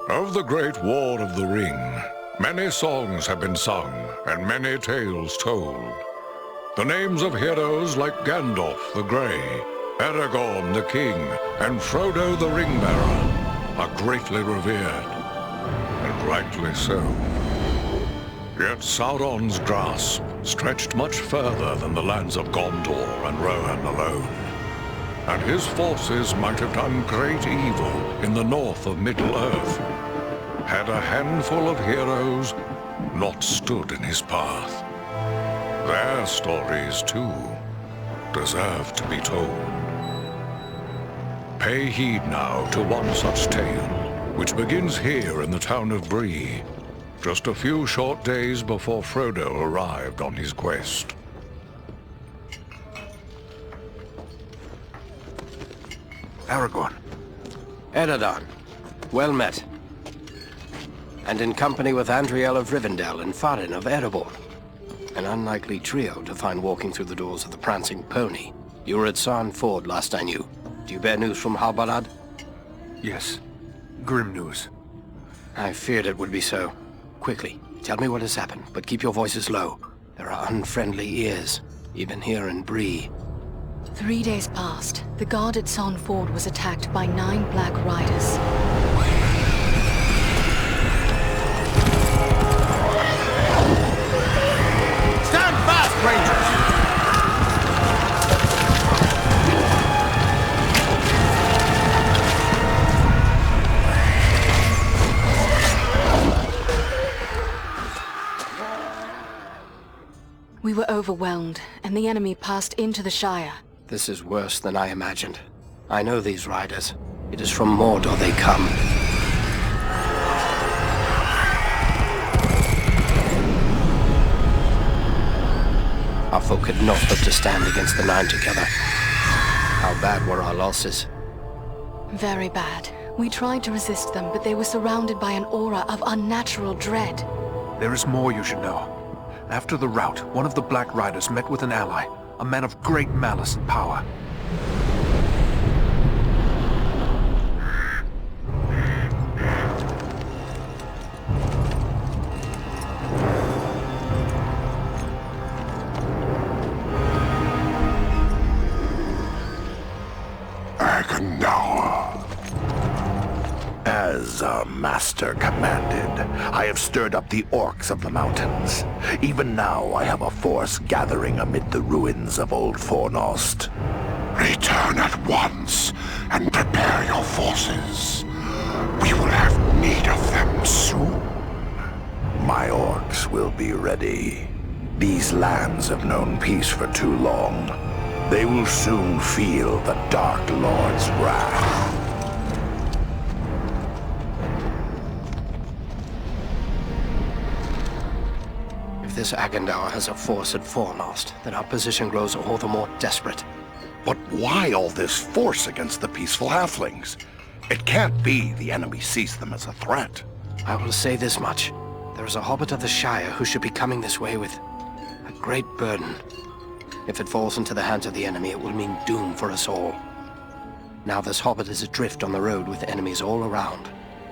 Of the Great War of the Ring, many songs have been sung and many tales told. The names of heroes like Gandalf the Grey, Aragorn the King, and Frodo the Ring-Bearer are greatly revered, and rightly so. Yet Sauron's grasp stretched much further than the lands of Gondor and Rohan alone, and his forces might have done great evil in the north of Middle-earth, had a handful of heroes not stood in his path. Their stories, too, deserve to be told. Pay heed now to one such tale, which begins here in the town of Bree, just a few short days before Frodo arrived on his quest. Aragorn. Eredon, well met. And in company with Andriel of Rivendell and Farin of Erebor. An unlikely trio to find walking through the doors of the Prancing Pony. You were at Sarn Ford last I knew. Do you bear news from Halbarad? Yes. Grim news. I feared it would be so. Quickly, tell me what has happened, but keep your voices low. There are unfriendly ears, even here in Bree. 3 days passed. The guard at Sarn Ford was attacked by 9 Black Riders. Stand fast, Rangers! We were overwhelmed, and the enemy passed into the Shire. This is worse than I imagined. I know these riders. It is from Mordor they come. Our folk could not hope to stand against the 9 together. How bad were our losses? Very bad. We tried to resist them, but they were surrounded by an aura of unnatural dread. There is more you should know. After the rout, one of the Black Riders met with an ally, a man of great malice and power. As our master commanded, I have stirred up the orcs of the mountains. Even now I have a force gathering amid the ruins of Old Fornost. Return at once and prepare your forces. We will have need of them soon. My orcs will be ready. These lands have known peace for too long. They will soon feel the Dark Lord's wrath. If this Agandaur has a force at Fornost, then our position grows all the more desperate. But why all this force against the peaceful halflings? It can't be the enemy sees them as a threat. I will say this much. There is a hobbit of the Shire who should be coming this way with a great burden. If it falls into the hands of the enemy, it will mean doom for us all. Now this hobbit is adrift on the road with enemies all around.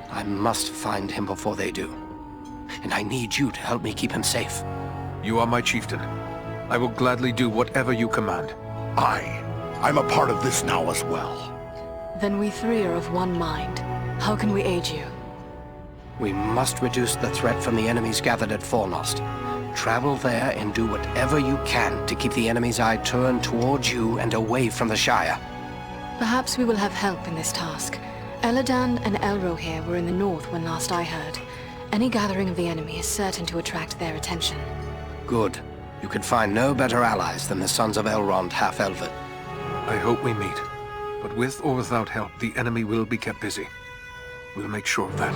I must find him before they do. And I need you to help me keep him safe. You are my chieftain. I will gladly do whatever you command. I'm a part of this now as well. Then we 3 are of one mind. How can we aid you? We must reduce the threat from the enemies gathered at Fornost. Travel there and do whatever you can to keep the enemy's eye turned towards you and away from the Shire. Perhaps we will have help in this task. Eladan and Elrohir were in the north when last I heard. Any gathering of the enemy is certain to attract their attention. Good. You could find no better allies than the sons of Elrond half-elven. I hope we meet. But with or without help, the enemy will be kept busy. We'll make sure of that.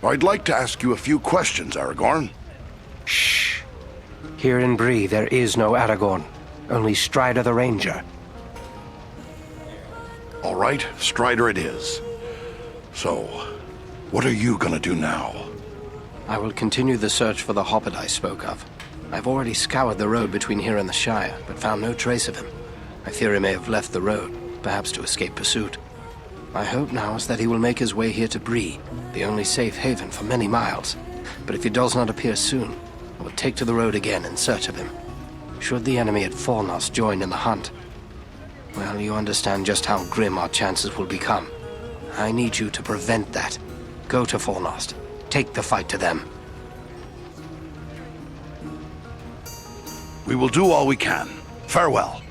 I'd like to ask you a few questions, Aragorn. Shh. Here in Bree, there is no Aragorn. Only Strider the Ranger. All right, Strider it is. So, what are you gonna do now? I will continue the search for the hobbit I spoke of. I've already scoured the road between here and the Shire, but found no trace of him. I fear he may have left the road, perhaps to escape pursuit. My hope now is that he will make his way here to Bree, the only safe haven for many miles. But if he does not appear soon, I will take to the road again in search of him. Should the enemy at Fornost join in the hunt, well, you understand just how grim our chances will become. I need you to prevent that. Go to Fornost. Take the fight to them. We will do all we can. Farewell.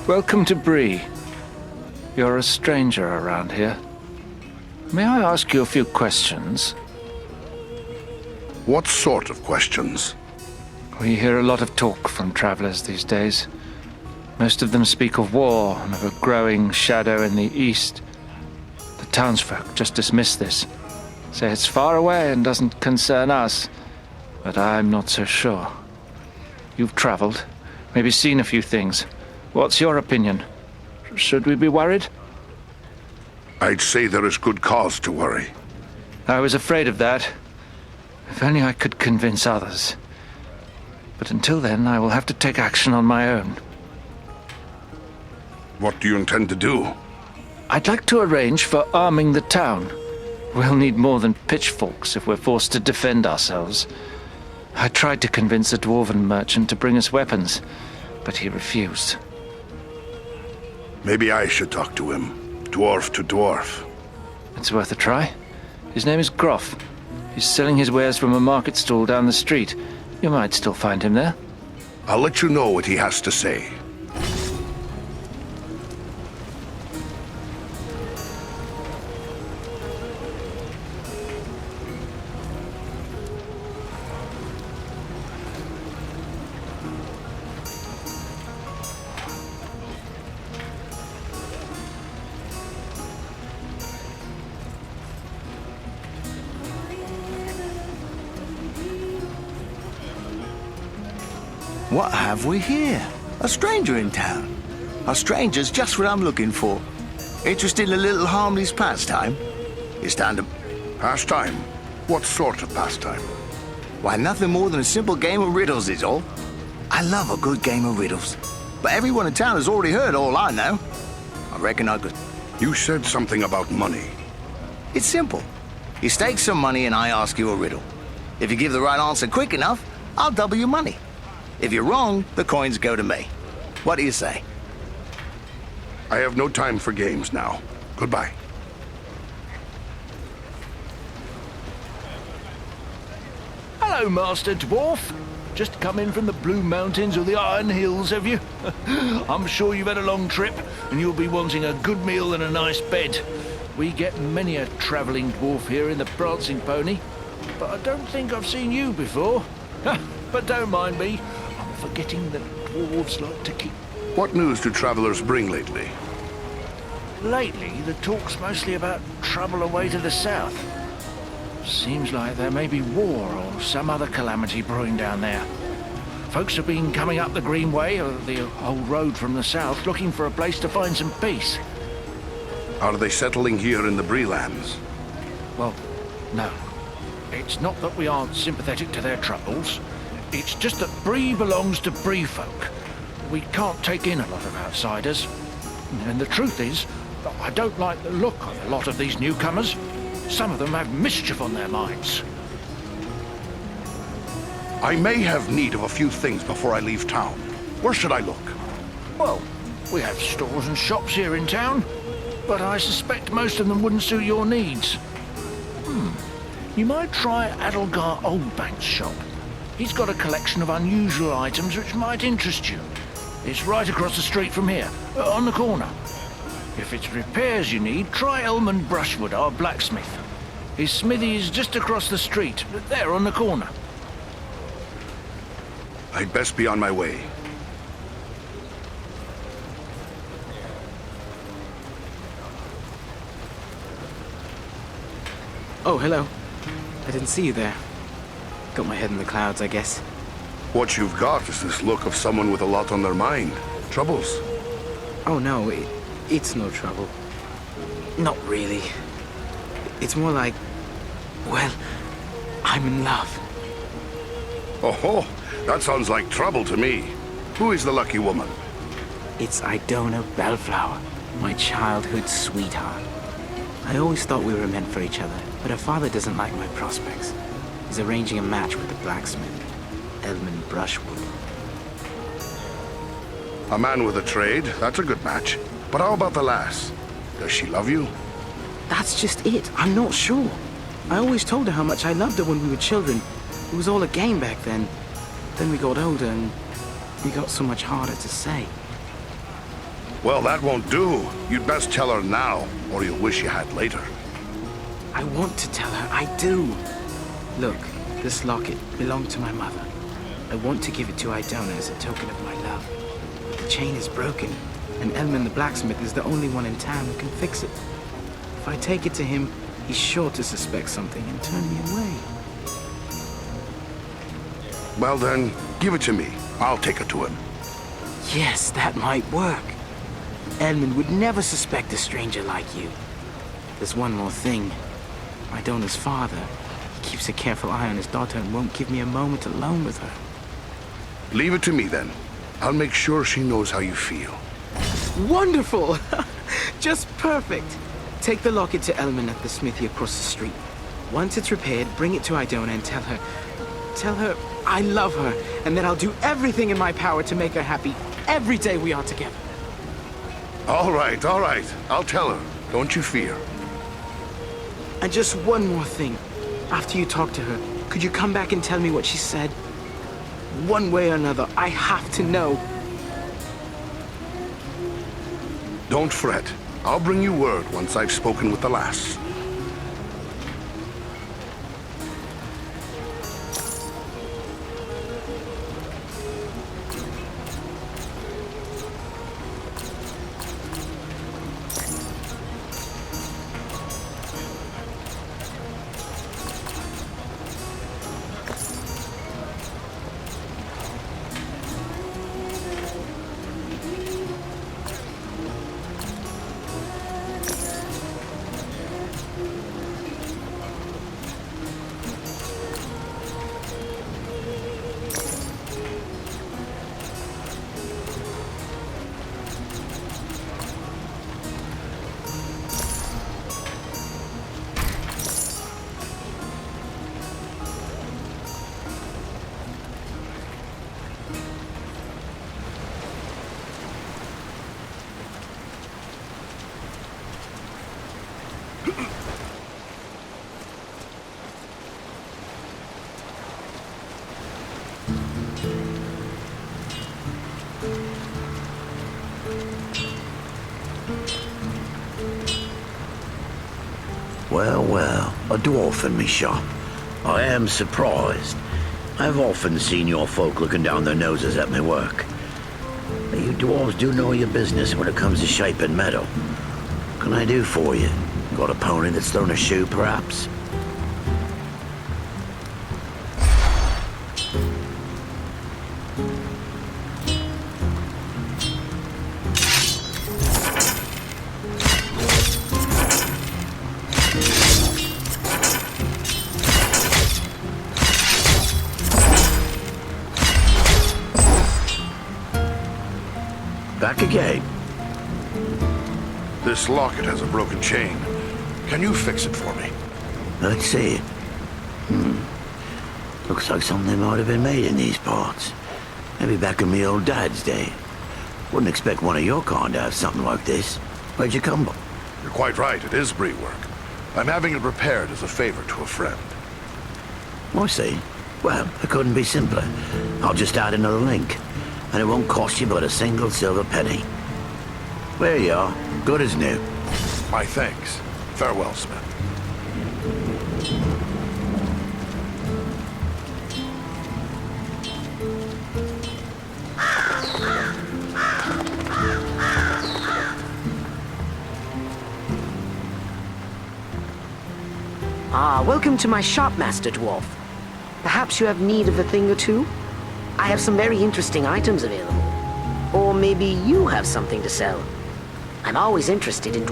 Welcome to Bree. You're a stranger around here. May I ask you a few questions? What sort of questions? We hear a lot of talk from travelers these days. Most of them speak of war and of a growing shadow in the east. The townsfolk just dismiss this, say it's far away and doesn't concern us, but I'm not so sure. You've traveled, maybe seen a few things. What's your opinion? Should we be worried? I'd say there is good cause to worry. I was afraid of that. If only I could convince others. But until then, I will have to take action on my own. What do you intend to do? I'd like to arrange for arming the town. We'll need more than pitchforks if we're forced to defend ourselves. I tried to convince a dwarven merchant to bring us weapons, but he refused. Maybe I should talk to him. Dwarf to dwarf. It's worth a try. His name is Groff. He's selling his wares from a market stall down the street. You might still find him there. I'll let you know what he has to say. What have we here? A stranger in town. A stranger's just what I'm looking for. Interested in a little harmless pastime? It's time to... Pastime? What sort of pastime? Why, nothing more than a simple game of riddles is all. I love a good game of riddles. But everyone in town has already heard all I know. I reckon I could... You said something about money. It's simple. You stake some money and I ask you a riddle. If you give the right answer quick enough, I'll double your money. If you're wrong, the coins go to me. What do you say? I have no time for games now. Goodbye. Hello, Master Dwarf. Just come in from the Blue Mountains or the Iron Hills, have you? I'm sure you've had a long trip, and you'll be wanting a good meal and a nice bed. We get many a travelling dwarf here in the Prancing Pony, but I don't think I've seen you before. But don't mind me. I'm forgetting that dwarves like to keep... What news do travelers bring lately? Lately, the talk's mostly about trouble away to the south. Seems like there may be war or some other calamity brewing down there. Folks have been coming up the Greenway, or the old road from the south, looking for a place to find some peace. Are they settling here in the Breelands? Well, no. It's not that we aren't sympathetic to their troubles. It's just that Bree belongs to Bree folk. We can't take in a lot of outsiders. And the truth is, I don't like the look of a lot of these newcomers. Some of them have mischief on their minds. I may have need of a few things before I leave town. Where should I look? Well, we have stores and shops here in town, but I suspect most of them wouldn't suit your needs. You might try Adelgar Oldbank's shop. He's got a collection of unusual items which might interest you. It's right across the street from here, on the corner. If it's repairs you need, try Elman Brushwood, our blacksmith. His smithy is just across the street, there on the corner. I'd best be on my way. Oh, hello. I didn't see you there. Got my head in the clouds, I guess. What you've got is this look of someone with a lot on their mind. Troubles? Oh no, it's no trouble. Not really. It's more like, well, I'm in love. Oh, that sounds like trouble to me. Who is the lucky woman? It's Idona Bellflower, my childhood sweetheart. I always thought we were meant for each other, but her father doesn't like my prospects. He's arranging a match with the blacksmith, Edmund Brushwood. A man with a trade, that's a good match. But how about the lass? Does she love you? That's just it. I'm not sure. I always told her how much I loved her when we were children. It was all a game back then. Then we got older and it got so much harder to say. Well, that won't do. You'd best tell her now, or you'll wish you had later. I want to tell her. I do. Look, this locket belonged to my mother. I want to give it to Idona as a token of my love. But the chain is broken, and Edmund the blacksmith is the only one in town who can fix it. If I take it to him, he's sure to suspect something and turn me away. Well then, give it to me. I'll take it to him. Yes, that might work. Edmund would never suspect a stranger like you. There's one more thing. Idona's father, he keeps a careful eye on his daughter and won't give me a moment alone with her. Leave it to me then. I'll make sure she knows how you feel. Wonderful! Just perfect. Take the locket to Elman at the smithy across the street. Once it's repaired, bring it to Idona and tell her I love her, and that I'll do everything in my power to make her happy every day we are together. All right. I'll tell her. Don't you fear. And just one more thing. After you talk to her, could you come back and tell me what she said? One way or another, I have to know. Don't fret. I'll bring you word once I've spoken with the lass. Well, a dwarf in me shop. I am surprised. I've often seen your folk looking down their noses at my work. But you dwarves do know your business when it comes to shaping metal. What can I do for you? Got a pony that's thrown a shoe, perhaps? Back again. This locket has a broken chain. Can you fix it for me? Let's see. Looks like something might have been made in these parts. Maybe back in me old dad's day. Wouldn't expect one of your kind to have something like this. Where'd you come from? You're quite right, it is Bree work. I'm having it repaired as a favor to a friend. I see. Well, it couldn't be simpler. I'll just add another link. And it won't cost you but a single silver penny. There you are. Good as new. My thanks. Farewell, Smith. Welcome to my shop, Master Dwarf. Perhaps you have need of a thing or two? I have some very interesting items available. Or maybe you have something to sell. I'm always interested in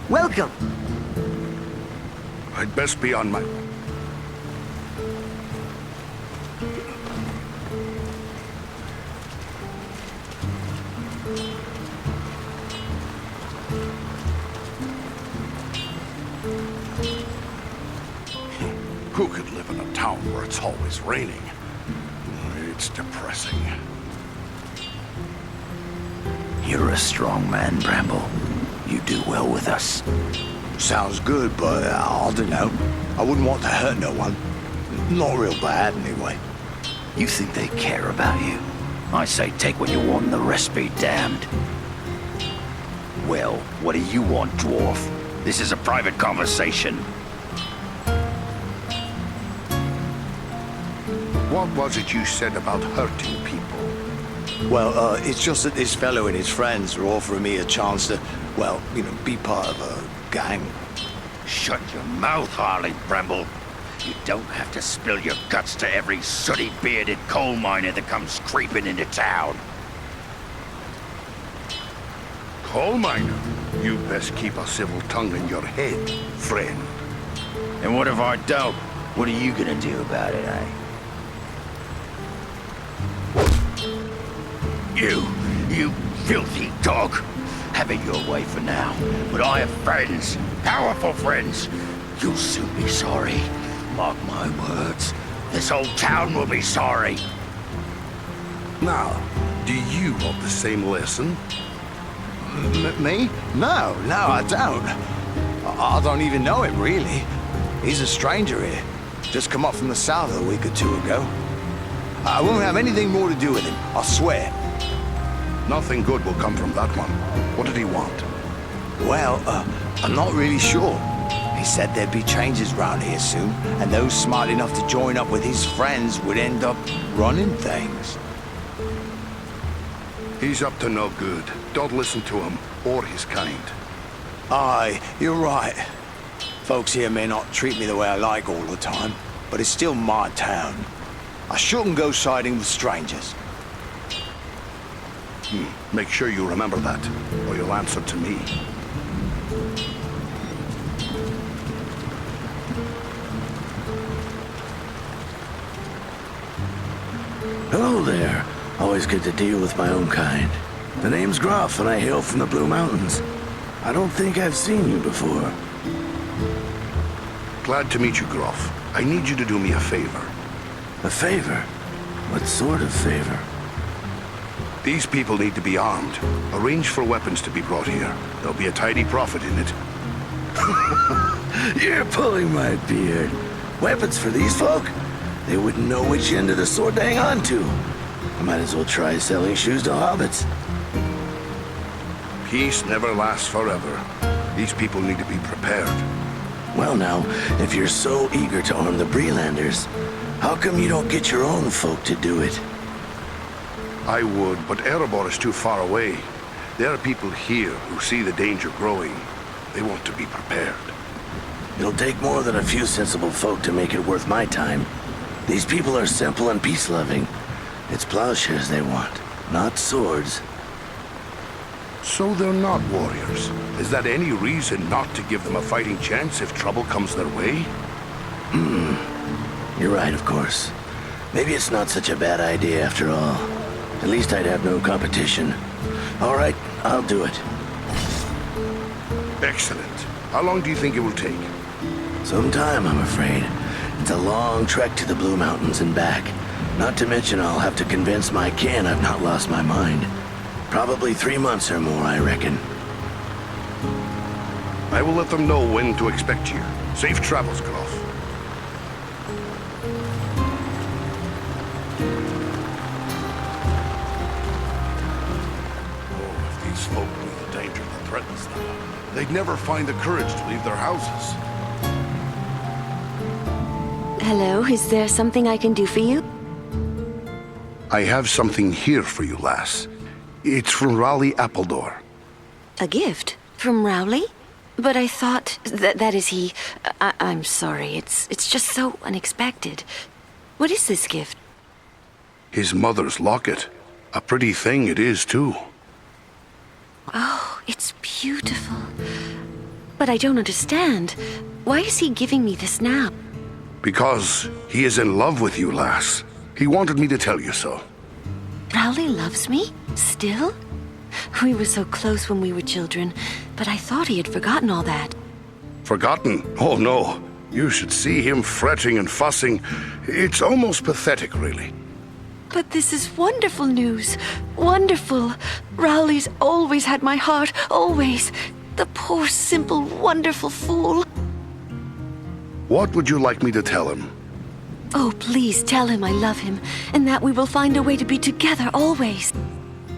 Welcome! I'd best be on my... Who could live in a town where it's always raining? It's depressing. You're a strong man, Bramble. You do well with us. Sounds good, but I don't know. I wouldn't want to hurt no one. Not real bad, anyway. You think they care about you? I say take what you want and the rest be damned. Well, what do you want, dwarf? This is a private conversation. What was it you said about hurting people? Well, it's just that this fellow and his friends are offering me a chance to, well, you know, be part of a gang. Shut your mouth, Harley Bramble. You don't have to spill your guts to every sooty-bearded coal miner that comes creeping into town. Coal miner? You best keep a civil tongue in your head, friend. And what if I don't? What are you gonna do about it, eh? You filthy dog. Have it your way for now. But I have friends, powerful friends. You'll soon be sorry. Mark my words. This whole town will be sorry. Now, do you want the same lesson? Me? No, I don't. I don't even know him, really. He's a stranger here. Just come up from the south a week or two ago. I won't have anything more to do with him, I swear. Nothing good will come from that one. What did he want? Well, I'm not really sure. He said there'd be changes round here soon, and those smart enough to join up with his friends would end up running things. He's up to no good. Don't listen to him, or his kind. Aye, you're right. Folks here may not treat me the way I like all the time, but it's still my town. I shouldn't go siding with strangers. Make sure you remember that, or you'll answer to me. Hello there. Always good to deal with my own kind. The name's Groff, and I hail from the Blue Mountains. I don't think I've seen you before. Glad to meet you, Groff. I need you to do me a favor. A favor? What sort of favor? These people need to be armed. Arrange for weapons to be brought here. There'll be a tidy profit in it. You're pulling my beard. Weapons for these folk? They wouldn't know which end of the sword to hang on to. I might as well try selling shoes to hobbits. Peace never lasts forever. These people need to be prepared. Well now, if you're so eager to arm the Brelanders, how come you don't get your own folk to do it? I would, but Erebor is too far away. There are people here who see the danger growing. They want to be prepared. It'll take more than a few sensible folk to make it worth my time. These people are simple and peace-loving. It's plowshares they want, not swords. So they're not warriors. Is that any reason not to give them a fighting chance if trouble comes their way? You're right, of course. Maybe it's not such a bad idea after all. At least I'd have no competition. All right, I'll do it. Excellent. How long do you think it will take? Some time, I'm afraid. It's a long trek to the Blue Mountains and back. Not to mention I'll have to convince my kin I've not lost my mind. Probably 3 months or more, I reckon. I will let them know when to expect you. Safe travels, Groff. Oh, if these folk knew the danger that threatens them, they'd never find the courage to leave their houses. Hello, is there something I can do for you? I have something here for you, lass. It's from Raleigh Appledore. A gift? From Rowley? But I thought that is he. I'm sorry, it's just so unexpected. What is this gift? His mother's locket. A pretty thing it is, too. Oh, it's beautiful. But I don't understand. Why is he giving me this now? Because he is in love with you, lass. He wanted me to tell you so. Rowley loves me? Still? We were so close when we were children, but I thought he had forgotten all that. Forgotten? Oh, no. You should see him fretting and fussing. It's almost pathetic, really. But this is wonderful news. Wonderful. Rowley's always had my heart, always. The poor, simple, wonderful fool. What would you like me to tell him? Oh, please tell him I love him, and that we will find a way to be together always.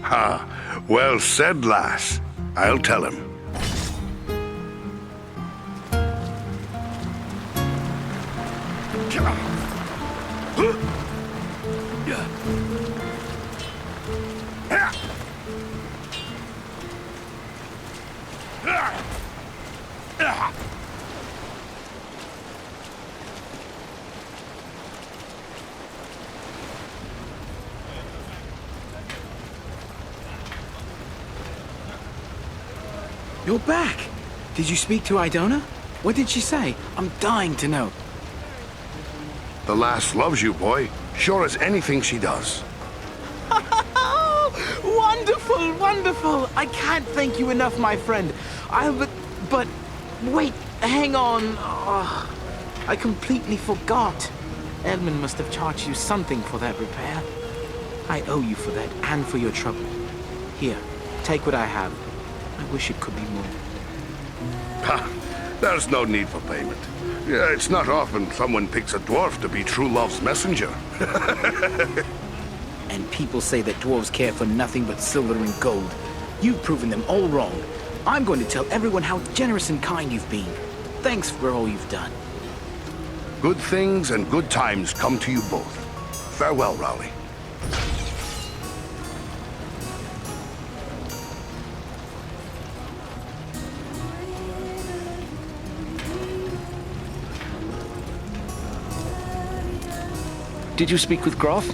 Ha! Well said, lass. I'll tell him. You're back! Did you speak to Idona? What did she say? I'm dying to know. The lass loves you, boy. Sure as anything she does. Wonderful, wonderful! I can't thank you enough, my friend. But wait, hang on. Oh, I completely forgot. Edmund must have charged you something for that repair. I owe you for that and for your trouble. Here, take what I have. I wish it could be more. Ha! There's no need for payment. Yeah, it's not often someone picks a dwarf to be true love's messenger. And people say that dwarves care for nothing but silver and gold. You've proven them all wrong. I'm going to tell everyone how generous and kind you've been. Thanks for all you've done. Good things and good times come to you both. Farewell, Rowley. Did you speak with Groff?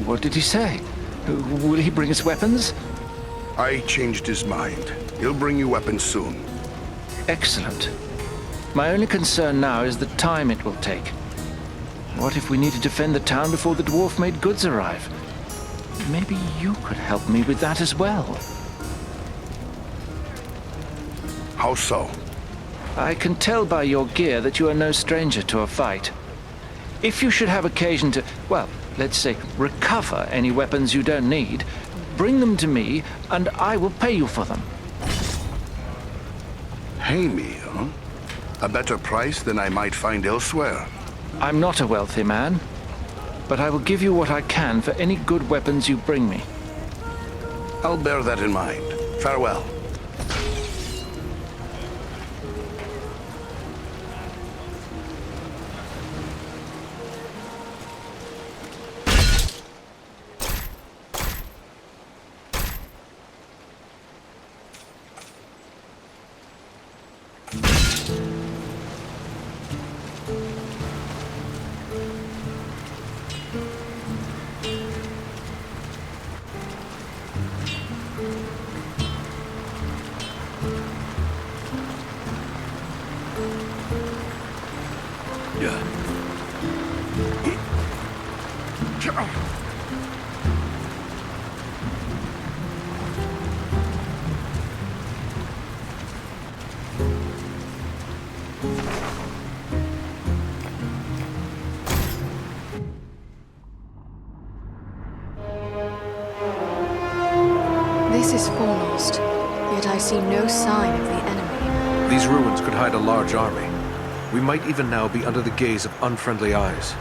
What did he say? Will he bring us weapons? I changed his mind. He'll bring you weapons soon. Excellent. My only concern now is the time it will take. What if we need to defend the town before the dwarf-made goods arrive? Maybe you could help me with that as well. How so? I can tell by your gear that you are no stranger to a fight. If you should have occasion to, well, let's say, recover any weapons you don't need, bring them to me, and I will pay you for them. Pay me, huh? A better price than I might find elsewhere. I'm not a wealthy man, but I will give you what I can for any good weapons you bring me. I'll bear that in mind. Farewell. This is foremost, yet I see no sign of the enemy. These ruins could hide a large army. We might even now be under the gaze of unfriendly eyes.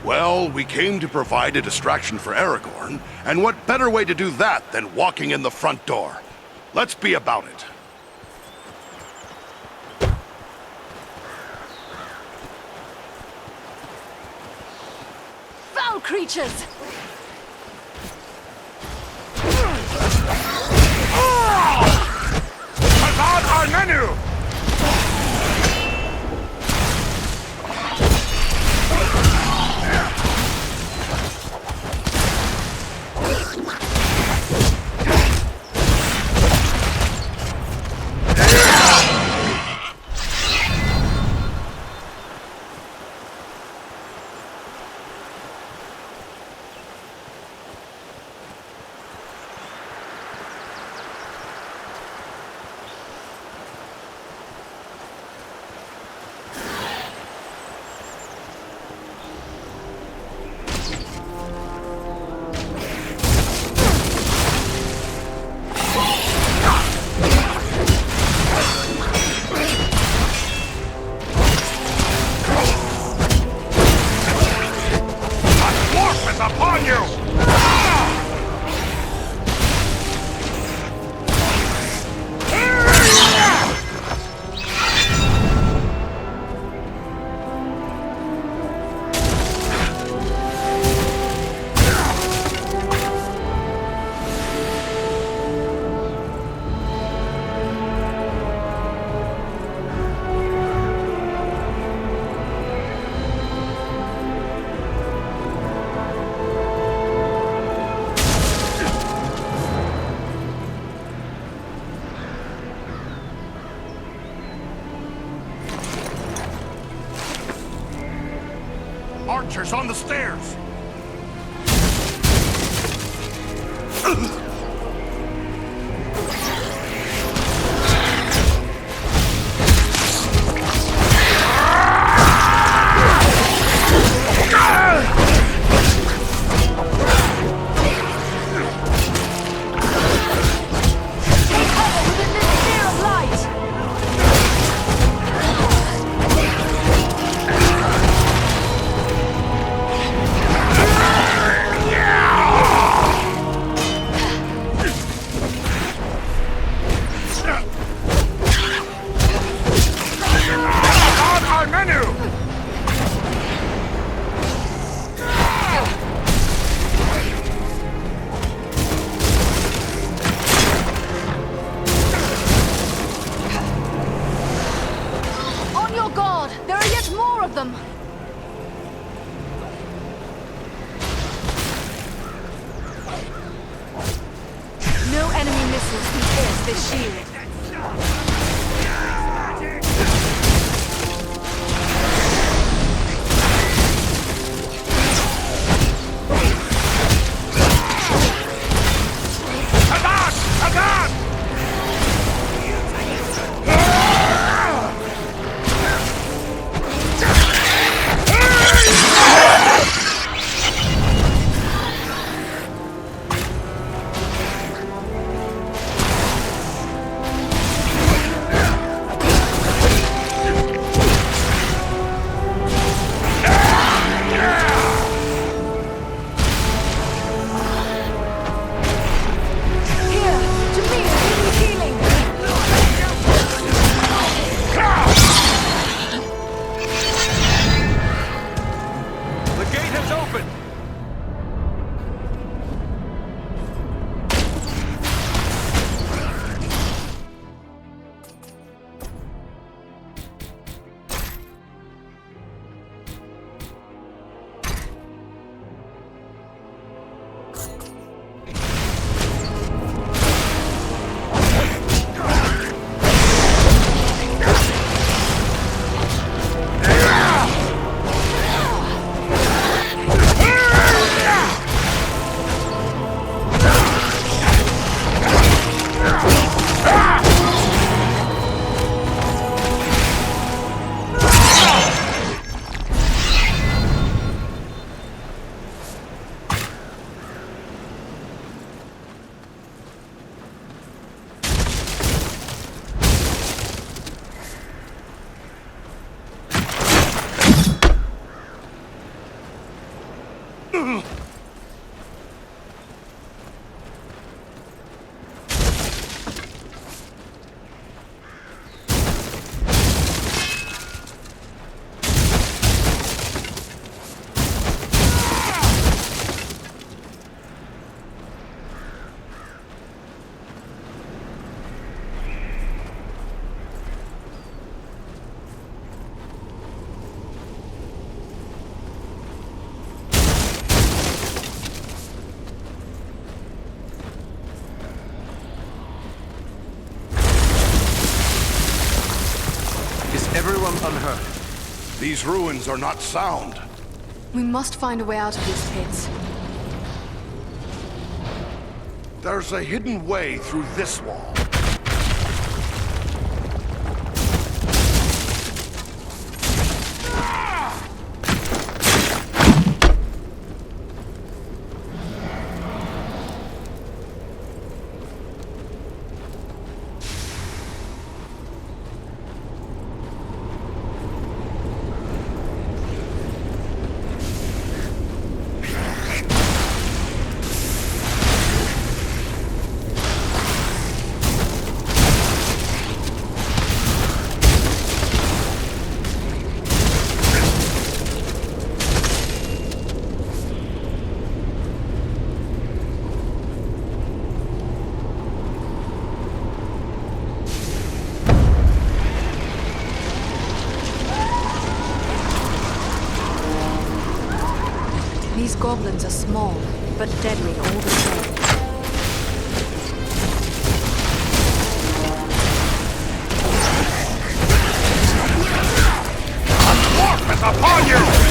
Well, we came to provide a distraction for Aragorn, and what better way to do that than walking in the front door? Let's be about it. Foul creatures! Hazard our menu! Upon you! Archers on the stairs! them. No enemy missiles can pierce this shield. Is everyone unhurt? These ruins are not sound. We must find a way out of these pits. There's a hidden way through this wall. These goblins are small, but deadly all the same. A dwarf is upon you!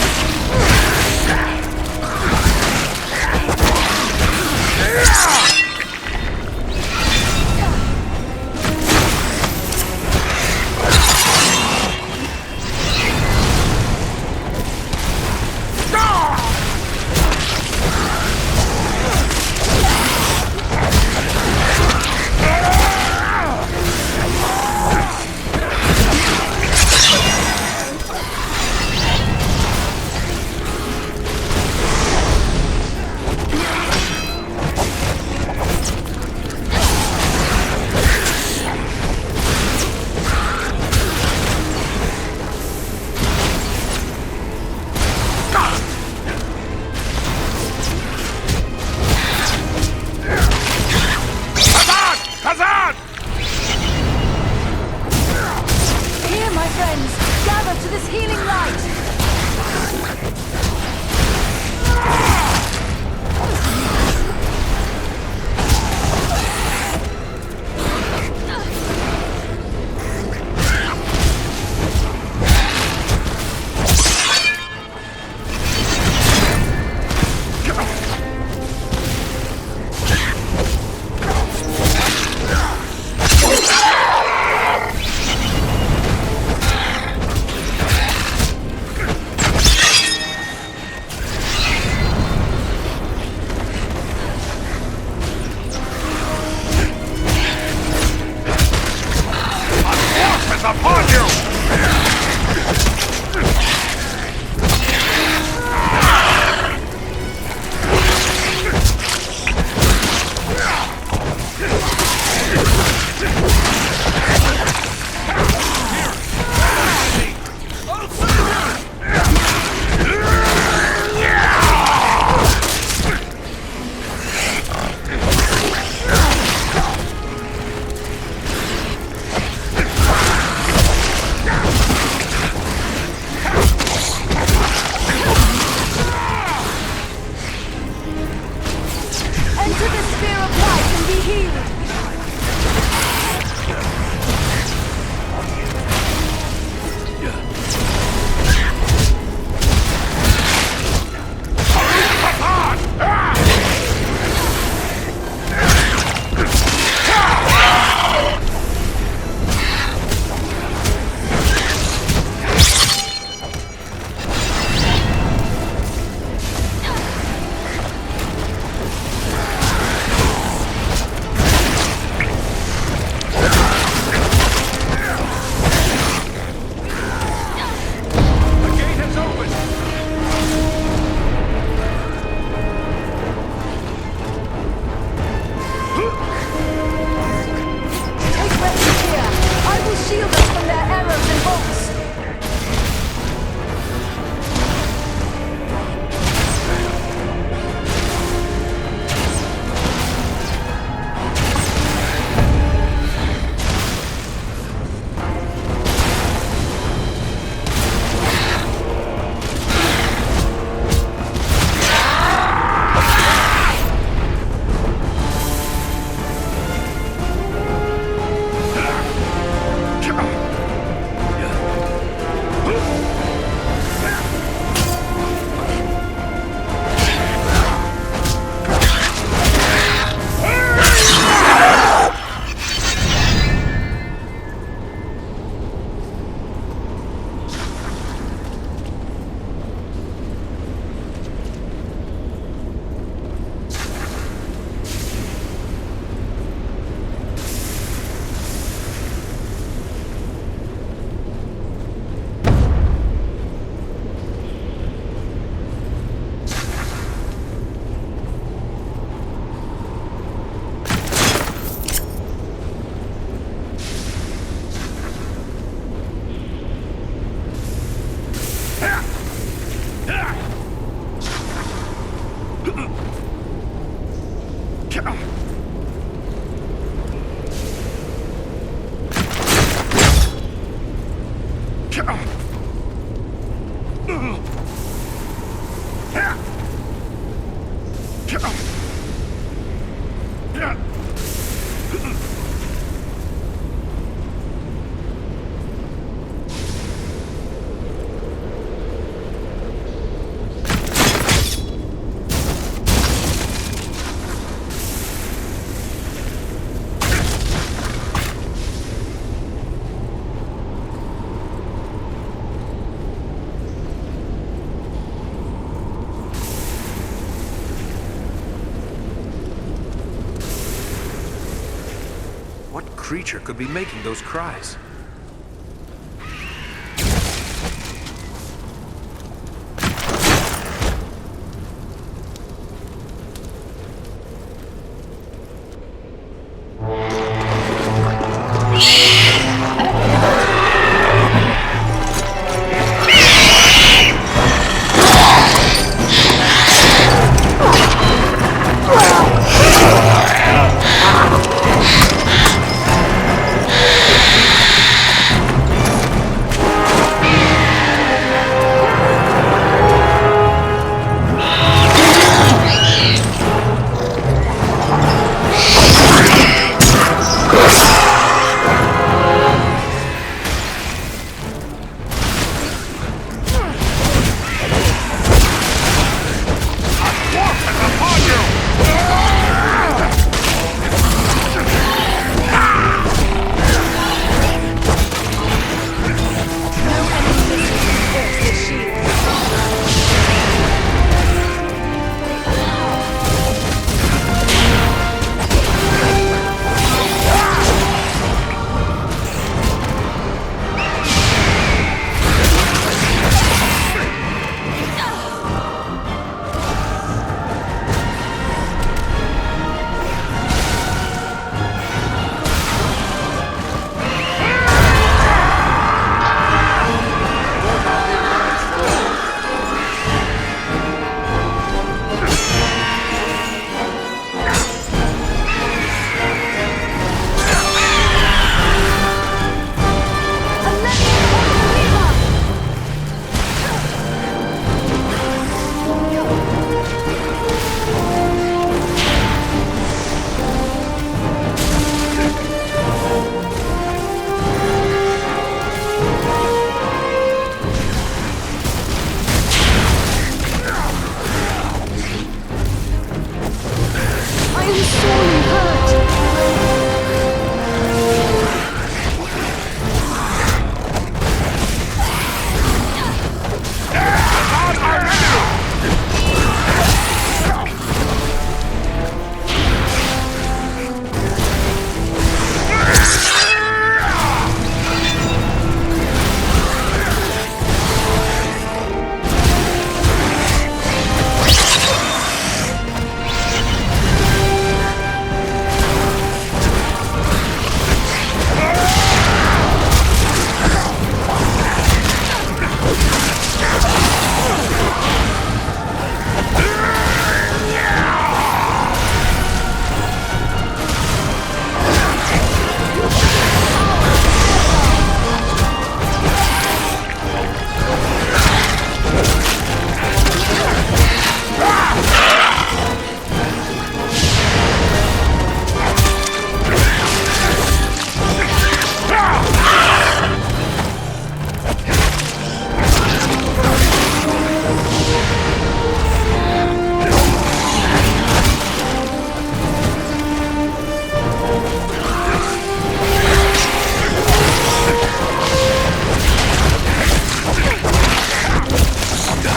creature could be making those cries?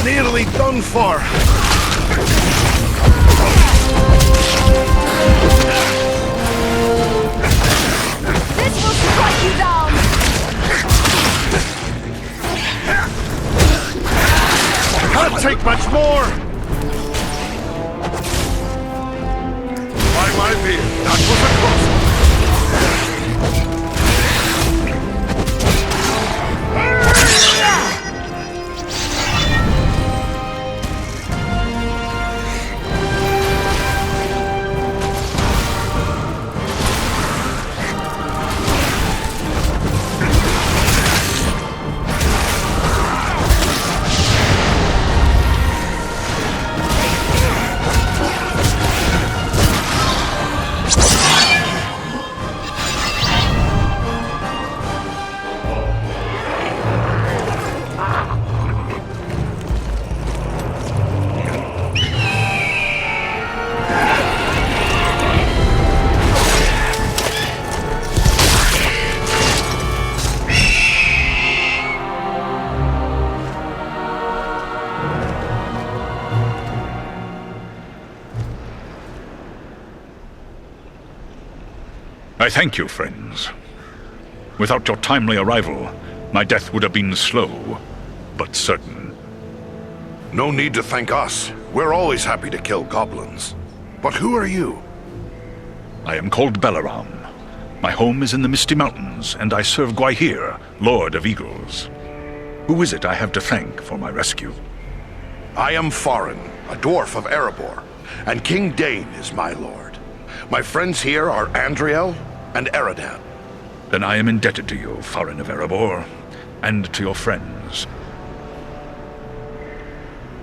Nearly done for. This will strike you down! Can't take much more! By my beard, that was a close one. I thank you, friends. Without your timely arrival, my death would have been slow, but certain. No need to thank us. We're always happy to kill goblins. But who are you? I am called Balaram. My home is in the Misty Mountains, and I serve Gwaihir, Lord of Eagles. Who is it I have to thank for my rescue? I am Farin, a dwarf of Erebor, and King Dane is my lord. My friends here are Andriel and Eridan. Then I am indebted to you, Farin of Erebor, and to your friends.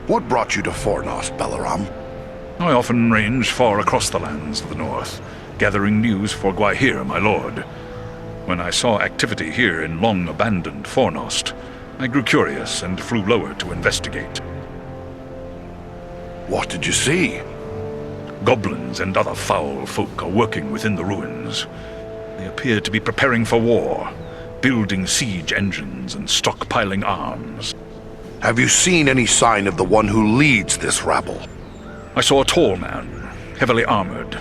What brought you to Fornost, Balaram? I often range far across the lands of the north, gathering news for Gwaihir, my lord. When I saw activity here in long-abandoned Fornost, I grew curious and flew lower to investigate. What did you see? Goblins and other foul folk are working within the ruins. They appear to be preparing for war, building siege engines and stockpiling arms. Have you seen any sign of the one who leads this rabble? I saw a tall man, heavily armored.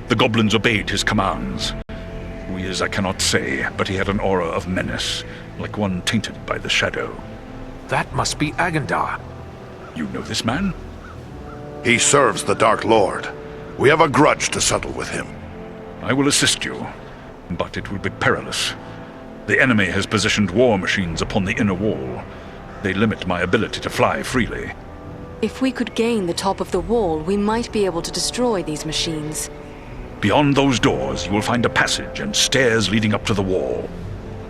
The goblins obeyed his commands. Who he is, I cannot say, but he had an aura of menace, like one tainted by the shadow. That must be Agandar. You know this man? He serves the Dark Lord. We have a grudge to settle with him. I will assist you, but it will be perilous. The enemy has positioned war machines upon the inner wall. They limit my ability to fly freely. If we could gain the top of the wall, we might be able to destroy these machines. Beyond those doors, you will find a passage and stairs leading up to the wall.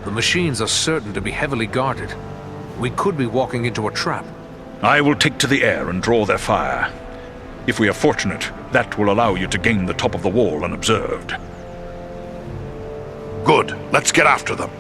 The machines are certain to be heavily guarded. We could be walking into a trap. I will take to the air and draw their fire. If we are fortunate, that will allow you to gain the top of the wall unobserved. Good. Let's get after them.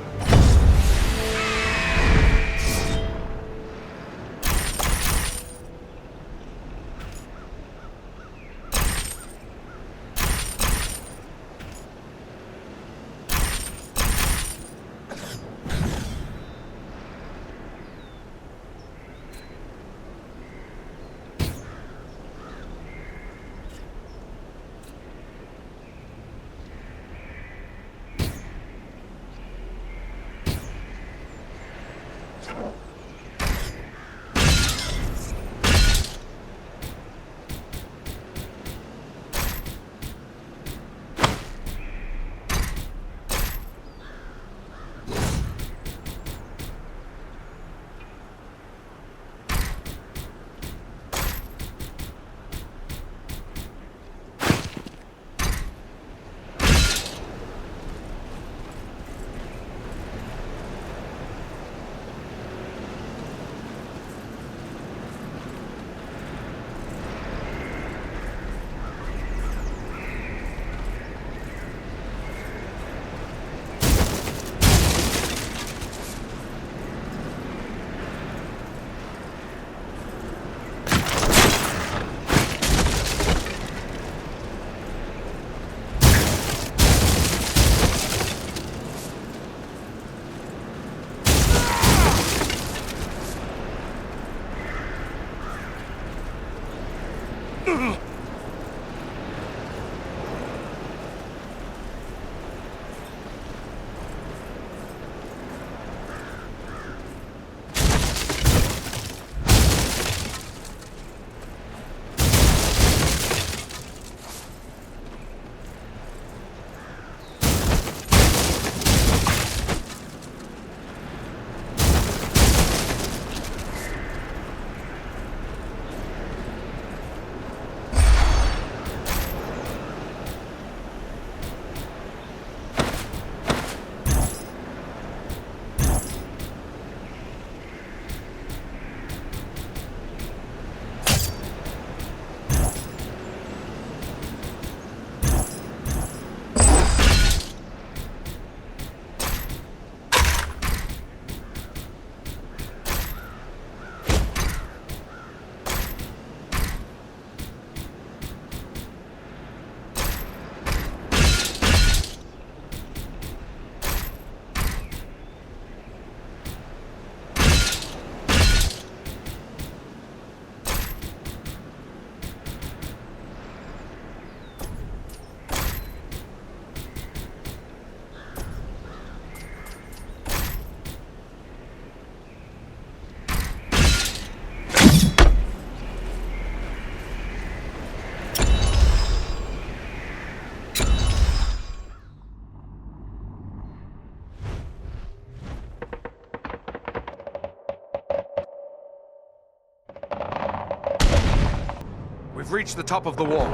We've reached the top of the wall.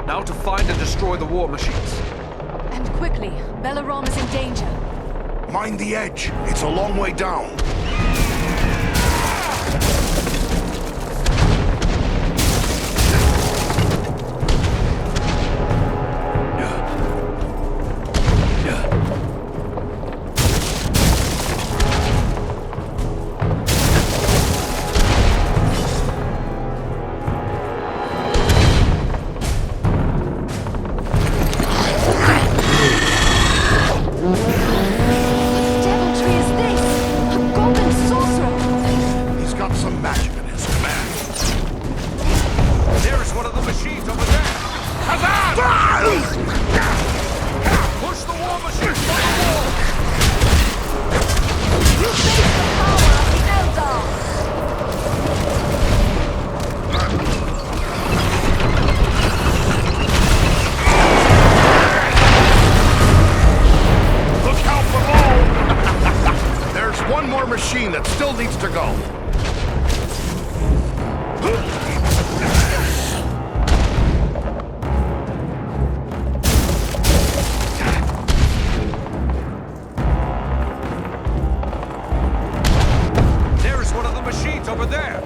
Now to find and destroy the war machines. And quickly. Belarom is in danger. Mind the edge. It's a long way down. Machine that still needs to go. There's one of the machines over there.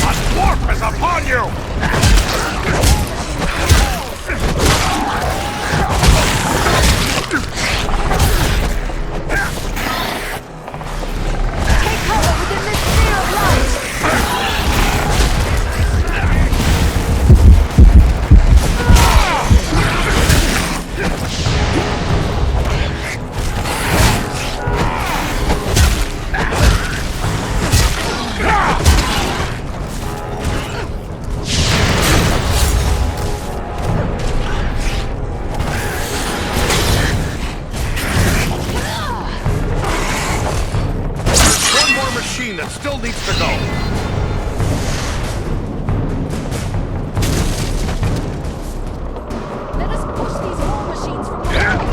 A dwarf is upon you! That still needs to go. Let us push these war machines from behind.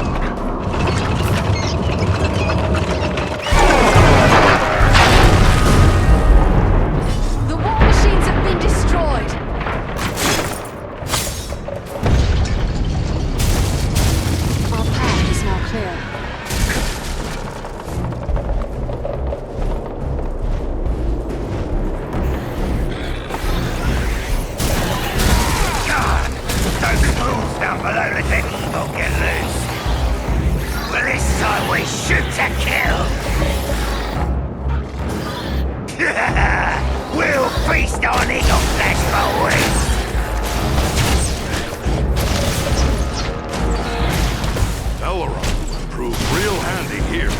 The war machines have been destroyed. Our path is now clear. We'll feast on eagle flesh for weeks! Elrond will prove real handy here.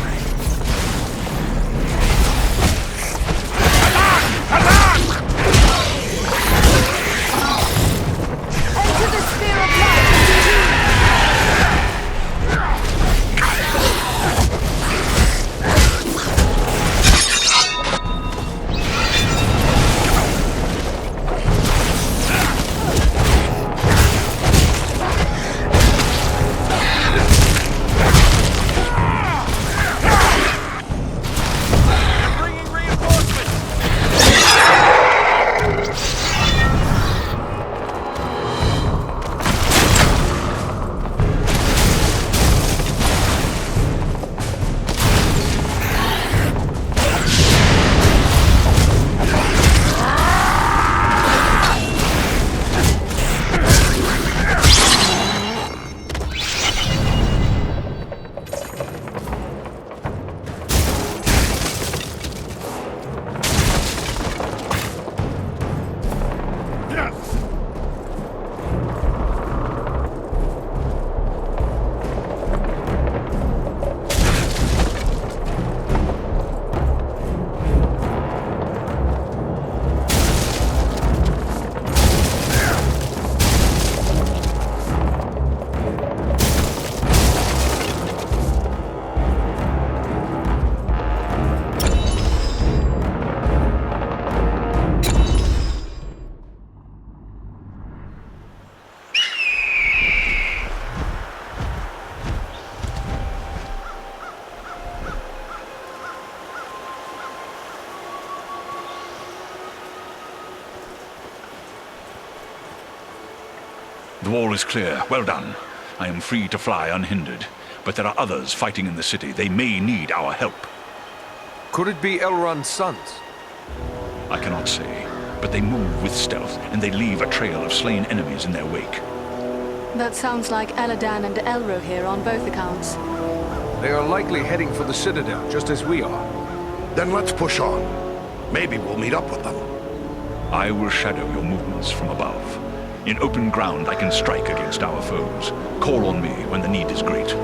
Enter the sphere of light. The wall is clear. Well done. I am free to fly unhindered. But there are others fighting in the city. They may need our help. Could it be Elrond's sons? I cannot say, but they move with stealth, and they leave a trail of slain enemies in their wake. That sounds like Eladan and Elro here on both accounts. They are likely heading for the Citadel, just as we are. Then let's push on. Maybe we'll meet up with them. I will shadow your movements from above. In open ground, I can strike against our foes. Call on me when the need is great.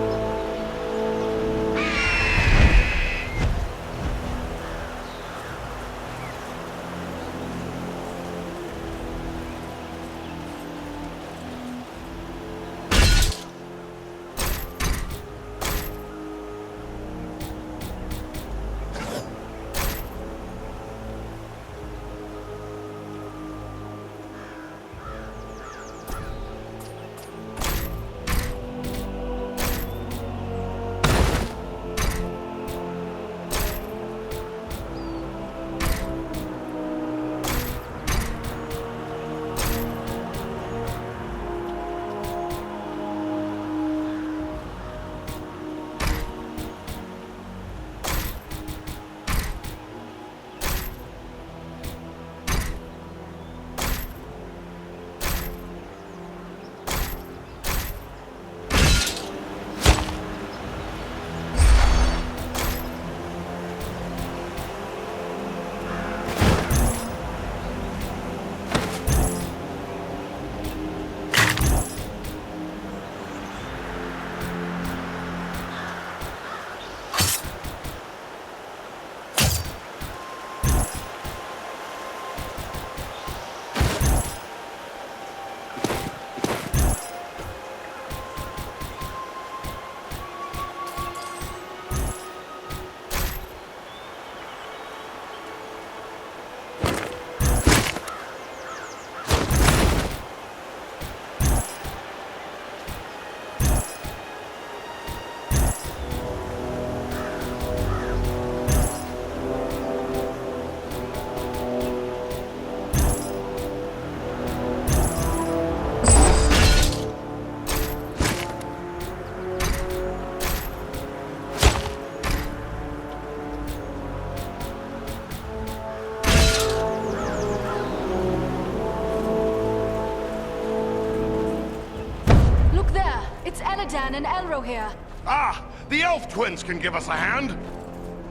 Eladan and Elro here. Ah! The elf twins can give us a hand!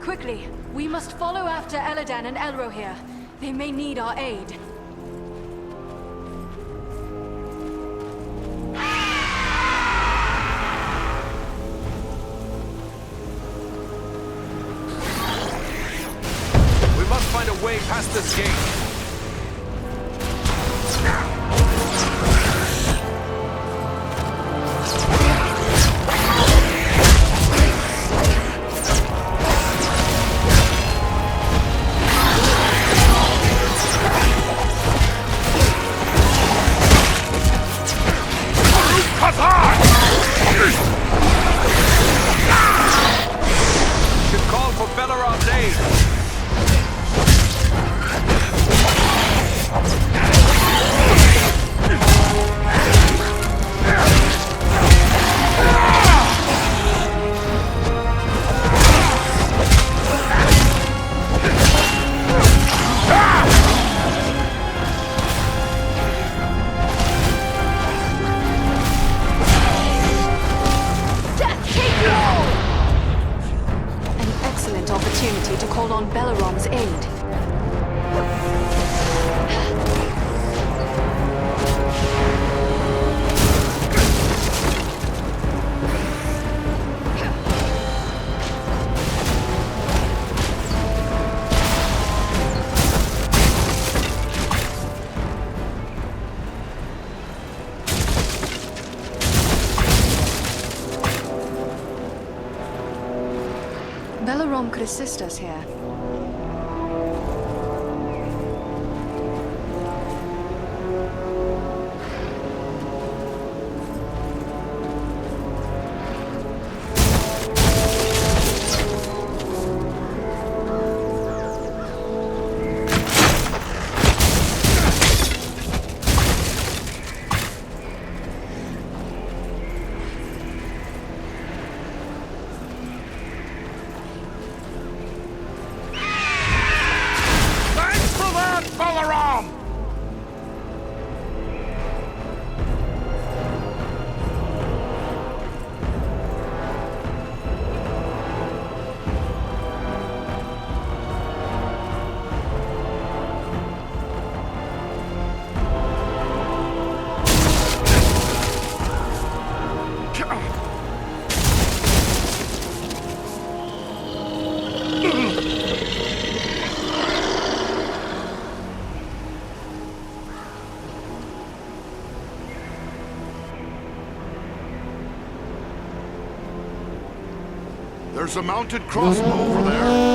Quickly, we must follow after Eladan and Elro here. They may need our aid. We must find a way past this gate. Belarom could assist us here. There's a mounted crossbow over there.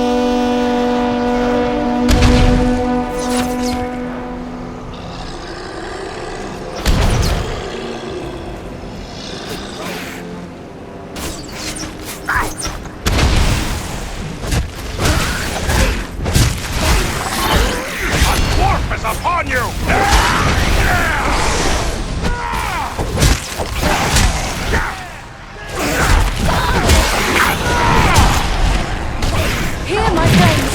Upon you! Here, my friends!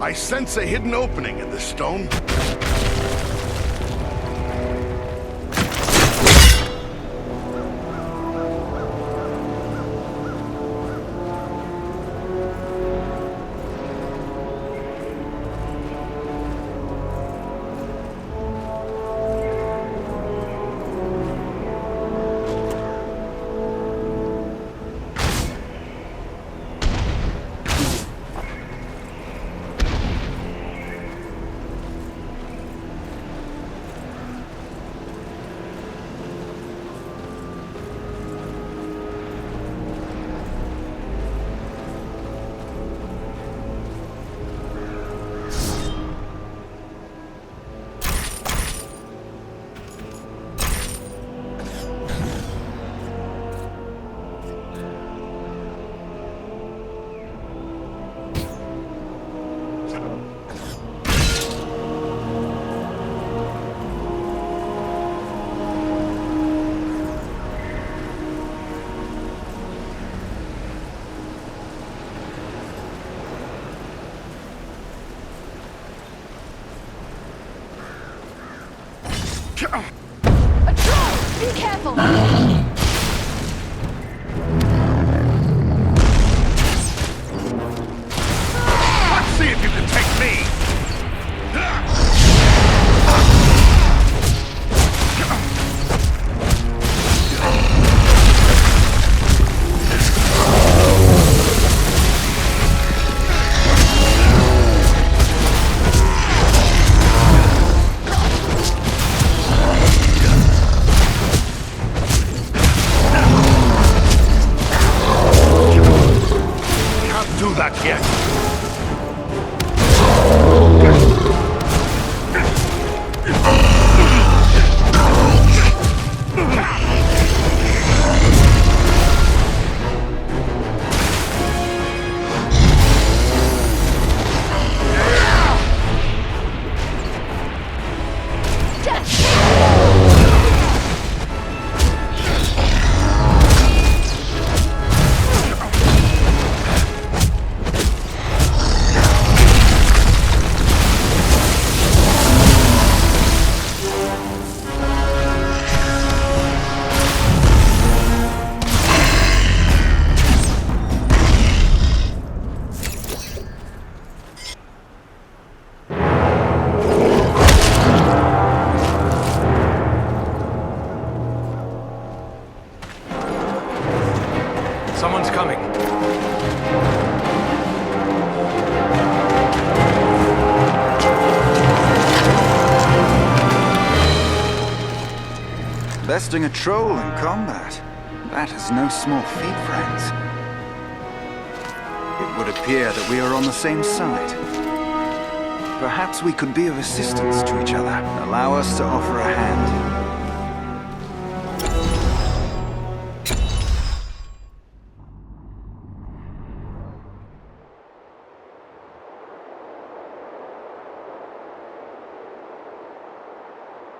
I sense a hidden opening in this stone. A troll! Be careful! Let's see if you can take me! Someone's coming. Besting a troll in combat. That is no small feat, friends. It would appear that we are on the same side. Perhaps we could be of assistance to each other. Allow us to offer a hand.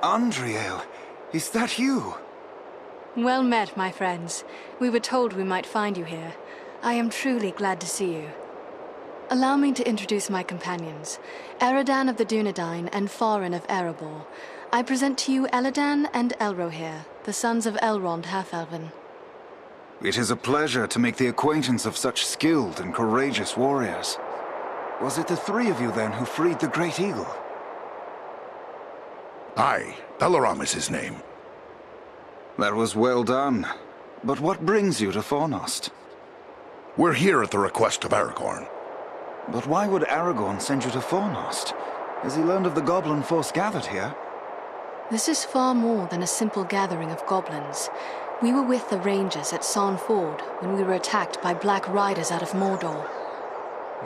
Andriel, is that you? Well met, my friends. We were told we might find you here. I am truly glad to see you. Allow me to introduce my companions, Eridan of the Dunedain and Farin of Erebor. I present to you Eledan and Elrohir, the sons of Elrond Half-Elven. It is a pleasure to make the acquaintance of such skilled and courageous warriors. Was it the three of you then who freed the Great Eagle? Aye, Belaram is his name. That was well done. But what brings you to Fornost? We're here at the request of Aragorn. But why would Aragorn send you to Fornost? Has he learned of the goblin force gathered here? This is far more than a simple gathering of goblins. We were with the Rangers at Son Ford when we were attacked by Black Riders out of Mordor.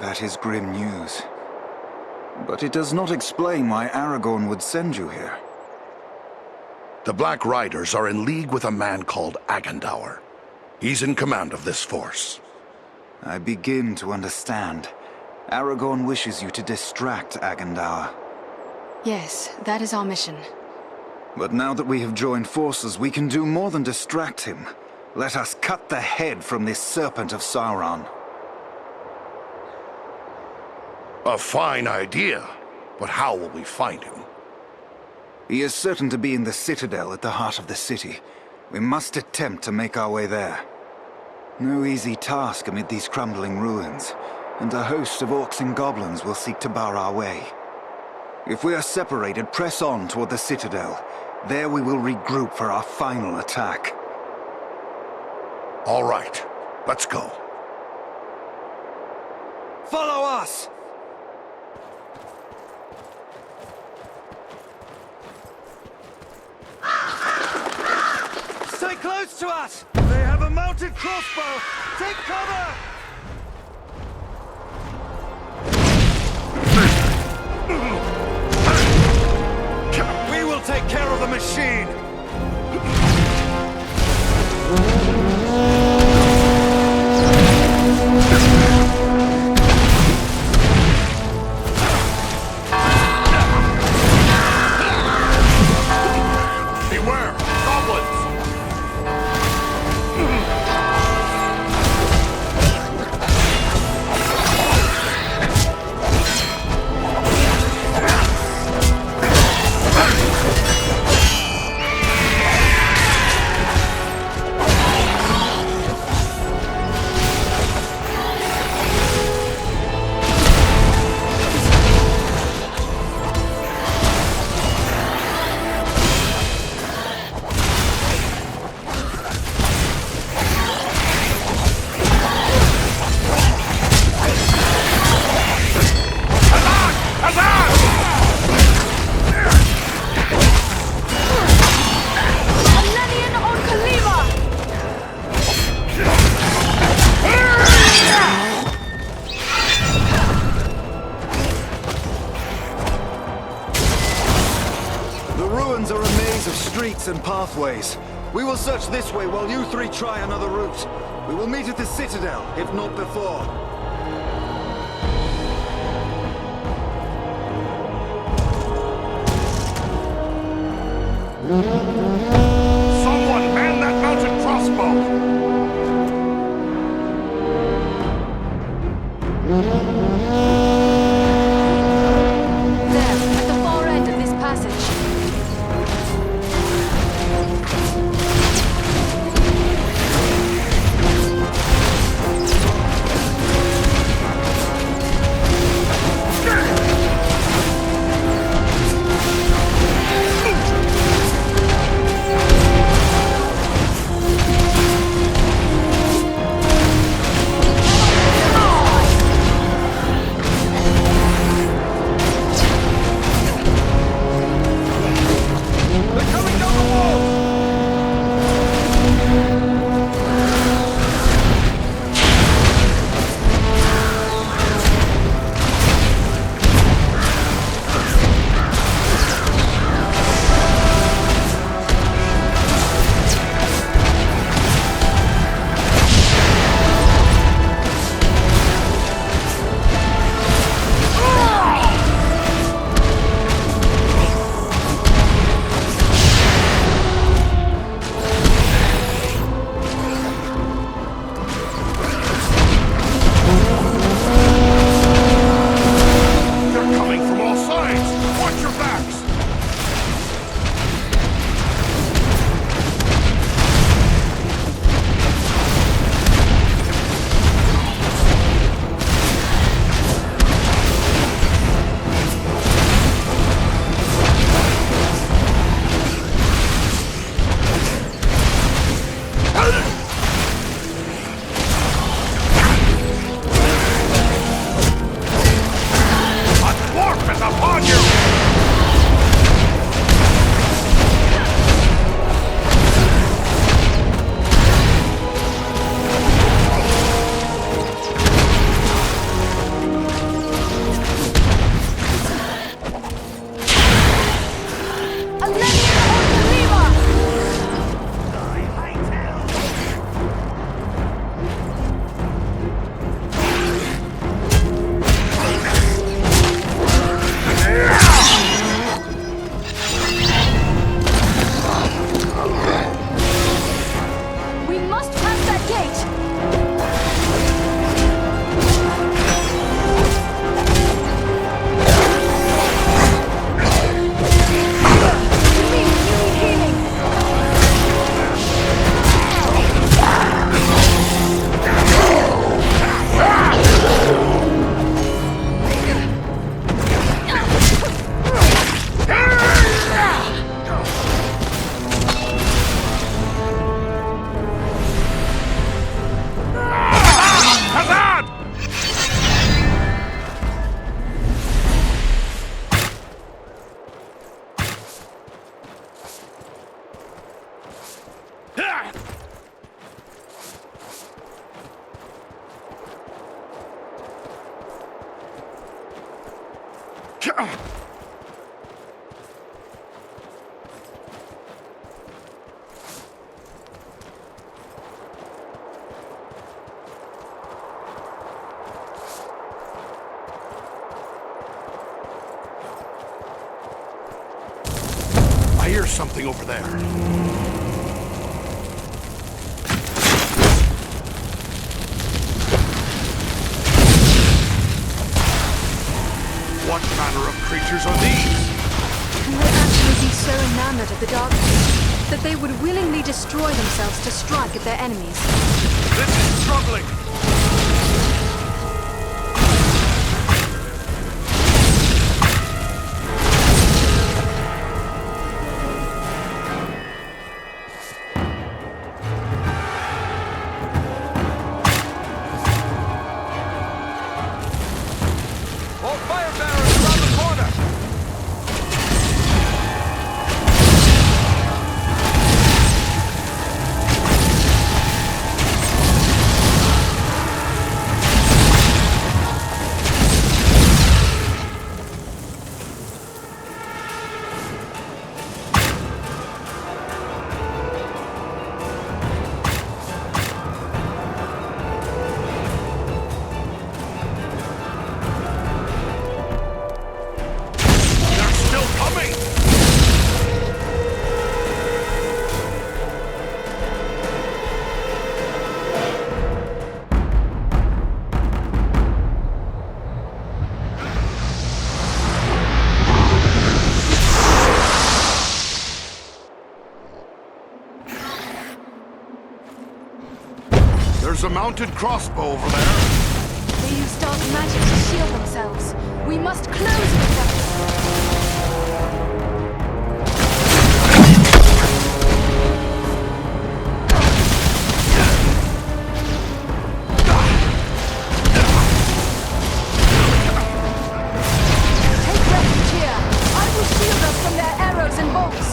That is grim news. But it does not explain why Aragorn would send you here. The Black Riders are in league with a man called Agandaur. He's in command of this force. I begin to understand. Aragorn wishes you to distract Agandaur. Yes, that is our mission. But now that we have joined forces, we can do more than distract him. Let us cut the head from this serpent of Sauron. A fine idea. But how will we find him? He is certain to be in the citadel at the heart of the city. We must attempt to make our way there. No easy task amid these crumbling ruins, and a host of orcs and goblins will seek to bar our way. If we are separated, press on toward the citadel. There we will regroup for our final attack. All right, let's go. Follow us! Stay close to us! They have a mounted crossbow! Take cover! We will take care of the machine! Beware! Goblins! And pathways. We will search this way while you three try another route. We will meet at the citadel, if not before. Someone man that mounted crossbow! There, at the far end of this passage. I hear something over there. What manner of creatures are these? Can they actually be so enamored of the darkness that they would willingly destroy themselves to strike at their enemies? This is troubling. There's a mounted crossbow over there. They use dark magic to shield themselves. We must close with them. Take refuge here. I will shield us from their arrows and bolts.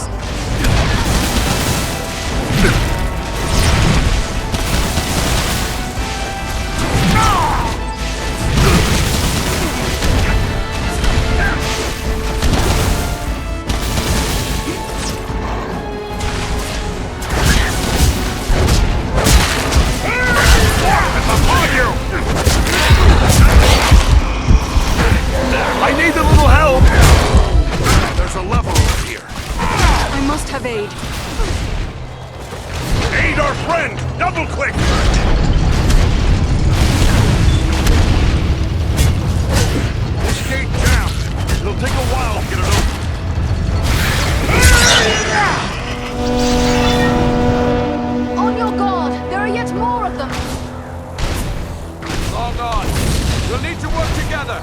I need a little help! There's a lever over here. I must have aid. Aid our friend! Double click! This gate jammed. It'll take a while to get it open. On your guard! There are yet more of them! Hold on. We'll need to work together.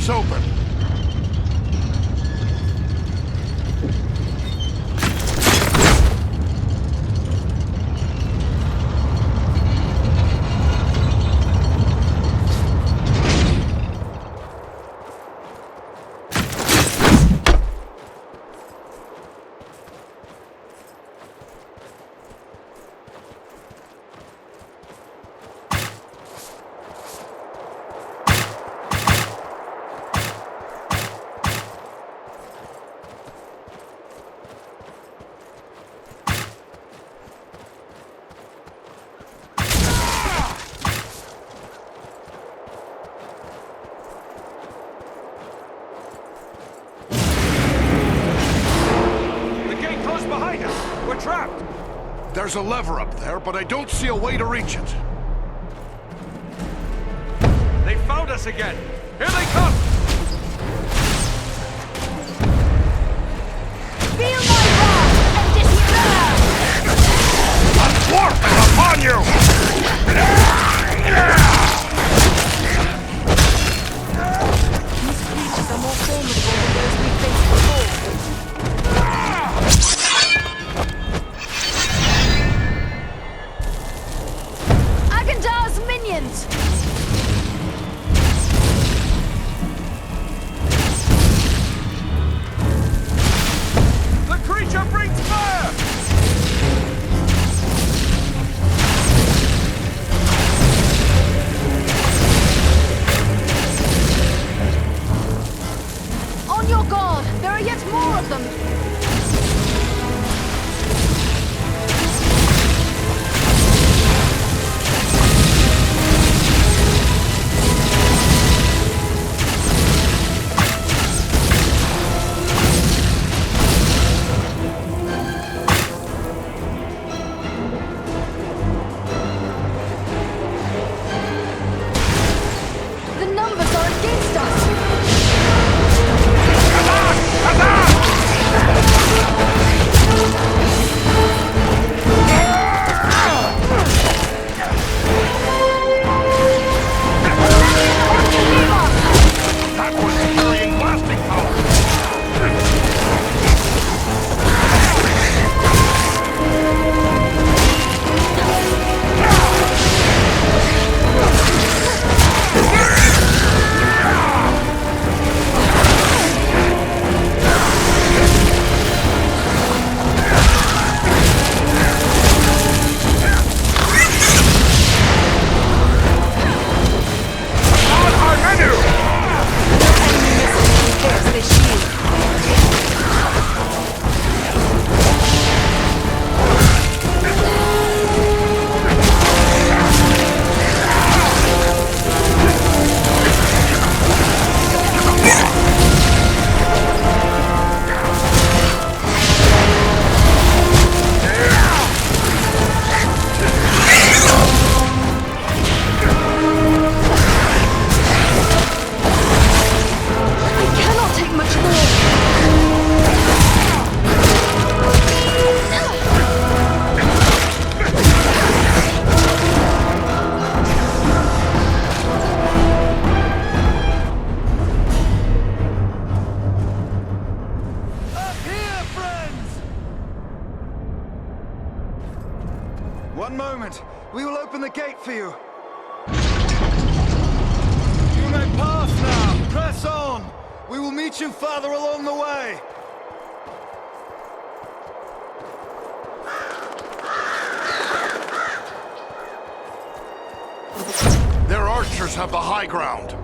Open. Trapped! There's a lever up there, but I don't see a way to reach it. They found us again! Here they come! Feel my wrath and despair! A dwarf is upon you! These creatures are more formidable than those we faced before. Agandar's minions! The creature brings fire! On your guard! There are yet more of them! The numbers are against us! That was carrying blasting power! On our menu! There's this shield. I cannot take much more. Up here, friends! One moment. We will open the gate for you. You may pass now! Press on. We will meet you farther along the way. Their archers have the high ground.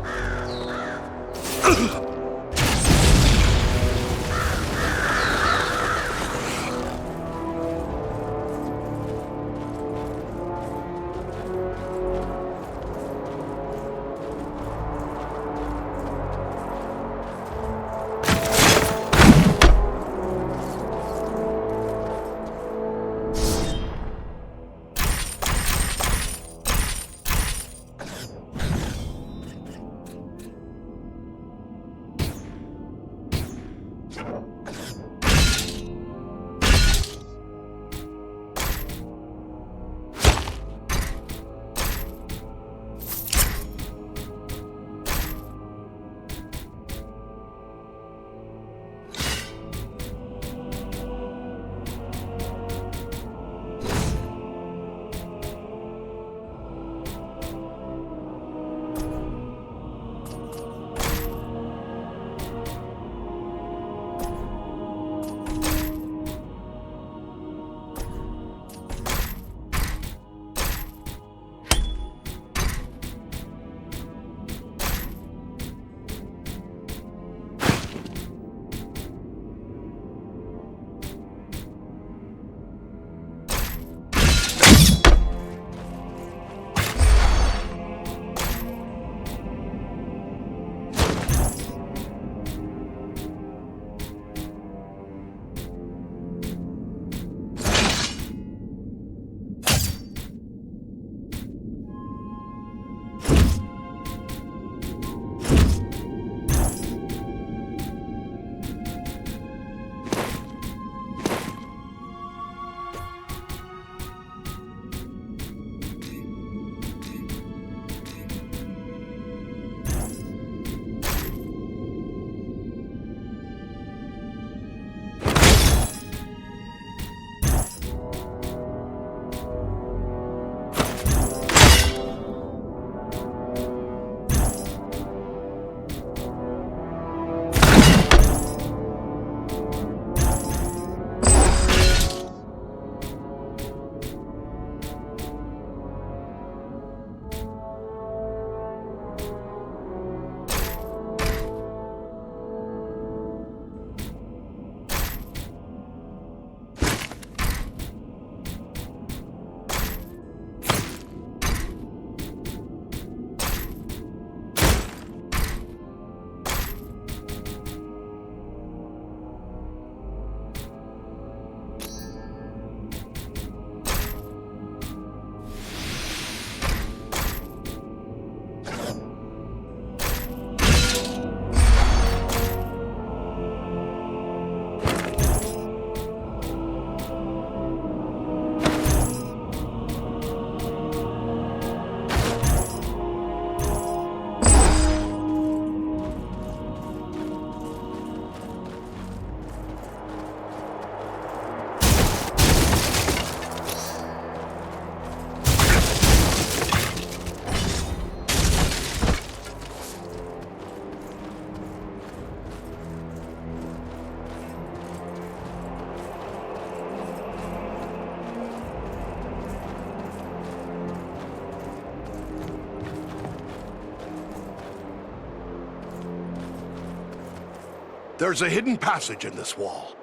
There's a hidden passage in this wall.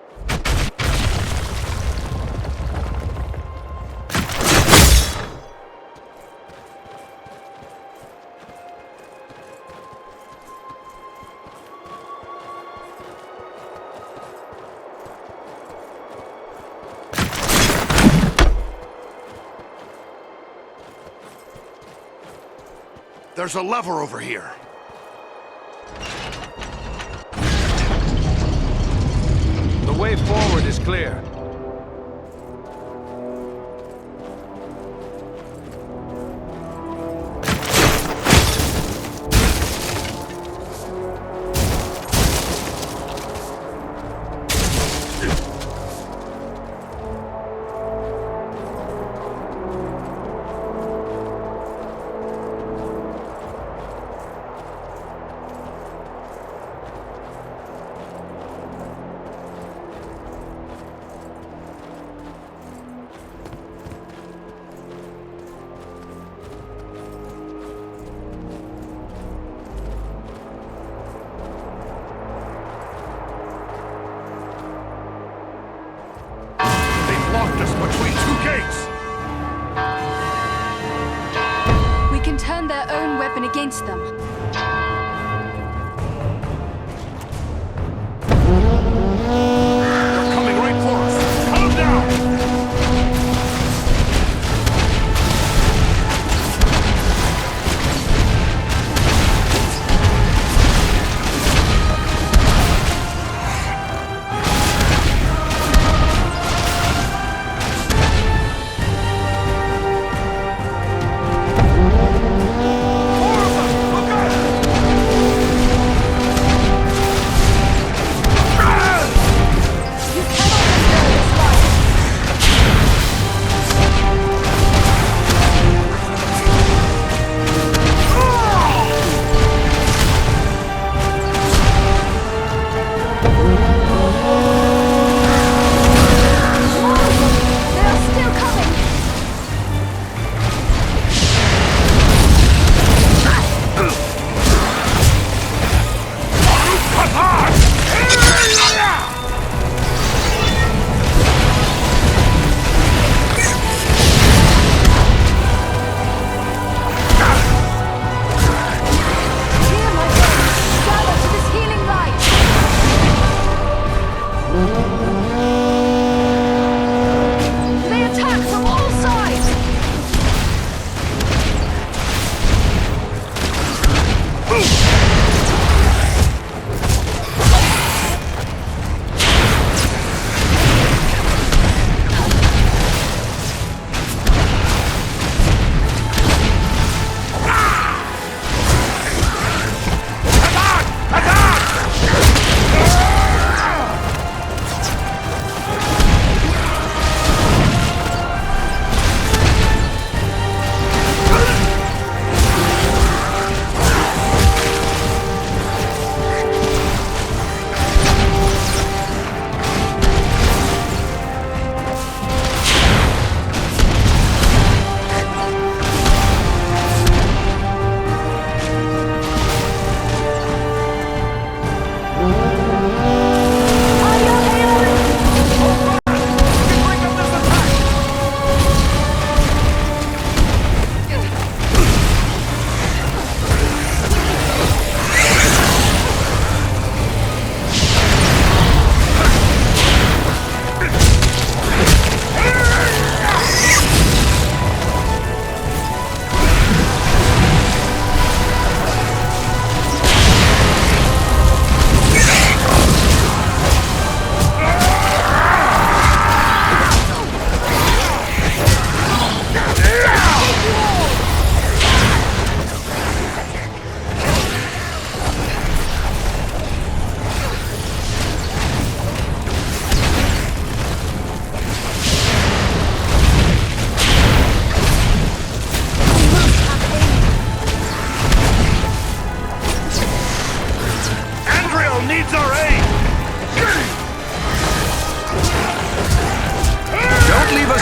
There's a lever over here. The way forward is clear. Locked us between two gates! We can turn their own weapon against them. They're coming right for us! Calm down!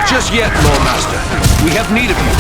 Just yet, Lord Master. We have need of you.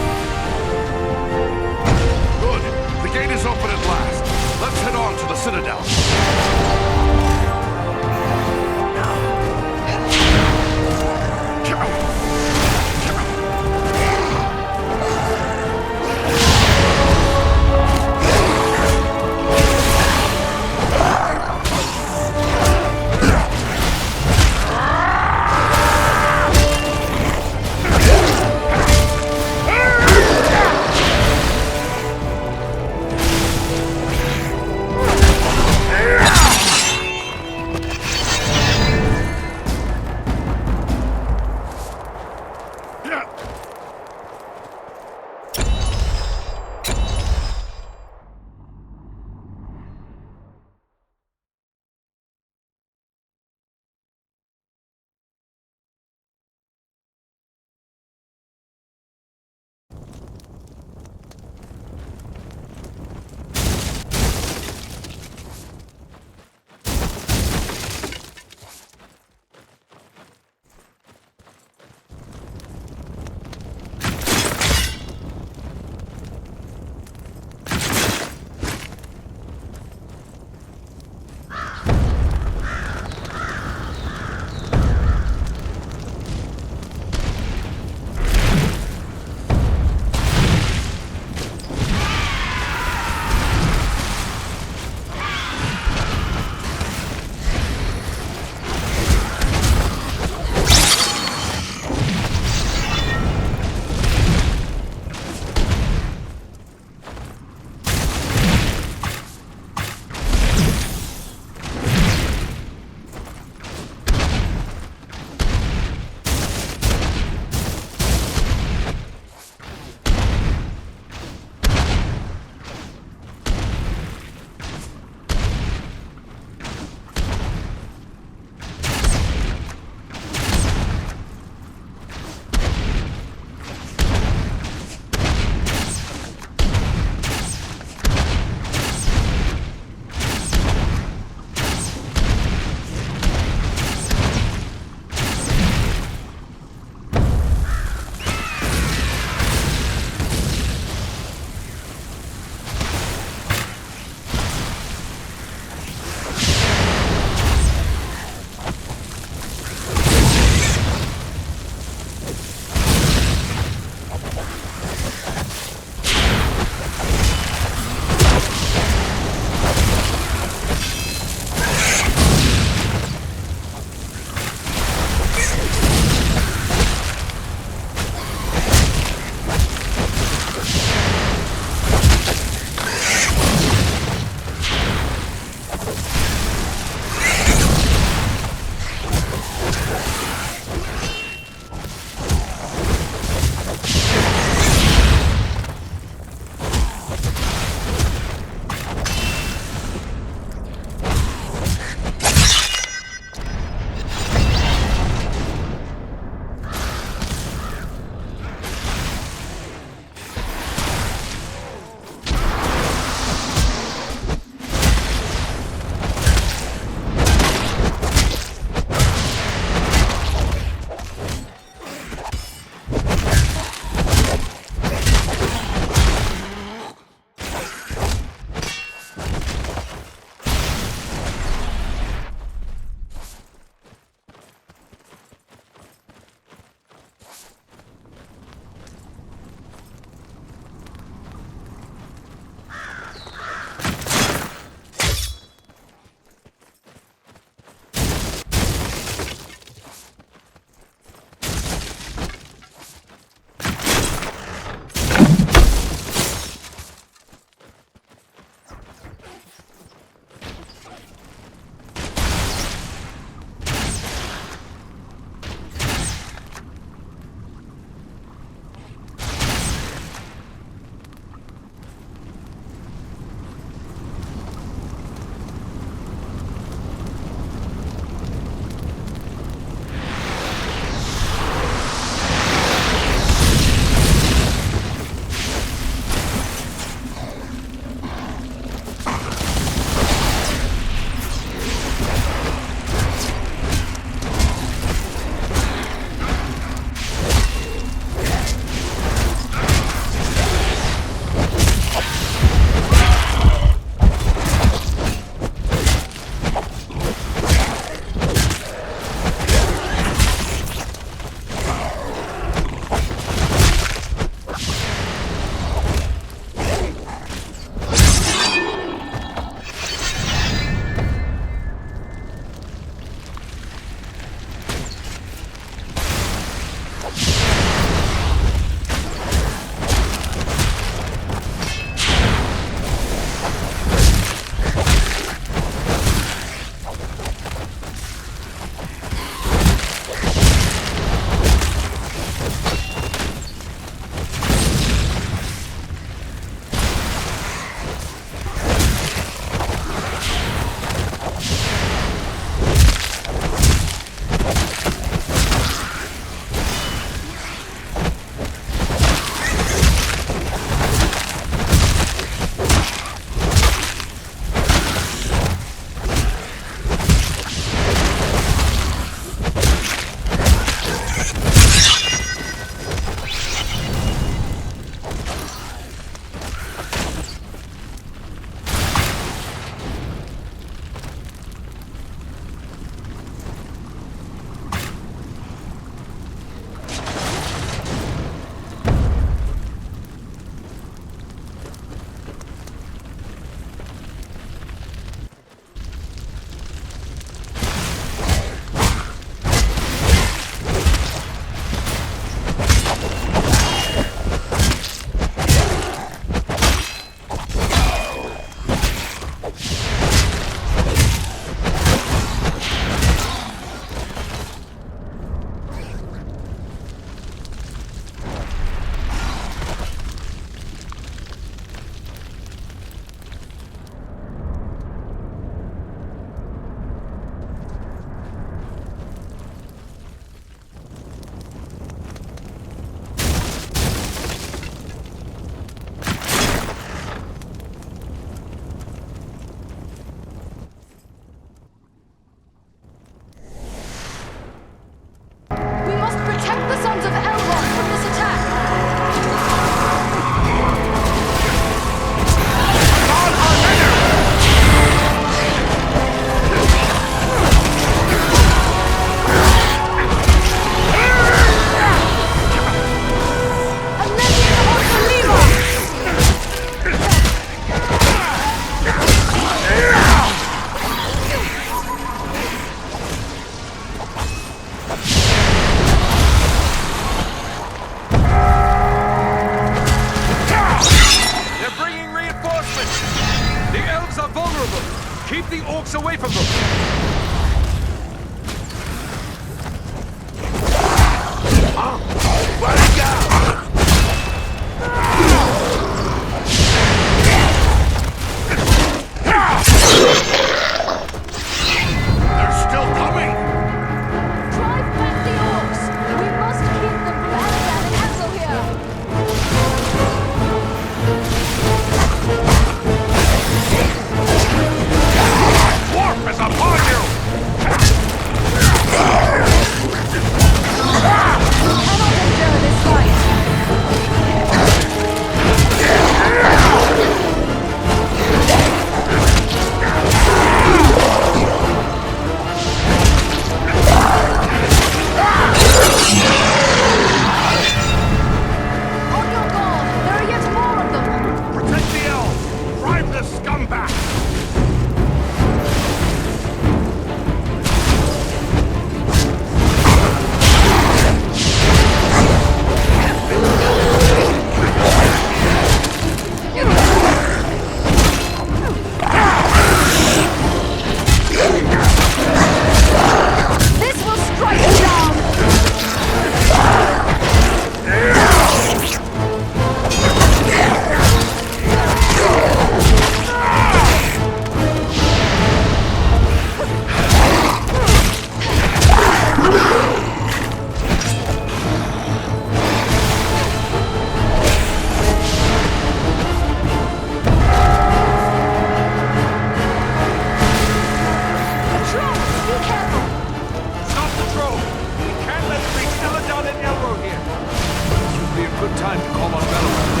good time to call on Bellow.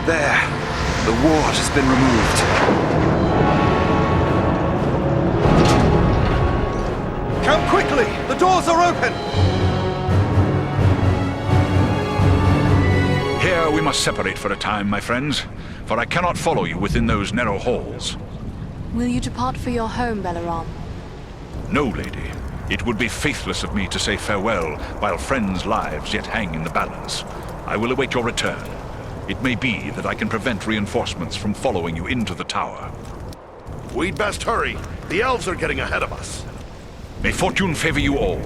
There. The ward has been removed. Come quickly! The doors are open! Here we must separate for a time, my friends, for I cannot follow you within those narrow halls. Will you depart for your home, Belaram? No, lady. It would be faithless of me to say farewell while friends' lives yet hang in the balance. I will await your return. It may be that I can prevent reinforcements from following you into the tower. We'd best hurry. The elves are getting ahead of us. May fortune favor you all.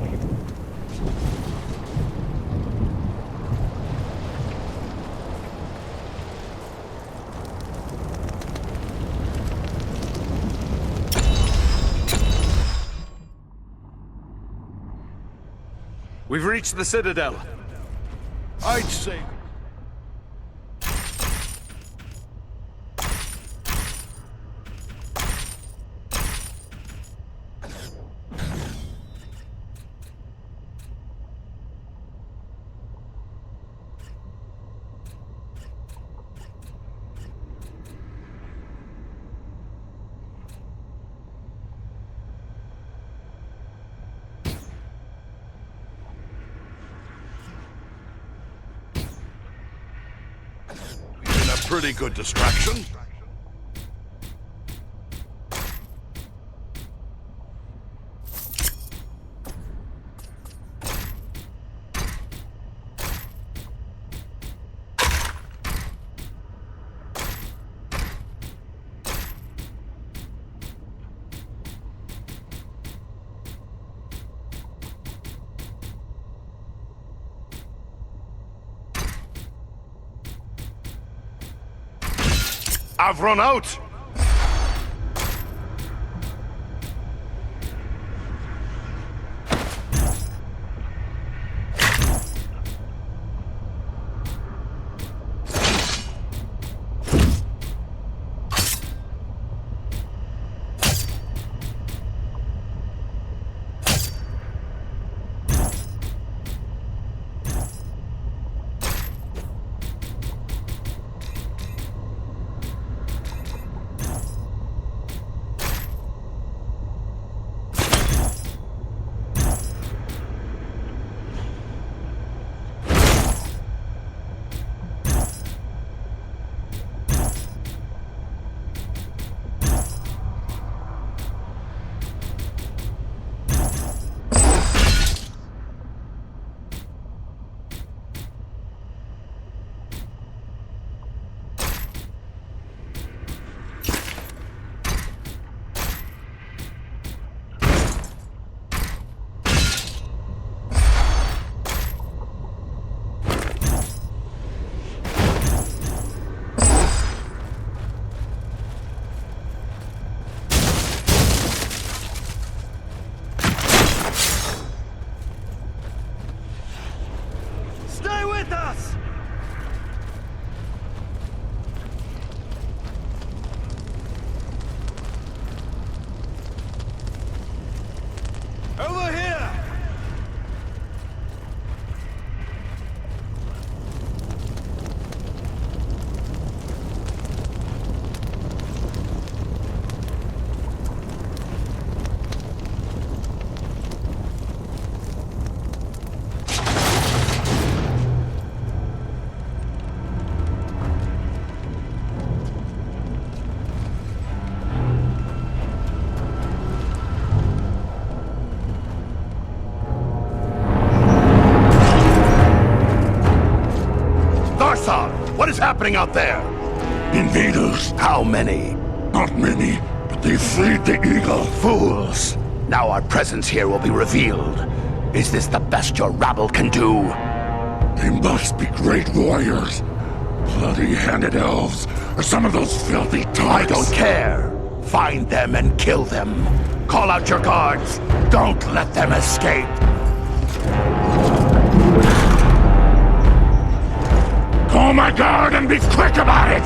We've reached the Citadel. I'd say... Pretty good distraction. I've run out! Over here! happening out there? Invaders. How many? Not many, but they freed the eagle. Fools! Now our presence here will be revealed. Is this the best your rabble can do? They must be great warriors. Bloody-handed elves, or some of those filthy tarts. I don't care. Find them and kill them. Call out your guards. Don't let them escape. Call my guard and be quick about it!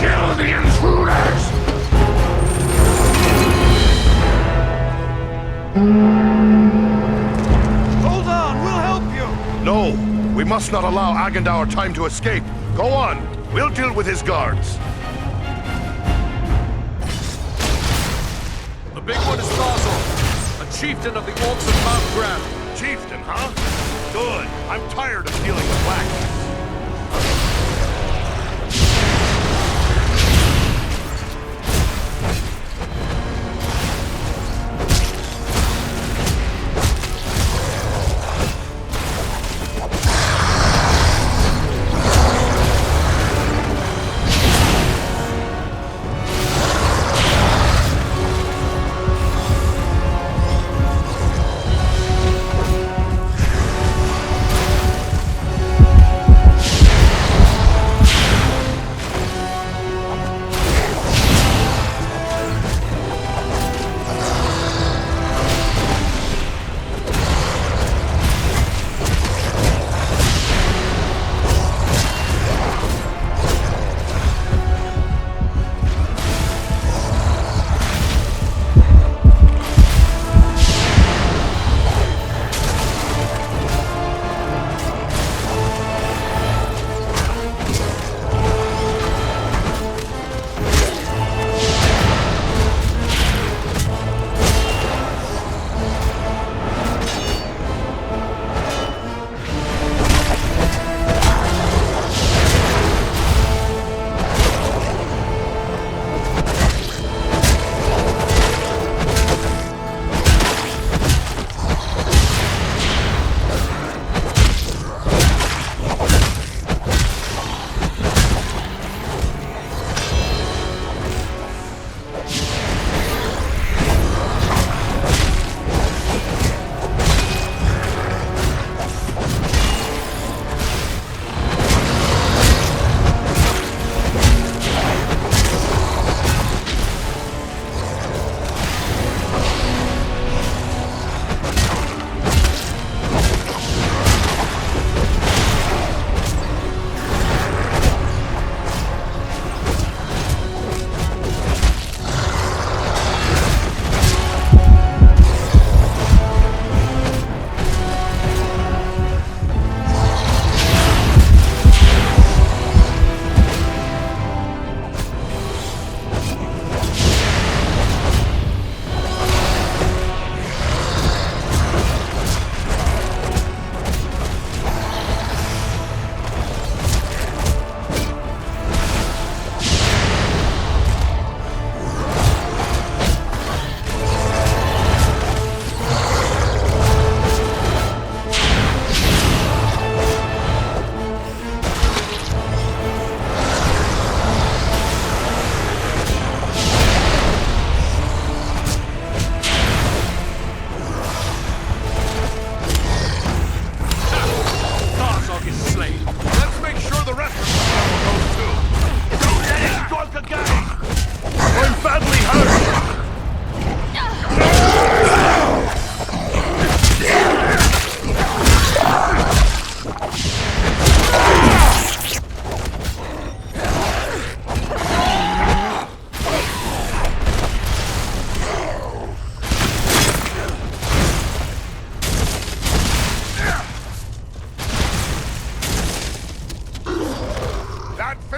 Kill the intruders! Hold on, we'll help you! No, we must not allow Agendaur time to escape. Go on, we'll deal with his guards. The big one is Sauron, a chieftain of the Orcs of Mount Graham. Chieftain, huh? Good. I'm tired of dealing with whack.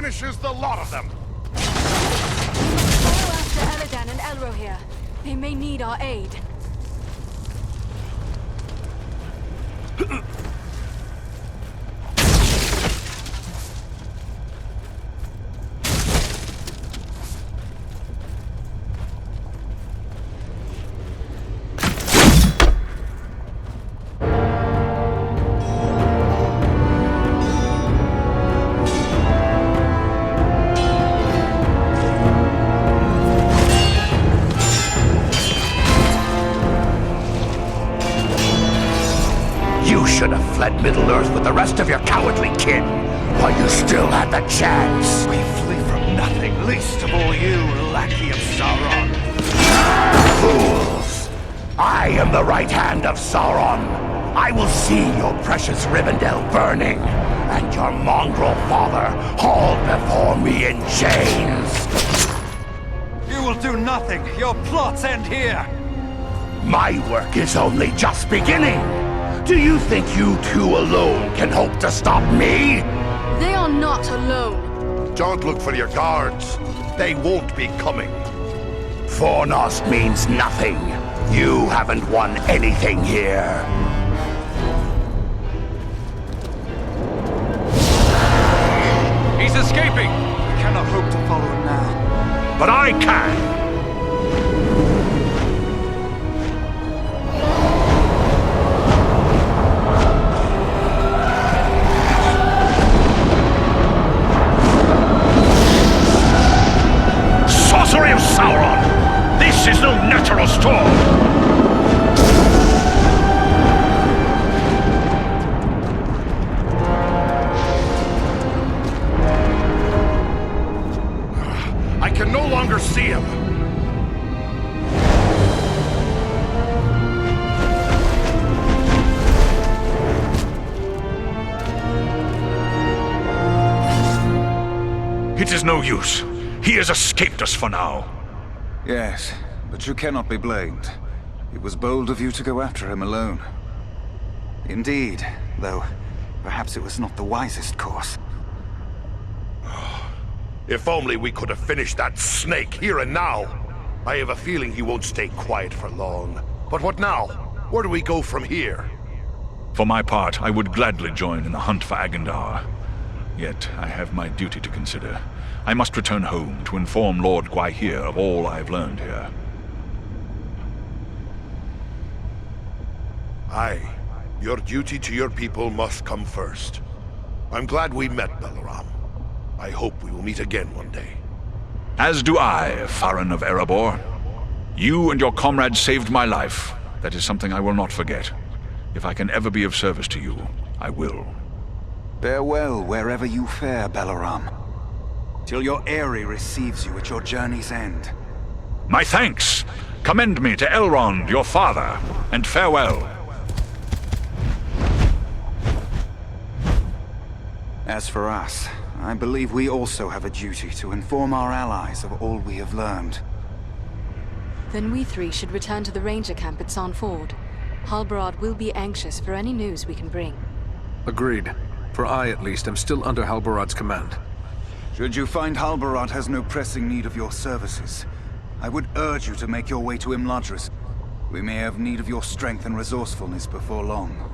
finishes the lot of them. Follow after Eladan and Elro here. They may need our aid. earth with the rest of your cowardly kin, while you still had the chance. We flee from nothing, least of all you, lackey of Sauron. Fools! I am the right hand of Sauron. I will see your precious Rivendell burning, and your mongrel father hauled before me in chains. You will do nothing. Your plots end here. My work is only just beginning. Do you think you two alone can hope to stop me? They are not alone. Don't look for your guards. They won't be coming. Fornost means nothing. You haven't won anything here. He's escaping! We cannot hope to follow him now. But I can! Sorcery of Sauron! This is no natural storm! I can no longer see him. It is no use. He has escaped us for now. Yes, but you cannot be blamed. It was bold of you to go after him alone. Indeed, though perhaps it was not the wisest course. If only we could have finished that snake here and now. I have a feeling he won't stay quiet for long. But what now? Where do we go from here? For my part, I would gladly join in the hunt for Agandar. Yet I have my duty to consider. I must return home to inform Lord Gwaihir of all I have learned here. Aye. Your duty to your people must come first. I'm glad we met, Balaram. I hope we will meet again one day. As do I, Farron of Erebor. You and your comrades saved my life. That is something I will not forget. If I can ever be of service to you, I will. Farewell wherever you fare, Balaram. Till your Eyrie receives you at your journey's end. My thanks! Commend me to Elrond, your father, and farewell. As for us, I believe we also have a duty to inform our allies of all we have learned. Then we three should return to the ranger camp at San Ford. Halbarad will be anxious for any news we can bring. Agreed. For I, at least, am still under Halbarad's command. Should you find Halbarad has no pressing need of your services, I would urge you to make your way to Imladris. We may have need of your strength and resourcefulness before long.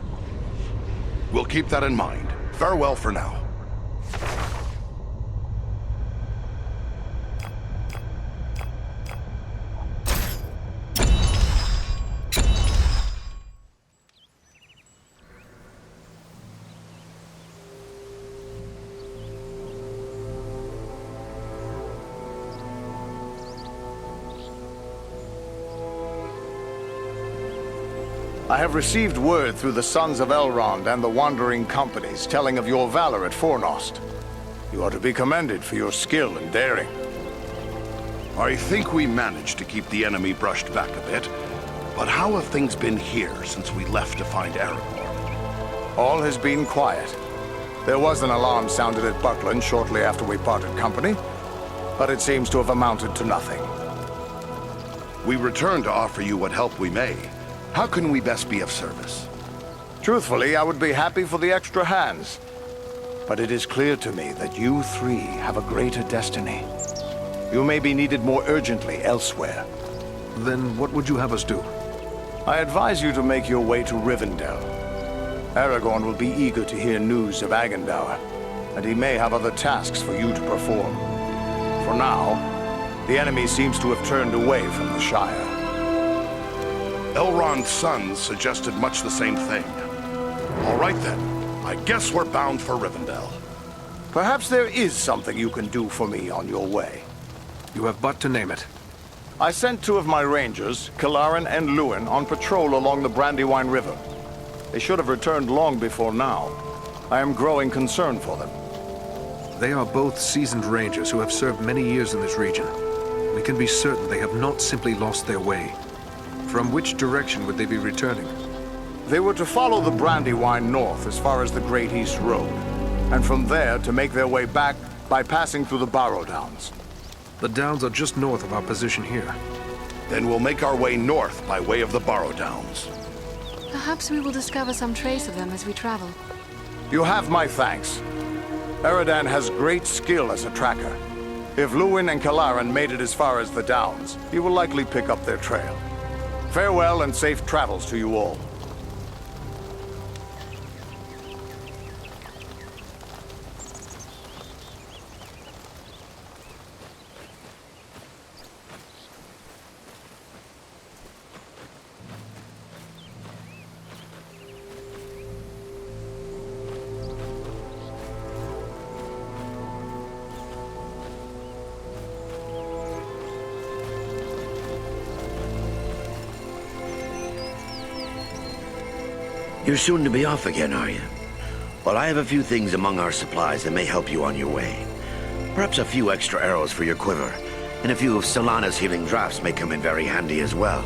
We'll keep that in mind. Farewell for now. I have received word through the Sons of Elrond and the Wandering Companies telling of your valor at Fornost. You are to be commended for your skill and daring. I think we managed to keep the enemy brushed back a bit. But how have things been here since we left to find Erebor? All has been quiet. There was an alarm sounded at Buckland shortly after we parted company, but it seems to have amounted to nothing. We return to offer you what help we may. How can we best be of service? Truthfully, I would be happy for the extra hands. But it is clear to me that you three have a greater destiny. You may be needed more urgently elsewhere. Then what would you have us do? I advise you to make your way to Rivendell. Aragorn will be eager to hear news of Agandar, and he may have other tasks for you to perform. For now, the enemy seems to have turned away from the Shire. Elrond's sons suggested much the same thing. All right then, I guess we're bound for Rivendell. Perhaps there is something you can do for me on your way. You have but to name it. I sent two of my rangers, Kilaran and Luin, on patrol along the Brandywine River. They should have returned long before now, I am growing concerned for them. They are both seasoned rangers who have served many years in this region. We can be certain they have not simply lost their way. From which direction would they be returning? They were to follow the Brandywine north as far as the Great East Road, and from there to make their way back by passing through the Barrow Downs. The downs are just north of our position here. Then we'll make our way north by way of the Barrow Downs. Perhaps we will discover some trace of them as we travel. You have my thanks. Eridan has great skill as a tracker. If Luwin and Kalaran made it as far as the Downs, he will likely pick up their trail. Farewell and safe travels to you all. You're soon to be off again, are you? Well, I have a few things among our supplies that may help you on your way. Perhaps a few extra arrows for your quiver, and a few of Solana's healing drafts may come in very handy as well.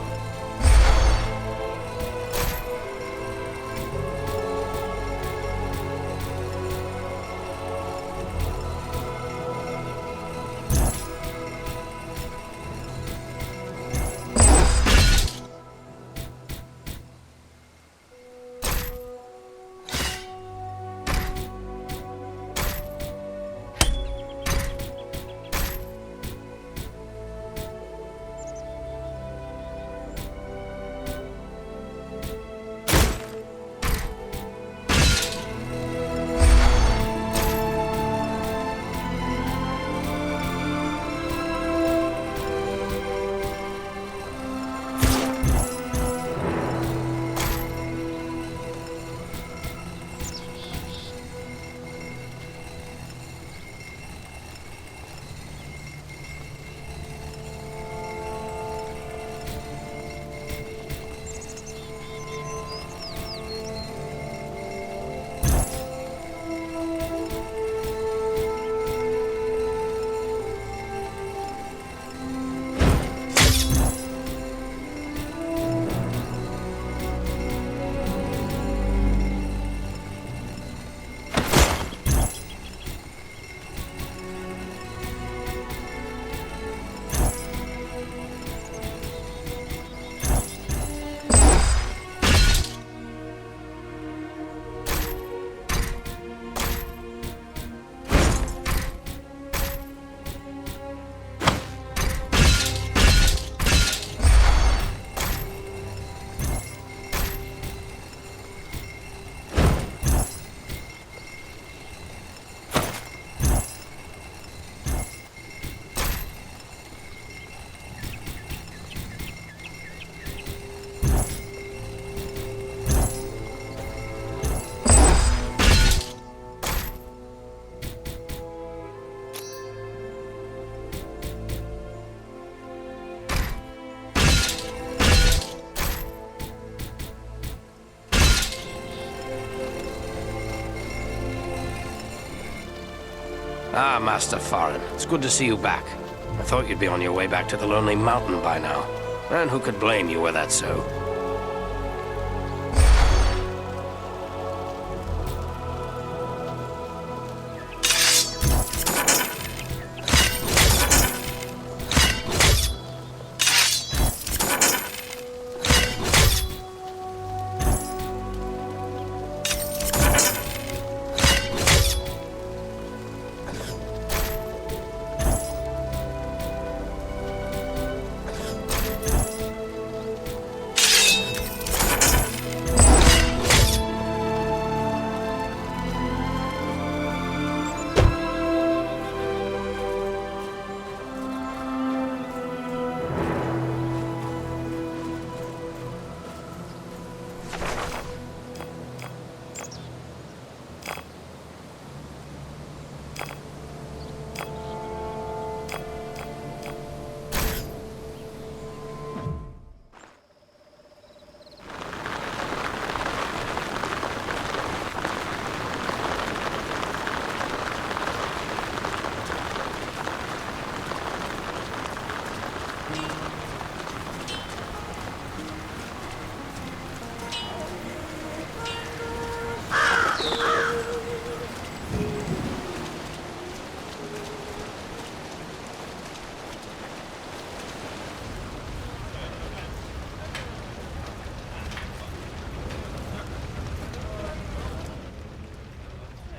Ah, Master Farin, it's good to see you back. I thought you'd be on your way back to the Lonely Mountain by now. And who could blame you were that so?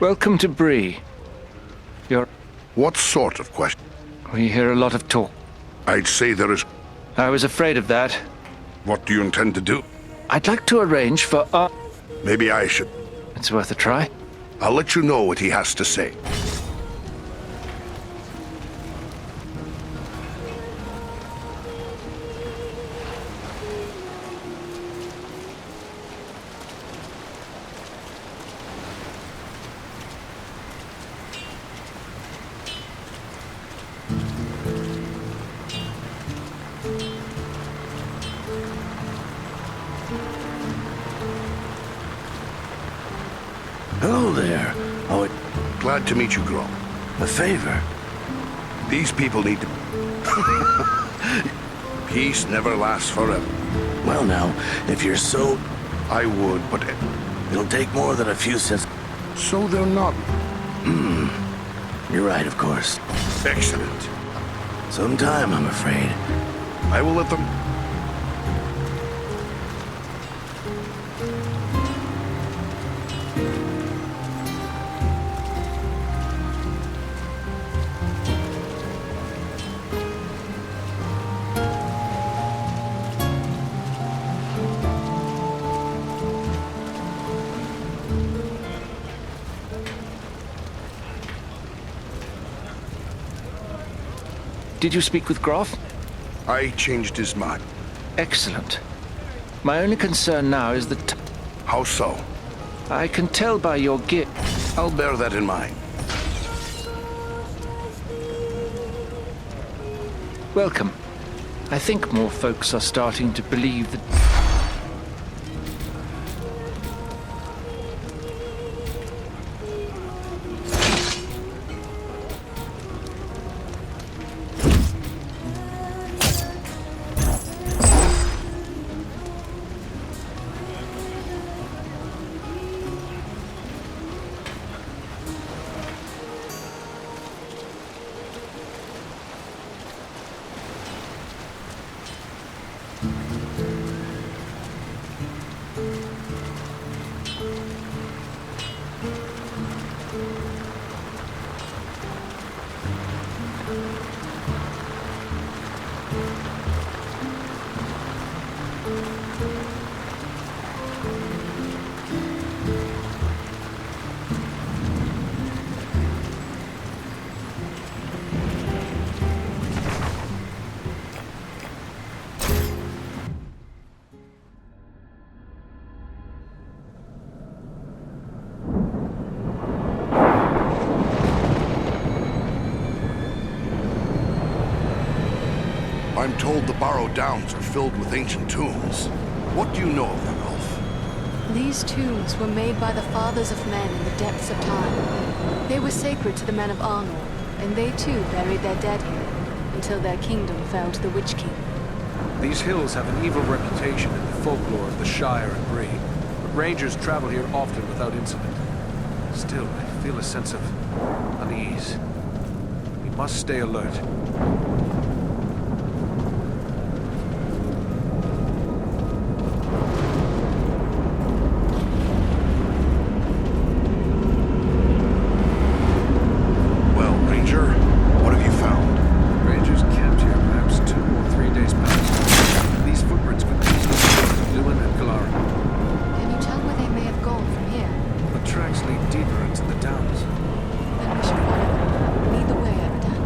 Welcome to Bree. What sort of question? We hear a lot of talk. I'd say there is... I was afraid of that. What do you intend to do? I'd like to arrange for Maybe I should... It's worth a try. I'll let you know what he has to say. Hello there. Glad to meet you, Grom. A favor? These people need to... Peace never lasts forever. Well now, if you're so... I would, but... It'll take more than a few cents. So they're not... You're right, of course. Excellent. Some time, I'm afraid. I will let them... Did you speak with Groff? I changed his mind. Excellent. My only concern now is that... How so? I can tell by your gear... I'll bear that in mind. Welcome. I think more folks are starting to believe that... I'm told the Barrow Downs are filled with ancient tombs. What do you know of them, Elf? These tombs were made by the fathers of men in the depths of time. They were sacred to the men of Arnor, and they too buried their dead here, until their kingdom fell to the Witch King. These hills have an evil reputation in the folklore of the Shire and Bree, but rangers travel here often without incident. Still, I feel a sense of unease. We must stay alert. Then we should follow them. Lead the way, Eradan.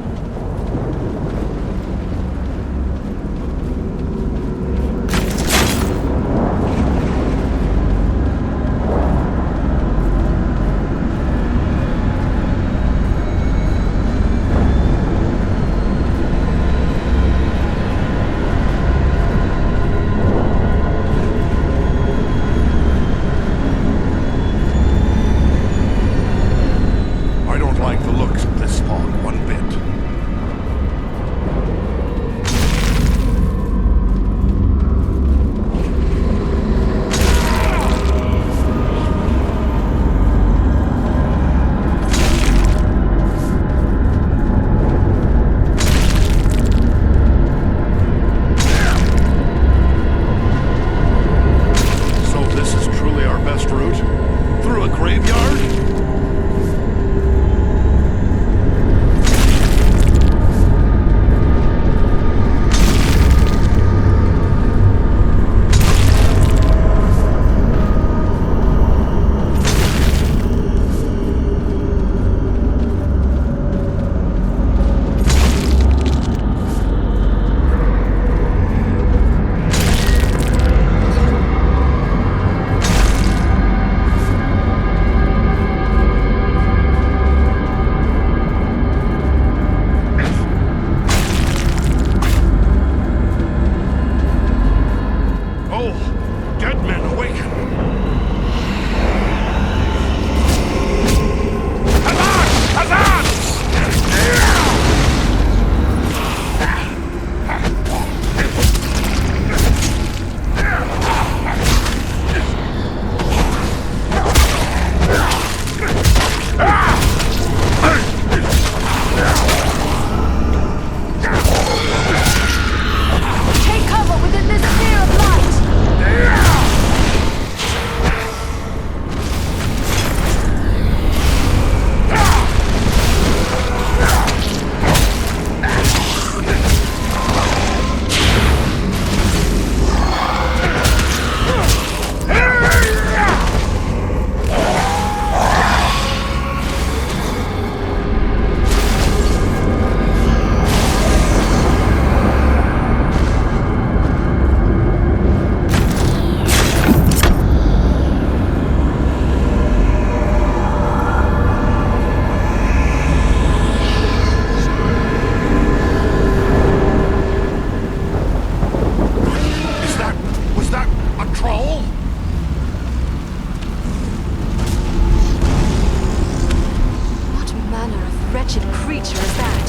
wretched creature as that.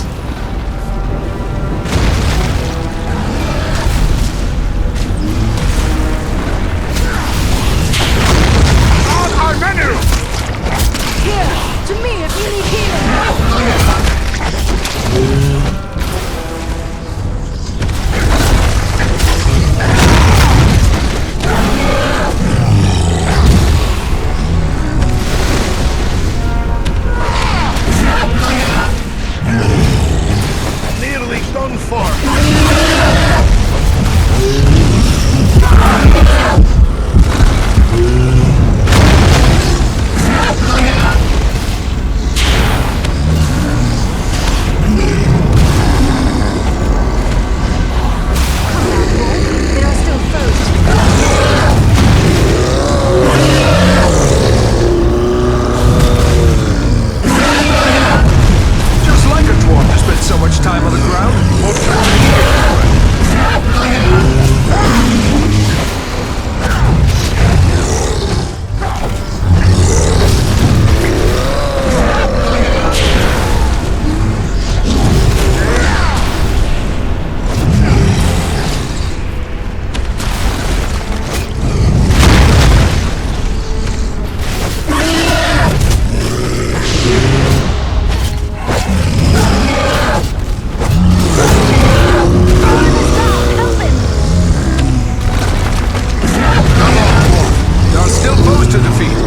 Our menu! Here! To me if you need healing! Nearly done for. There are still foes. Just like a dwarf to spend so much time on the ground. There are still foes to defeat.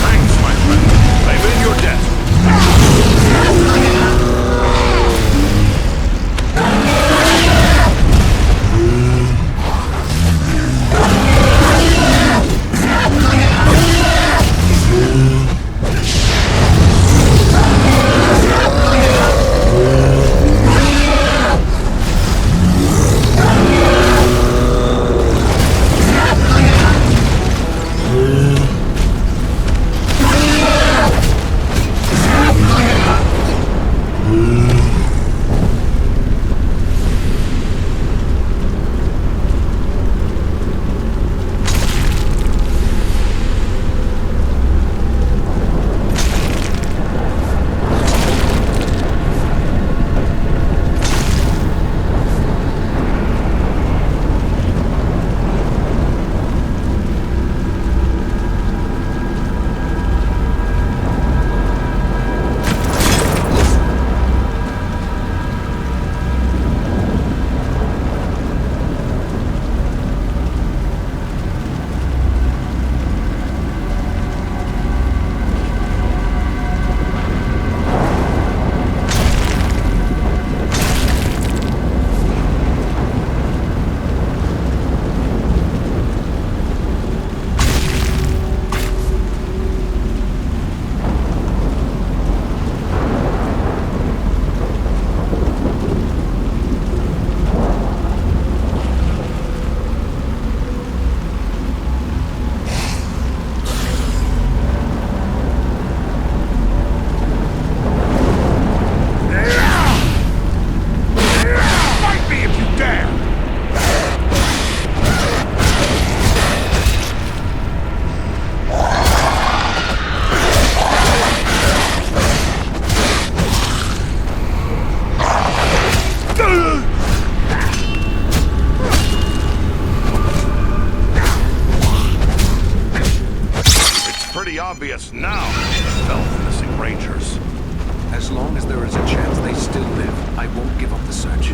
Thanks, my friend. I've been your debt. Obvious now, stealth missing rangers. As long as there is a chance they still live, I won't give up the search.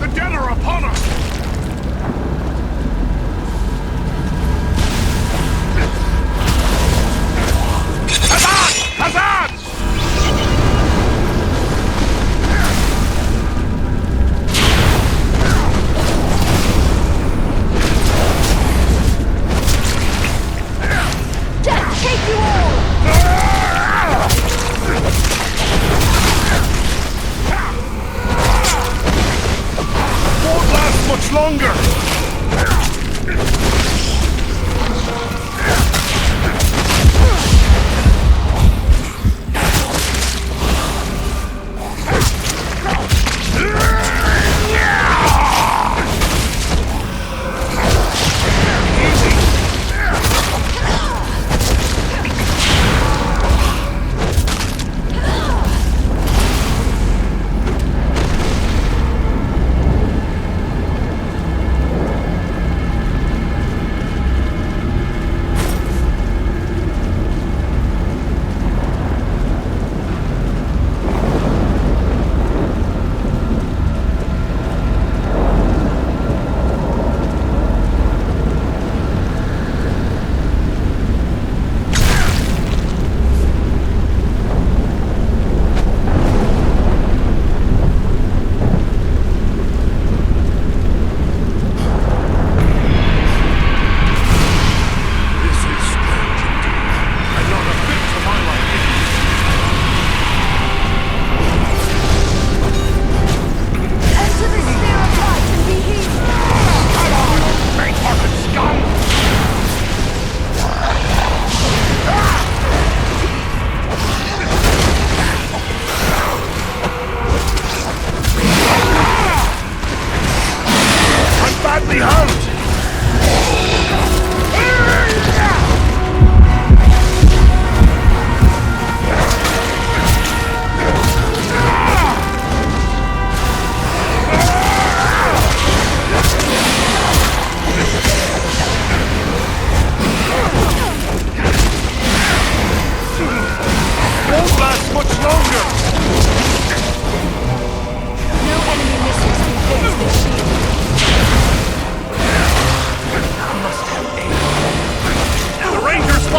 The dead are upon us! Hazard!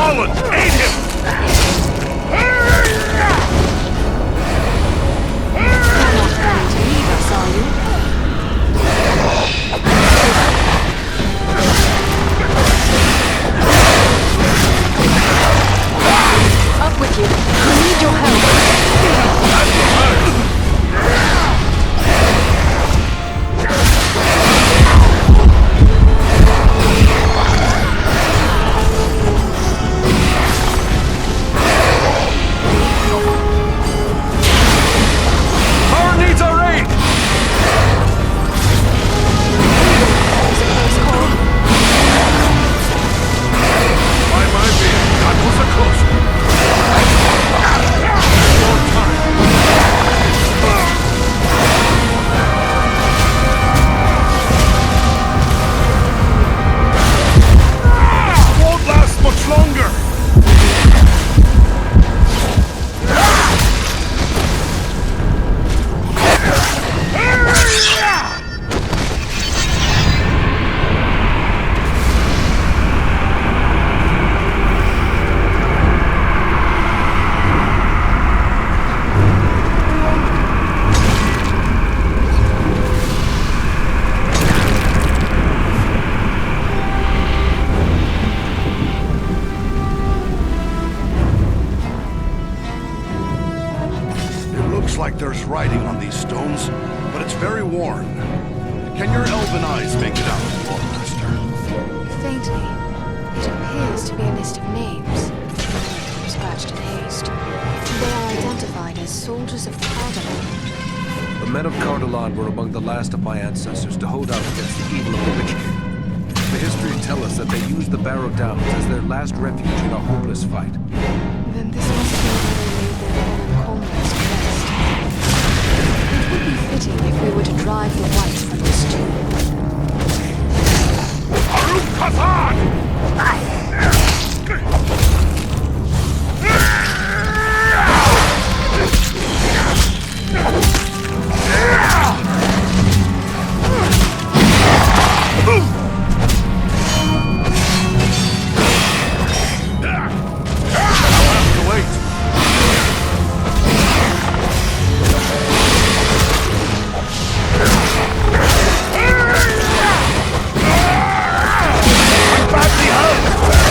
fallen! Aid him! Not planning to leave us, are you? Up with you. We need your help. There's writing on these stones, but it's very worn. Can your elven eyes make it out, Lord Master? Faintly. It appears to be a list of names. Scratched in haste. They are identified as soldiers of Cardalan. The men of Cardalan were among the last of my ancestors to hold out against the evil of the Witch King. The history tells us that they used the Barrow Downs as their last refuge in a hopeless fight. Then this must be where they laid their fallen comrades to rest. It would be fitting if we were to drive the white from this tomb. Badly hurt!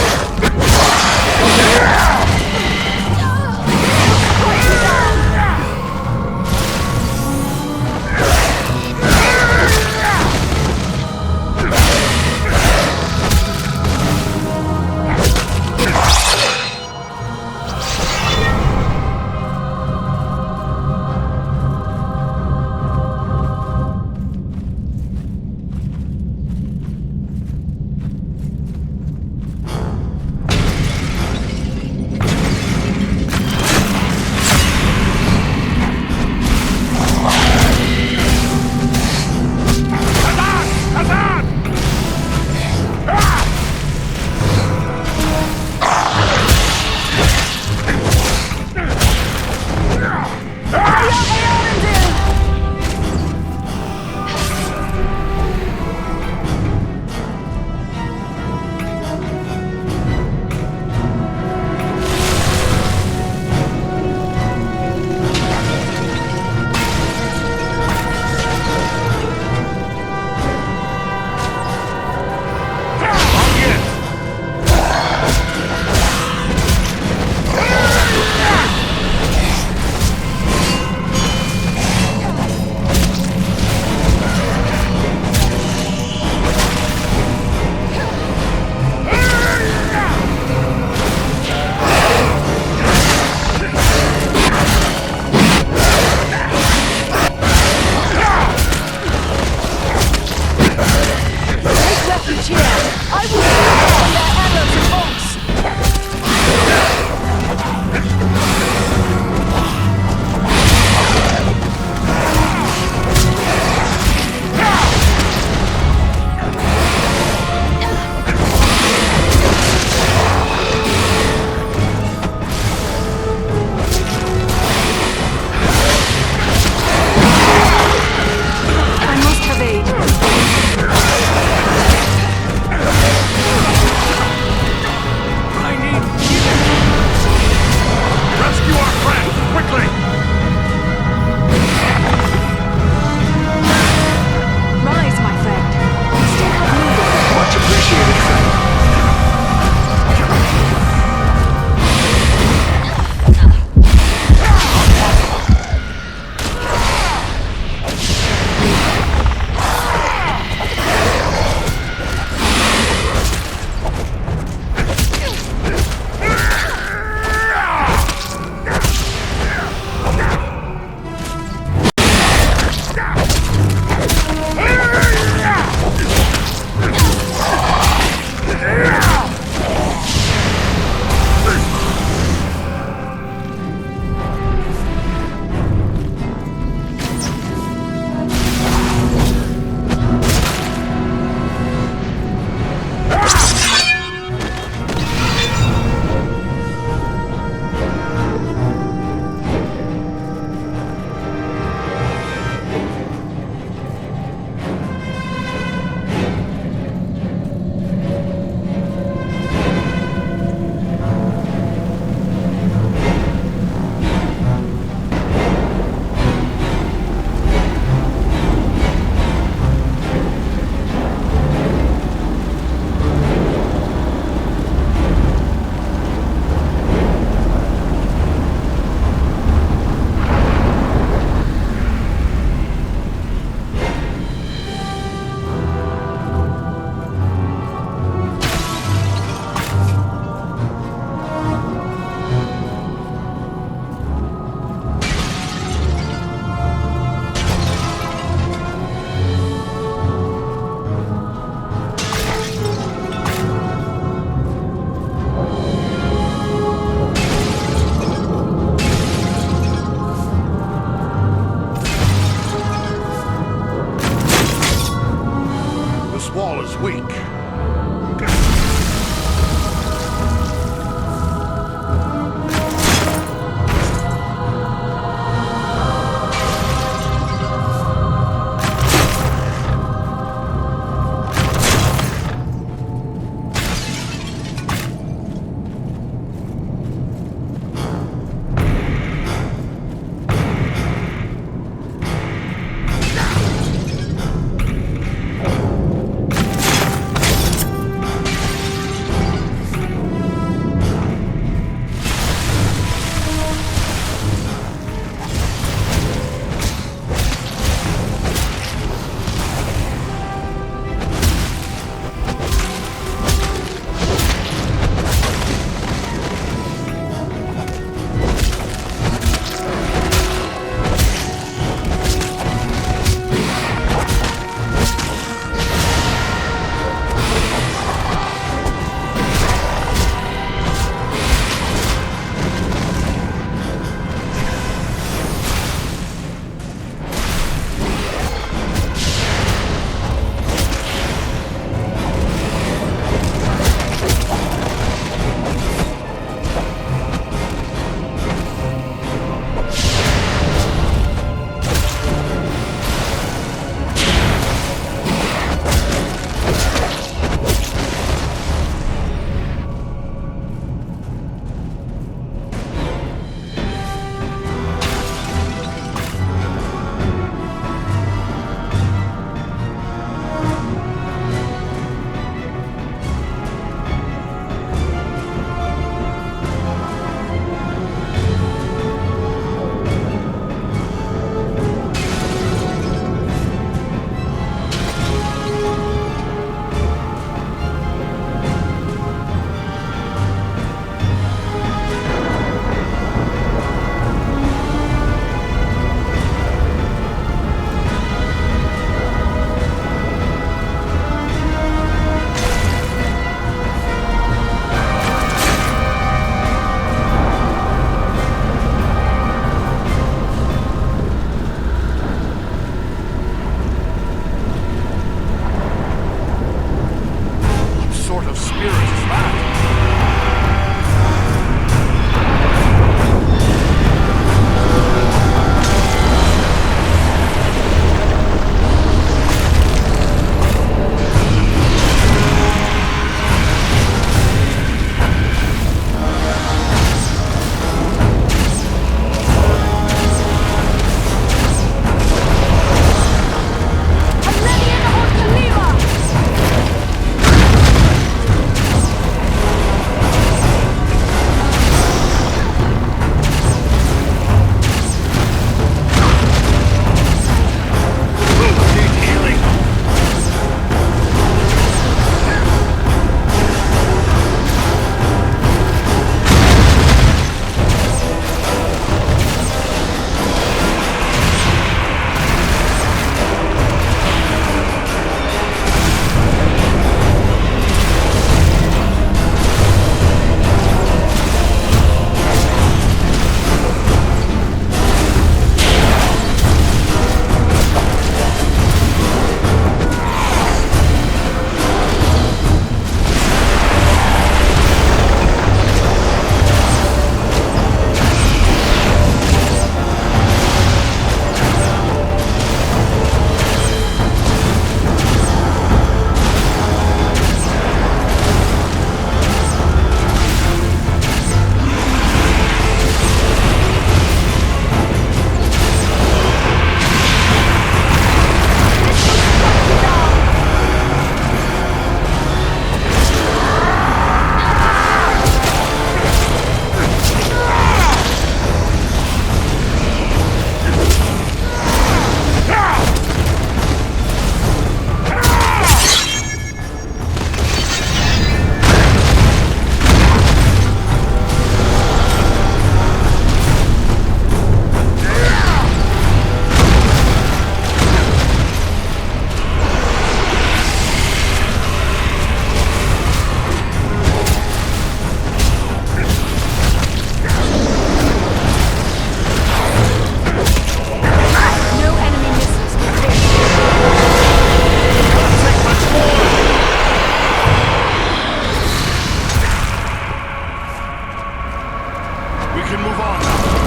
can move on now.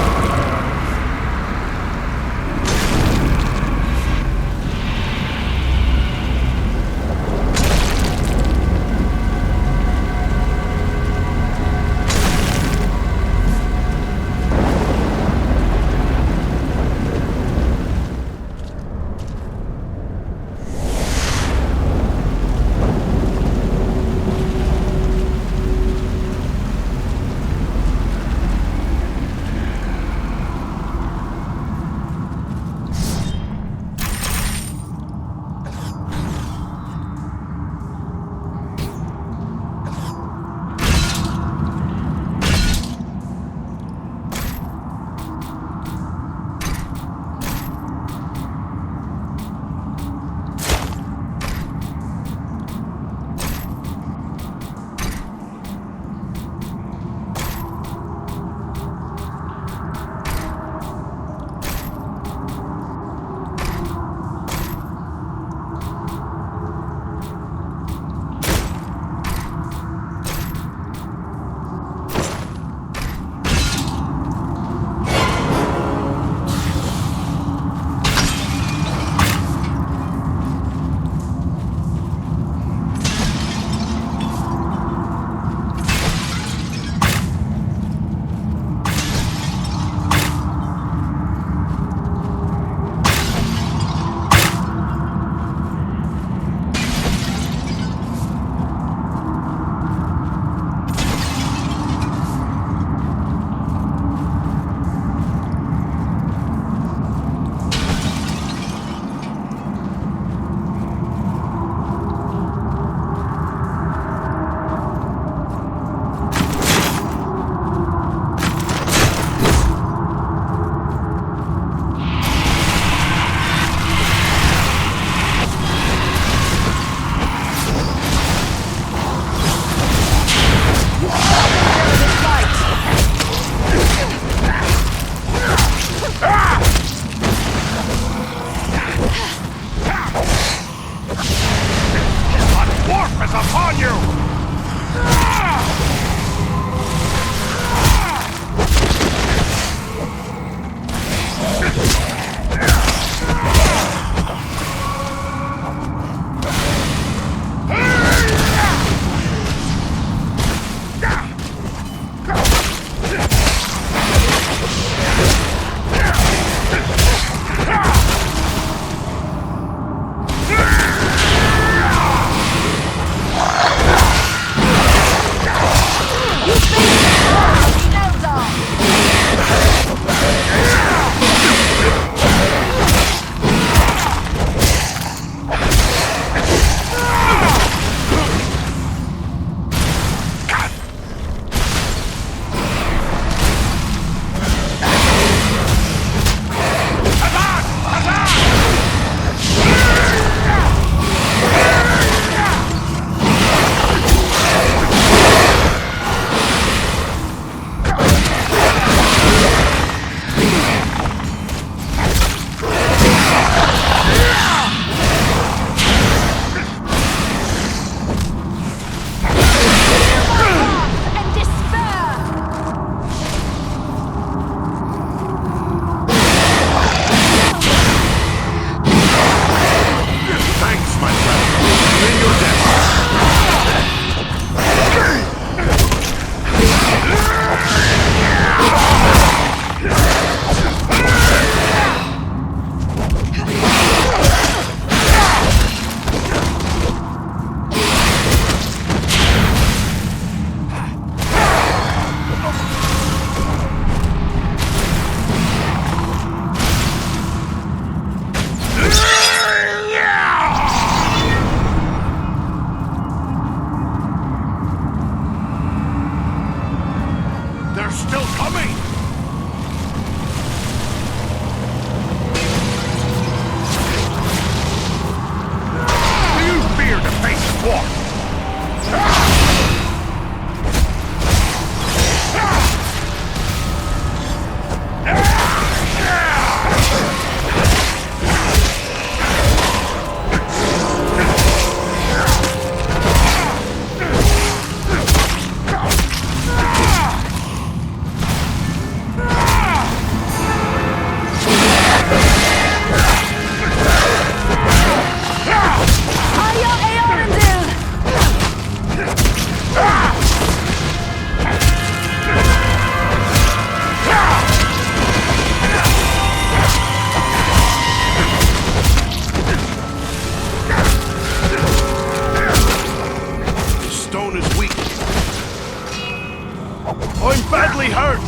I'm badly hurt!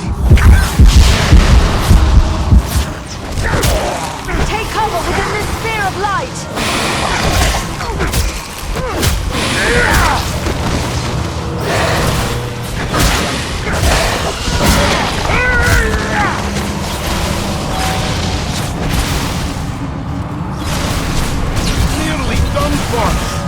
Take cover within this sphere of light! Nearly done for!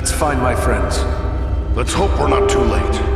Let's find my friends. Let's hope we're not too late.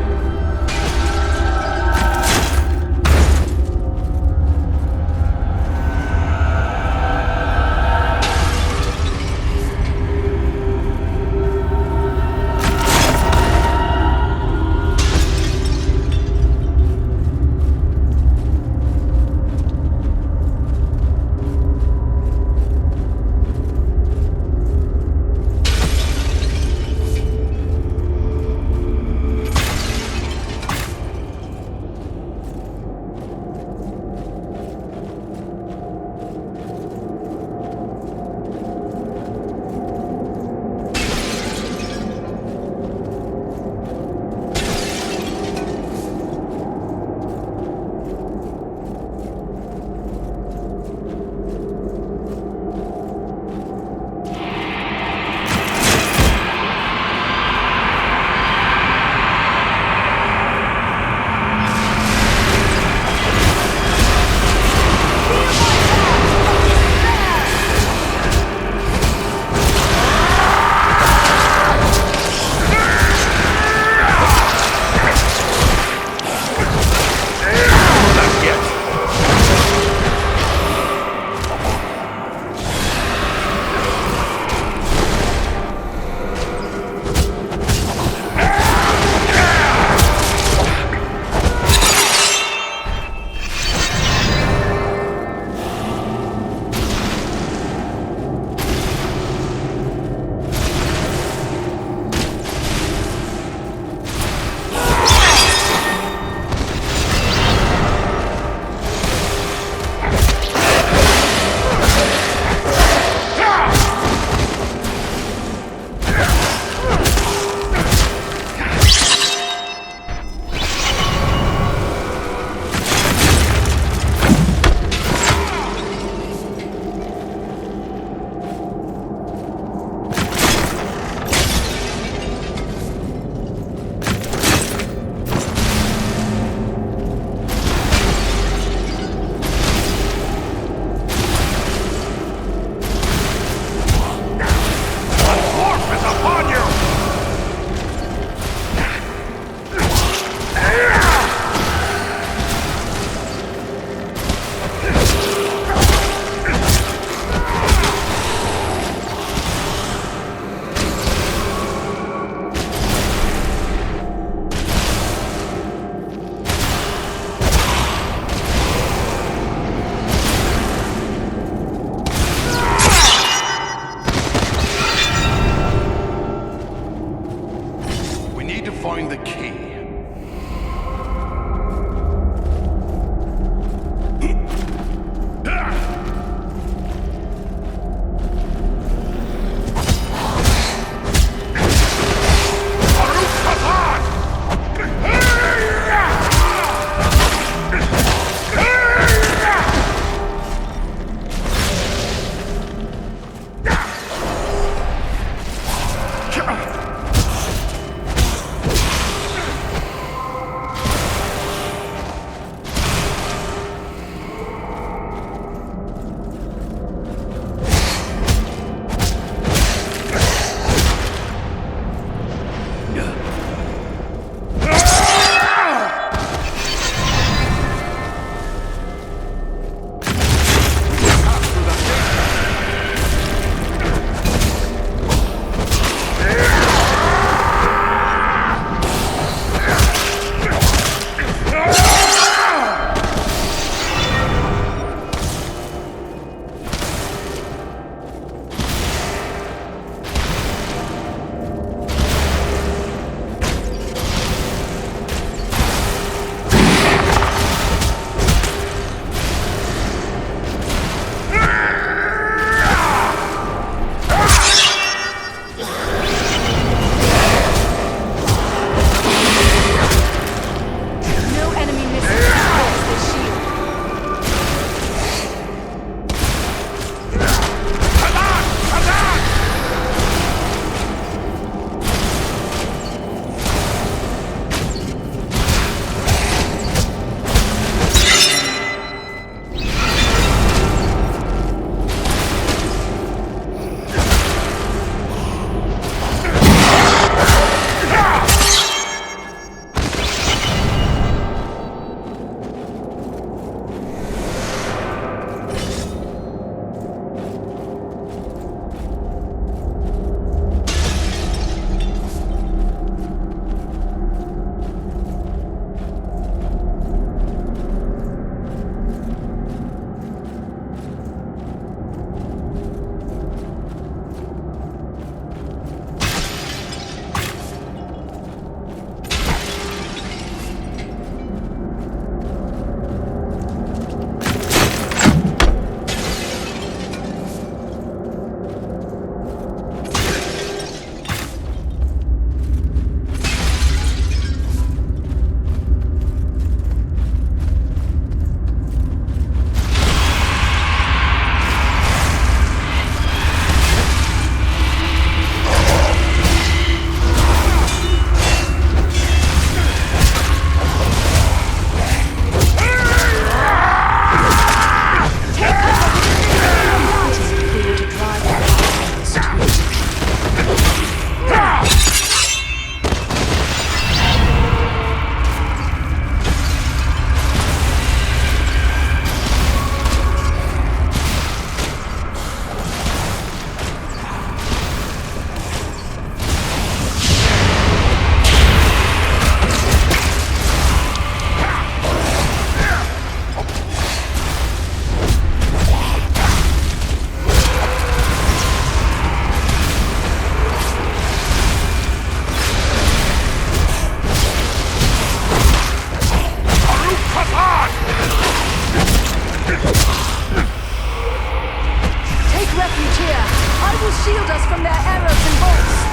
shield us from their arrows and bolts.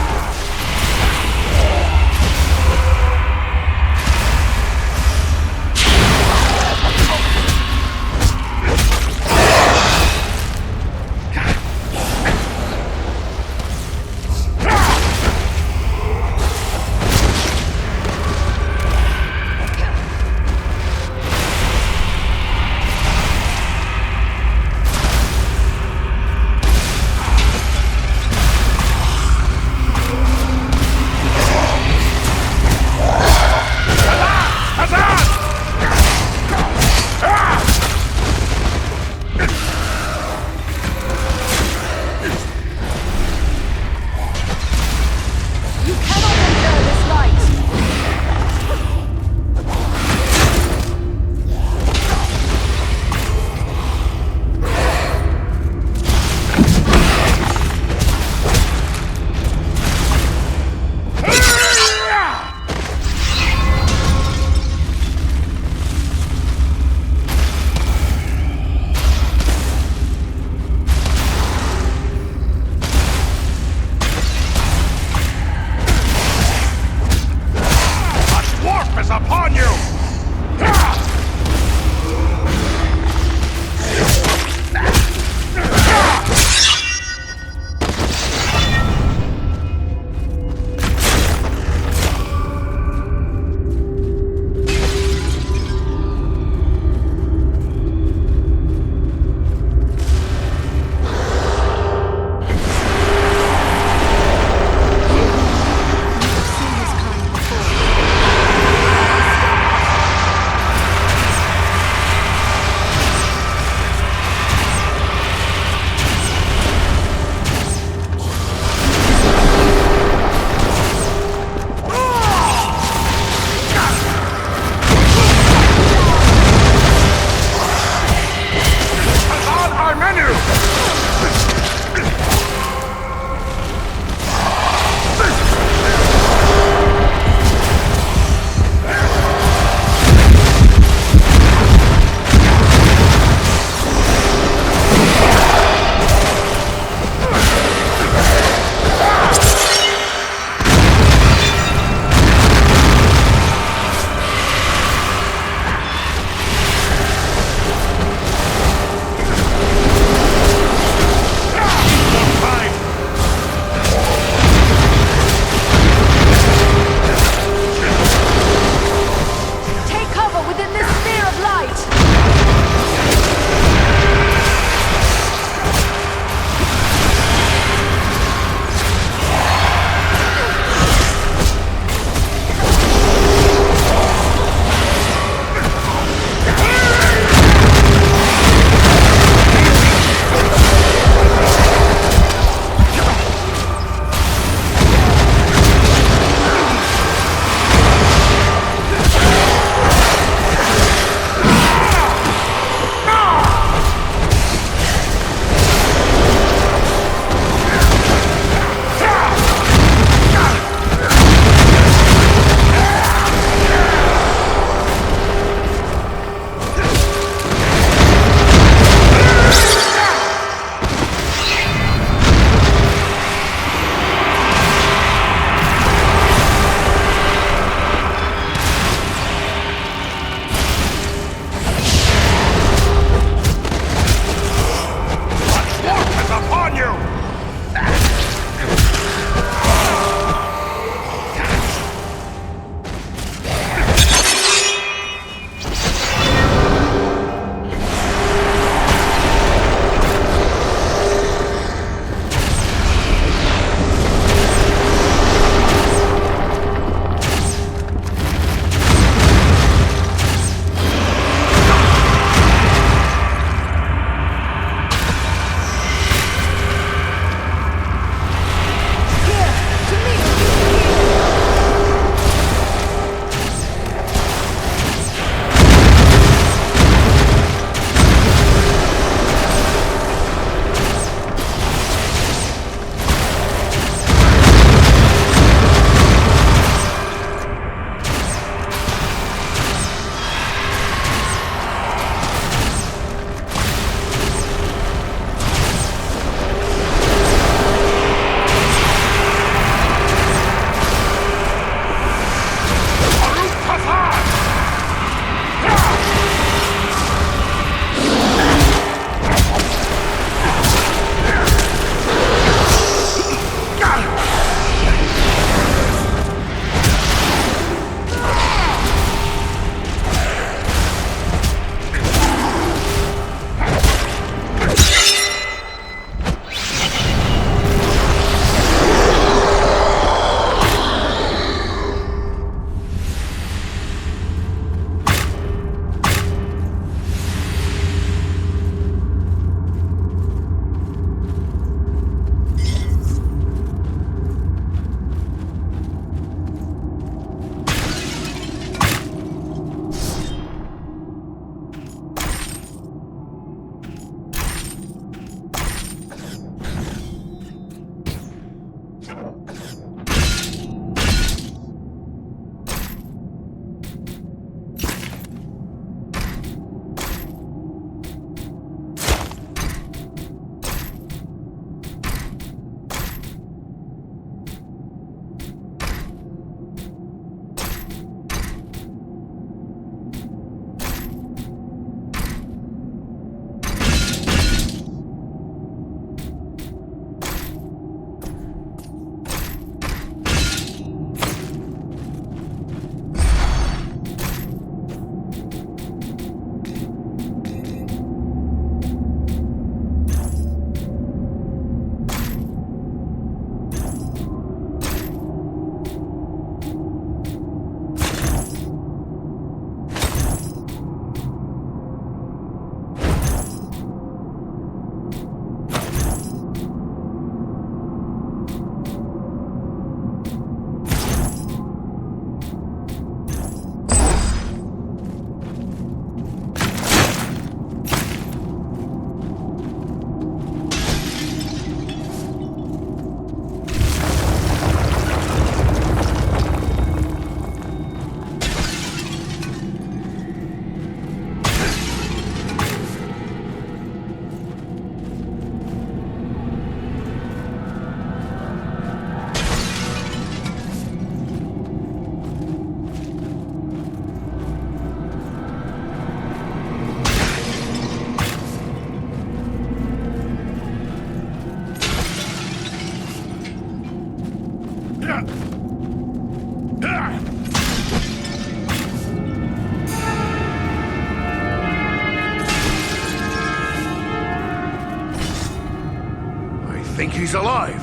think he's alive.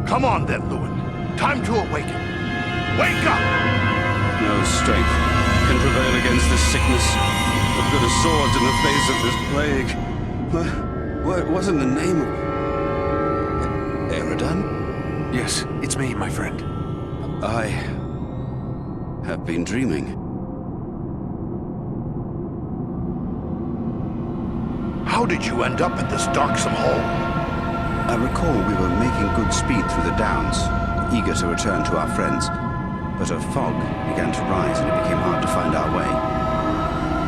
Come on then, Lewin. Time to awaken. Wake up! No strength can prevail against this sickness. I've got a sword in the face of this plague. What in the name of... Eridan? Yes, it's me, my friend. I have been dreaming. How did you end up in this darksome hole? I recall we were making good speed through the downs, eager to return to our friends. But a fog began to rise and it became hard to find our way.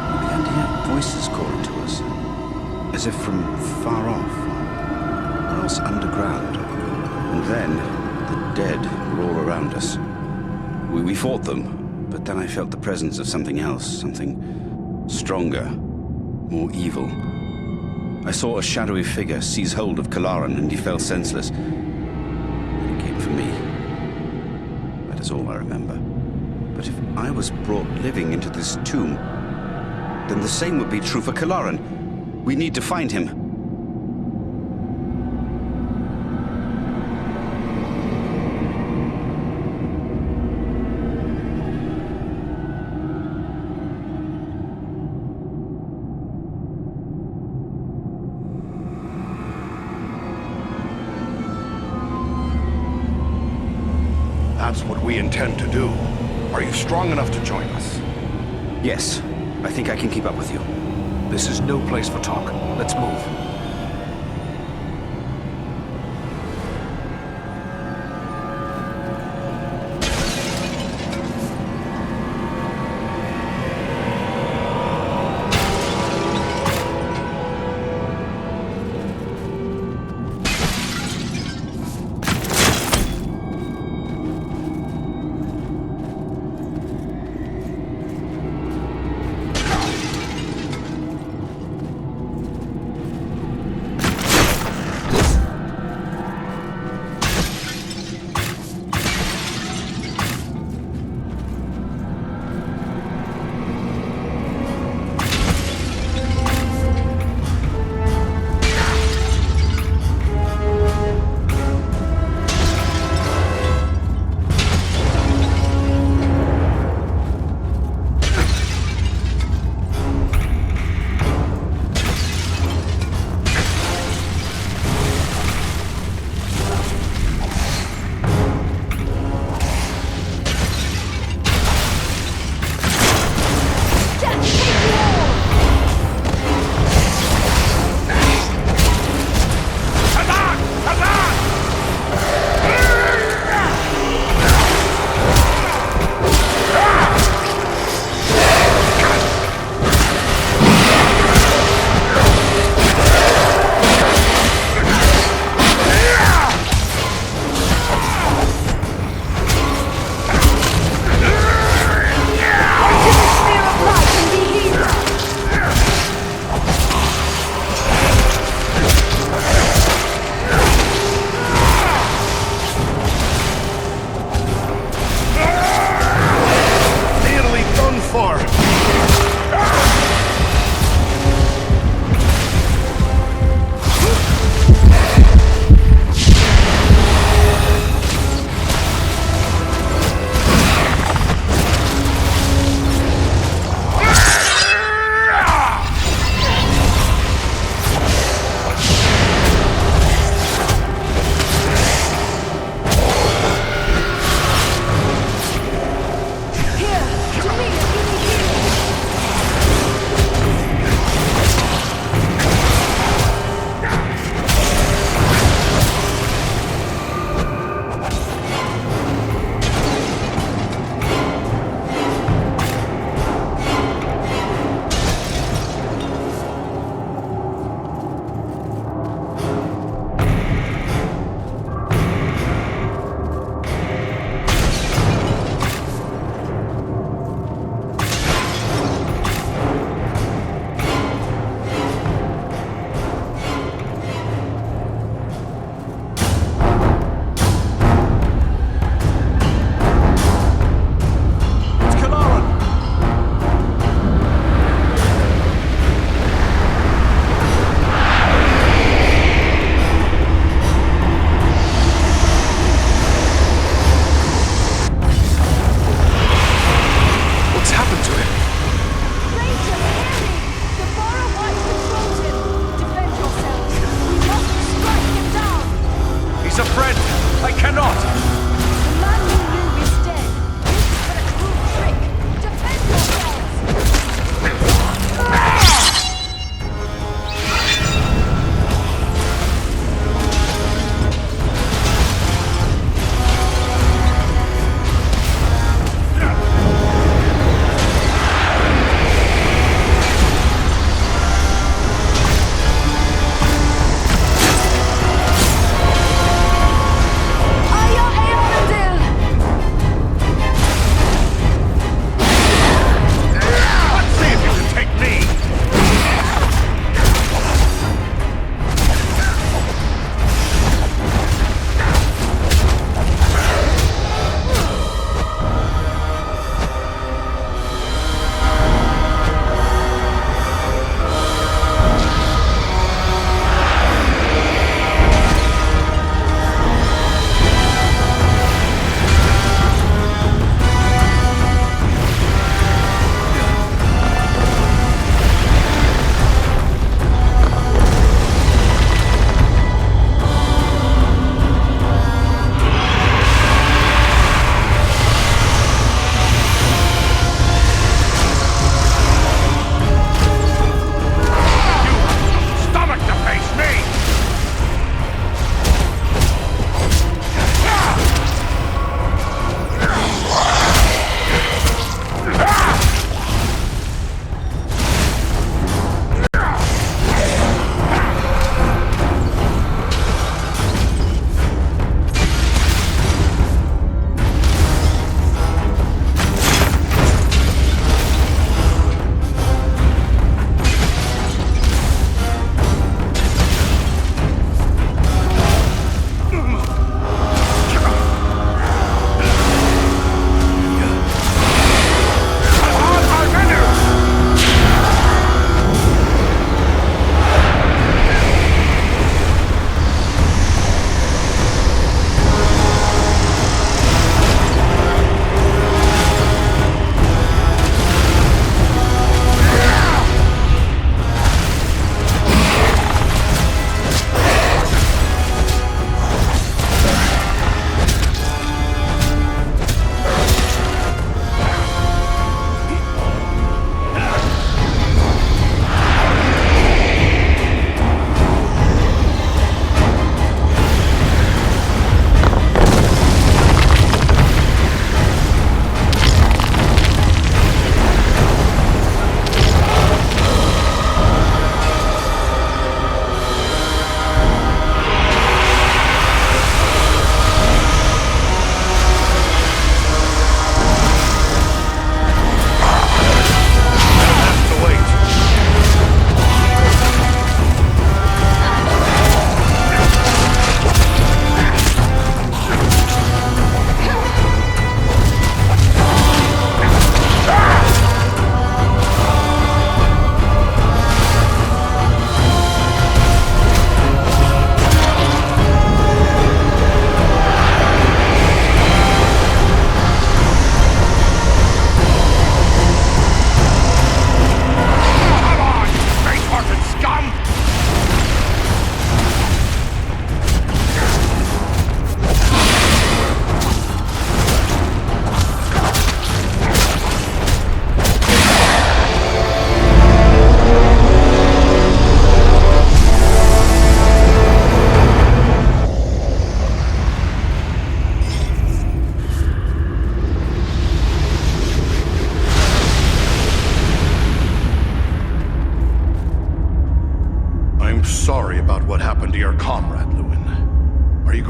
We began to hear voices calling to us, as if from far off, or else underground. And then, the dead were all around us. We fought them, but then I felt the presence of something else, something stronger, more evil. I saw a shadowy figure seize hold of Kalaran and he fell senseless. And it came for me. That is all I remember. But if I was brought living into this tomb, then the same would be true for Kalaran. We need to find him. That's what we intend to do. Are you strong enough to join us? Yes, I think I can keep up with you. This is no place for talk. Let's move.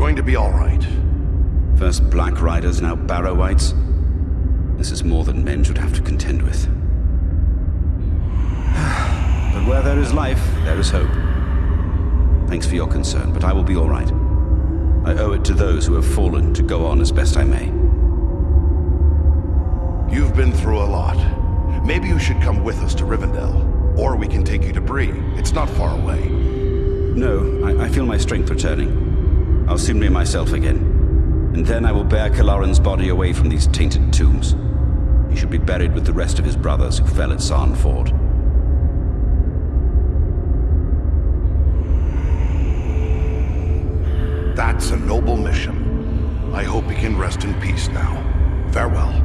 going to be all right. First Black Riders, now Barrow-wights. This is more than men should have to contend with. But where there is life, there is hope. Thanks for your concern, but I will be all right. I owe it to those who have fallen to go on as best I may. You've been through a lot. Maybe you should come with us to Rivendell. Or we can take you to Bree. It's not far away. No, I feel my strength returning. I'll soon be myself again. And then I will bear Kalaran's body away from these tainted tombs. He should be buried with the rest of his brothers who fell at Sarn Ford. That's a noble mission. I hope he can rest in peace now. Farewell.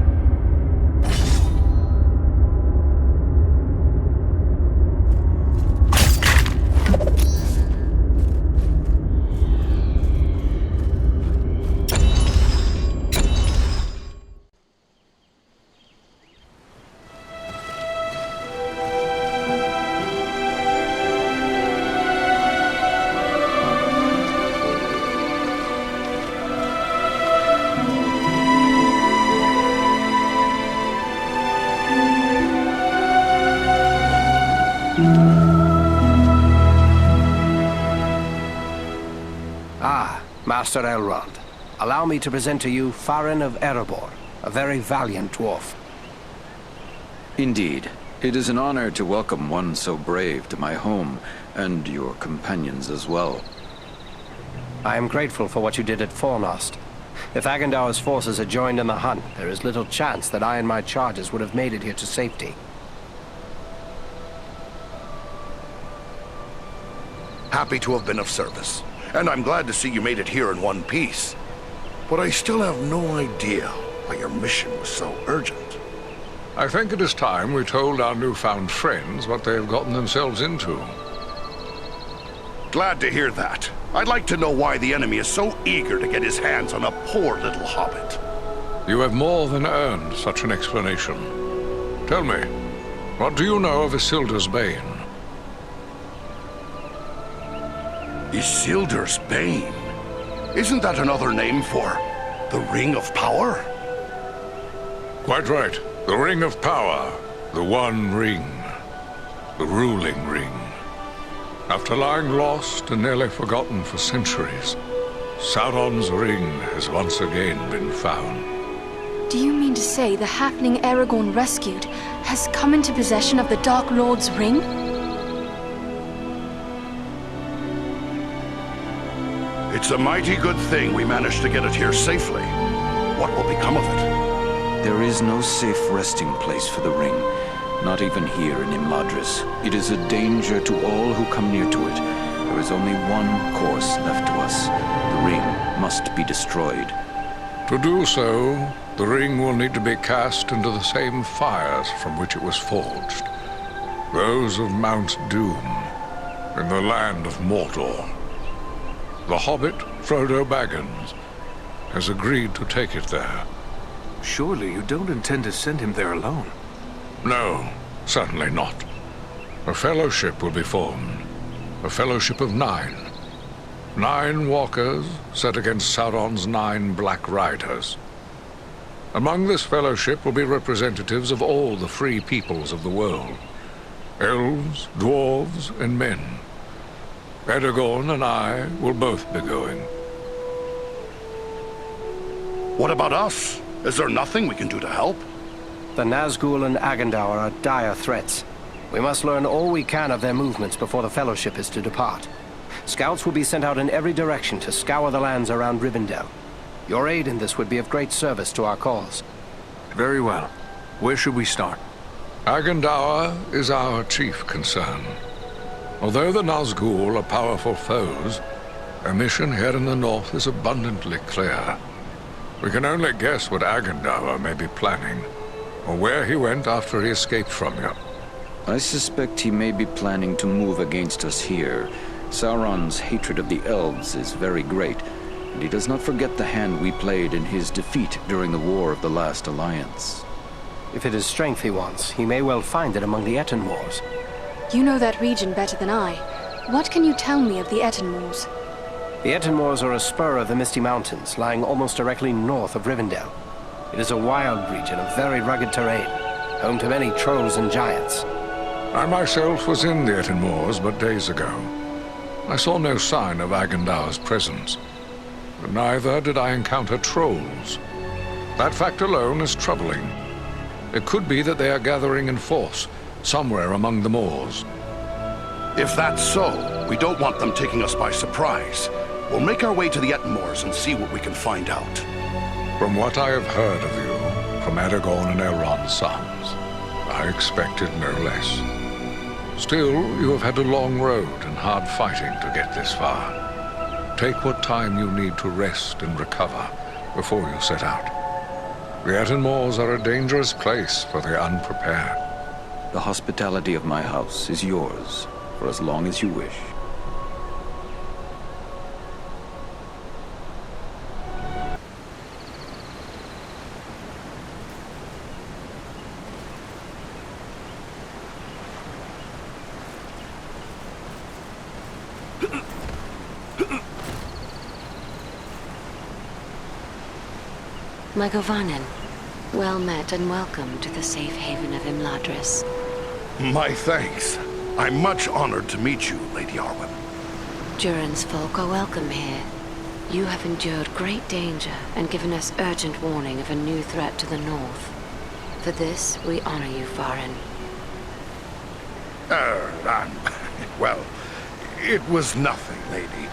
Master Elrond, allow me to present to you Farin of Erebor, a very valiant dwarf. Indeed. It is an honor to welcome one so brave to my home, and your companions as well. I am grateful for what you did at Fornost. If Agandaur's forces had joined in the hunt, there is little chance that I and my charges would have made it here to safety. Happy to have been of service. And I'm glad to see you made it here in one piece. But I still have no idea why your mission was so urgent. I think it is time we told our newfound friends what they have gotten themselves into. Glad to hear that. I'd like to know why the enemy is so eager to get his hands on a poor little hobbit. You have more than earned such an explanation. Tell me, what do you know of Isildur's Bane? Isildur's Bane? Isn't that another name for the Ring of Power? Quite right. The Ring of Power. The One Ring. The ruling ring. After lying lost and nearly forgotten for centuries, Sauron's ring has once again been found. Do you mean to say the halfling Aragorn rescued has come into possession of the Dark Lord's ring? It's a mighty good thing we managed to get it here safely. What will become of it? There is no safe resting place for the ring, not even here in Imladris. It is a danger to all who come near to it. There is only one course left to us. The ring must be destroyed. To do so, the ring will need to be cast into the same fires from which it was forged. Those of Mount Doom, in the land of Mordor. The hobbit, Frodo Baggins, has agreed to take it there. Surely you don't intend to send him there alone? No, certainly not. A fellowship will be formed. A fellowship of 9. 9 walkers set against Sauron's 9 Black Riders. Among this fellowship will be representatives of all the free peoples of the world. Elves, dwarves, and men. Aragorn and I will both be going. What about us? Is there nothing we can do to help? The Nazgul and Agandaur are dire threats. We must learn all we can of their movements before the Fellowship is to depart. Scouts will be sent out in every direction to scour the lands around Rivendell. Your aid in this would be of great service to our cause. Very well. Where should we start? Agandaur is our chief concern. Although the Nazgul are powerful foes, our mission here in the north is abundantly clear. We can only guess what Agandaur may be planning, or where he went after he escaped from you. I suspect he may be planning to move against us here. Sauron's hatred of the elves is very great, and he does not forget the hand we played in his defeat during the War of the Last Alliance. If it is strength he wants, he may well find it among the Etten Moors. You know that region better than I. What can you tell me of the Etten Moors? The Ettenmoors are a spur of the Misty Mountains, lying almost directly north of Rivendell. It is a wild region of very rugged terrain, home to many trolls and giants. I myself was in the Ettenmoors but days ago. I saw no sign of Agandaur's presence, but neither did I encounter trolls. That fact alone is troubling. It could be that they are gathering in force, somewhere among the moors. If that's so, we don't want them taking us by surprise. We'll make our way to the Ettenmoors and see what we can find out. From what I have heard of you, from Aragorn and Elrond's sons, I expected no less. Still, you have had a long road and hard fighting to get this far. Take what time you need to rest and recover before you set out. The Ettenmoors are a dangerous place for the unprepared. The hospitality of my house is yours for as long as you wish. My Govanen, well met and welcome to the safe haven of Imladris. My thanks. I'm much honored to meet you, Lady Arwen. Durin's folk are welcome here. You have endured great danger and given us urgent warning of a new threat to the north. For this, we honor you, Farin. Well, it was nothing, lady.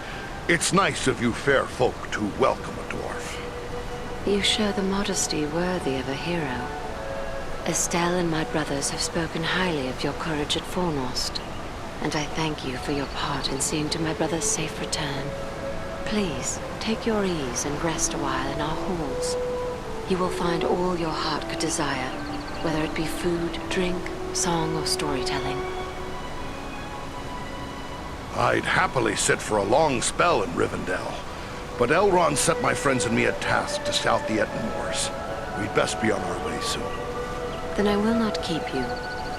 It's nice of you fair folk to welcome a dwarf. You show the modesty worthy of a hero. Estelle and my brothers have spoken highly of your courage at Fornost, and I thank you for your part in seeing to my brother's safe return. Please, take your ease and rest a while in our halls. You will find all your heart could desire, whether it be food, drink, song, or storytelling. I'd happily sit for a long spell in Rivendell, but Elrond set my friends and me a task to scout the Ettenmoors. We'd best be on our way soon. Then I will not keep you,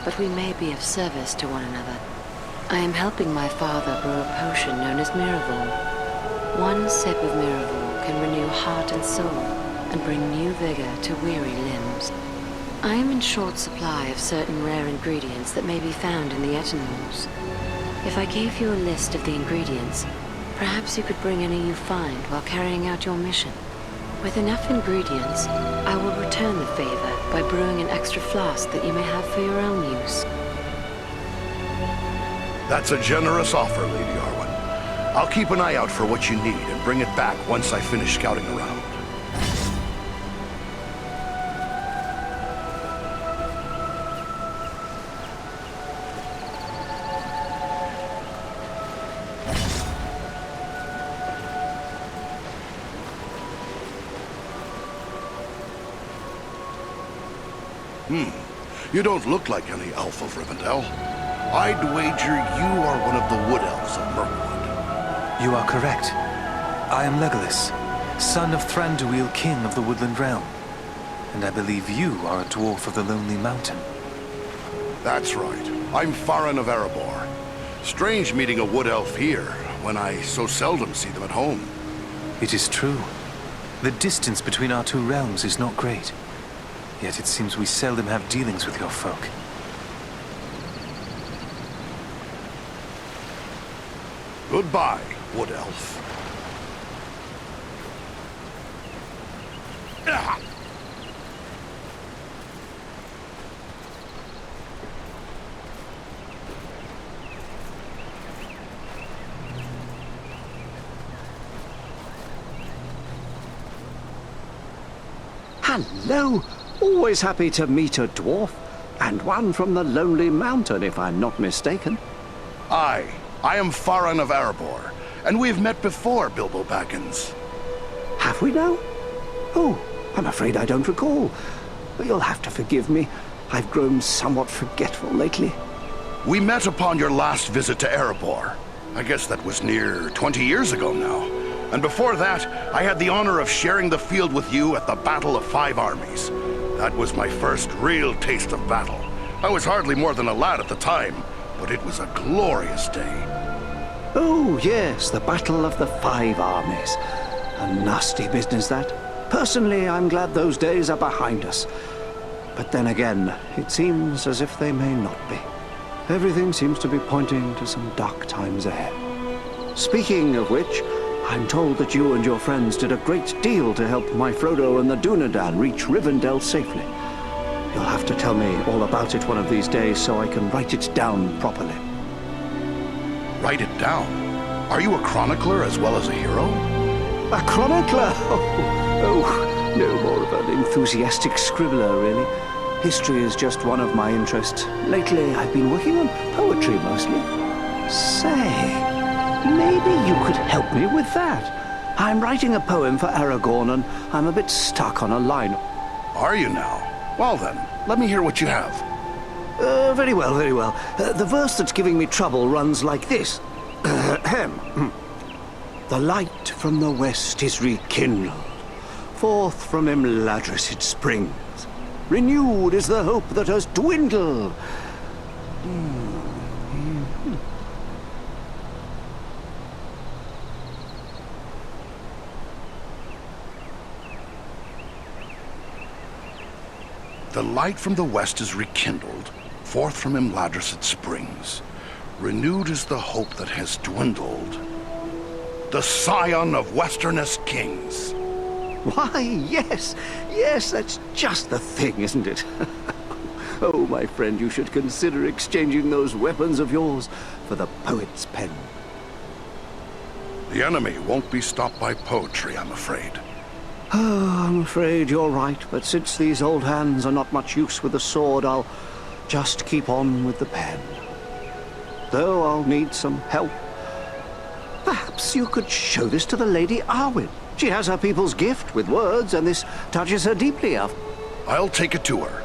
but we may be of service to one another. I am helping my father brew a potion known as Miraval. One sip of Miraval can renew heart and soul, and bring new vigor to weary limbs. I am in short supply of certain rare ingredients that may be found in the Ettenmoors. If I gave you a list of the ingredients, perhaps you could bring any you find while carrying out your mission. With enough ingredients, I will return the favor by brewing an extra flask that you may have for your own use. That's a generous offer, Lady Arwen. I'll keep an eye out for what you need and bring it back once I finish scouting around. You don't look like any elf of Rivendell. I'd wager you are one of the wood elves of Mirkwood. You are correct. I am Legolas, son of Thranduil, king of the Woodland Realm. And I believe you are a dwarf of the Lonely Mountain. That's right. I'm Farin of Erebor. Strange meeting a wood elf here, when I so seldom see them at home. It is true. The distance between our two realms is not great. Yet it seems we seldom have dealings with your folk. Goodbye, wood elf. Hello! Always happy to meet a dwarf, and one from the Lonely Mountain, if I'm not mistaken. I am Farin of Erebor, and we've met before, Bilbo Baggins. Have we now? Oh, I'm afraid I don't recall. But you'll have to forgive me. I've grown somewhat forgetful lately. We met upon your last visit to Erebor. I guess that was near 20 years ago now. And before that, I had the honor of sharing the field with you at the Battle of Five Armies. That was my first real taste of battle. I was hardly more than a lad at the time, but it was a glorious day. Oh, yes, the Battle of the Five Armies. A nasty business, that. Personally, I'm glad those days are behind us. But then again, it seems as if they may not be. Everything seems to be pointing to some dark times ahead. Speaking of which, I'm told that you and your friends did a great deal to help my Frodo and the Dunedain reach Rivendell safely. You'll have to tell me all about it one of these days so I can write it down properly. Write it down? Are you a chronicler as well as a hero? A chronicler? Oh, no more of an enthusiastic scribbler, really. History is just one of my interests. Lately, I've been working on poetry mostly. Say, maybe you could help me with that. I'm writing a poem for Aragorn, and I'm a bit stuck on a line. Are you now? Well then, let me hear what you have. Very well, very well. The verse that's giving me trouble runs like this. The light from the west is rekindled. Forth from Imladris it springs. Renewed is the hope that has dwindled. The light from the west is rekindled. Forth from Imladris it springs. Renewed is the hope that has dwindled. The scion of Westernest kings. Why, yes, that's just the thing, isn't it? Oh, my friend, you should consider exchanging those weapons of yours for the poet's pen. The enemy won't be stopped by poetry, I'm afraid. Oh, I'm afraid you're right, but since these old hands are not much use with the sword, I'll just keep on with the pen. Though I'll need some help. Perhaps you could show this to the Lady Arwen. She has her people's gift with words, and this touches her deeply. I'll take it to her.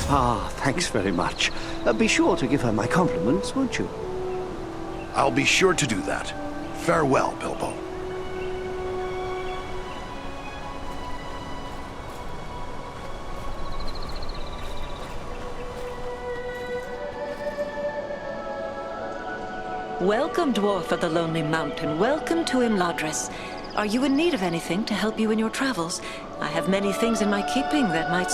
Ah, thanks very much. Be sure to give her my compliments, won't you? I'll be sure to do that. Farewell, Bilbo. Welcome, Dwarf of the Lonely Mountain. Welcome to Imladris. Are you in need of anything to help you in your travels? I have many things in my keeping that might...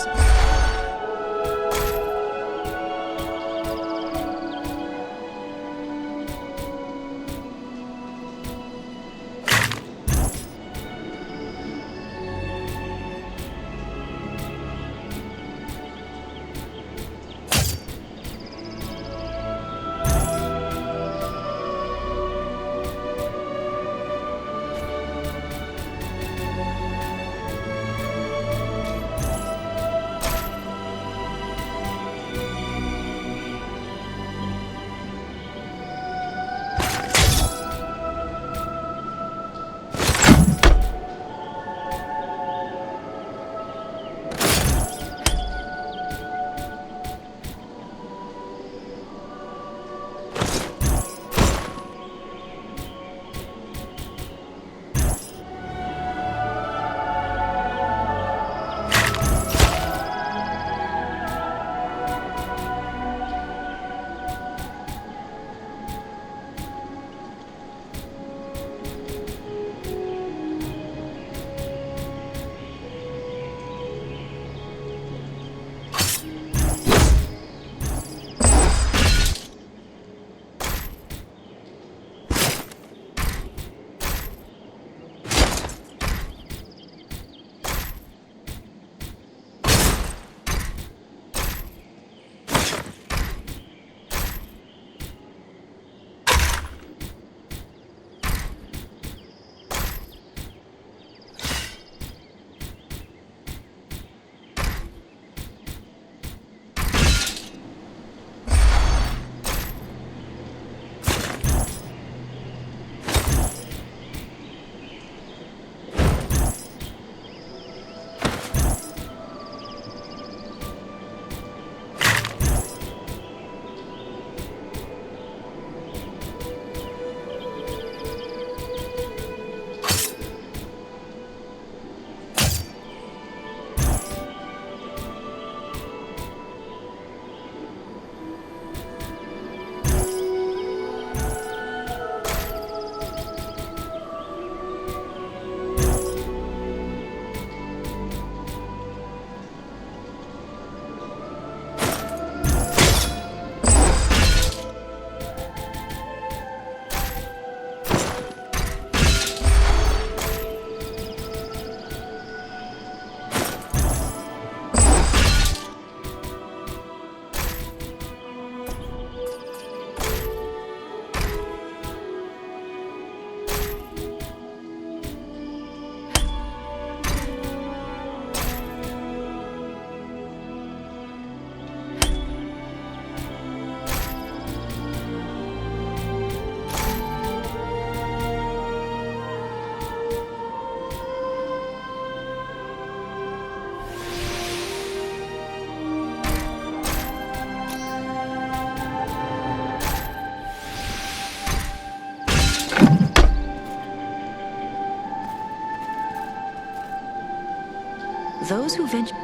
Those who venture...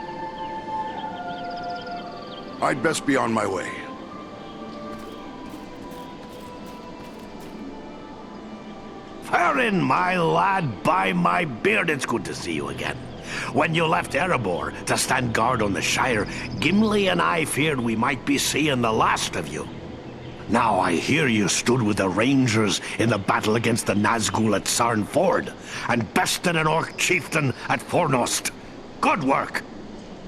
I'd best be on my way. Farin, my lad, by my beard, it's good to see you again. When you left Erebor to stand guard on the Shire, Gimli and I feared we might be seeing the last of you. Now I hear you stood with the Rangers in the battle against the Nazgul at Sarn Ford, and bested an orc chieftain at Fornost. Good work!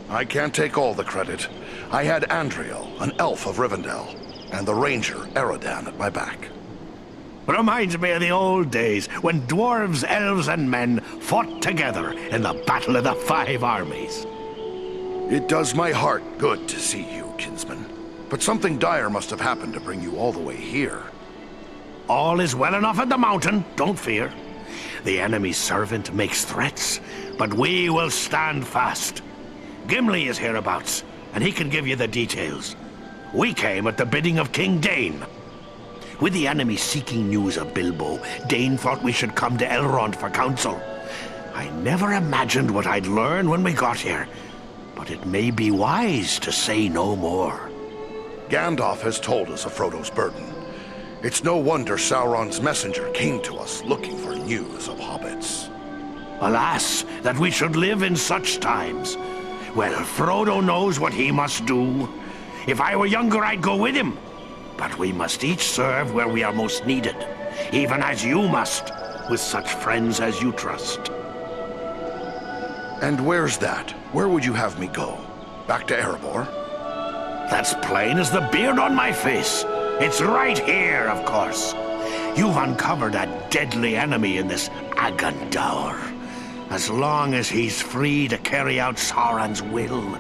I can't take all the credit. I had Andriel, an elf of Rivendell, and the ranger, Eredan, at my back. Reminds me of the old days when dwarves, elves, and men fought together in the Battle of the Five Armies. It does my heart good to see you, kinsman. But something dire must have happened to bring you all the way here. All is well enough at the mountain, don't fear. The enemy's servant makes threats, but we will stand fast. Gimli is hereabouts, and he can give you the details. We came at the bidding of King Dane. With the enemy seeking news of Bilbo, Dane thought we should come to Elrond for counsel. I never imagined what I'd learn when we got here, but it may be wise to say no more. Gandalf has told us of Frodo's burden. It's no wonder Sauron's messenger came to us looking for news of hobbits. Alas, that we should live in such times. Well, Frodo knows what he must do. If I were younger, I'd go with him. But we must each serve where we are most needed, even as you must, with such friends as you trust. And where's that? Where would you have me go? Back to Erebor? That's plain as the beard on my face. It's right here, of course. You've uncovered a deadly enemy in this Agandaur. As long as he's free to carry out Sauron's will,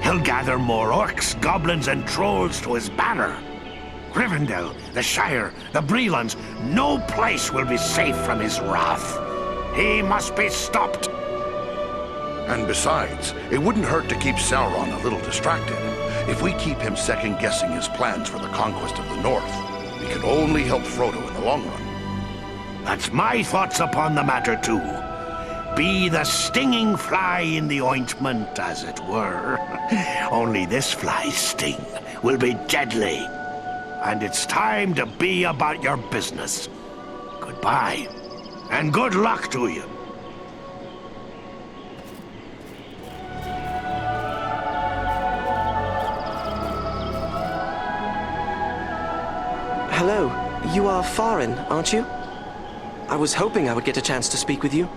he'll gather more orcs, goblins, and trolls to his banner. Rivendell, the Shire, the Brelands, no place will be safe from his wrath. He must be stopped. And besides, it wouldn't hurt to keep Sauron a little distracted. If we keep him second-guessing his plans for the conquest of the North, we can only help Frodo in the long run. That's my thoughts upon the matter, too. Be the stinging fly in the ointment, as it were. Only this fly's sting will be deadly. And it's time to be about your business. Goodbye, and good luck to you. Hello, you are Farin, aren't you? I was hoping I would get a chance to speak with you.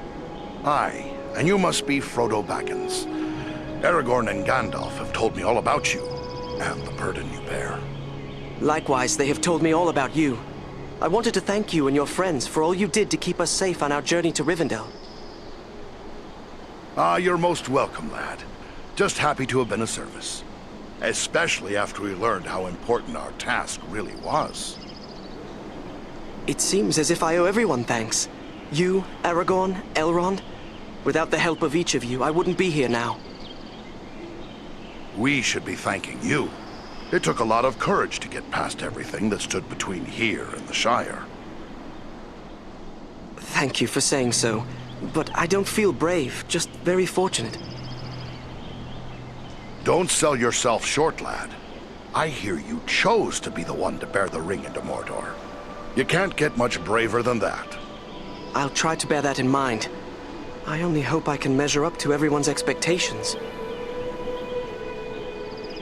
Aye, and you must be Frodo Baggins. Aragorn and Gandalf have told me all about you, and the burden you bear. Likewise, they have told me all about you. I wanted to thank you and your friends for all you did to keep us safe on our journey to Rivendell. Ah, you're most welcome, lad. Just happy to have been of service. Especially after we learned how important our task really was. It seems as if I owe everyone thanks. You, Aragorn, Elrond. Without the help of each of you, I wouldn't be here now. We should be thanking you. It took a lot of courage to get past everything that stood between here and the Shire. Thank you for saying so, but I don't feel brave, just very fortunate. Don't sell yourself short, lad. I hear you chose to be the one to bear the ring into Mordor. You can't get much braver than that. I'll try to bear that in mind. I only hope I can measure up to everyone's expectations.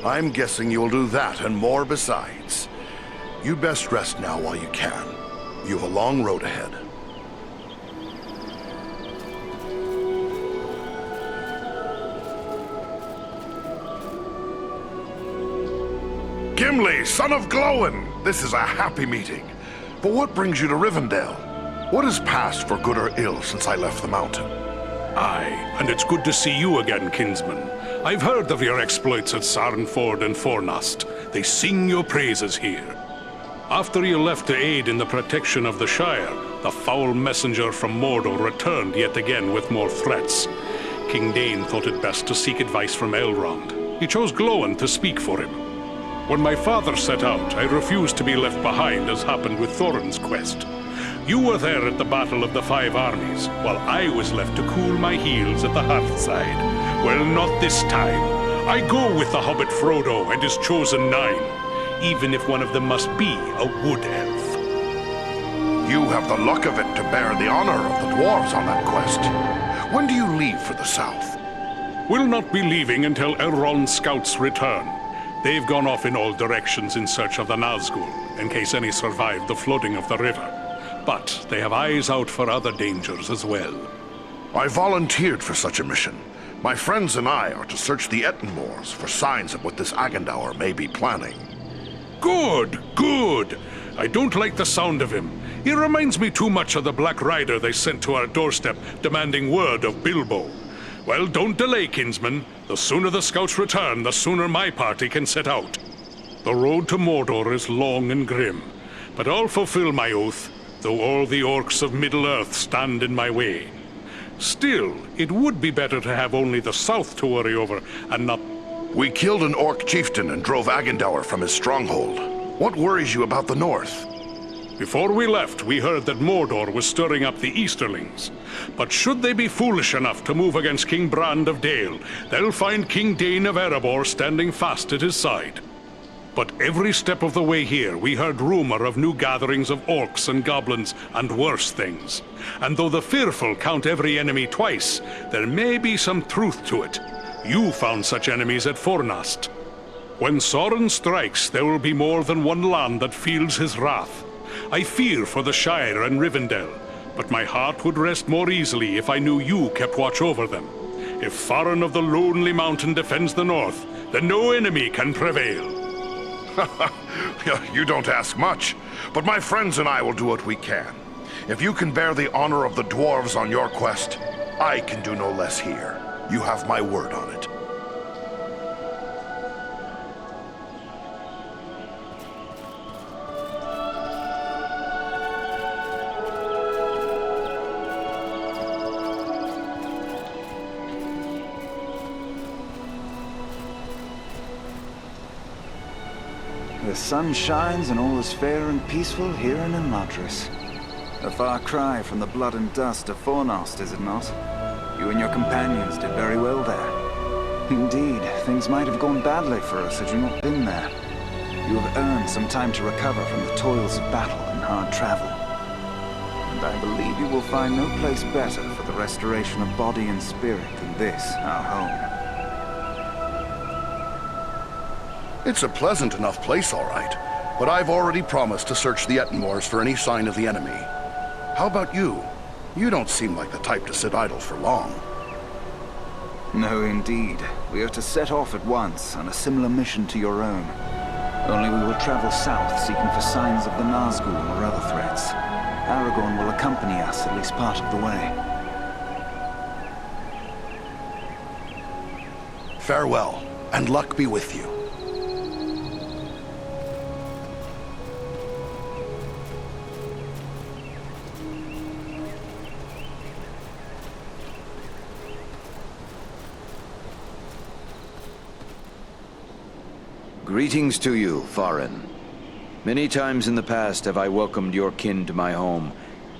I'm guessing you'll do that and more besides. You best rest now while you can. You've a long road ahead. Gimli, son of Glóin! This is a happy meeting. But what brings you to Rivendell? What has passed for good or ill since I left the mountain? Aye, and it's good to see you again, kinsman. I've heard of your exploits at Sarn Ford and Fornost. They sing your praises here. After you left to aid in the protection of the Shire, the foul messenger from Mordor returned yet again with more threats. King Dane thought it best to seek advice from Elrond. He chose Glóin to speak for him. When my father set out, I refused to be left behind, as happened with Thorin's quest. You were there at the Battle of the Five Armies, while I was left to cool my heels at the hearthside. Well, not this time. I go with the hobbit Frodo and his chosen 9, even if one of them must be a wood elf. You have the luck of it to bear the honor of the dwarves on that quest. When do you leave for the south? We'll not be leaving until Elrond's scouts return. They've gone off in all directions in search of the Nazgul, in case any survive the flooding of the river. But they have eyes out for other dangers as well. I volunteered for such a mission. My friends and I are to search the Ettenmoors for signs of what this Agendaur may be planning. Good, good. I don't like the sound of him. He reminds me too much of the Black Rider they sent to our doorstep demanding word of Bilbo. Well, don't delay, kinsman. The sooner the scouts return, the sooner my party can set out. The road to Mordor is long and grim, but I'll fulfill my oath, though all the orcs of Middle-earth stand in my way. Still, it would be better to have only the south to worry over, and not... We killed an orc chieftain and drove Agendaur from his stronghold. What worries you about the north? Before we left, we heard that Mordor was stirring up the Easterlings. But should they be foolish enough to move against King Brand of Dale, they'll find King Dane of Erebor standing fast at his side. But every step of the way here, we heard rumor of new gatherings of orcs and goblins and worse things. And though the fearful count every enemy twice, there may be some truth to it. You found such enemies at Fornast. When Sauron strikes, there will be more than one land that feels his wrath. I fear for the Shire and Rivendell, but my heart would rest more easily if I knew you kept watch over them. If Faron of the Lonely Mountain defends the north, then no enemy can prevail. You don't ask much, but my friends and I will do what we can. If you can bear the honor of the dwarves on your quest, I can do no less here. You have my word on it. The sun shines and all is fair and peaceful here in Imladris. A far cry from the blood and dust of Fornost, is it not? You and your companions did very well there. Indeed, things might have gone badly for us had you not been there. You have earned some time to recover from the toils of battle and hard travel. And I believe you will find no place better for the restoration of body and spirit than this, our home. It's a pleasant enough place, all right. But I've already promised to search the Ettenmoors for any sign of the enemy. How about you? You don't seem like the type to sit idle for long. No, indeed. We are to set off at once on a similar mission to your own. Only we will travel south, seeking for signs of the Nazgul or other threats. Aragorn will accompany us at least part of the way. Farewell, and luck be with you. Greetings to you, Farin. Many times in the past have I welcomed your kin to my home.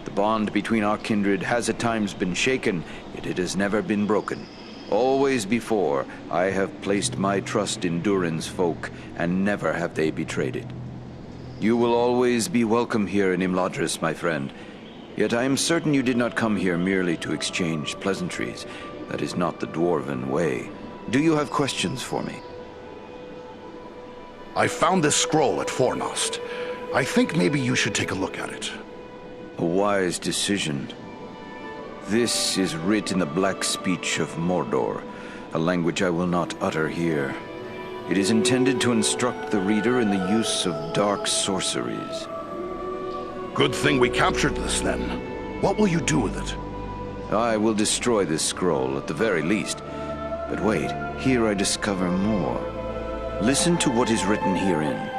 The bond between our kindred has at times been shaken, yet it has never been broken. Always before, I have placed my trust in Durin's folk, and never have they betrayed it. You will always be welcome here in Imladris, my friend. Yet I am certain you did not come here merely to exchange pleasantries. That is not the Dwarven way. Do you have questions for me? I found this scroll at Fornost. I think maybe you should take a look at it. A wise decision. This is writ in the black speech of Mordor, a language I will not utter here. It is intended to instruct the reader in the use of dark sorceries. Good thing we captured this, then. What will you do with it? I will destroy this scroll, at the very least. But wait, here I discover more. Listen to what is written herein.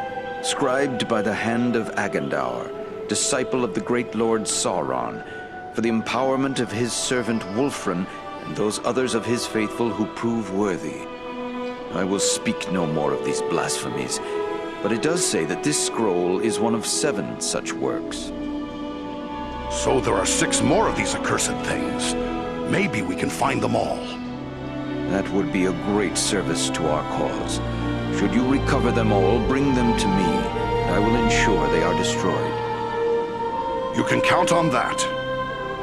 Scribed by the hand of Agendaur, disciple of the great Lord Sauron, for the empowerment of his servant Wulfrun and those others of his faithful who prove worthy. I will speak no more of these blasphemies, but it does say that this scroll is one of 7 such works. So there are 6 more of these accursed things. Maybe we can find them all. That would be a great service to our cause. Should you recover them all, bring them to me, and I will ensure they are destroyed. You can count on that.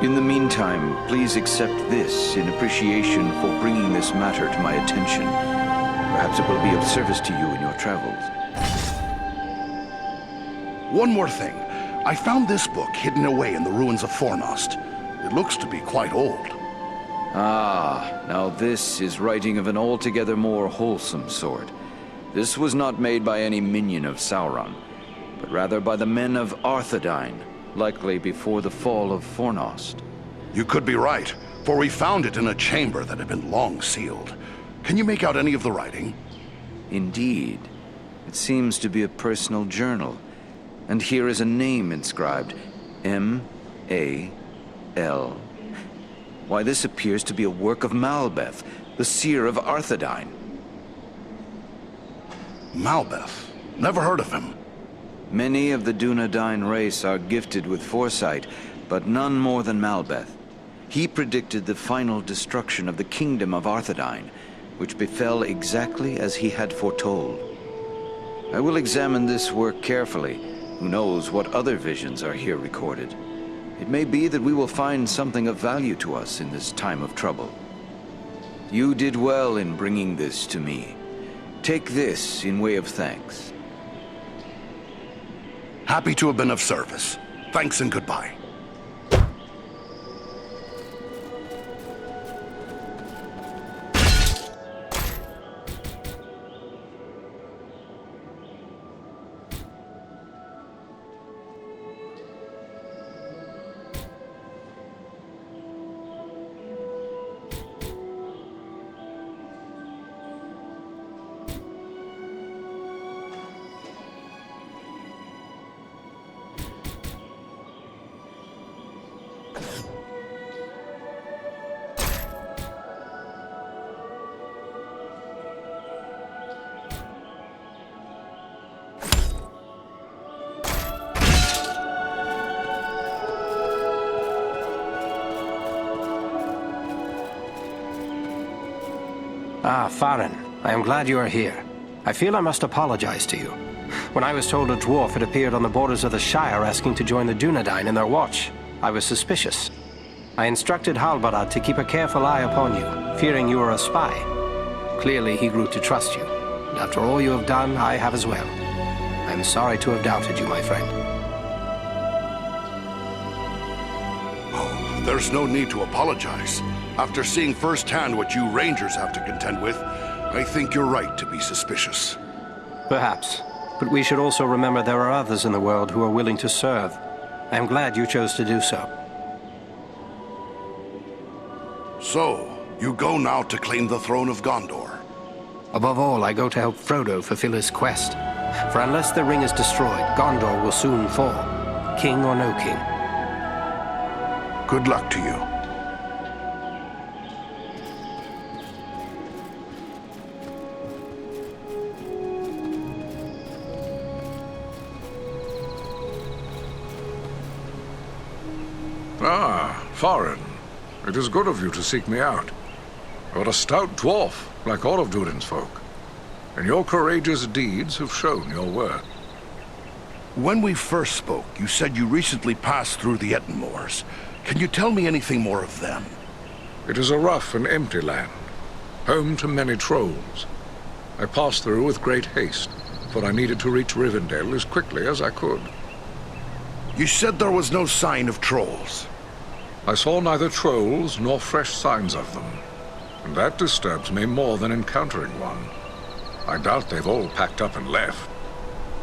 In the meantime, please accept this in appreciation for bringing this matter to my attention. Perhaps it will be of service to you in your travels. One more thing. I found this book hidden away in the ruins of Fornost. It looks to be quite old. Ah, now this is writing of an altogether more wholesome sort. This was not made by any minion of Sauron, but rather by the men of Arthedain, likely before the fall of Fornost. You could be right, for we found it in a chamber that had been long sealed. Can you make out any of the writing? Indeed. It seems to be a personal journal. And here is a name inscribed. M-A-L. Why, this appears to be a work of Malbeth, the seer of Arthedain. Malbeth? Never heard of him. Many of the Dunedain race are gifted with foresight, but none more than Malbeth. He predicted the final destruction of the kingdom of Arthedain, which befell exactly as he had foretold. I will examine this work carefully. Who knows what other visions are here recorded? It may be that we will find something of value to us in this time of trouble. You did well in bringing this to me. Take this in way of thanks. Happy to have been of service. Thanks and goodbye. Ah, Farin, I am glad you are here. I feel I must apologize to you. When I was told a dwarf had appeared on the borders of the Shire asking to join the Dunedain in their watch, I was suspicious. I instructed Halbarad to keep a careful eye upon you, fearing you were a spy. Clearly he grew to trust you, and after all you have done, I have as well. I am sorry to have doubted you, my friend. Oh, there's no need to apologize. After seeing firsthand what you Rangers have to contend with, I think you're right to be suspicious. Perhaps. But we should also remember there are others in the world who are willing to serve. I am glad you chose to do so. So, you go now to claim the throne of Gondor? Above all, I go to help Frodo fulfill his quest. For unless the ring is destroyed, Gondor will soon fall. King or no king. Good luck to you. Ah, Farin. It is good of you to seek me out. You're a stout dwarf, like all of Durin's folk. And your courageous deeds have shown your worth. When we first spoke, you said you recently passed through the Ettenmoors. Can you tell me anything more of them? It is a rough and empty land, home to many trolls. I passed through with great haste, for I needed to reach Rivendell as quickly as I could. You said there was no sign of trolls. I saw neither trolls nor fresh signs of them, and that disturbs me more than encountering one. I doubt they've all packed up and left.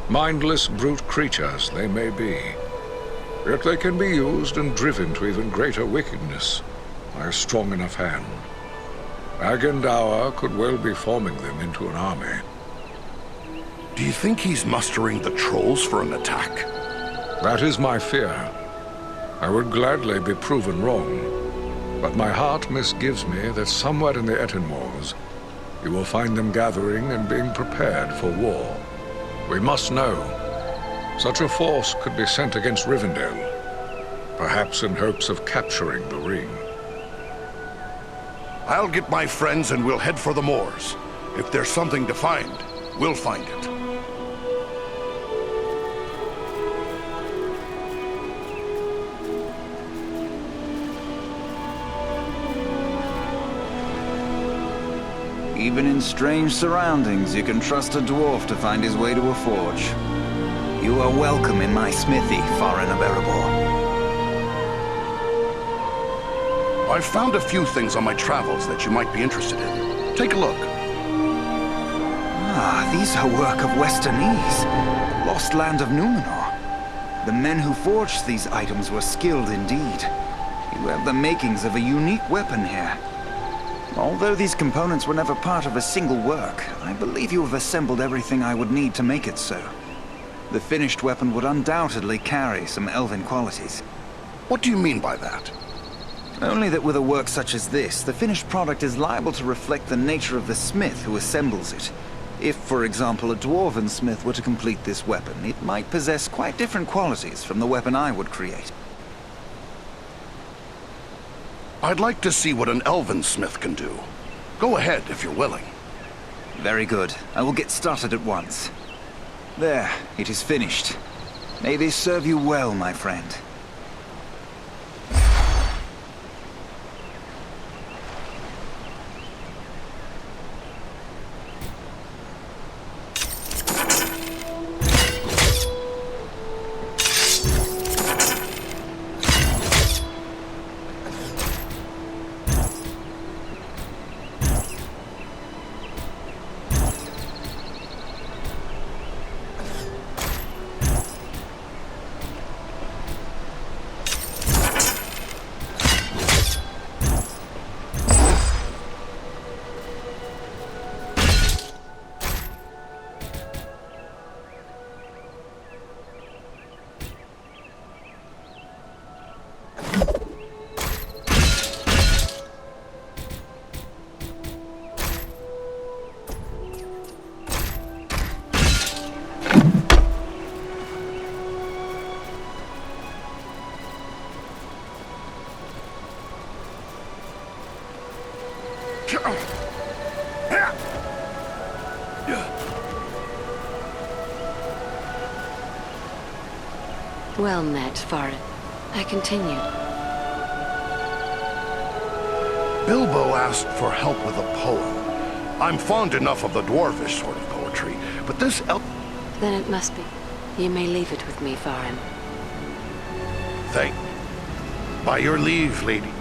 Mindless brute creatures they may be, yet they can be used and driven to even greater wickedness by a strong enough hand. Agendaur could well be forming them into an army. Do you think he's mustering the trolls for an attack? That is my fear. I would gladly be proven wrong, but my heart misgives me that somewhere in the Ettenmoors you will find them gathering and being prepared for war. We must know. Such a force could be sent against Rivendell, perhaps in hopes of capturing the ring. I'll get my friends and we'll head for the moors. If there's something to find, we'll find it. Even in strange surroundings, you can trust a dwarf to find his way to a forge. You are welcome in my smithy, Farin of Erebor. I've found a few things on my travels that you might be interested in. Take a look. Ah, these are work of Westernese, lost land of Numenor. The men who forged these items were skilled indeed. You have the makings of a unique weapon here. Although these components were never part of a single work, I believe you have assembled everything I would need to make it so. The finished weapon would undoubtedly carry some elven qualities. What do you mean by that? Only that with a work such as this, the finished product is liable to reflect the nature of the smith who assembles it. If, for example, a dwarven smith were to complete this weapon, it might possess quite different qualities from the weapon I would create. I'd like to see what an elven smith can do. Go ahead if you're willing. Very good. I will get started at once. There, it is finished. May this serve you well, my friend. Well met, Farin. I continued. Bilbo asked for help with a poem. I'm fond enough of the dwarvish sort of poetry, but this Then it must be. You may leave it with me, Farin. Thank... By your leave, lady.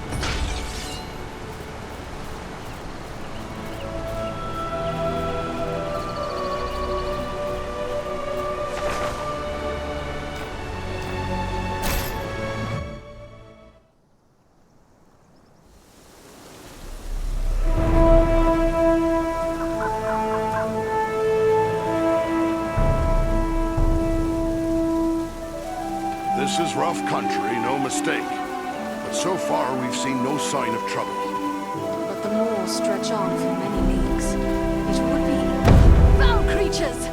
This is rough country, no mistake. But so far, we've seen no sign of trouble. But the moors stretch on for many leagues. It would be... Foul creatures!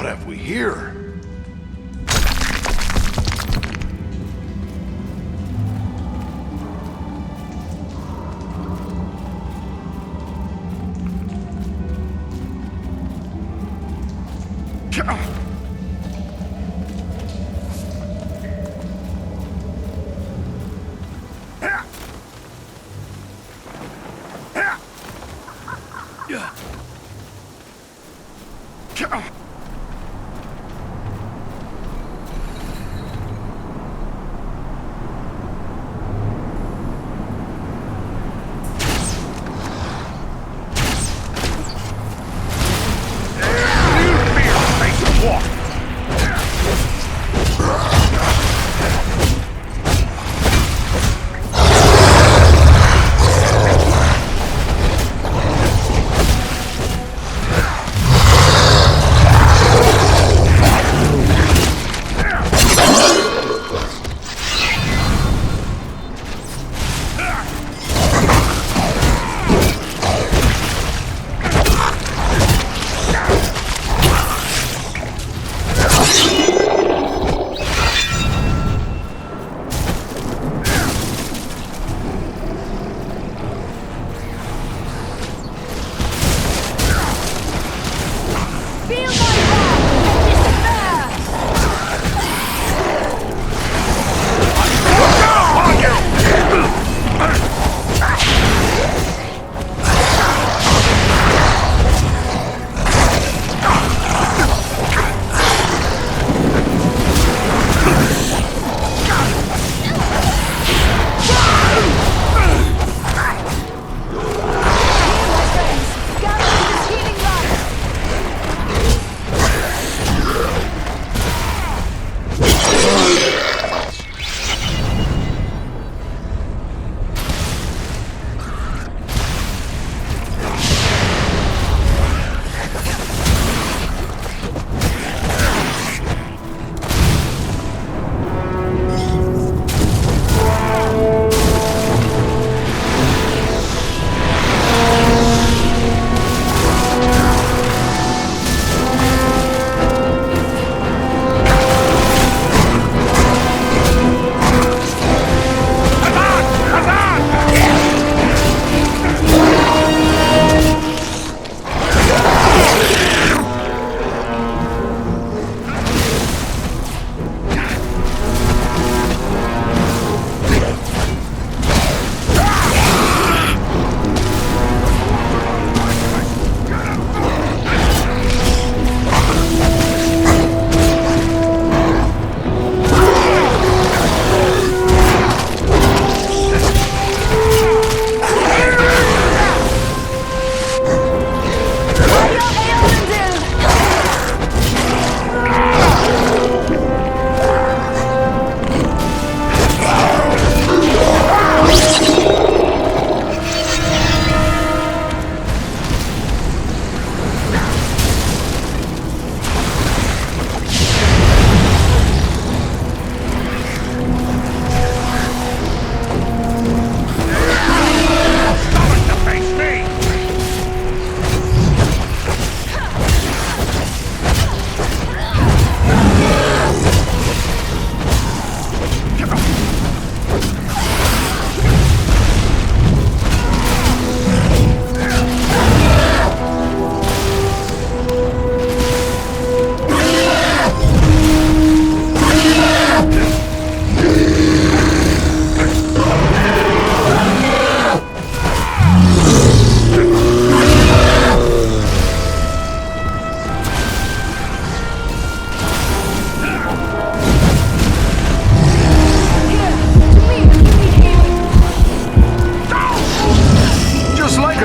What have we here?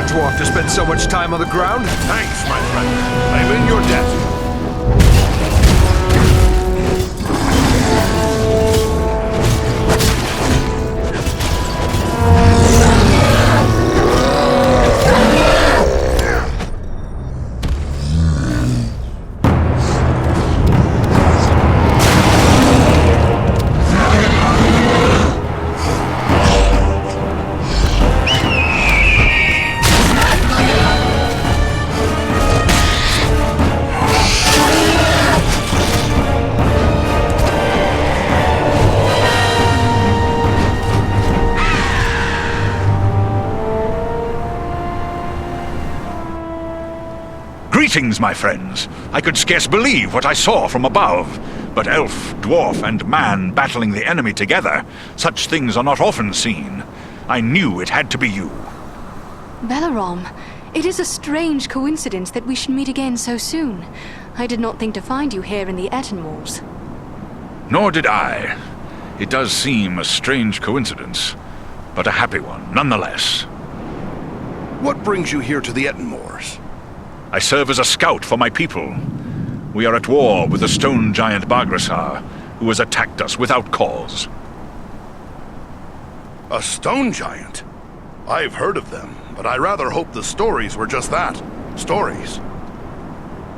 dwarf to spend so much time on the ground. Thanks, my friend. I'm in your debt. Greetings, my friends. I could scarce believe what I saw from above. But elf, dwarf, and man battling the enemy together, such things are not often seen. I knew it had to be you. Belarom, it is a strange coincidence that we should meet again so soon. I did not think to find you here in the Ettenmoors. Nor did I. It does seem a strange coincidence, but a happy one, nonetheless. What brings you here to the Ettenmoors? I serve as a scout for my people. We are at war with the stone giant Bargrasar, who has attacked us without cause. A stone giant? I've heard of them, but I rather hoped the stories were just that. Stories.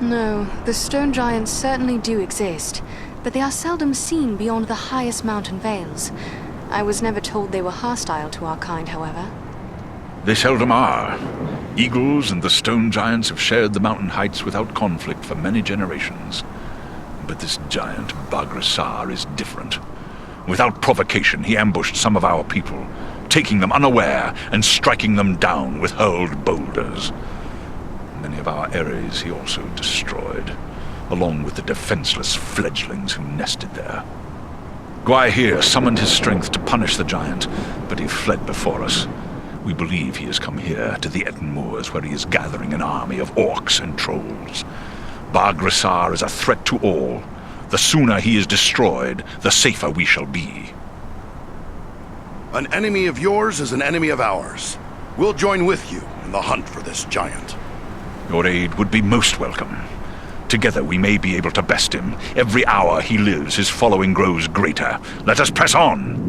No, the stone giants certainly do exist, but they are seldom seen beyond the highest mountain vales. I was never told they were hostile to our kind, however. They seldom are. Eagles and the stone giants have shared the mountain heights without conflict for many generations. But this giant, Bargrasar, is different. Without provocation, he ambushed some of our people, taking them unaware and striking them down with hurled boulders. Many of our aeries he also destroyed, along with the defenseless fledglings who nested there. Gwaihir summoned his strength to punish the giant, but he fled before us. We believe he has come here to the Ettenmoors, where he is gathering an army of orcs and trolls. Bargrasar is a threat to all. The sooner he is destroyed, the safer we shall be. An enemy of yours is an enemy of ours. We'll join with you in the hunt for this giant. Your aid would be most welcome. Together we may be able to best him. Every hour he lives, his following grows greater. Let us press on!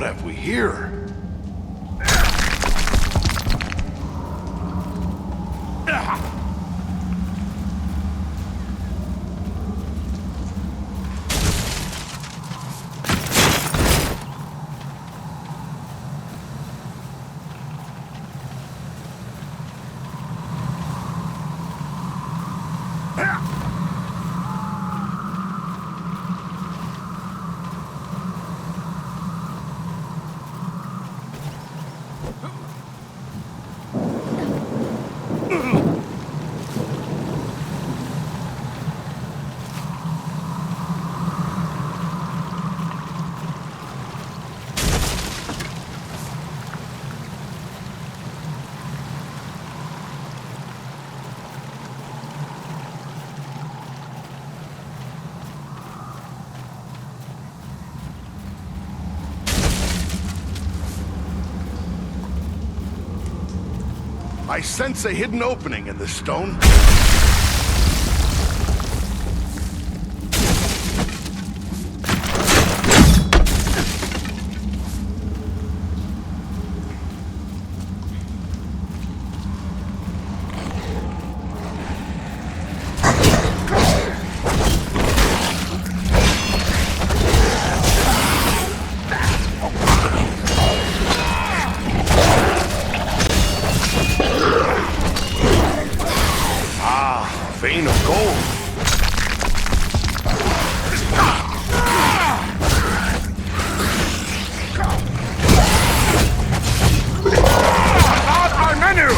What have we here? I sense a hidden opening in this stone. Vein of gold. Our menu!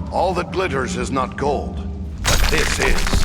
All that glitters is not gold, but this is.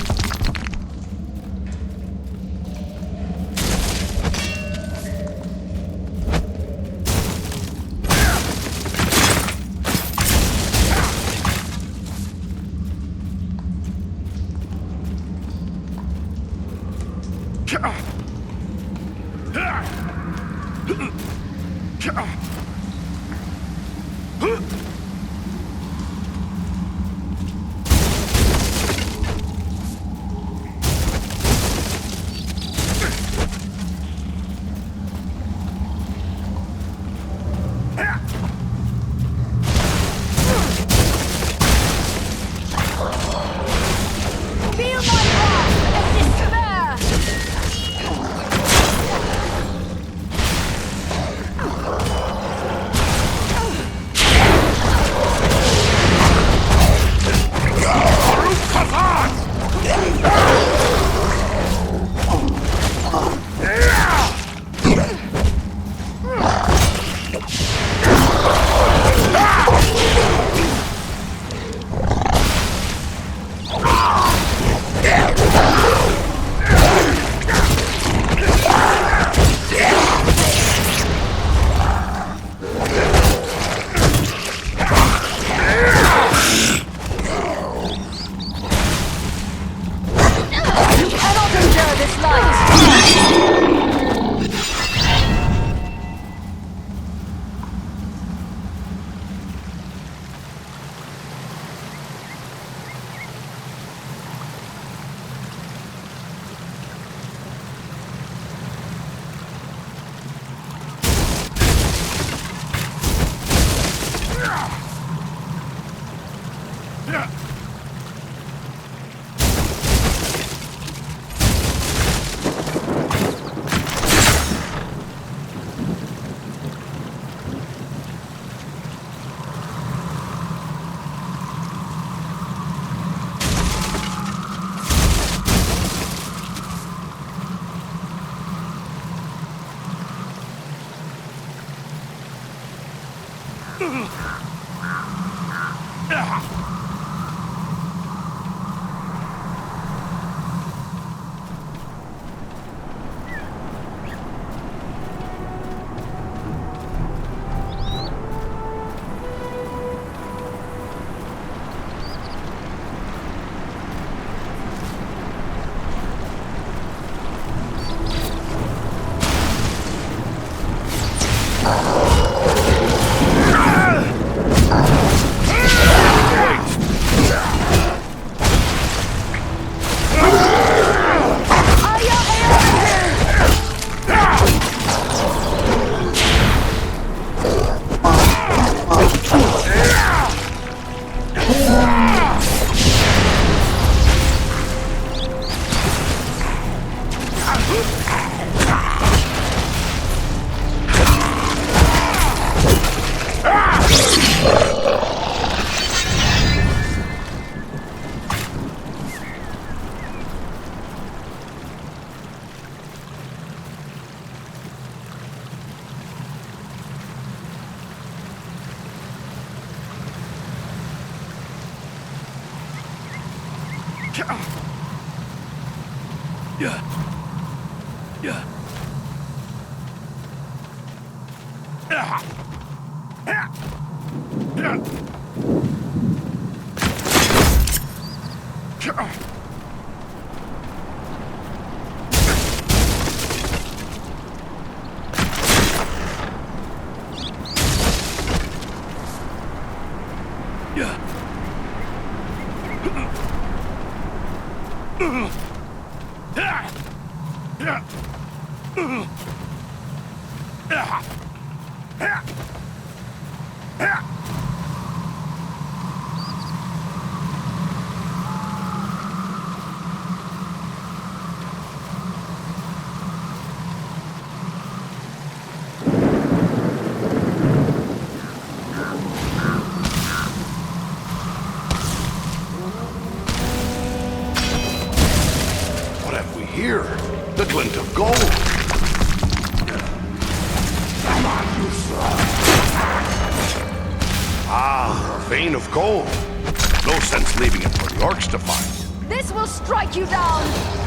Here, the glint of gold. Ah, a vein of gold. No sense leaving it for the orcs to find. This will strike you down!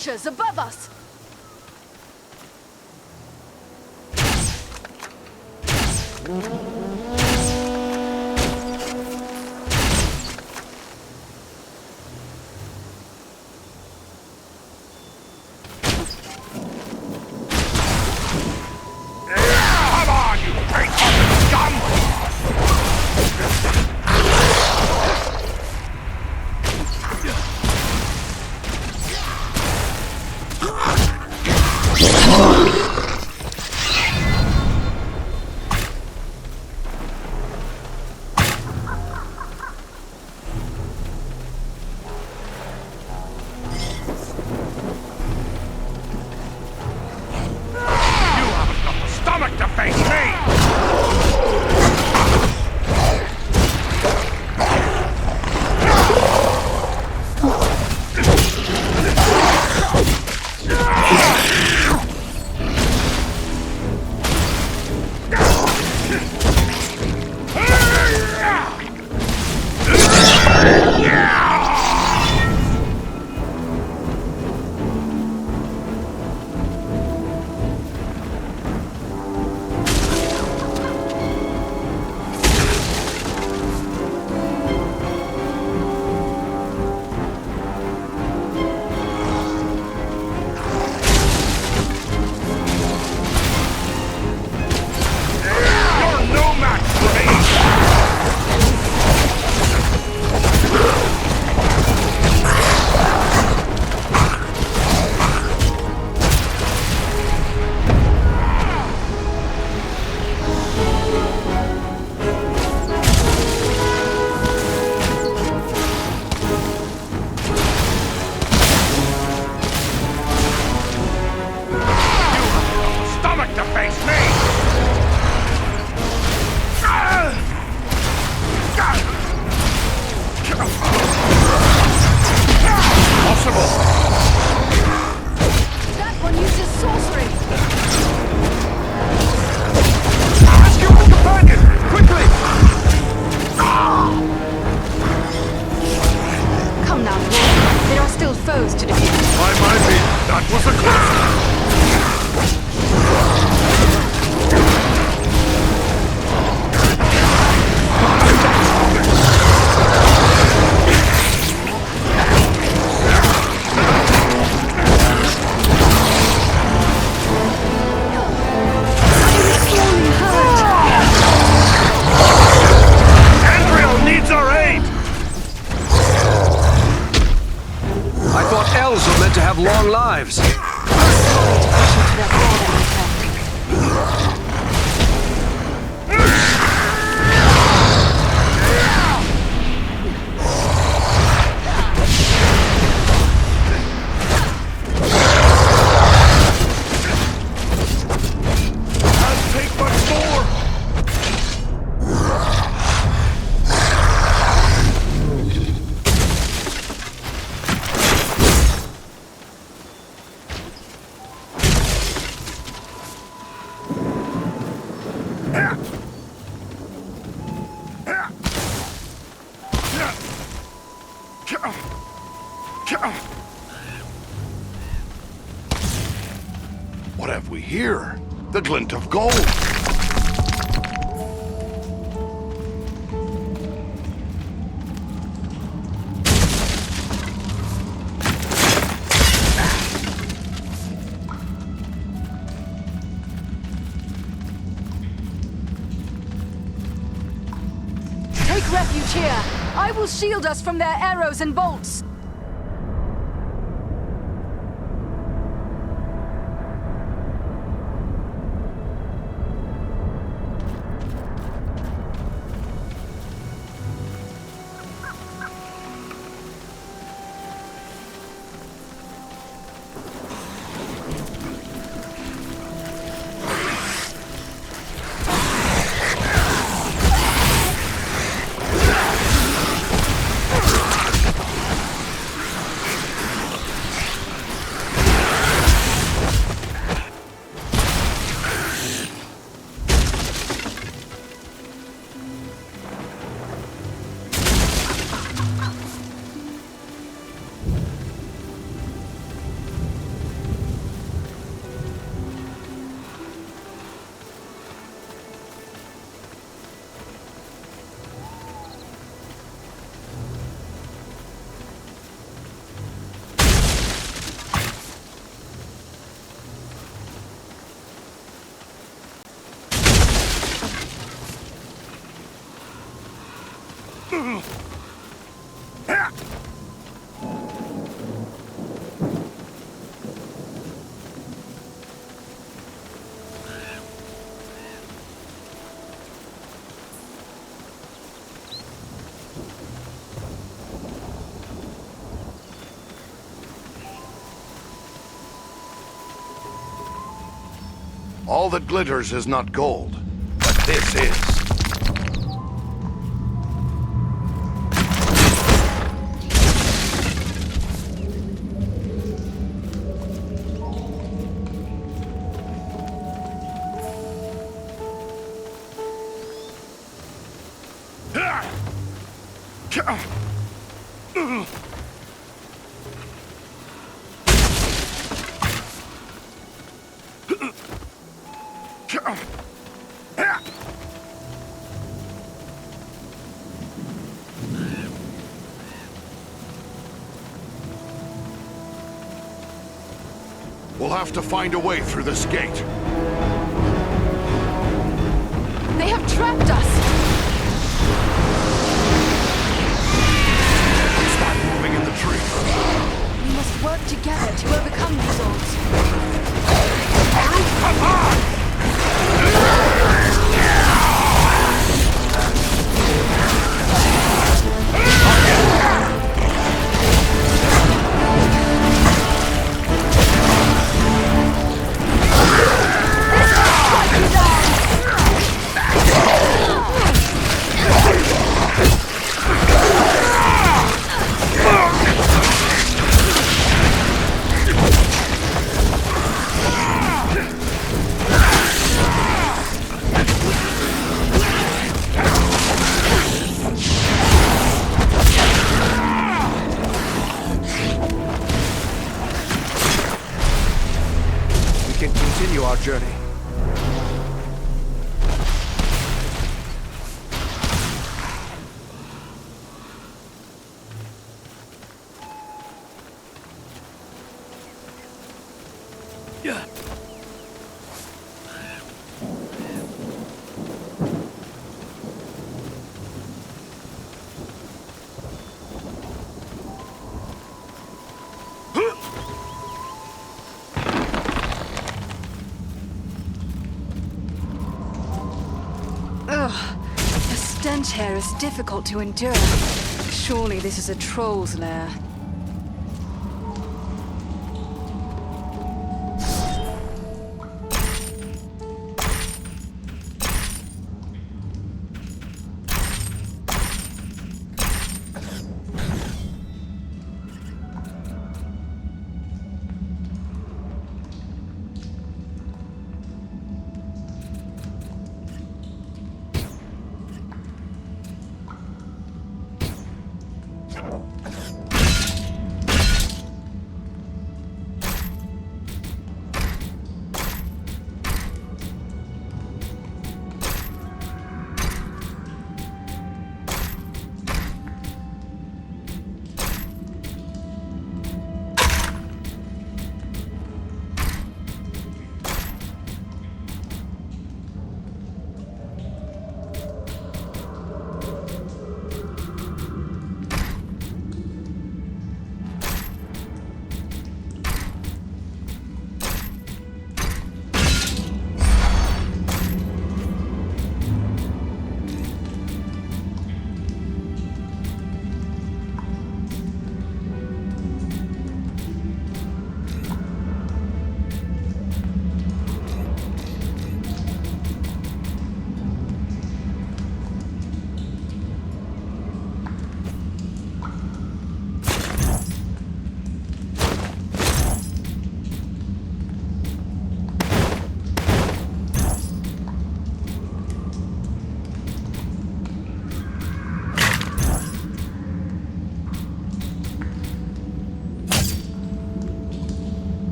Archers above us! Long lives. What have we here? The glint of gold. Take refuge here. I will shield us from their arrows and bolts. All that glitters is not gold, but this is. We'll have to find a way through this gate. They have trapped us! Start moving in the tree. We must work together to overcome these odds. Our journey. Yeah. The stench here is difficult to endure. Surely this is a troll's lair.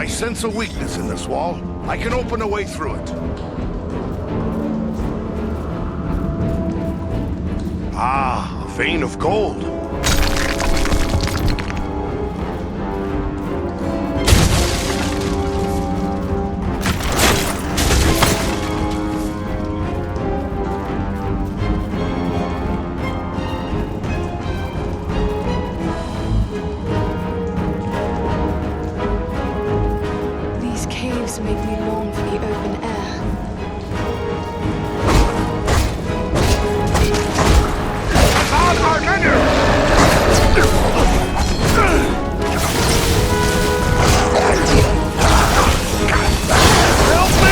sense a weakness in this wall. I can open a way through it. Ah, a vein of gold. Make me long for the open air. On our menu! Help me!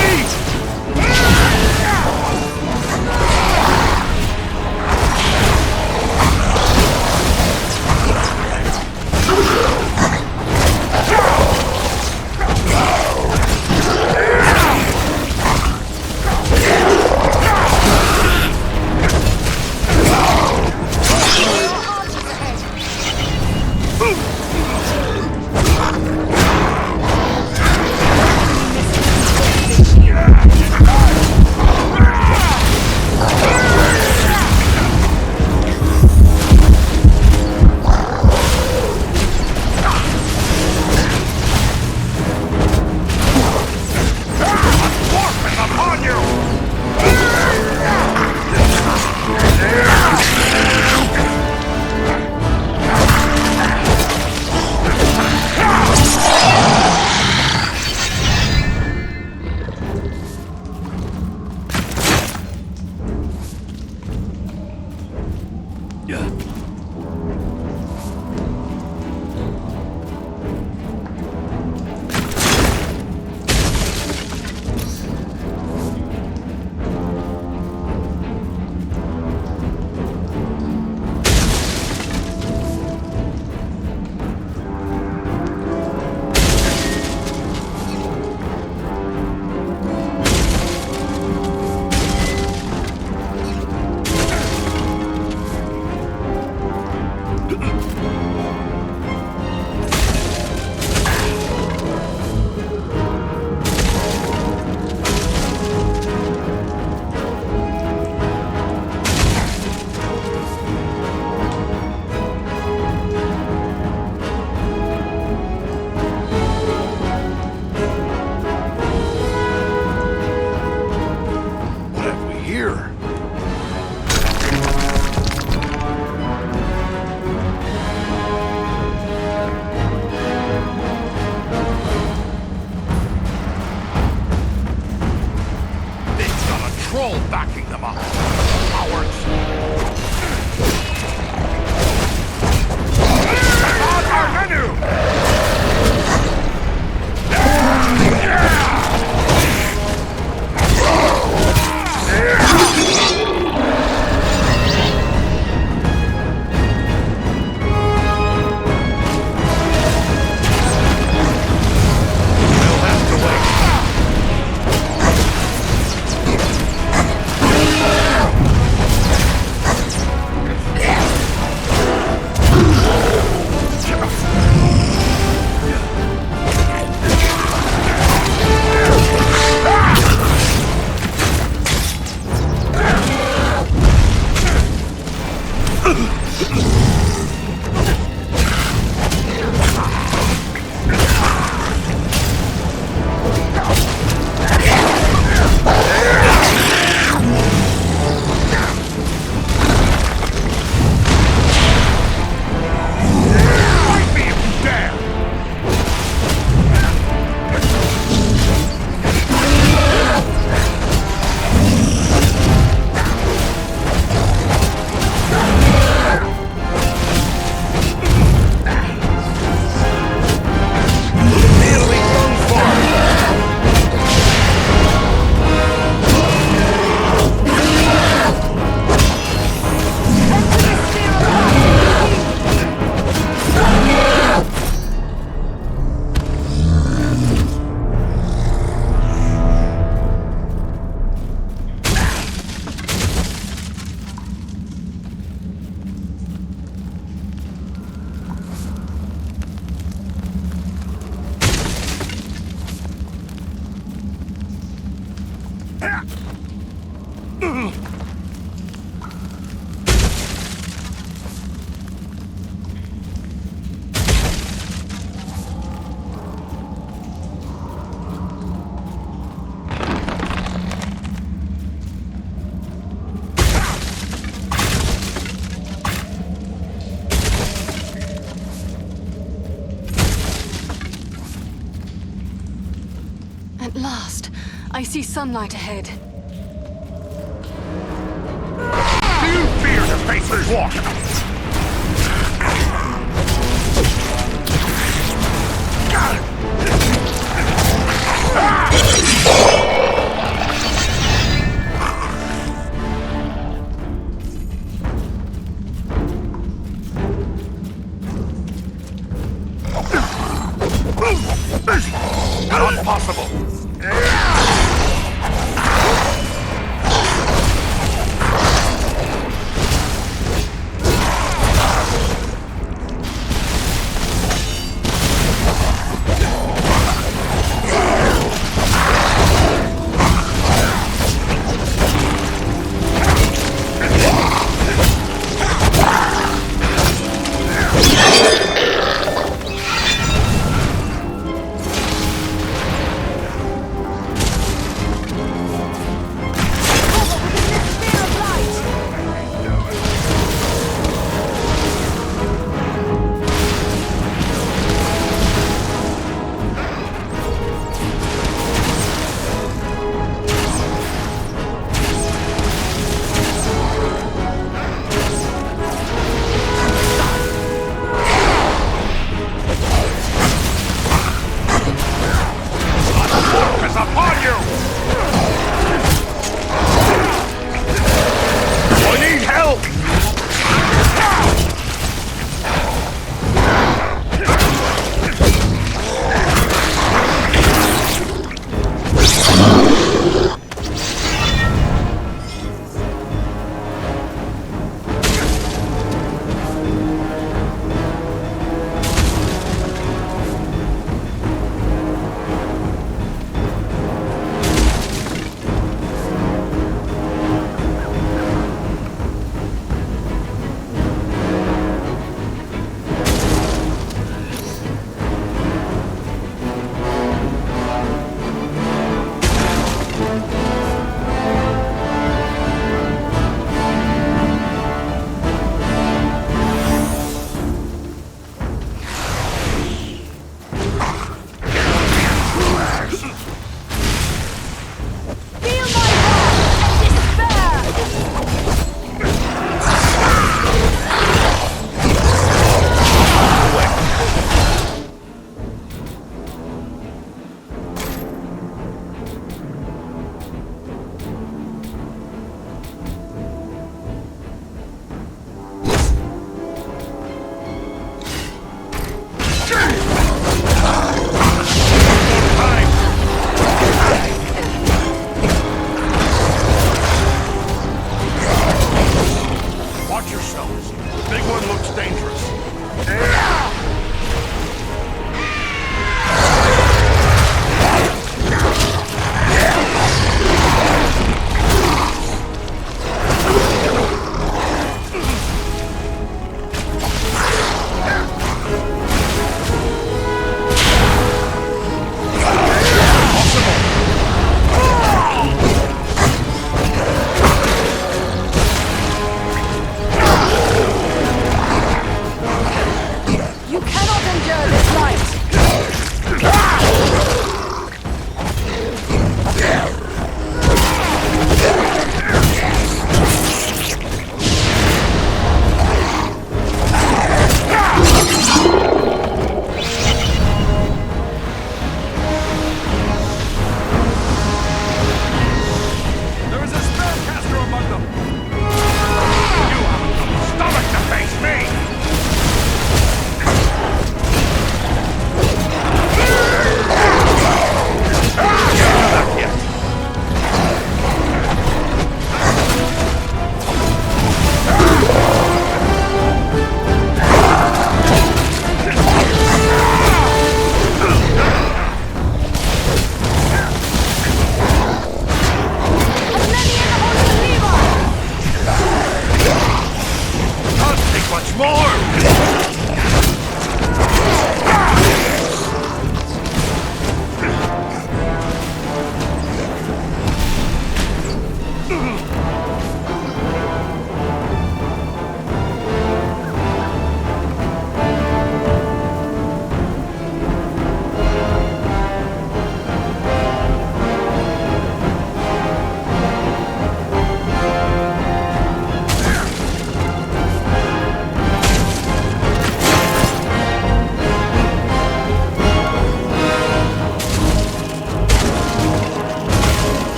Backing them up. Cowards. On our menu! I see sunlight ahead. Do you fear the faceless water? Not possible.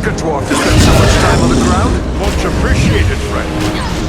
a dwarf to spend so much time on the ground. Much appreciated, friend.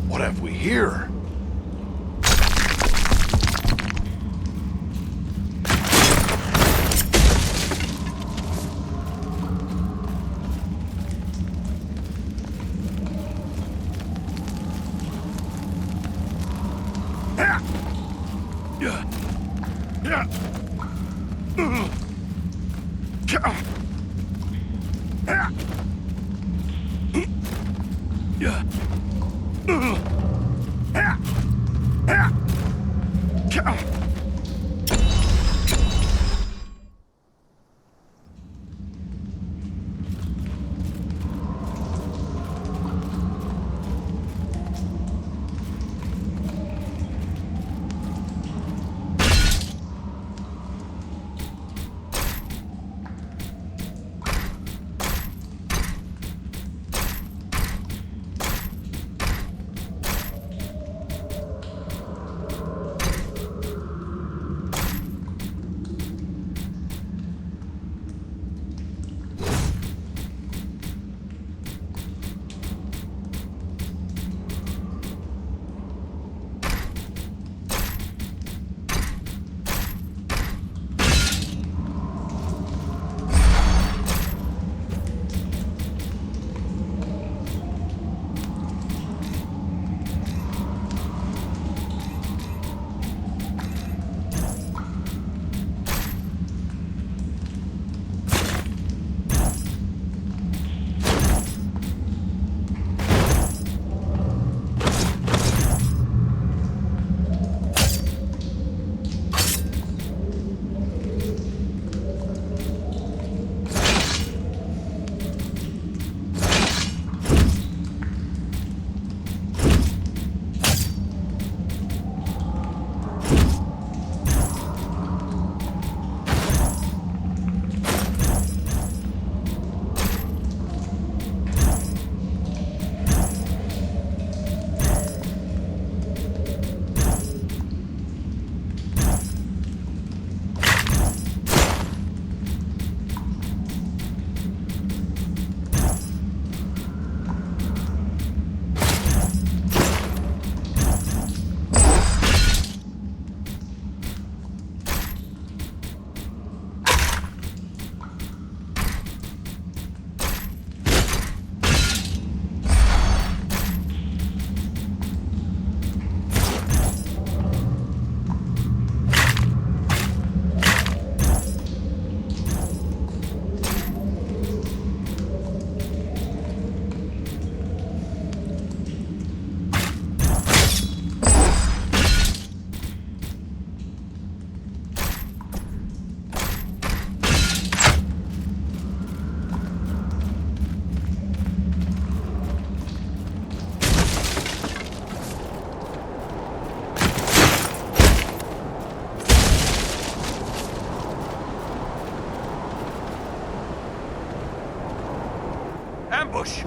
What have we here? ambush.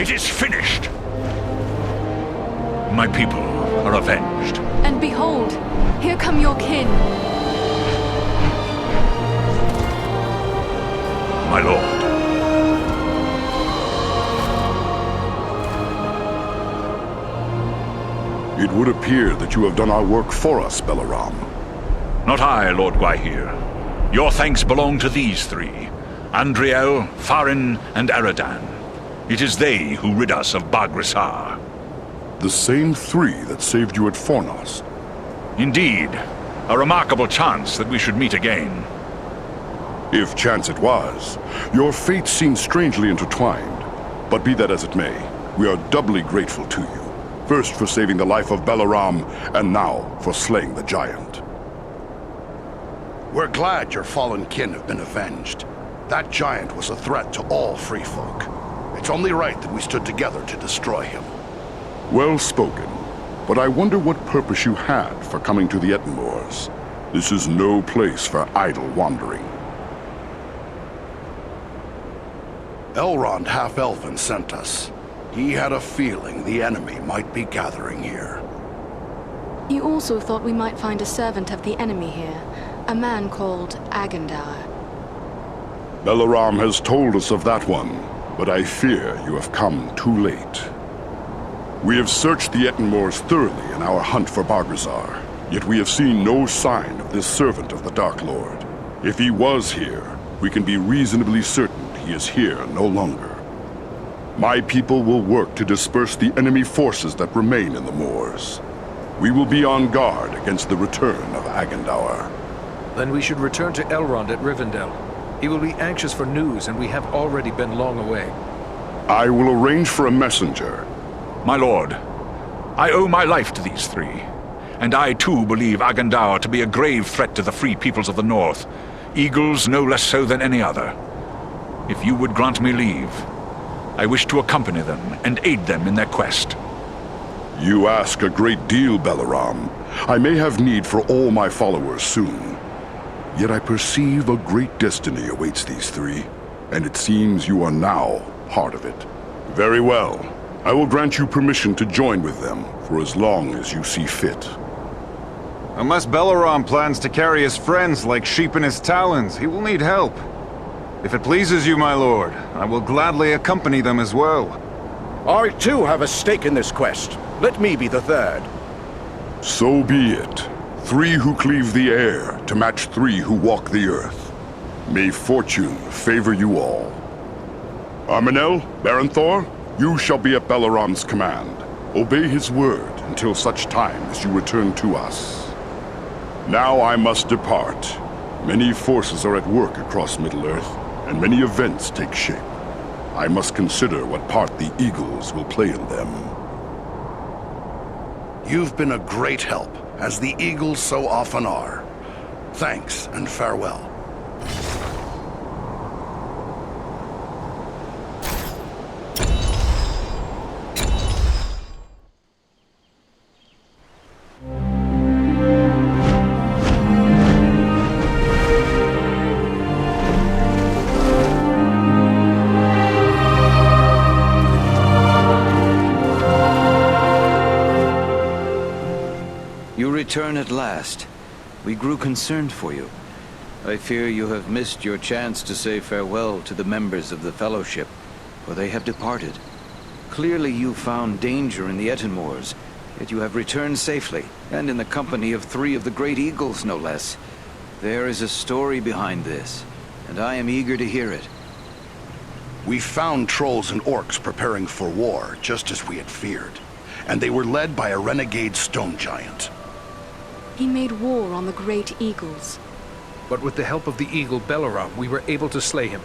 It is finished! My people are avenged. And behold, here come your kin. My lord. It would appear that you have done our work for us, Belaram. Not I, Lord Gwaihir. Your thanks belong to these three. Andriel, Farin, and Aradan. It is they who rid us of Bagrisar. The same three that saved you at Fornost. Indeed. A remarkable chance that we should meet again. If chance it was, your fates seem strangely intertwined. But be that as it may, we are doubly grateful to you. First for saving the life of Belaram, and now for slaying the giant. We're glad your fallen kin have been avenged. That giant was a threat to all free folk. It's only right that we stood together to destroy him. Well spoken. But I wonder what purpose you had for coming to the Ettenmoors. This is no place for idle wandering. Elrond Half-Elven sent us. He had a feeling the enemy might be gathering here. He also thought we might find a servant of the enemy here, a man called Agendar. Belaram has told us of that one, but I fear you have come too late. We have searched the Ettenmoors thoroughly in our hunt for Bargazar, yet we have seen no sign of this servant of the Dark Lord. If he was here, we can be reasonably certain he is here no longer. My people will work to disperse the enemy forces that remain in the moors. We will be on guard against the return of Agendaur. Then we should return to Elrond at Rivendell. He will be anxious for news, and we have already been long away. I will arrange for a messenger. My lord, I owe my life to these three. And I too believe Agendaur to be a grave threat to the free peoples of the north. Eagles no less so than any other. If you would grant me leave, I wish to accompany them and aid them in their quest. You ask a great deal, Belaram. I may have need for all my followers soon. Yet I perceive a great destiny awaits these three, and it seems you are now part of it. Very well. I will grant you permission to join with them for as long as you see fit. Unless Belaram plans to carry his friends like sheep in his talons, he will need help. If it pleases you, my lord, I will gladly accompany them as well. I too have a stake in this quest. Let me be the third. So be it. Three who cleave the air to match three who walk the earth. May fortune favor you all. Arminel, Baranthor, you shall be at Belaram's command. Obey his word until such time as you return to us. Now I must depart. Many forces are at work across Middle-earth, and many events take shape. I must consider what part the Eagles will play in them. You've been a great help, as the Eagles so often are. Thanks and farewell. Return at last. We grew concerned for you. I fear you have missed your chance to say farewell to the members of the Fellowship, for they have departed. Clearly you found danger in the Ettenmoors, yet you have returned safely, and in the company of three of the Great Eagles, no less. There is a story behind this, and I am eager to hear it. We found trolls and orcs preparing for war, just as we had feared, and they were led by a renegade stone giant. He made war on the Great Eagles. But with the help of the eagle Belaram, we were able to slay him.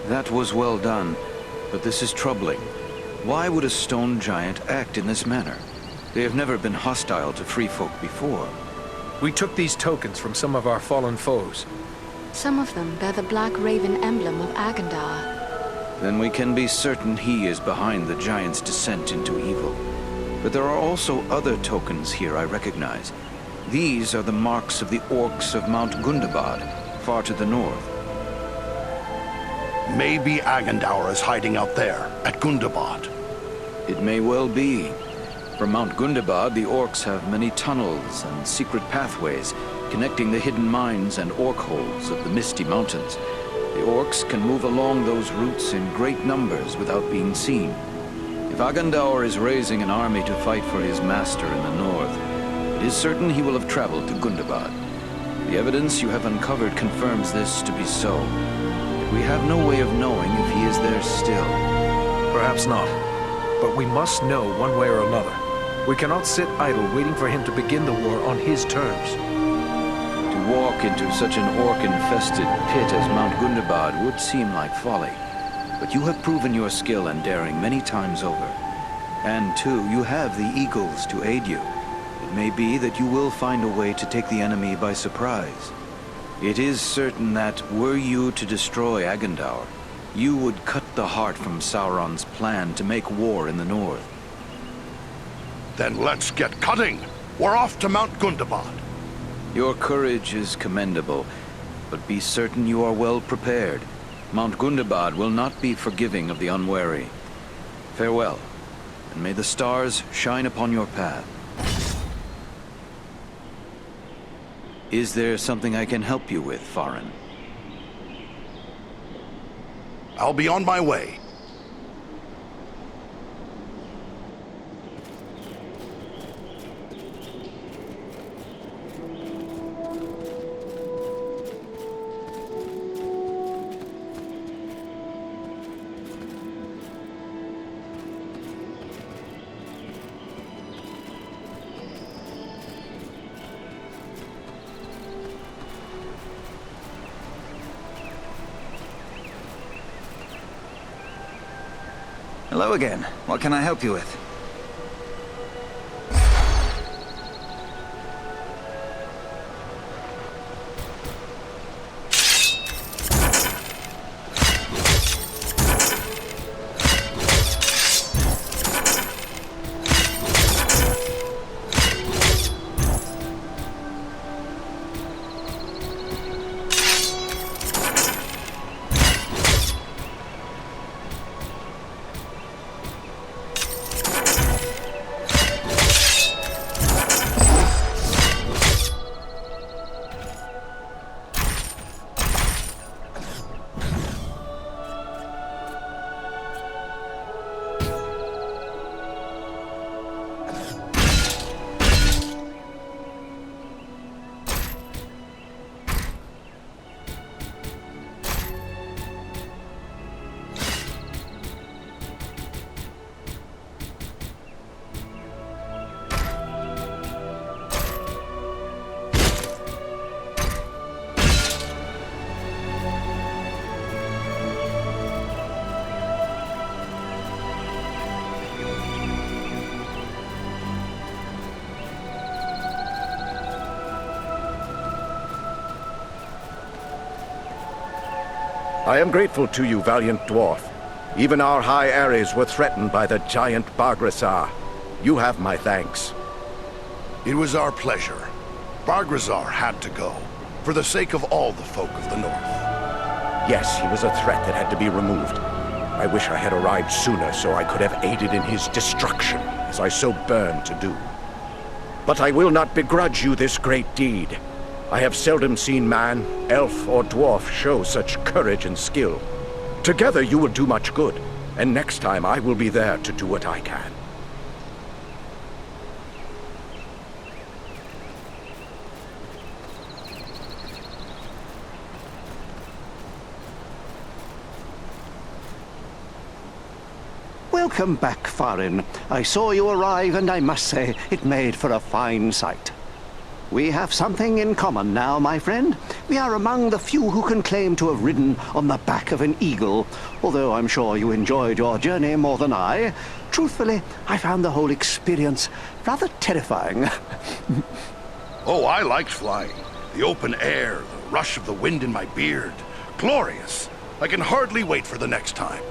That was well done, but this is troubling. Why would a stone giant act in this manner? They have never been hostile to free folk before. We took these tokens from some of our fallen foes. Some of them bear the Black Raven emblem of Agendar. Then we can be certain he is behind the giant's descent into evil. But there are also other tokens here I recognize. These are the marks of the orcs of Mount Gundabad, far to the north. Maybe Agendaur is hiding out there, at Gundabad. It may well be. From Mount Gundabad, the orcs have many tunnels and secret pathways connecting the hidden mines and orc holes of the Misty Mountains. The orcs can move along those routes in great numbers without being seen. If Agandaur is raising an army to fight for his master in the north, it is certain he will have traveled to Gundabad. The evidence you have uncovered confirms this to be so. Yet we have no way of knowing if he is there still. Perhaps not. But we must know one way or another. We cannot sit idle waiting for him to begin the war on his terms. To walk into such an orc-infested pit as Mount Gundabad would seem like folly. But you have proven your skill and daring many times over. And too, you have the eagles to aid you. It may be that you will find a way to take the enemy by surprise. It is certain that, were you to destroy Agandaur, you would cut the heart from Sauron's plan to make war in the north. Then let's get cutting! We're off to Mount Gundabad! Your courage is commendable, but be certain you are well prepared. Mount Gundabad will not be forgiving of the unwary. Farewell, and may the stars shine upon your path. Is there something I can help you with, Farin? I'll be on my way. Hello again. What can I help you with? I am grateful to you, valiant dwarf. Even our high areas were threatened by the giant Bargrazar. You have my thanks. It was our pleasure. Bargrazar had to go, for the sake of all the folk of the north. Yes, he was a threat that had to be removed. I wish I had arrived sooner so I could have aided in his destruction, as I so burned to do. But I will not begrudge you this great deed. I have seldom seen man, elf, or dwarf show such courage and skill. Together you will do much good, and next time I will be there to do what I can. Welcome back, Farin. I saw you arrive, and I must say, it made for a fine sight. We have something in common now, my friend. We are among the few who can claim to have ridden on the back of an eagle, although I'm sure you enjoyed your journey more than I. Truthfully, I found the whole experience rather terrifying. Oh, I liked flying. The open air, the rush of the wind in my beard. Glorious. I can hardly wait for the next time.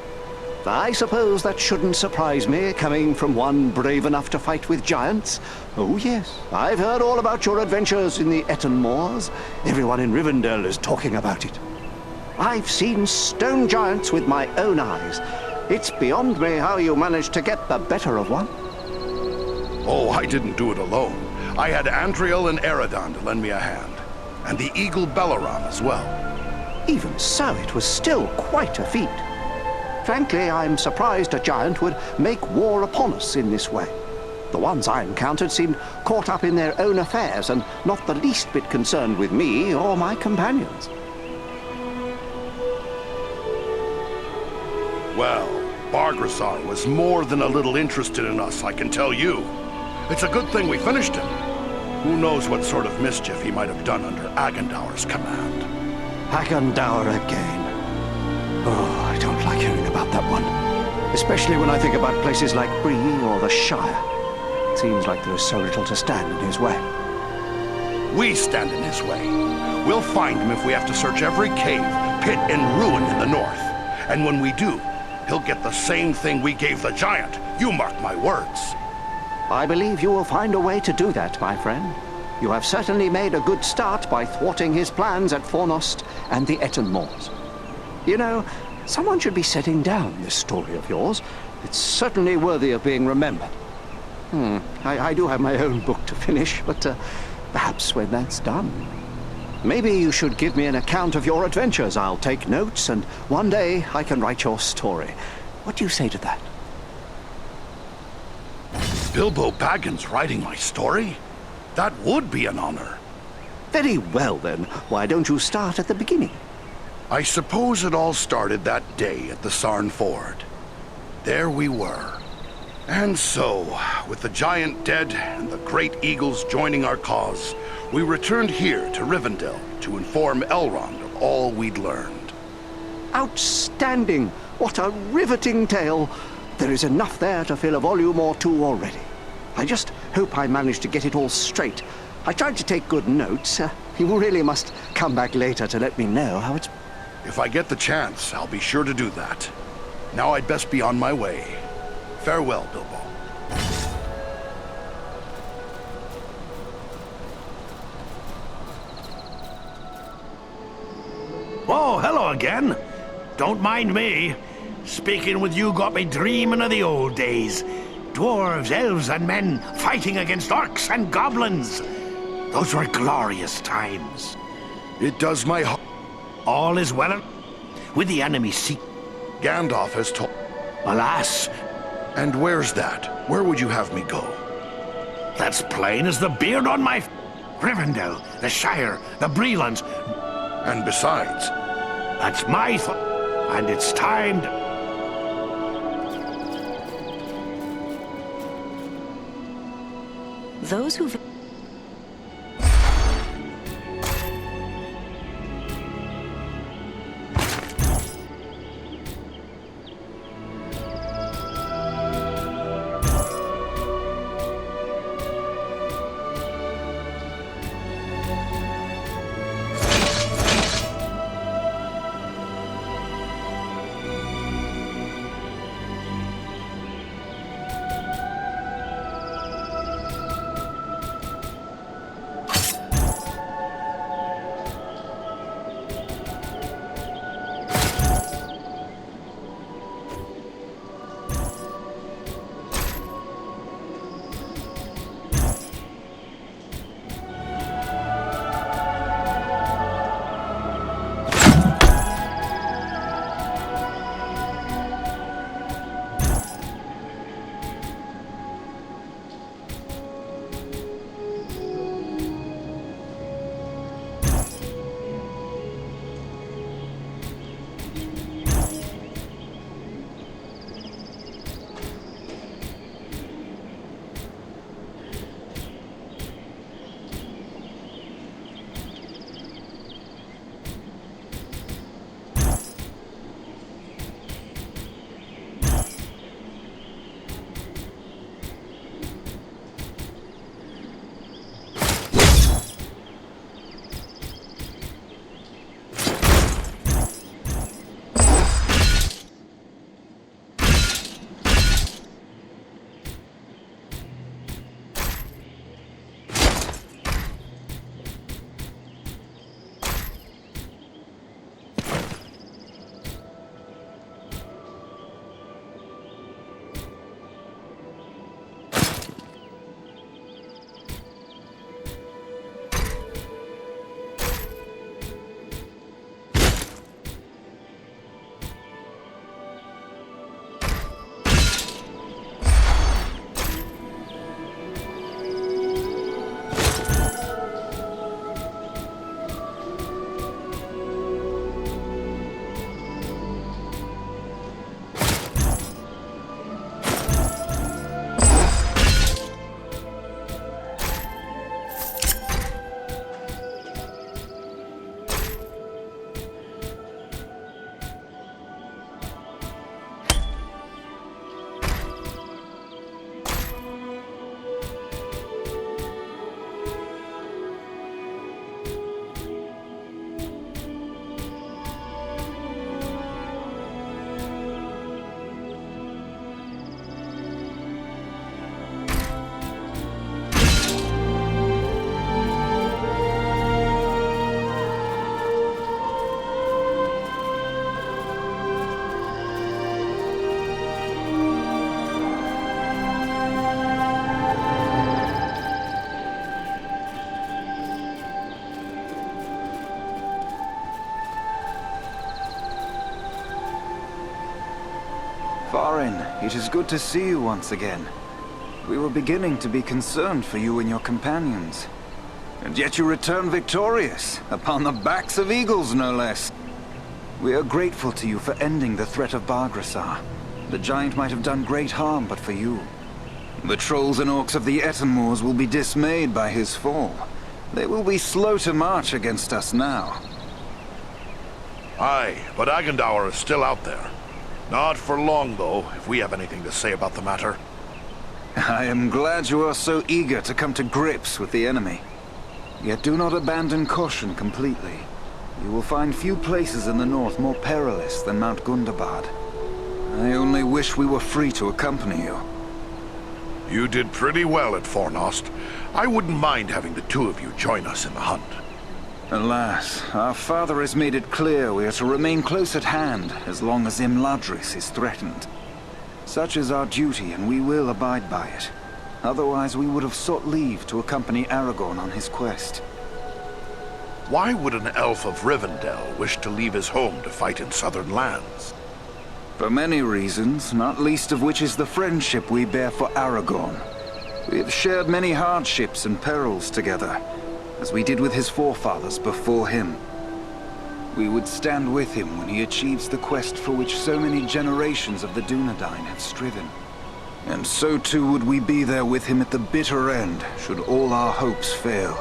I suppose that shouldn't surprise me, coming from one brave enough to fight with giants. Oh yes, I've heard all about your adventures in the Eton Moors. Everyone in Rivendell is talking about it. I've seen stone giants with my own eyes, It's beyond me how you managed to get the better of one. Oh, I didn't do it alone. I had Andriel and Eredon to lend me a hand. And the eagle Belaram as well. Even so, it was still quite a feat. Frankly, I'm surprised a giant would make war upon us in this way. The ones I encountered seemed caught up in their own affairs and not the least bit concerned with me or my companions. Well, Bargrasar was more than a little interested in us, I can tell you. It's a good thing we finished him. Who knows what sort of mischief he might have done under Agandaur's command. Agandaur again. Oh, I don't like hearing about that one. Especially when I think about places like Bree or the Shire. It seems like there is so little to stand in his way. We stand in his way. We'll find him if we have to search every cave, pit, and ruin in the north. And when we do, he'll get the same thing we gave the giant. You mark my words. I believe you will find a way to do that, my friend. You have certainly made a good start by thwarting his plans at Fornost and the Etten Moors. You know, someone should be setting down this story of yours. It's certainly worthy of being remembered. I do have my own book to finish, but perhaps when that's done. Maybe you should give me an account of your adventures. I'll take notes, and one day I can write your story. What do you say to that? Bilbo Baggins writing my story? That would be an honor. Very well, then. Why don't you start at the beginning? I suppose it all started that day at the Sarn Ford. There we were. And so, with the giant dead and the great eagles joining our cause, we returned here to Rivendell to inform Elrond of all we'd learned. Outstanding! What a riveting tale! There is enough there to fill a volume or two already. I just hope I managed to get it all straight. I tried to take good notes. You really must come back later to let me know how it's... If I get the chance, I'll be sure to do that. Now I'd best be on my way. Farewell, Bilbo. Oh, hello again. Don't mind me. Speaking with you got me dreaming of the old days. Dwarves, elves, and men fighting against orcs and goblins. Those were glorious times. It does my heart. All is well with the enemy seek. Gandalf has told... Alas. And where's that? Where would you have me go? That's plain as the beard on my... Rivendell, the Shire, the Brelands. And besides... That's my and it's time to... Those who've... Farin, it is good to see you once again. We were beginning to be concerned for you and your companions. And yet you return victorious, upon the backs of eagles, no less. We are grateful to you for ending the threat of Bargrasar. The giant might have done great harm but for you. The trolls and orcs of the Etenmoors will be dismayed by his fall. They will be slow to march against us now. Aye, but Agendour is still out there. Not for long, though, if we have anything to say about the matter. I am glad you are so eager to come to grips with the enemy. Yet do not abandon caution completely. You will find few places in the north more perilous than Mount Gundabad. I only wish we were free to accompany you. You did pretty well at Fornost. I wouldn't mind having the two of you join us in the hunt. Alas, our father has made it clear we are to remain close at hand as long as Imladris is threatened. Such is our duty, and we will abide by it. Otherwise, we would have sought leave to accompany Aragorn on his quest. Why would an elf of Rivendell wish to leave his home to fight in southern lands? For many reasons, not least of which is the friendship we bear for Aragorn. We have shared many hardships and perils together, as we did with his forefathers before him. We would stand with him when he achieves the quest for which so many generations of the Dunedain have striven. And so too would we be there with him at the bitter end, should all our hopes fail.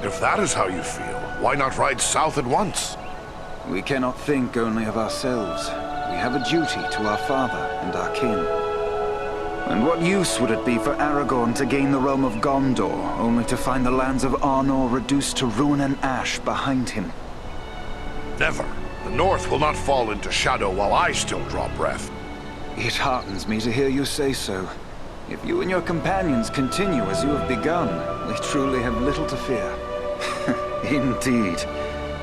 If that is how you feel, why not ride south at once? We cannot think only of ourselves. We have a duty to our father and our kin. And what use would it be for Aragorn to gain the realm of Gondor, only to find the lands of Arnor reduced to ruin and ash behind him? Never. The North will not fall into shadow while I still draw breath. It heartens me to hear you say so. If you and your companions continue as you have begun, we truly have little to fear. Indeed.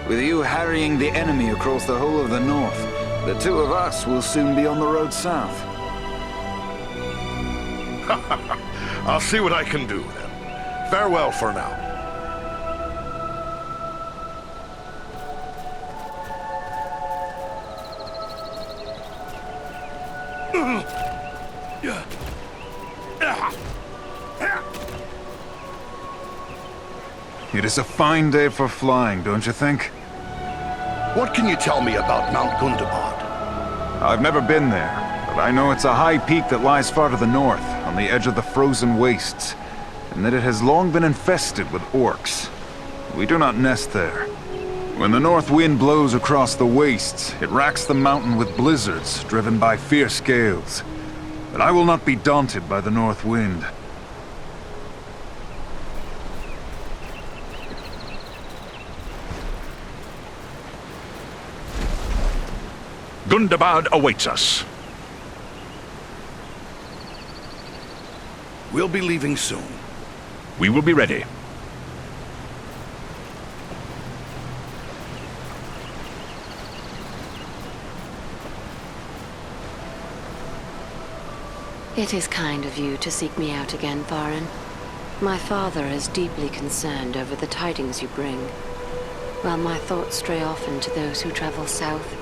With you harrying the enemy across the whole of the North, the two of us will soon be on the road south. I'll see what I can do, then. Farewell for now. It is a fine day for flying, don't you think? What can you tell me about Mount Gundabad? I've never been there, but I know it's a high peak that lies far to the north, on the edge of the frozen wastes, and that it has long been infested with orcs. We do not nest there. When the north wind blows across the wastes, it racks the mountain with blizzards, driven by fierce gales. But I will not be daunted by the north wind. Gundabad awaits us. We'll be leaving soon. We will be ready. It is kind of you to seek me out again, Farin. My father is deeply concerned over the tidings you bring. While my thoughts stray often to those who travel south,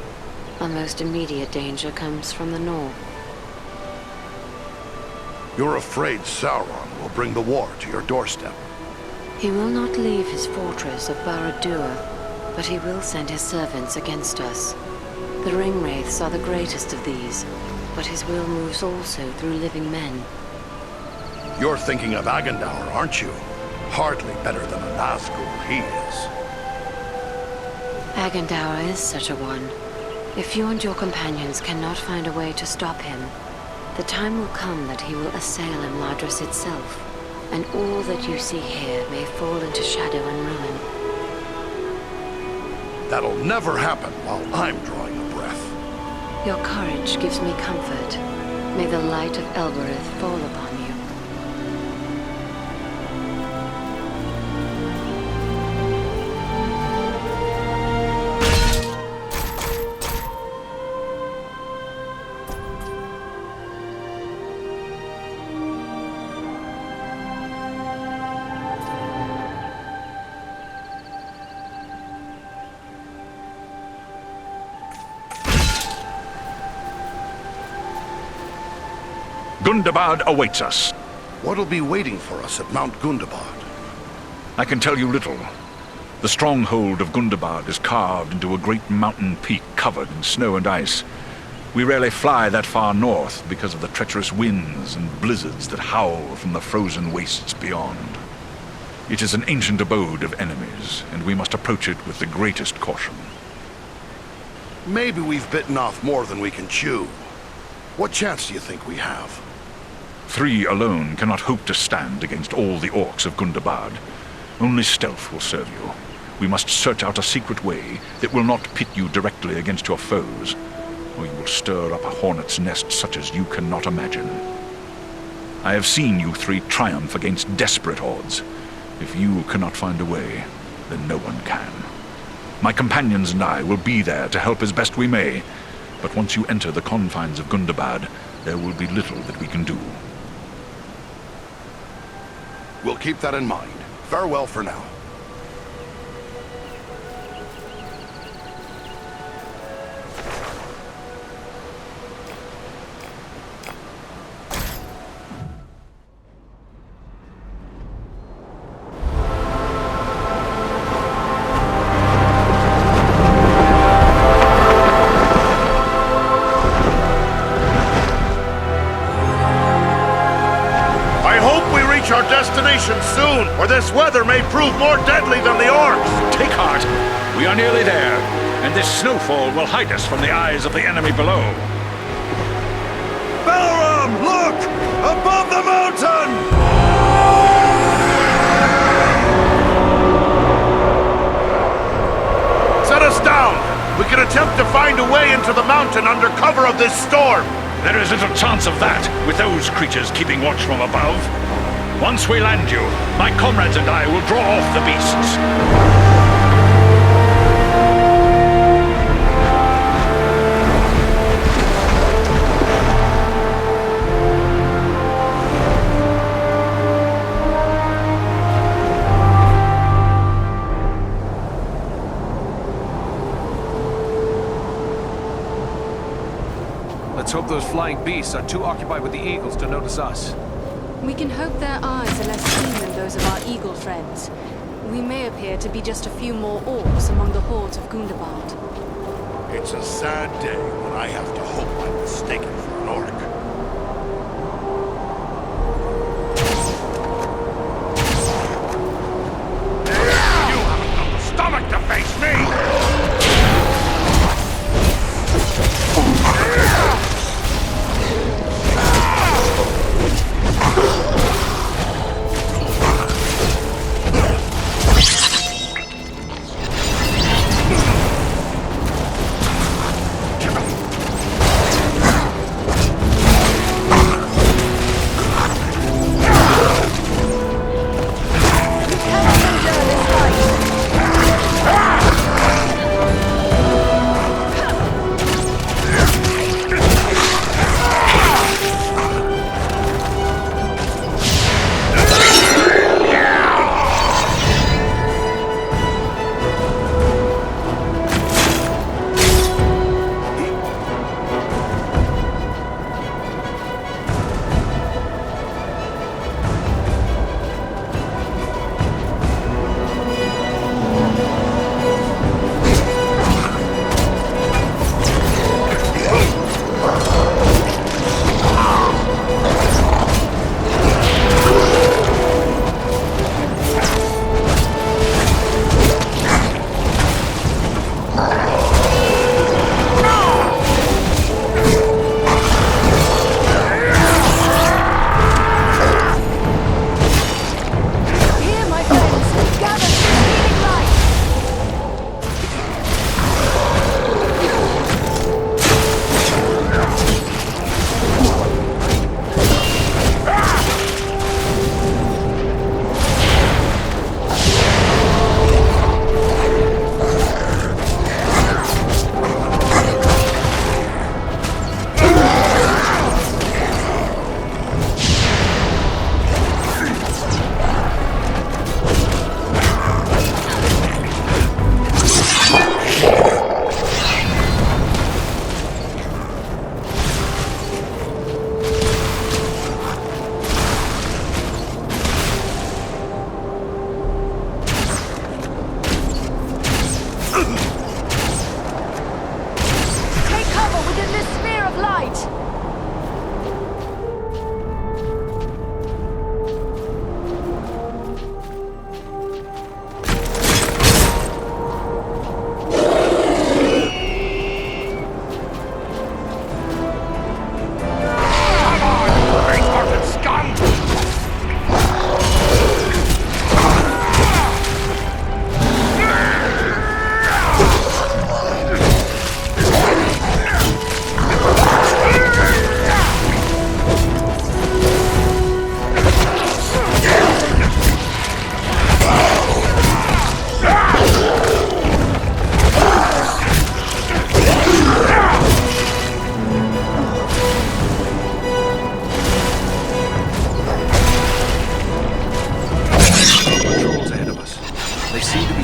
our most immediate danger comes from the north. You're afraid Sauron will bring the war to your doorstep. He will not leave his fortress of Barad-dûr, but he will send his servants against us. The Ringwraiths are the greatest of these, but his will moves also through living men. You're thinking of Agendour, aren't you? Hardly better than a Nazgul he is. Agendour is such a one. If you and your companions cannot find a way to stop him, the time will come that he will assail Imladris itself, and all that you see here may fall into shadow and ruin. That'll never happen while I'm drawing a breath. Your courage gives me comfort. May the light of Elbereth fall upon you. Gundabad awaits us. What'll be waiting for us at Mount Gundabad? I can tell you little. The stronghold of Gundabad is carved into a great mountain peak covered in snow and ice. We rarely fly that far north because of the treacherous winds and blizzards that howl from the frozen wastes beyond. It is an ancient abode of enemies, and we must approach it with the greatest caution. Maybe we've bitten off more than we can chew. What chance do you think we have? 3 alone cannot hope to stand against all the orcs of Gundabad. Only stealth will serve you. We must search out a secret way that will not pit you directly against your foes, or you will stir up a hornet's nest such as you cannot imagine. I have seen you 3 triumph against desperate odds. If you cannot find a way, then no one can. My companions and I will be there to help as best we may, but once you enter the confines of Gundabad, there will be little that we can do. We'll keep that in mind. Farewell for now. Our destination soon, or this weather may prove more deadly than the orcs. Take heart. We are nearly there, and this snowfall will hide us from the eyes of the enemy below. Balram, look! Above the mountain! Set us down. We can attempt to find a way into the mountain under cover of this storm. There is little chance of that, with those creatures keeping watch from above. Once we land you, my comrades and I will draw off the beasts. Let's hope those flying beasts are too occupied with the eagles to notice us. We can hope their eyes are less keen than those of our eagle friends. We may appear to be just a few more orcs among the hordes of Gundabad. It's a sad day when I have to hope I'm mistaken for an orc. You haven't got the stomach to face me!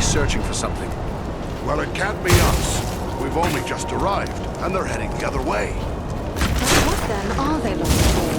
searching for something. Well, it can't be us. We've only just arrived, and they're heading the other way. What then are they looking for?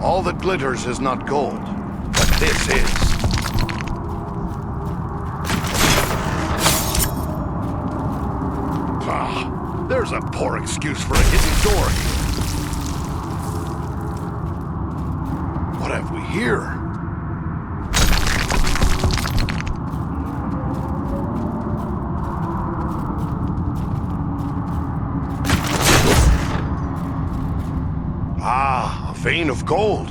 All that glitters is not gold, but this is. There's a poor excuse for a hidden door here. What have we here? Ah, a vein of gold.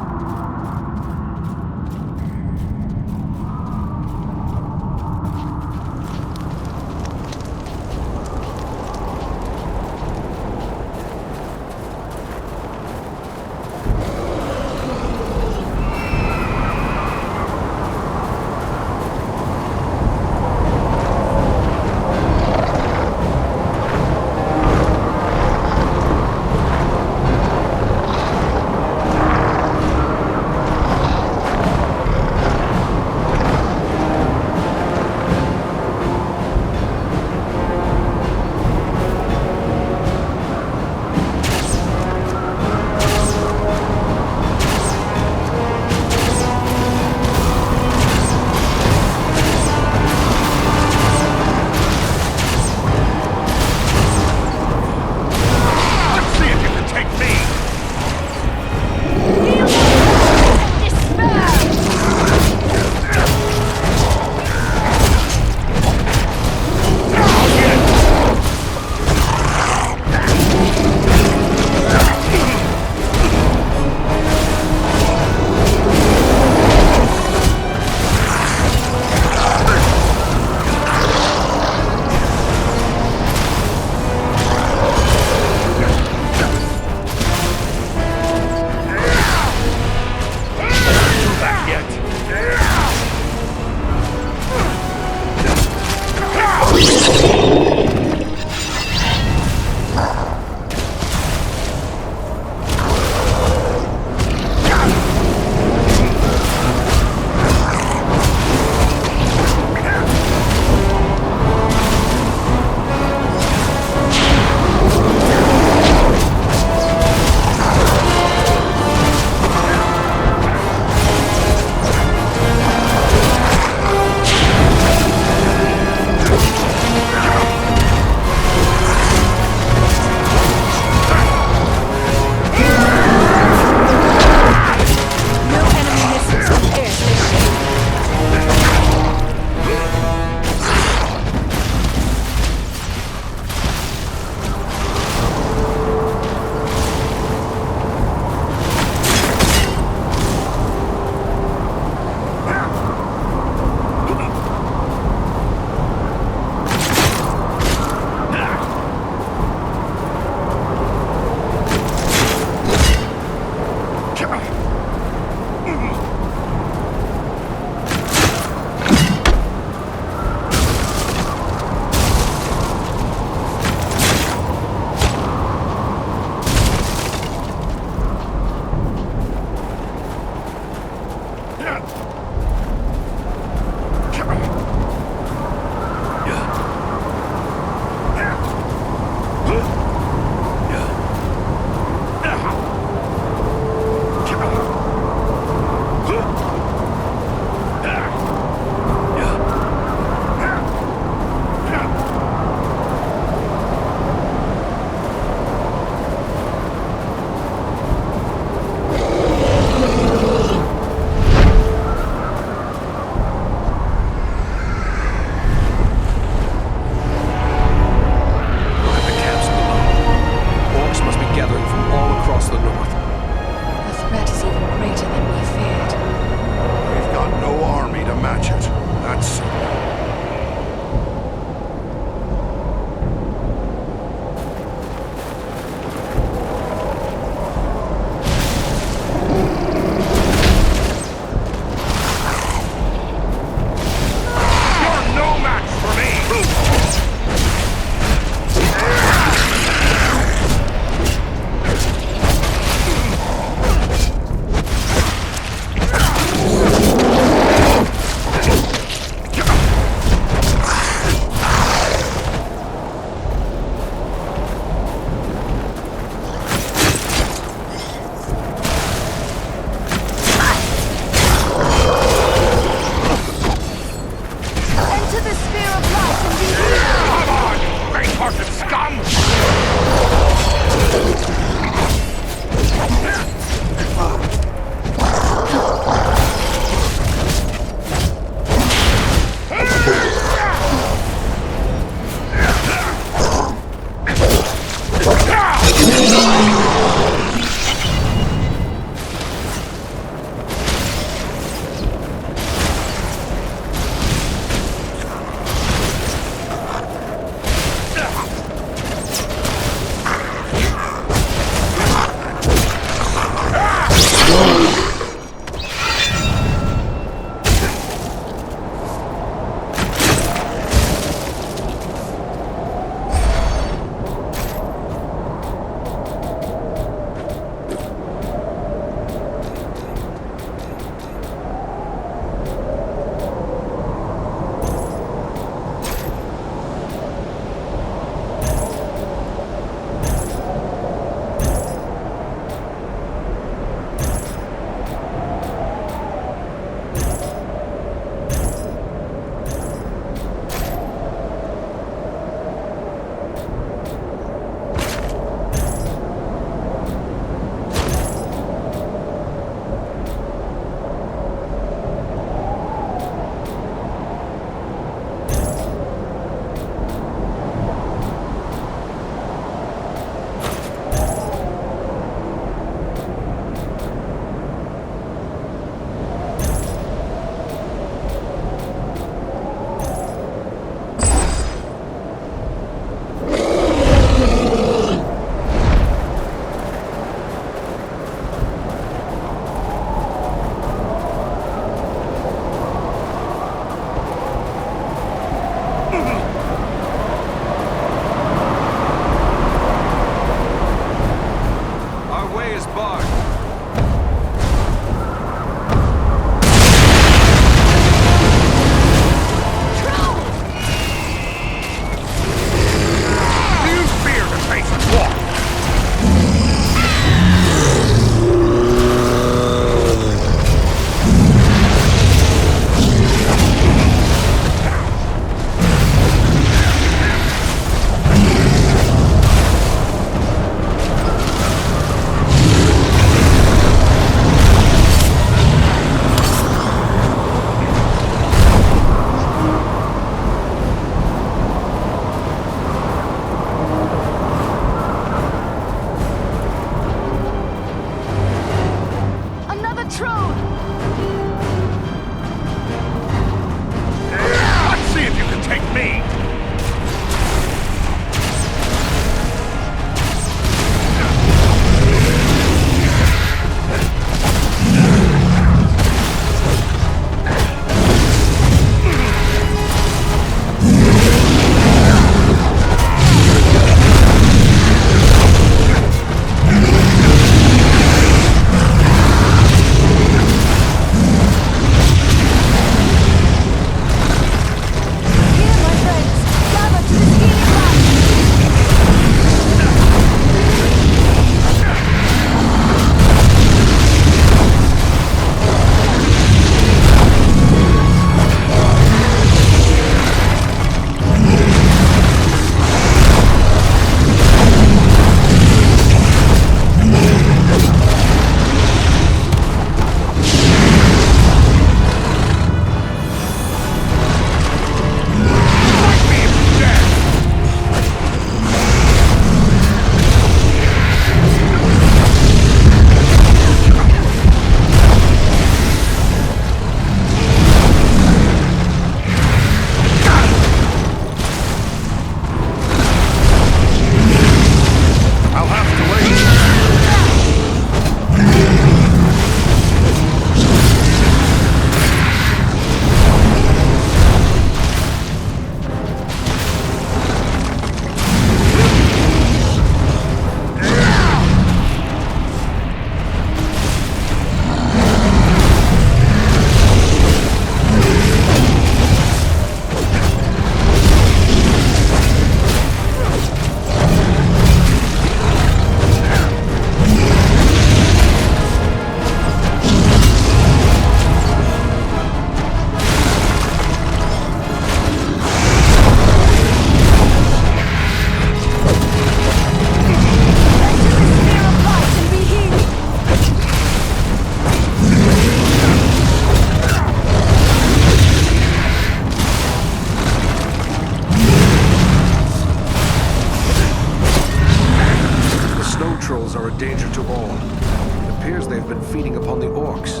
trolls are a danger to all. It appears they've been feeding upon the orcs.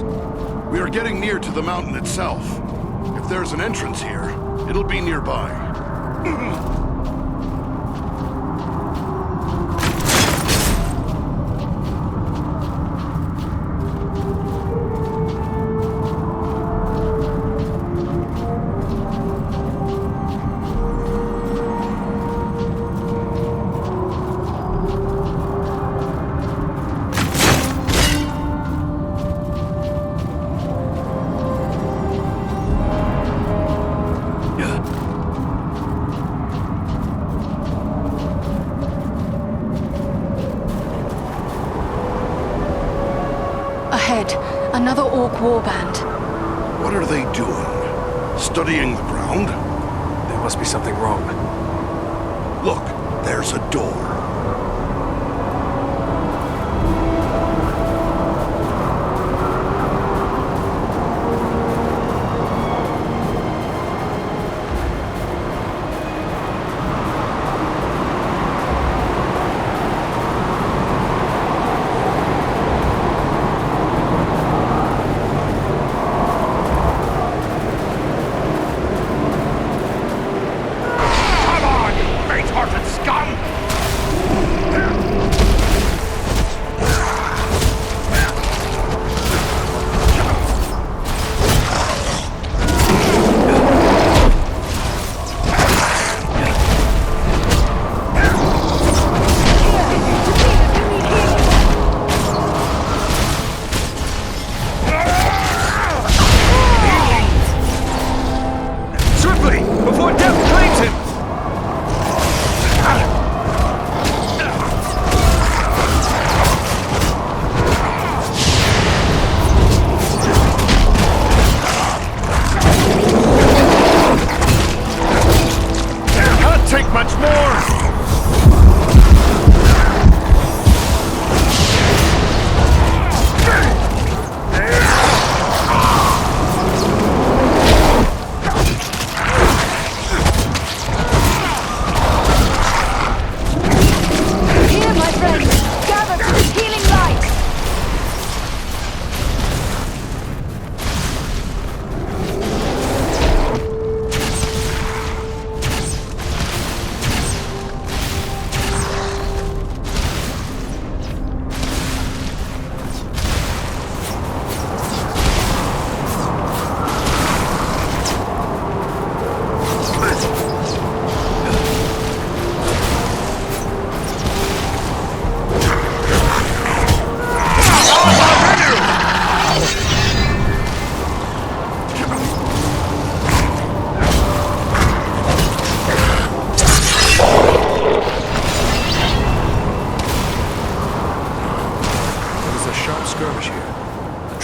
We are getting near to the mountain itself. If there's an entrance here, it'll be nearby. Ahead, another orc warband. What are they doing? Studying the ground? There must be something wrong. Look, there's a door.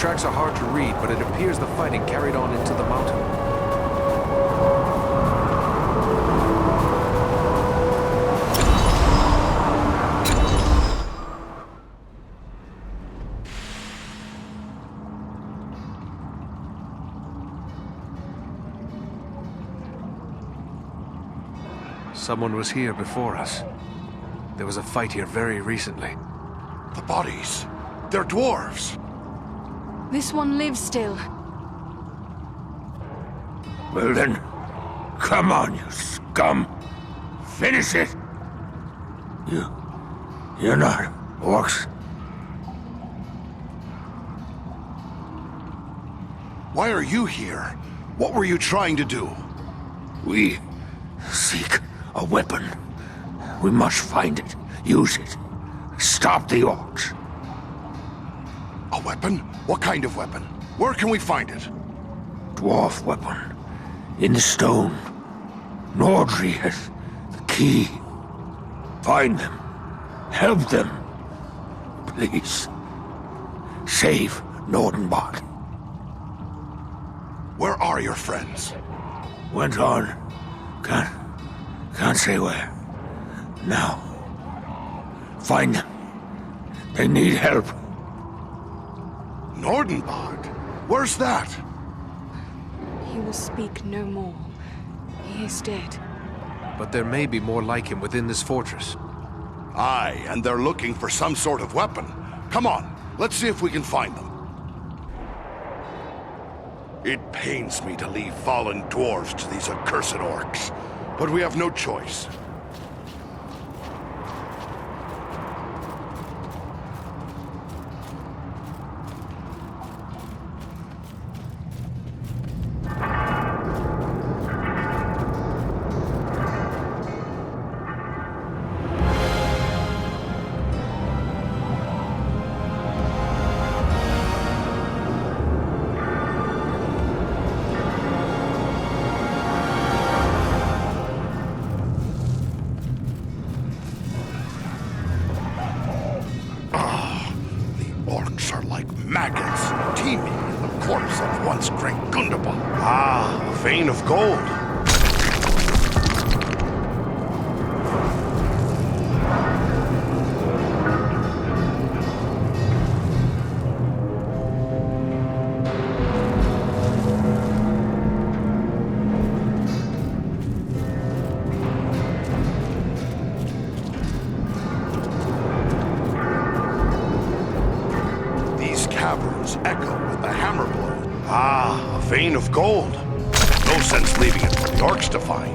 tracks are hard to read, but it appears the fighting carried on into the mountain. Someone was here before us. There was a fight here very recently. The bodies. They're dwarves. This one lives still. Well then, come on, you scum. Finish it. You're not orcs. Why are you here? What were you trying to do? We seek a weapon. We must find it, use it, stop the orcs. A weapon? What kind of weapon? Where can we find it? Dwarf weapon. In the stone. Nordri has the key. Find them. Help them. Please. Save Nordenbach. Where are your friends? Went on. Can't say where. Now. Find them. They need help. Nordenbach? Where's that? He will speak no more. He is dead. But there may be more like him within this fortress. Aye, and they're looking for some sort of weapon. Come on, let's see if we can find them. It pains me to leave fallen dwarves to these accursed orcs, but we have no choice. Maggots teeming in the corpse of once great Gundabad. Ah, a vein of gold. Caverns echo with the hammer blow. Ah, a vein of gold. No sense leaving it for the orcs to find.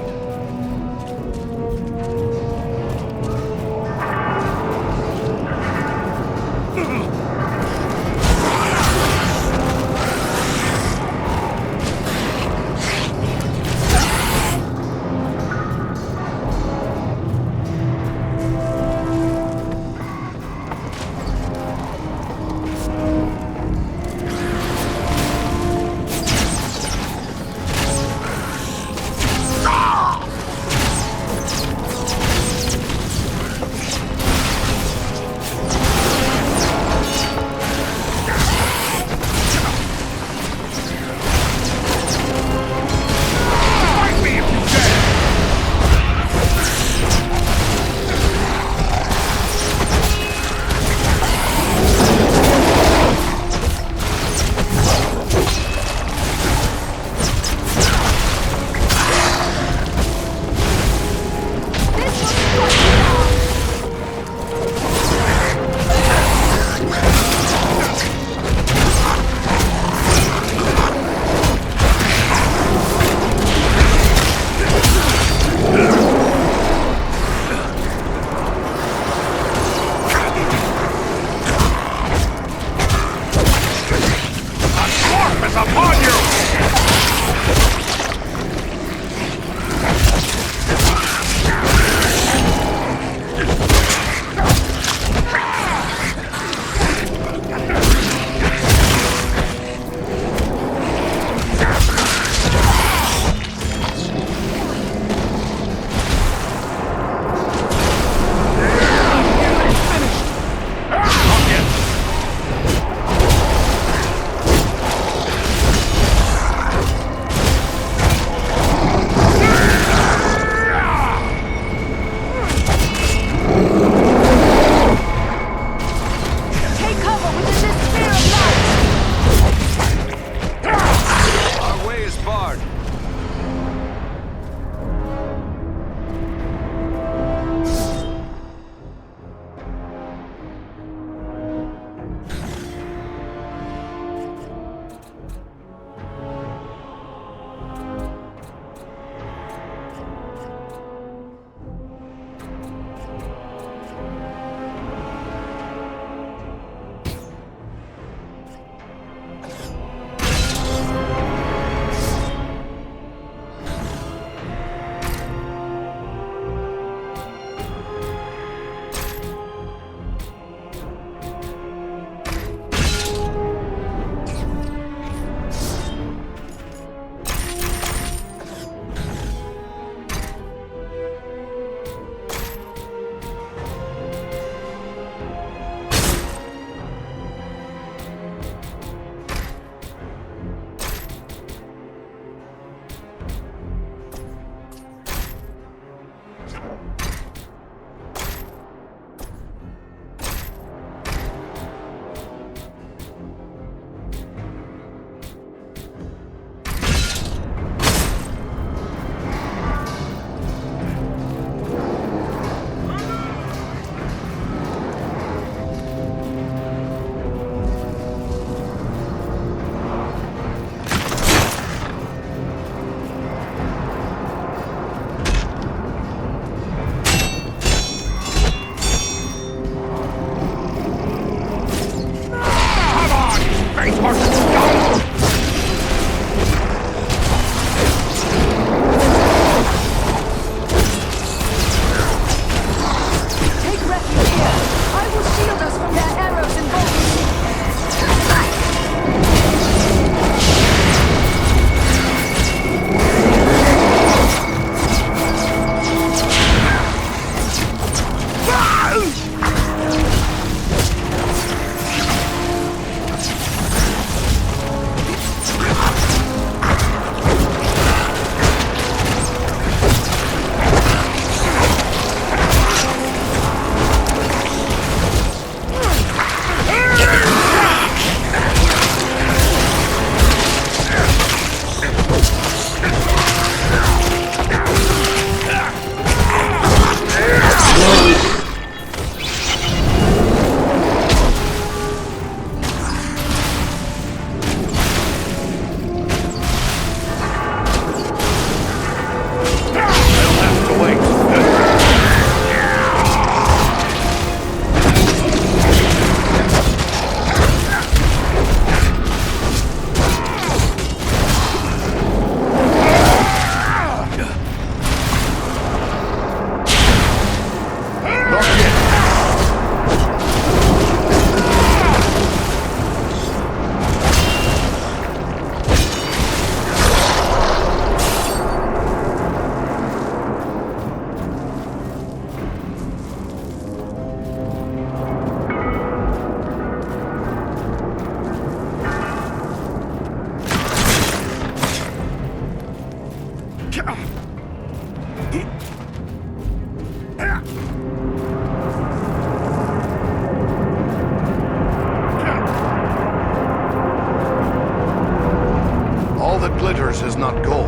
not gold.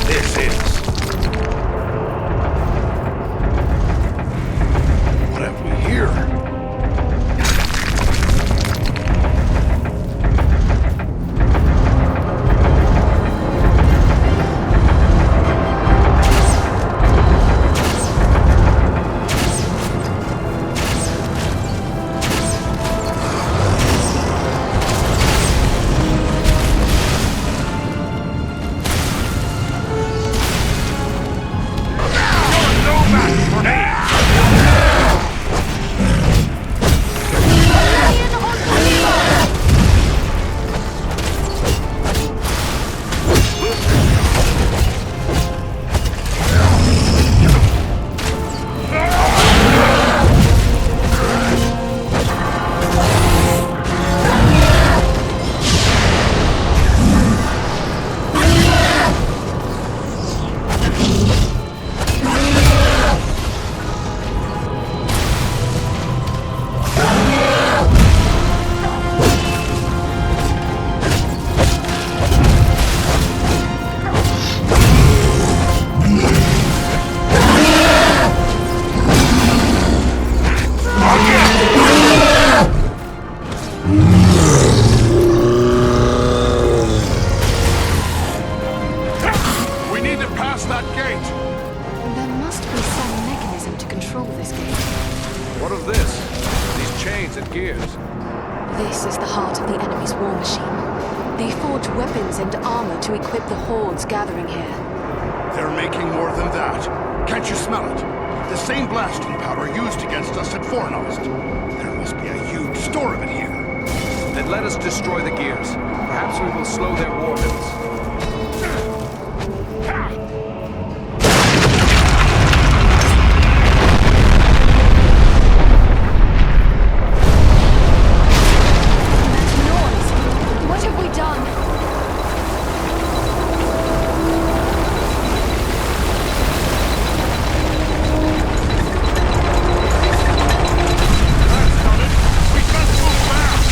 This is. What have we here? This is the heart of the enemy's war machine. They forge weapons and armor to equip the hordes gathering here. They're making more than that. Can't you smell it? The same blasting powder used against us at Fornost. There must be a huge store of it here. Then let us destroy the gears. Perhaps we will slow their war bills. What have we done? We must move fast!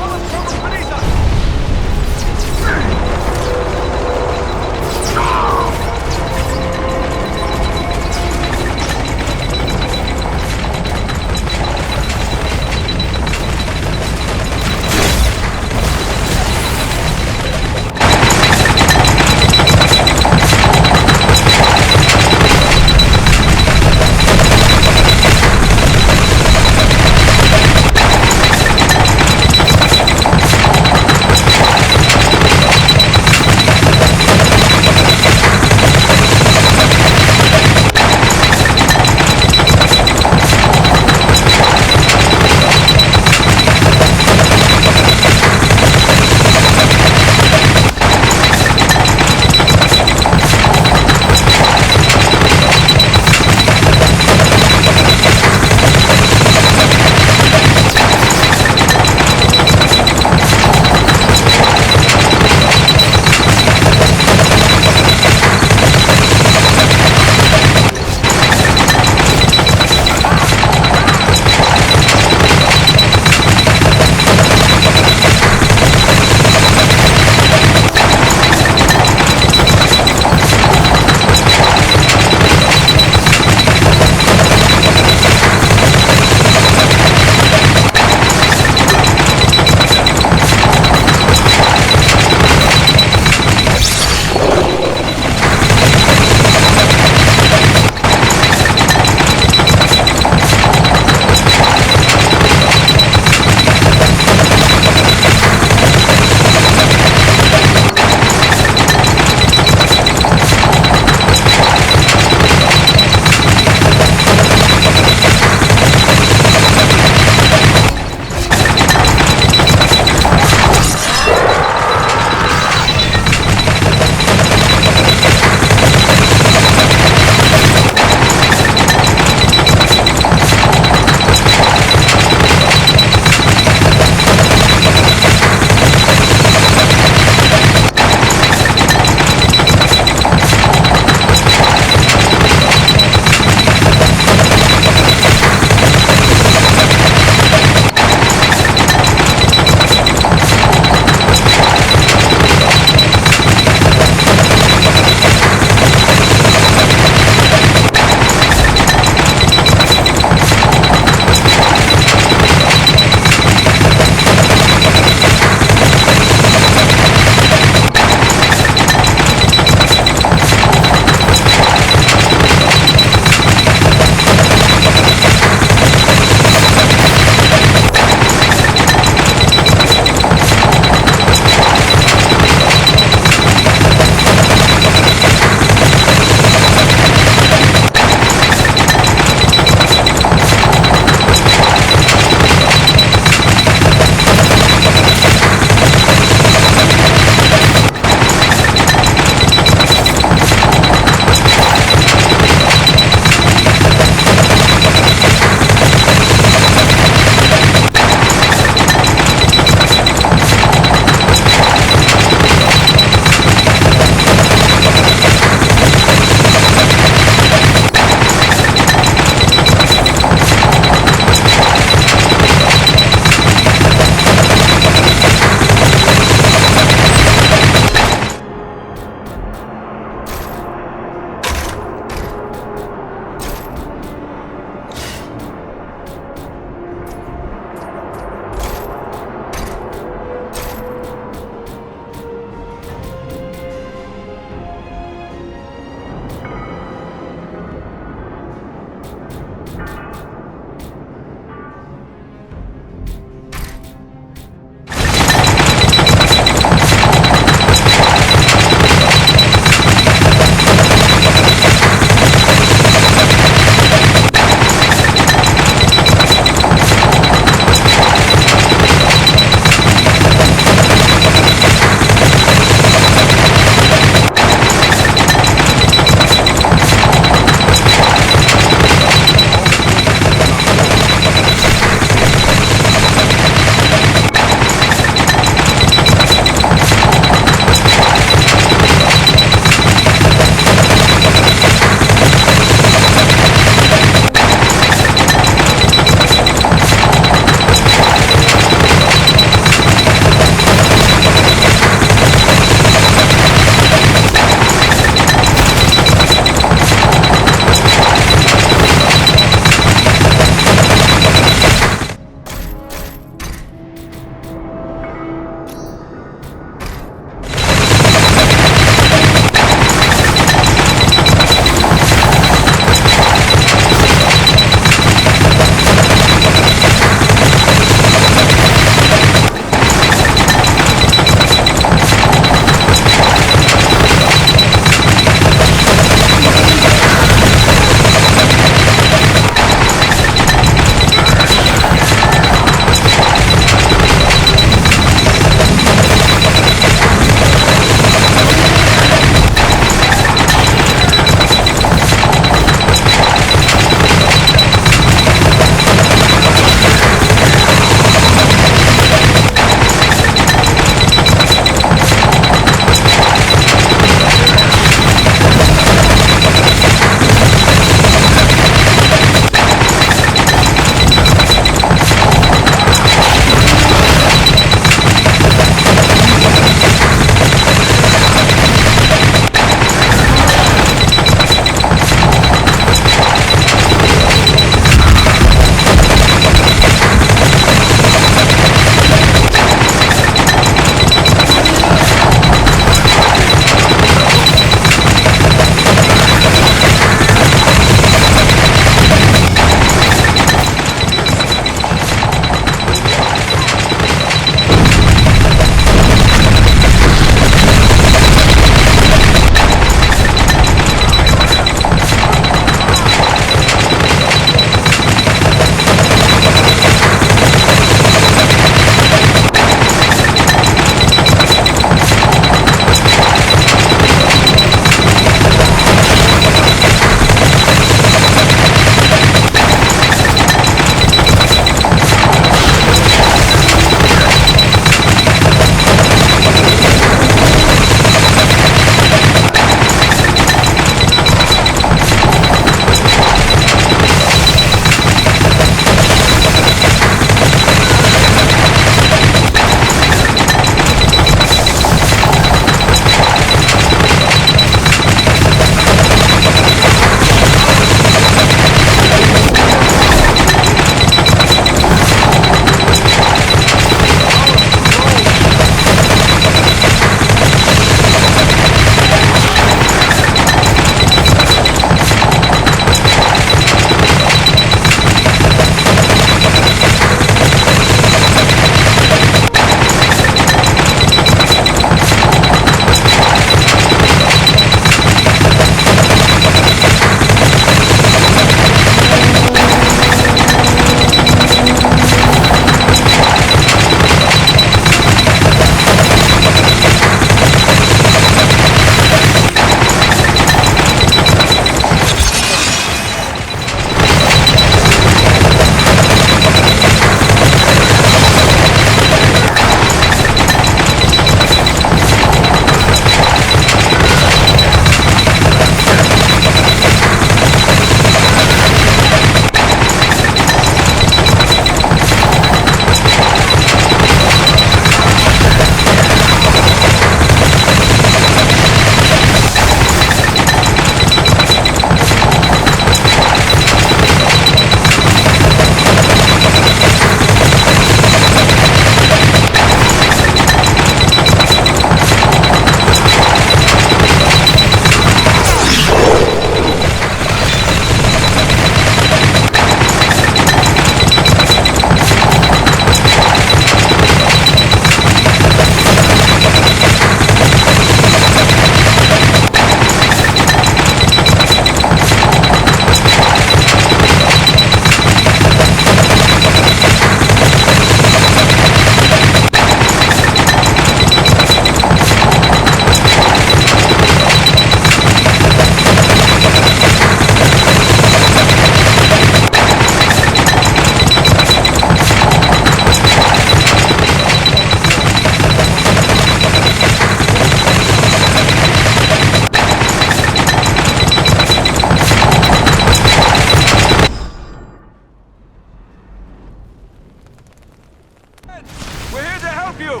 friends! We're here to help you!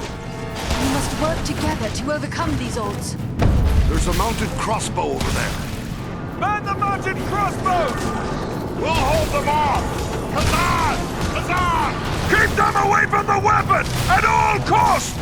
We must work together to overcome these odds. There's a mounted crossbow over there. Man the mounted crossbows! We'll hold them off! Huzzah! Huzzah! Keep them away from the weapon! At all costs!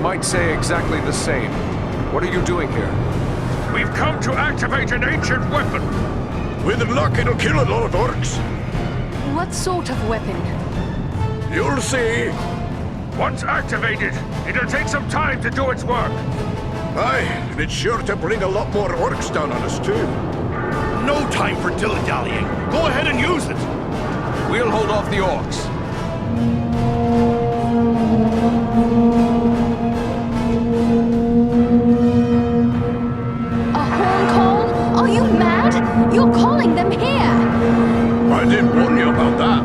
Might say exactly the same. What are you doing here? We've come to activate an ancient weapon. With luck, it'll kill a lot of orcs. What sort of weapon? You'll see. Once activated, it'll take some time to do its work. Aye, and it's sure to bring a lot more orcs down on us, too. No time for dilly-dallying. Go ahead and use it. We'll hold off the orcs. You're calling them here! I didn't warn you about that.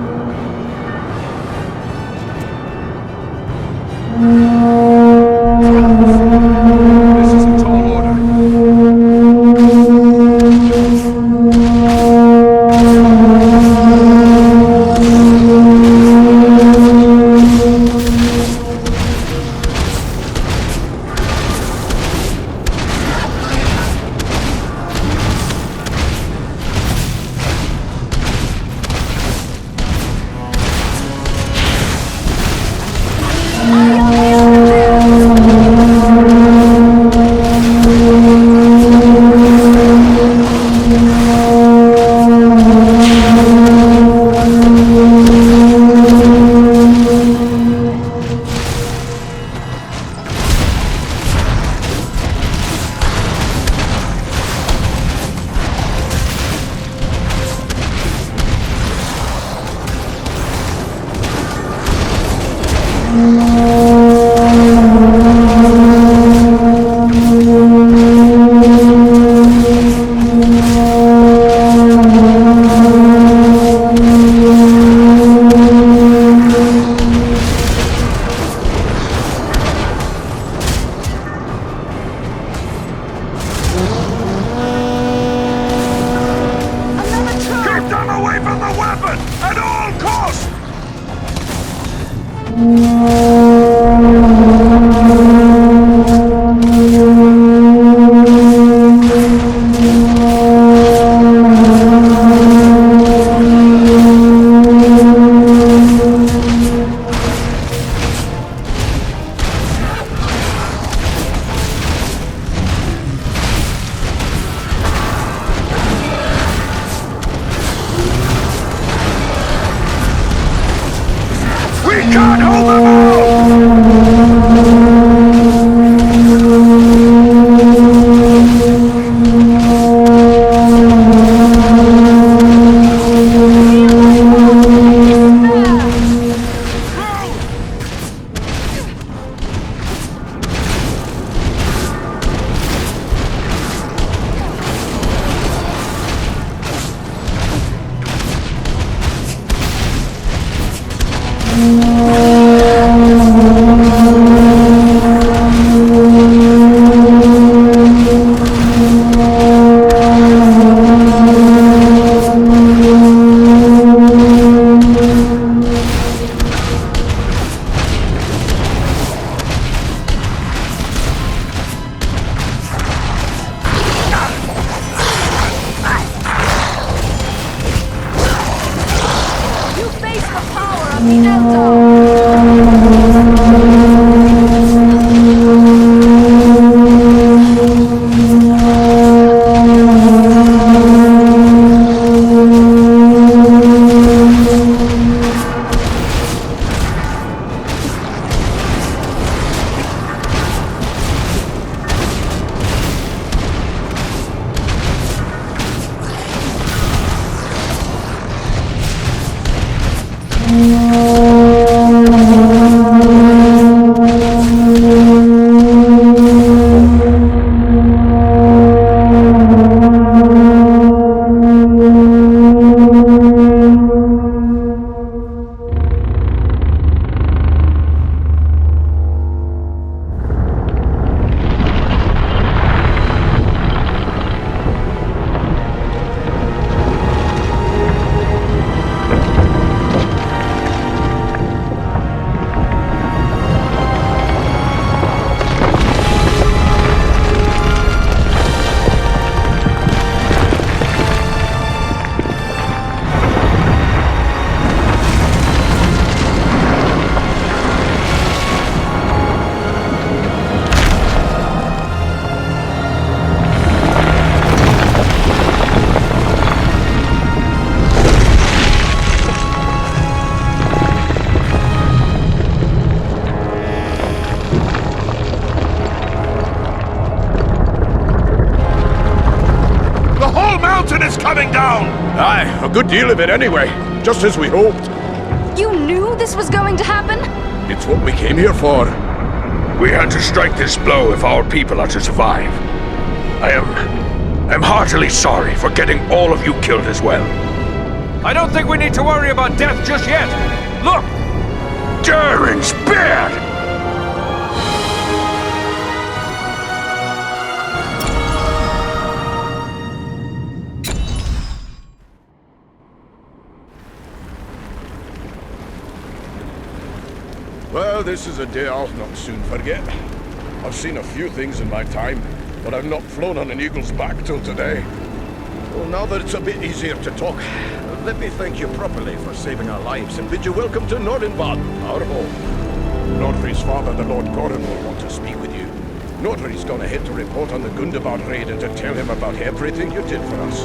This is a tall order. coming down! Aye, a good deal of it anyway. Just as we hoped. You knew this was going to happen? It's what we came here for. We had to strike this blow if our people are to survive. I'm heartily sorry for getting all of you killed as well. I don't think we need to worry about death just yet. Look! Durin's beard! Well, this is a day I'll not soon forget. I've seen a few things in my time, but I've not flown on an eagle's back till today. Well, now that it's a bit easier to talk, let me thank you properly for saving our lives and bid you welcome to Nordenbad, our home. Nordri's father, the Lord Gorin, will want to speak with you. Nordri's gone ahead to report on the Gundabad raid and to tell him about everything you did for us.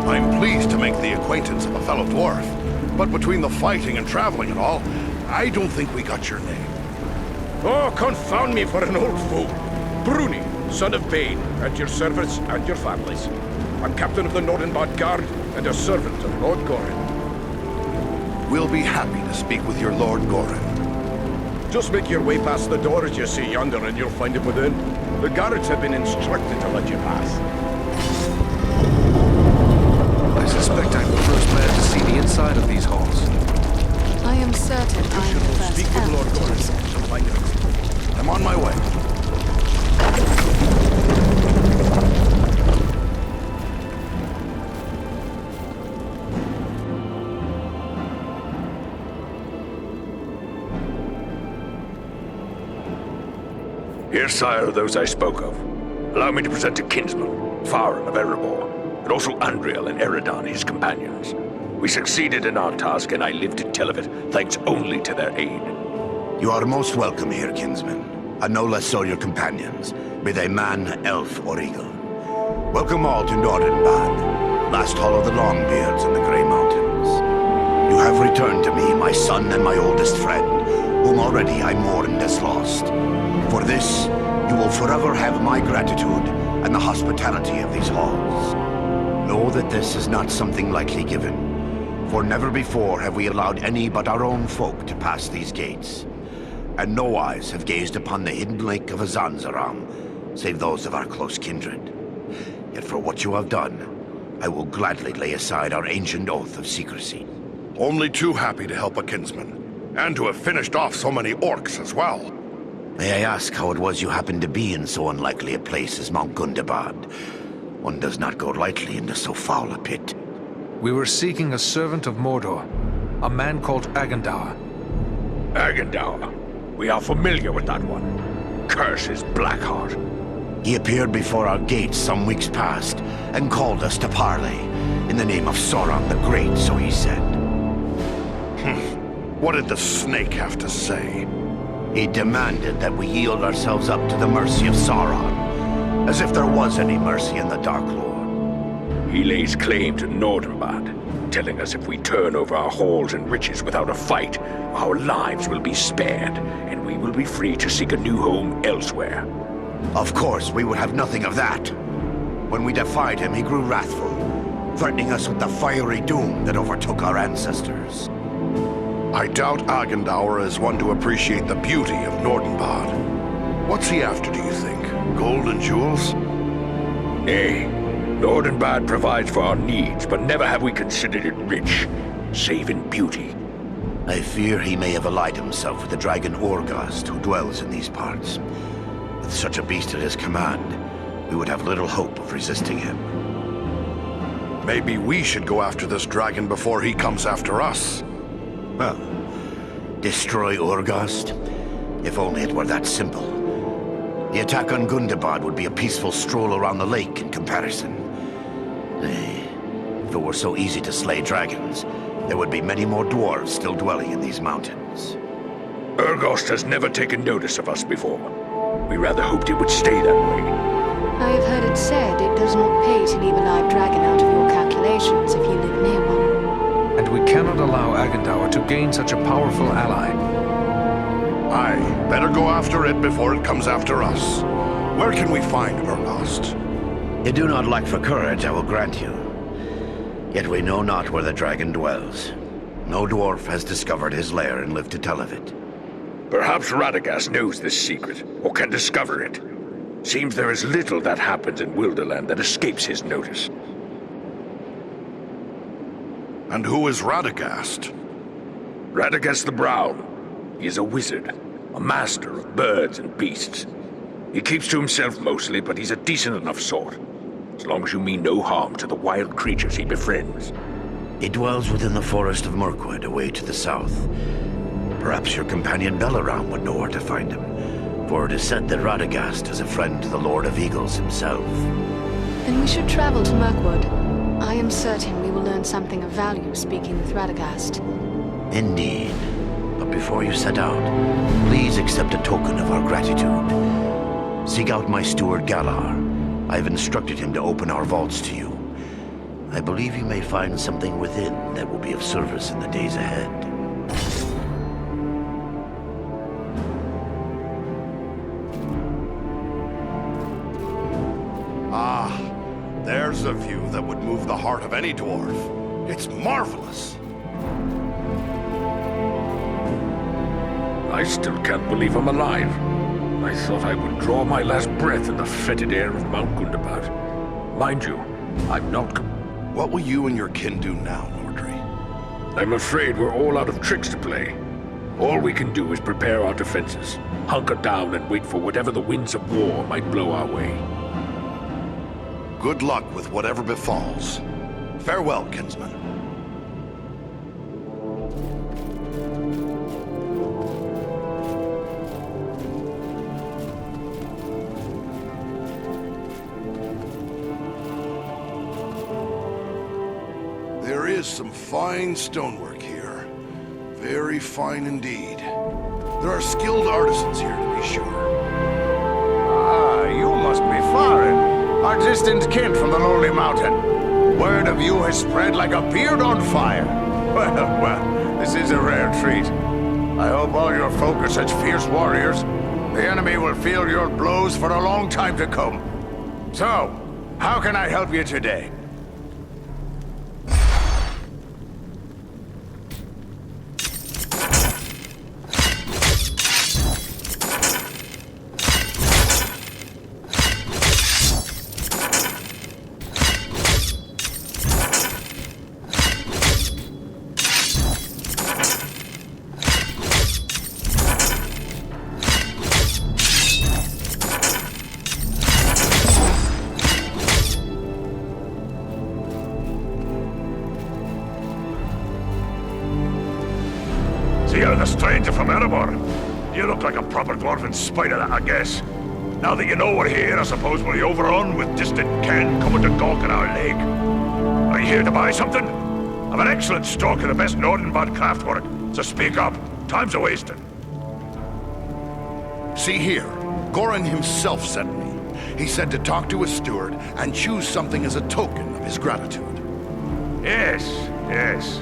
I'm pleased to make the acquaintance of a fellow dwarf, but between the fighting and traveling and all, I don't think we got your name. Oh, confound me for an old fool. Bruni, son of Bane, at your service and your families. I'm captain of the Nordenbad Guard and a servant of Lord Gorin. We'll be happy to speak with your Lord Gorin. Just make your way past the door as you see yonder and you'll find him within. The guards have been instructed to let you pass. I suspect I'm the first man to see the inside of these halls. I am certain I am the first speak with Lord Gorin to find out. I'm on my way. Here, sire, are those I spoke of. Allow me to present a kinsman, Farin of Erebor, and also Andriel and Eridan, his companions. We succeeded in our task, and I live to tell of it, thanks only to their aid. You are most welcome here, kinsman, and no less so your companions, be they man, elf, or eagle. Welcome all to Nordenbad, last hall of the Longbeards in the Grey Mountains. You have returned to me, my son and my oldest friend, whom already I mourned as lost. For this, you will forever have my gratitude and the hospitality of these halls. Know that this is not something lightly given, for never before have we allowed any but our own folk to pass these gates, and no eyes have gazed upon the hidden lake of Azanzaram, save those of our close kindred. Yet for what you have done, I will gladly lay aside our ancient oath of secrecy. Only too happy to help a kinsman, and to have finished off so many orcs as well. May I ask how it was you happened to be in so unlikely a place as Mount Gundabad? One does not go lightly into so foul a pit. We were seeking a servant of Mordor, a man called Agandaur. Agandaur. We are familiar with that one. Curse his Blackheart. He appeared before our gates some weeks past, and called us to parley, in the name of Sauron the Great, so he said. What did the snake have to say? He demanded that we yield ourselves up to the mercy of Sauron, as if there was any mercy in the Dark Lord. He lays claim to Nordenbad, telling us if we turn over our halls and riches without a fight, our lives will be spared, and we will be free to seek a new home elsewhere. Of course, we would have nothing of that. When we defied him, he grew wrathful, threatening us with the fiery doom that overtook our ancestors. I doubt Agendaur is one to appreciate the beauty of Nordenbad. What's he after, do you think? Gold and jewels? Nay. Nordenbad provides for our needs, but never have we considered it rich, save in beauty. I fear he may have allied himself with the dragon Orgast, who dwells in these parts. With such a beast at his command, we would have little hope of resisting him. Maybe we should go after this dragon before he comes after us. Well, destroy Orgast? If only it were that simple. The attack on Gundabad would be a peaceful stroll around the lake in comparison. Nay, if it were so easy to slay dragons, there would be many more dwarves still dwelling in these mountains. Urgost has never taken notice of us before. We rather hoped it would stay that way. I have heard it said it does not pay to leave a live dragon out of your calculations if you live near one. And we cannot allow Agendaur to gain such a powerful ally. Aye, better go after it before it comes after us. Where can we find Urgost? You do not lack for courage, I will grant you. Yet we know not where the dragon dwells. No dwarf has discovered his lair and lived to tell of it. Perhaps Radagast knows this secret, or can discover it. Seems there is little that happens in Wilderland that escapes his notice. And who is Radagast? Radagast the Brown. He is a wizard, a master of birds and beasts. He keeps to himself mostly, but he's a decent enough sort. As long as you mean no harm to the wild creatures he befriends. He dwells within the forest of Mirkwood, away to the south. Perhaps your companion Belaram would know where to find him, for it is said that Radagast is a friend to the Lord of Eagles himself. Then we should travel to Mirkwood. I am certain we will learn something of value speaking with Radagast. Indeed. But before you set out, please accept a token of our gratitude. Seek out my steward Galar. I have instructed him to open our vaults to you. I believe you may find something within that will be of service in the days ahead. Ah, there's a view that would move the heart of any dwarf. It's marvelous. I still can't believe I'm alive. I thought I would draw my last breath in the fetid air of Mount Gundabad. Mind you, I'm not... What will you and your kin do now, Nordri? I'm afraid we're all out of tricks to play. All we can do is prepare our defenses, hunker down and wait for whatever the winds of war might blow our way. Good luck with whatever befalls. Farewell, kinsman. There is some fine stonework here. Very fine indeed. There are skilled artisans here, to be sure. Ah, you must be Farin, our distant kin from the Lonely Mountain. Word of you has spread like a beard on fire. Well, this is a rare treat. I hope all your folk are such fierce warriors. The enemy will feel your blows for a long time to come. So, how can I help you today? So you're the stranger from Erebor. You look like a proper dwarf in spite of that, I guess. Now that you know we're here, I suppose we're overrun with distant ken coming to gawk at our lake. Are you here to buy something? I'm an excellent stoker, the best Nordenbad craftwork. So speak up. Time's a-wasting. See here, Goran himself sent me. He said to talk to his steward and choose something as a token of his gratitude. Yes, yes.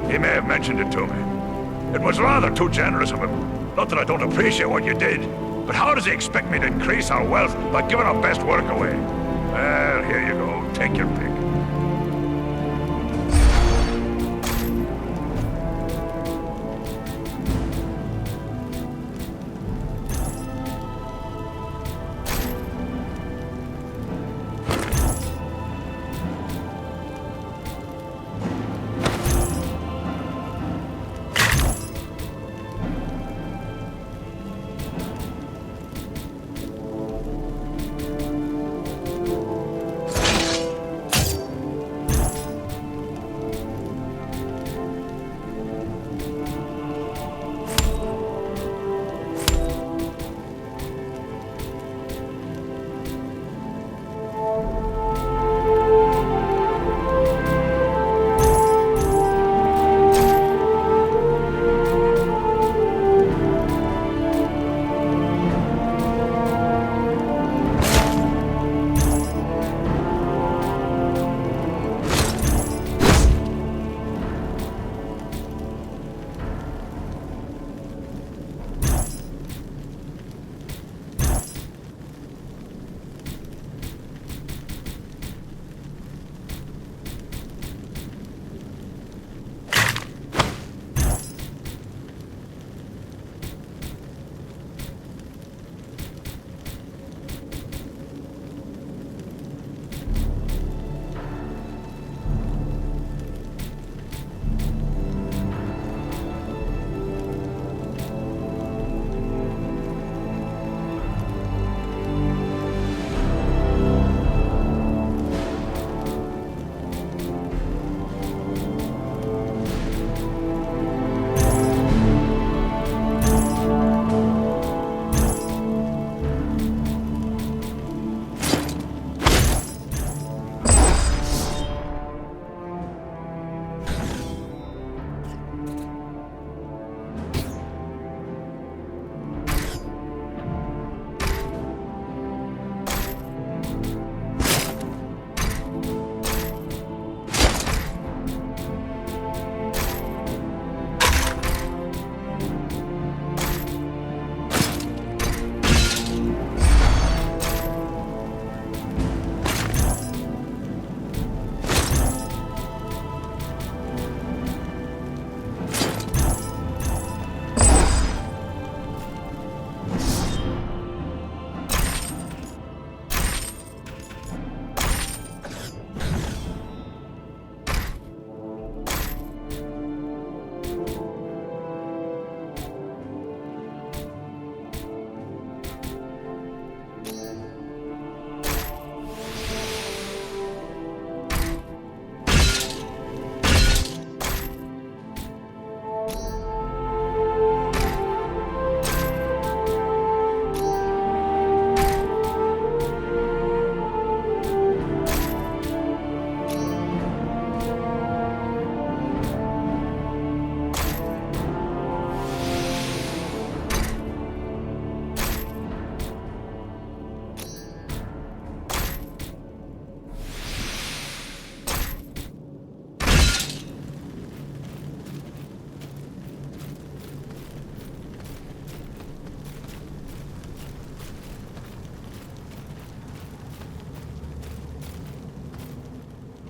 He may have mentioned it to me. It was rather too generous of him. Not that I don't appreciate what you did, but how does he expect me to increase our wealth by giving our best work away? Well, here you go. Take your pick.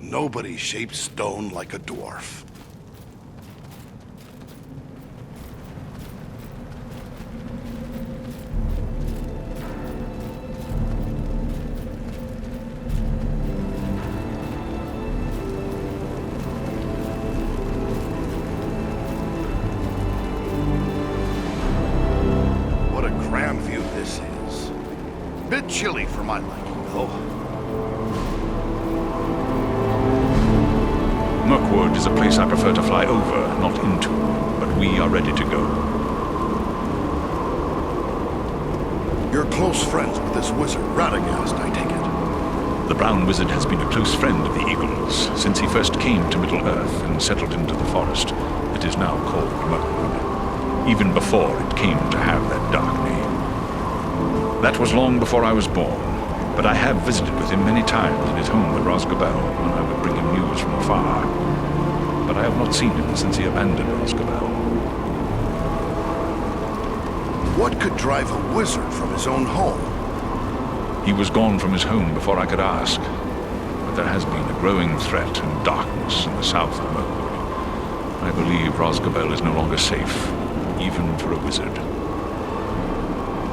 Nobody shapes stone like a dwarf. What a cram view this is. Bit chilly for my liking, though. Mirkwood is a place I prefer to fly over, not into, but we are ready to go. You're close friends with this wizard, Radagast, I take it. The Brown Wizard has been a close friend of the Eagles since he first came to Middle-earth and settled into the forest that is now called Mirkwood, even before it came to have that dark name. That was long before I was born, but I have visited with him many times in his home at Rosgobel when I would bring him news from afar. But I have not seen him since he abandoned Rosgobel. What could drive a wizard from his own home? He was gone from his home before I could ask. But there has been a growing threat and darkness in the south of Mirkwood. I believe Rosgobel is no longer safe, even for a wizard.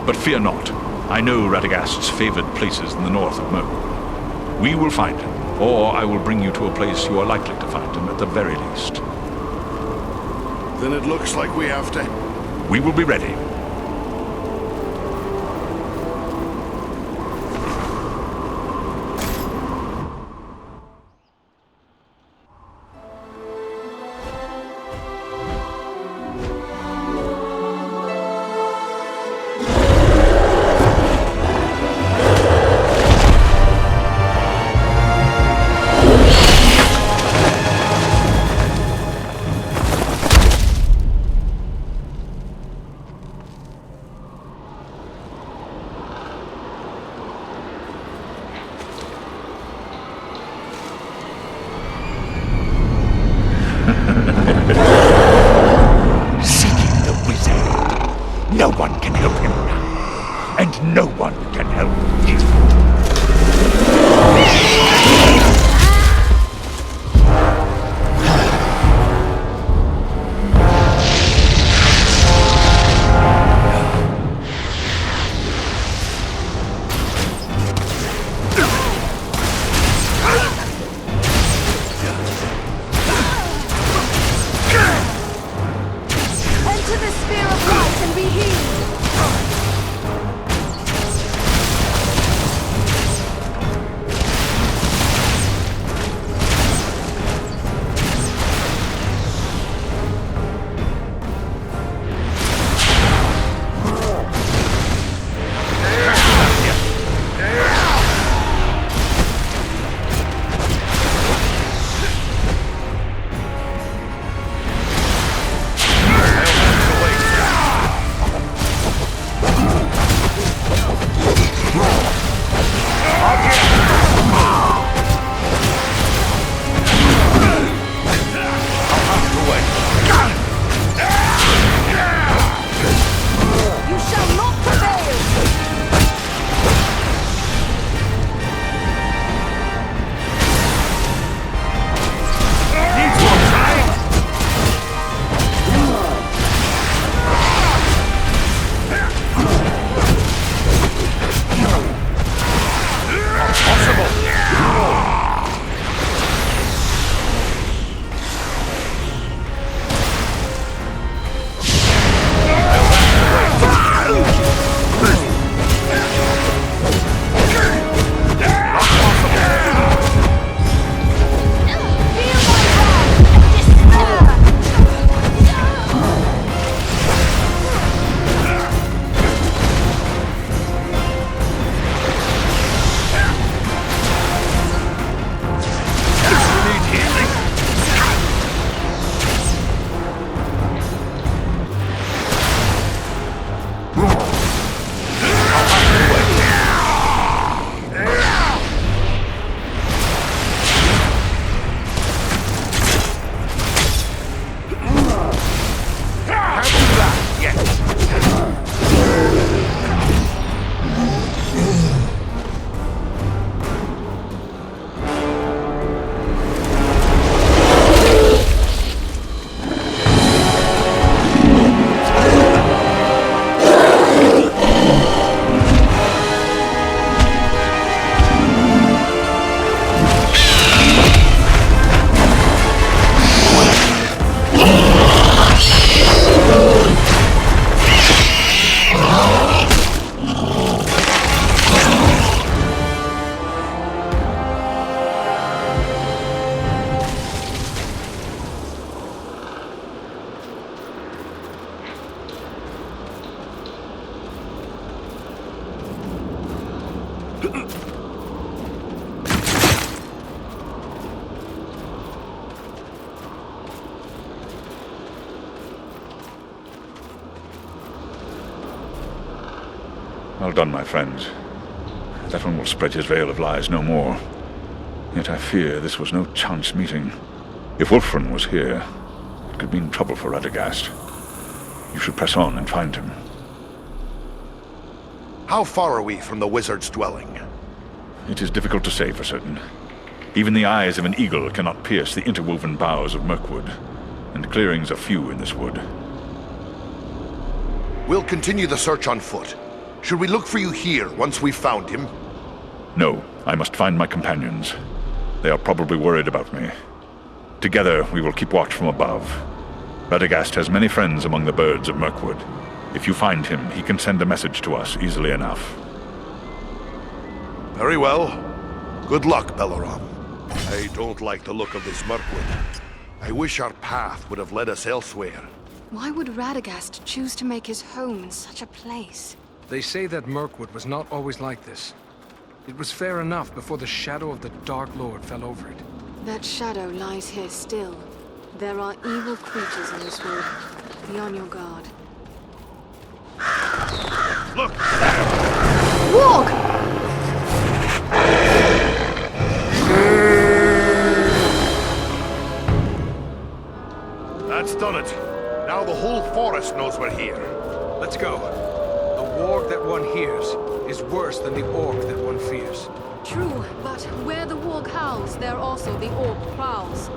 But fear not. I know Radagast's favored places in the north of Mirkwood. We will find him, or I will bring you to a place you are likely to find him at the very least. Then it looks like we have to... We will be ready. Well done, my friends. That one will spread his veil of lies no more. Yet I fear this was no chance meeting. If Wulfrun was here, it could mean trouble for Radagast. You should press on and find him. How far are we from the wizard's dwelling? It is difficult to say for certain. Even the eyes of an eagle cannot pierce the interwoven boughs of Mirkwood, and clearings are few in this wood. We'll continue the search on foot. Should we look for you here once we've found him? No, I must find my companions. They are probably worried about me. Together, we will keep watch from above. Radagast has many friends among the birds of Mirkwood. If you find him, he can send a message to us easily enough. Very well. Good luck, Belleron. I don't like the look of this Mirkwood. I wish our path would have led us elsewhere. Why would Radagast choose to make his home in such a place? They say that Mirkwood was not always like this. It was fair enough before the shadow of the Dark Lord fell over it. That shadow lies here still. There are evil creatures in this wood. Be on your guard. Look! Warg! That's done it. Now the whole forest knows we're here. Let's go. The warg that one hears is worse than the orc that one fears. True, but where the warg howls, there also the orc prowls.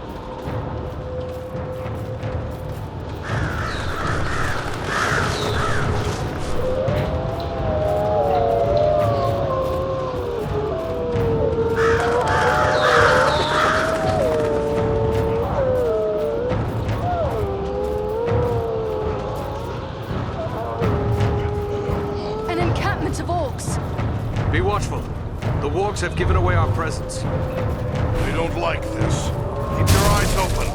An encampment of orcs. Be watchful. The wargs have given away our presence. We don't like this. Keep your eyes open.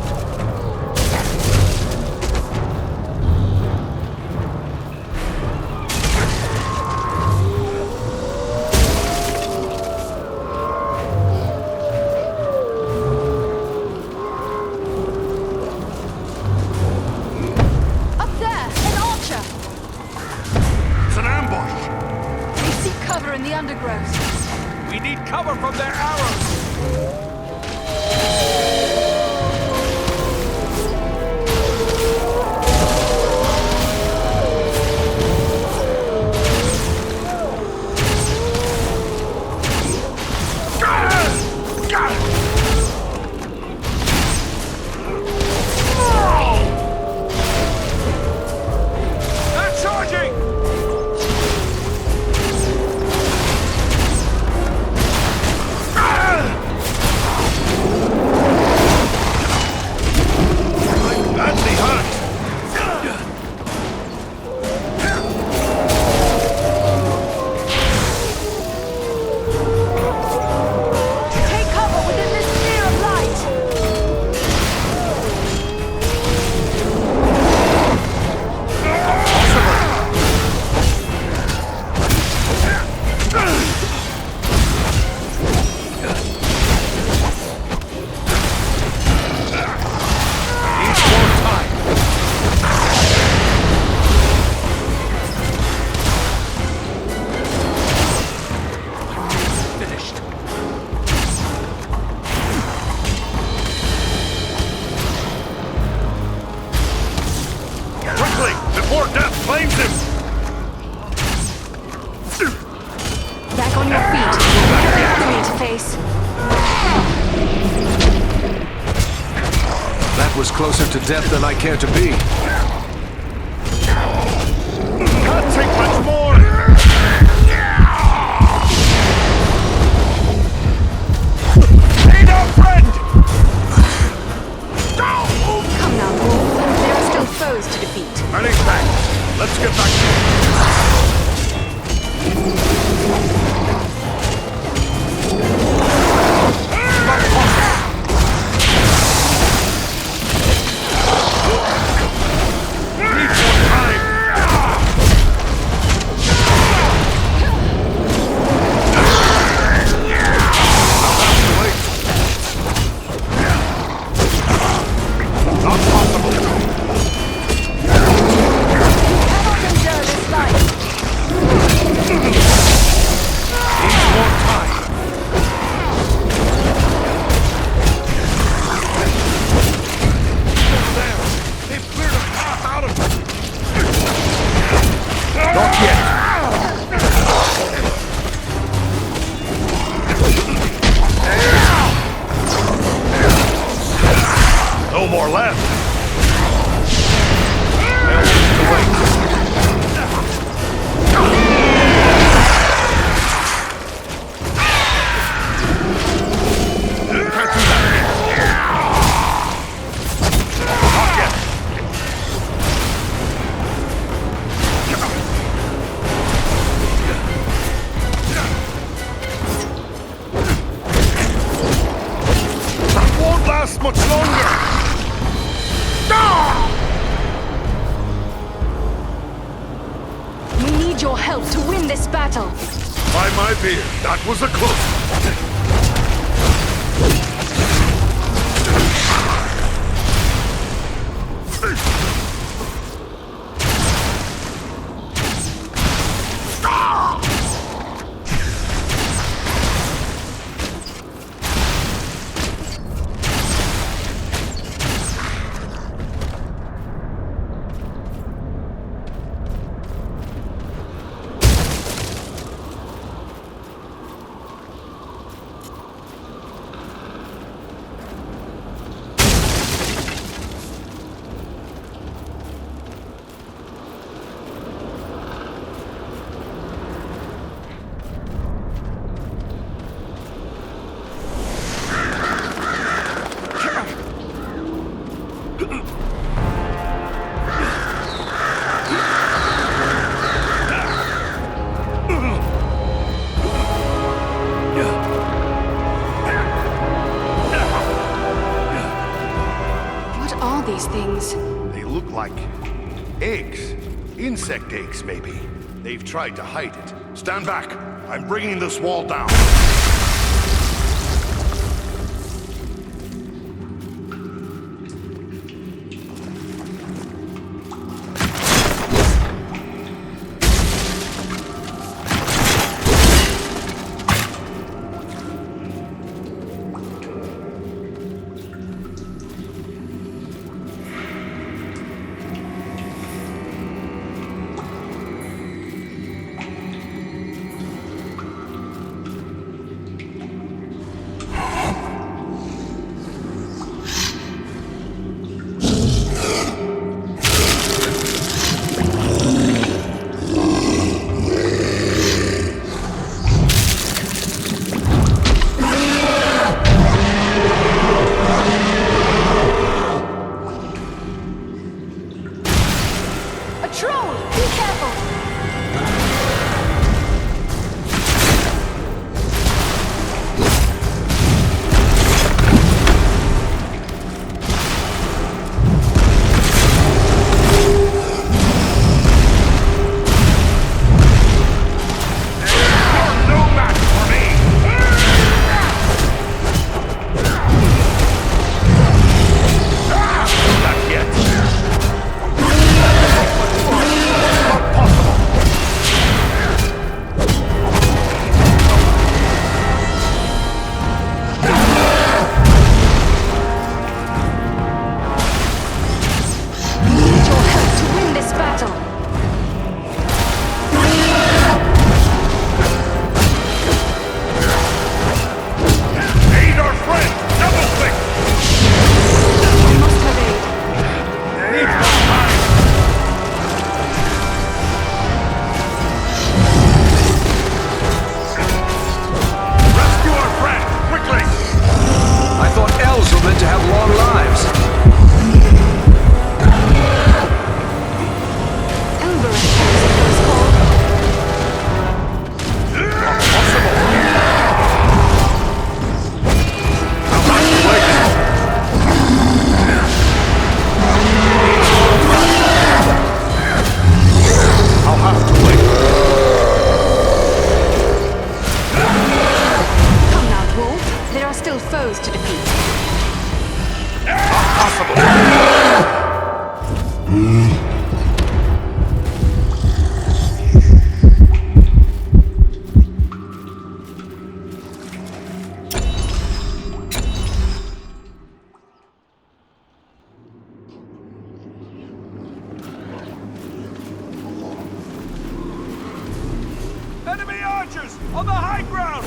Up there, an archer. It's an ambush. They seek cover in the undergrowth. We need cover from their arrows! They're charging! Badly hurt. Take cover within this sphere of light. Needs more time. Finished. Quickly, before death claims him. Back on your feet. You've got an enemy to face. That was closer to death than I care to be. Can't take much more. Aid our friend. Come now, Wolf. There are still foes to defeat. Many thanks. Let's get back to Need more time. last much longer! We need your help to win this battle. By my beard, that was a close one. Things. They look like eggs. Insect eggs, maybe. They've tried to hide it. Stand back. I'm bringing this wall down. Enemy archers on the high ground!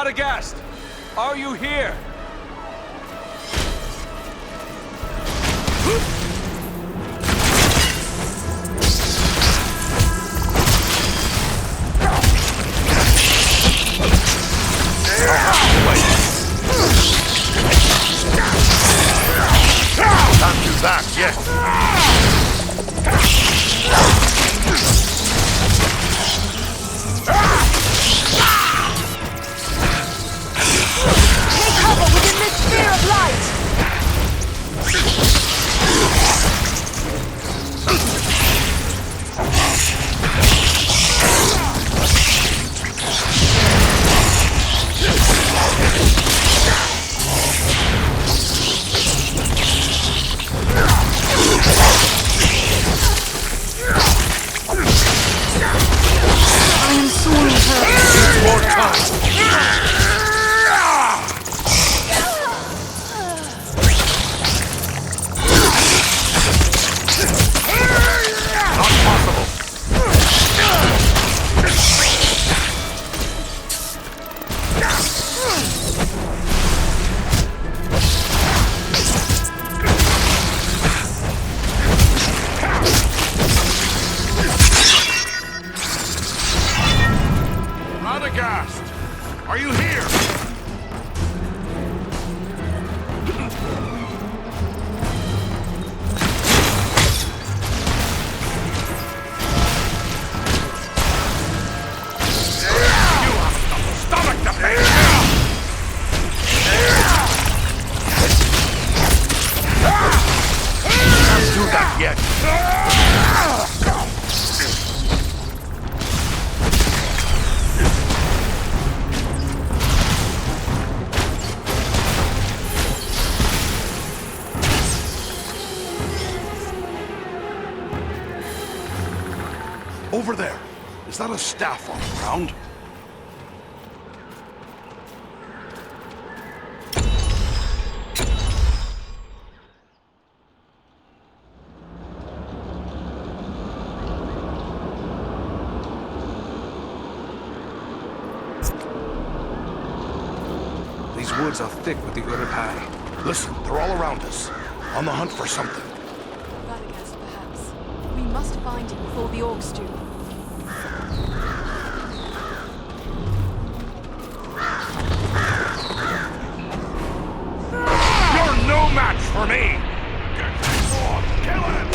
Radagast, are you here? Can't do that yet. Take cover within this sphere of light! I am sorely hurt. More time. Radagast, are you here? Stomach to pay. Can't do that yet. Over there. Is that a staff on the ground? These woods are thick with the Uruk-hai. Listen, they're all around us. On the hunt for something. Radagast, perhaps. We must find him before the orcs do. You're no match for me! Get this sword! Kill him!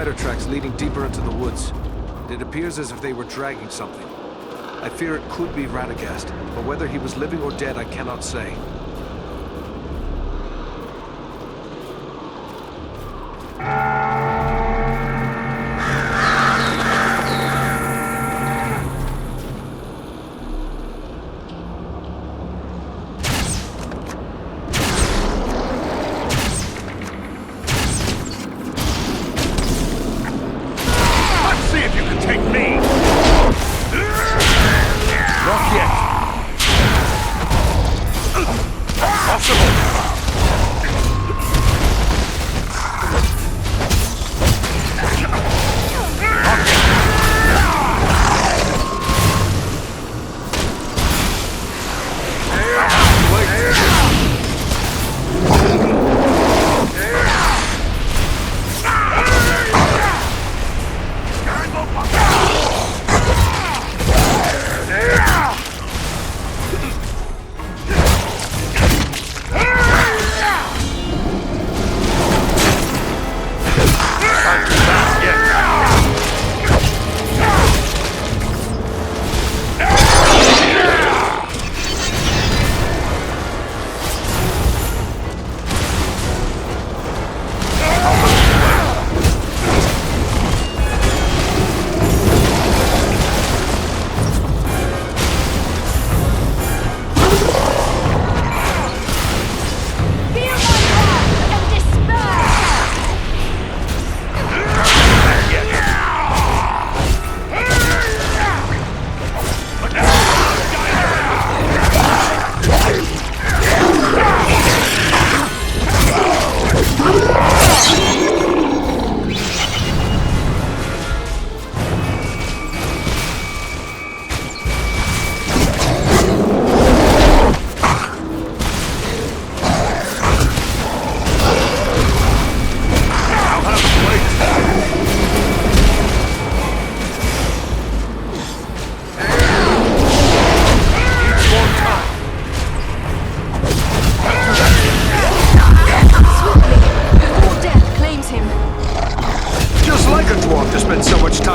spider tracks leading deeper into the woods. It appears as if they were dragging something. I fear it could be Radagast, but whether he was living or dead I cannot say.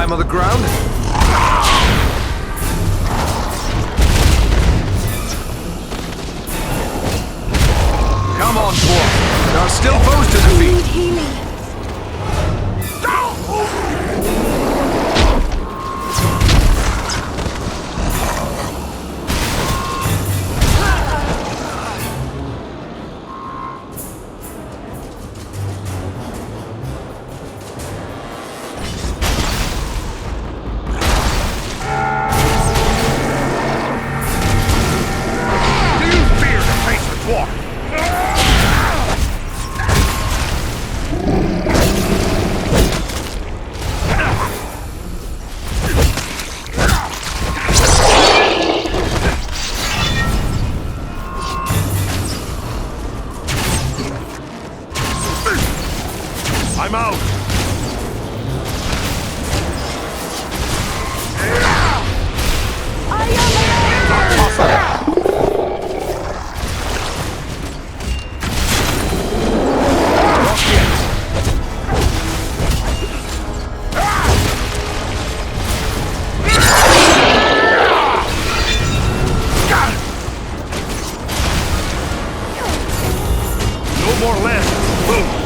On the ground? Come on, dwarf. There are still foes to defeat. I'm out! No more land! Move!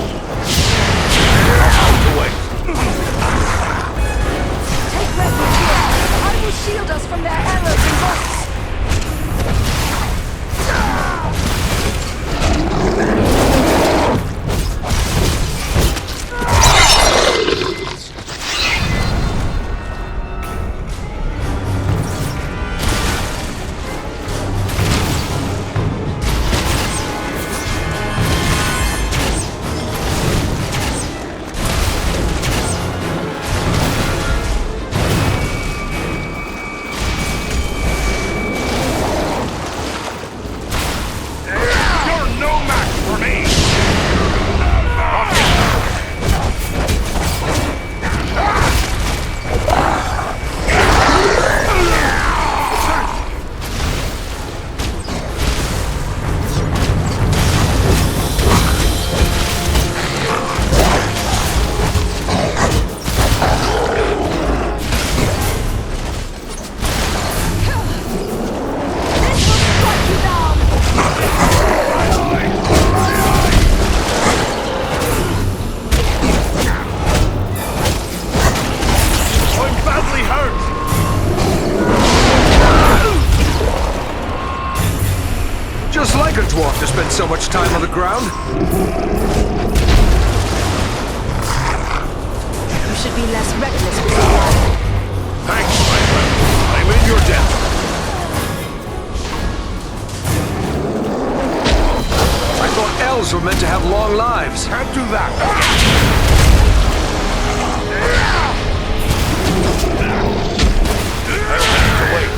spend so much time on the ground. You should be less reckless with your life. Thanks, my friend. I'm in your debt. I thought elves were meant to have long lives. Can't do that. I'll have to wait.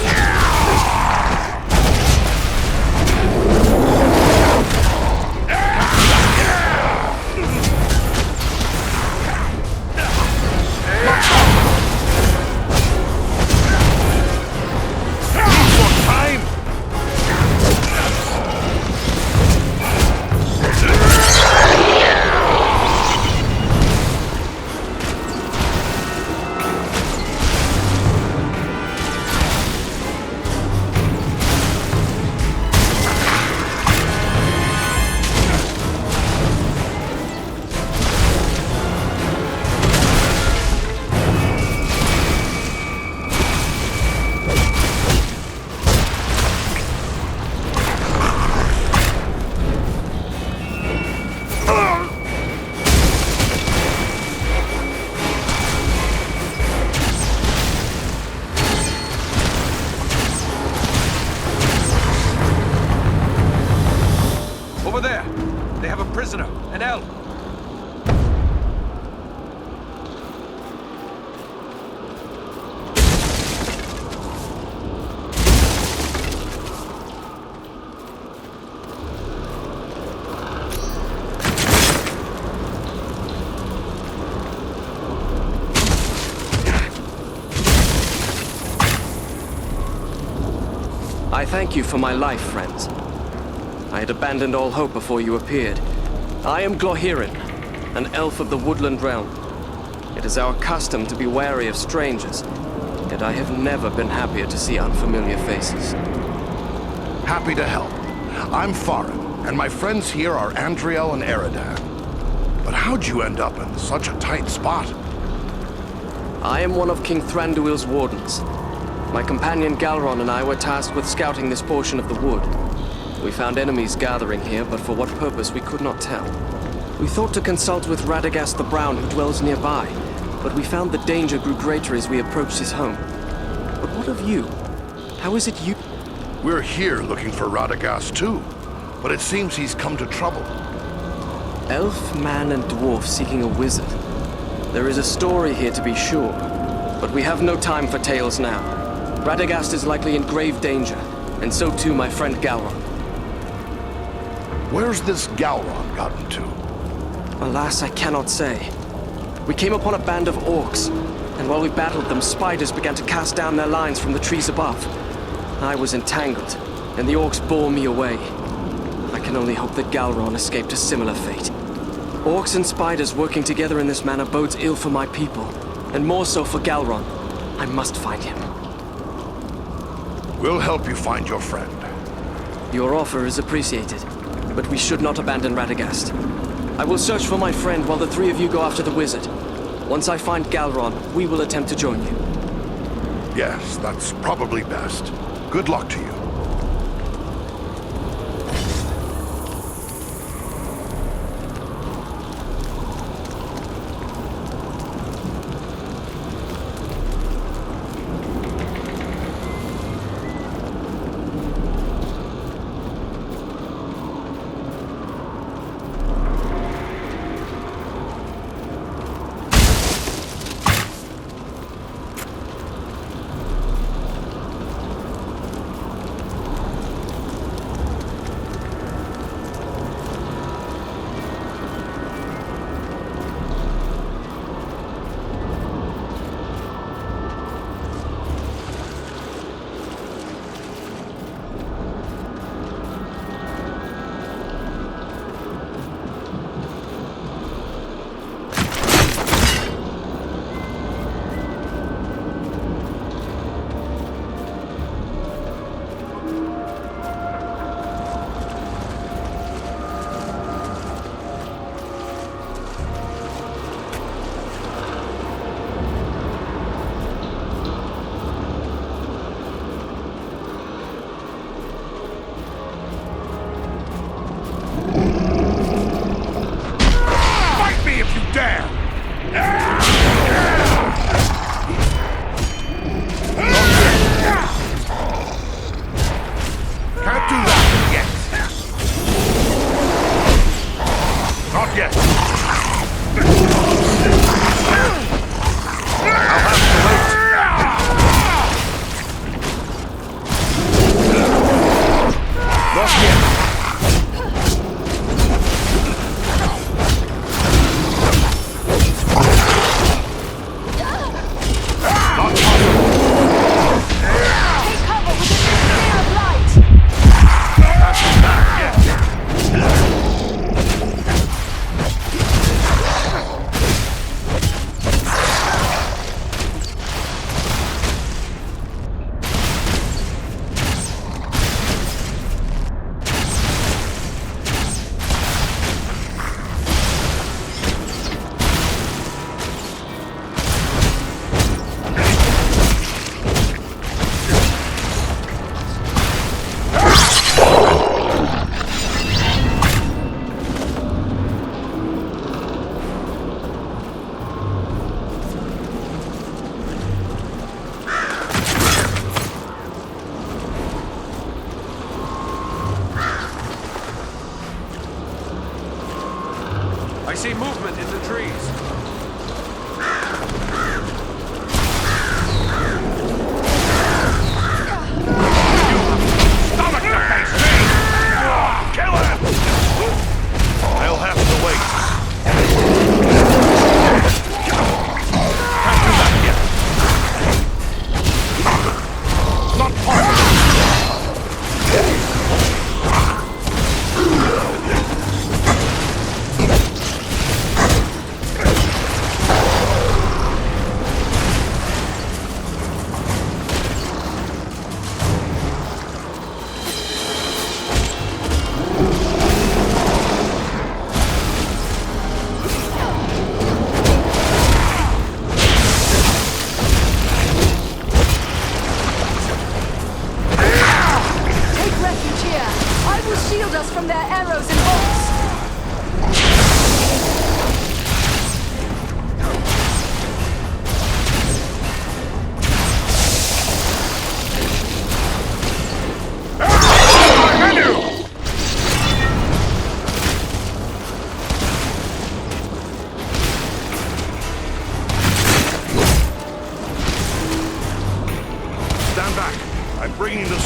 I thank you for my life, friends. I had abandoned all hope before you appeared. I am Glorhirin, an elf of the woodland realm. It is our custom to be wary of strangers, yet I have never been happier to see unfamiliar faces. Happy to help. I'm Farin, and my friends here are Andriel and Eridan. But how'd you end up in such a tight spot? I am one of King Thranduil's wardens. My companion Galron and I were tasked with scouting this portion of the wood. We found enemies gathering here, but for what purpose we could not tell. We thought to consult with Radagast the Brown, who dwells nearby, but we found the danger grew greater as we approached his home. But what of you? How is it you... We're here looking for Radagast too, but it seems he's come to trouble. Elf, man, and dwarf seeking a wizard. There is a story here to be sure, but we have no time for tales now. Radagast is likely in grave danger, and so too my friend Galron. Where's this Galron gotten to? Alas, I cannot say. We came upon a band of orcs, and while we battled them, spiders began to cast down their lines from the trees above. I was entangled, and the orcs bore me away. I can only hope that Galron escaped a similar fate. Orcs and spiders working together in this manner bodes ill for my people, and more so for Galron. I must find him. We'll help you find your friend. Your offer is appreciated, but we should not abandon Radagast. I will search for my friend while the three of you go after the wizard. Once I find Galron, we will attempt to join you. Yes, that's probably best. Good luck to you.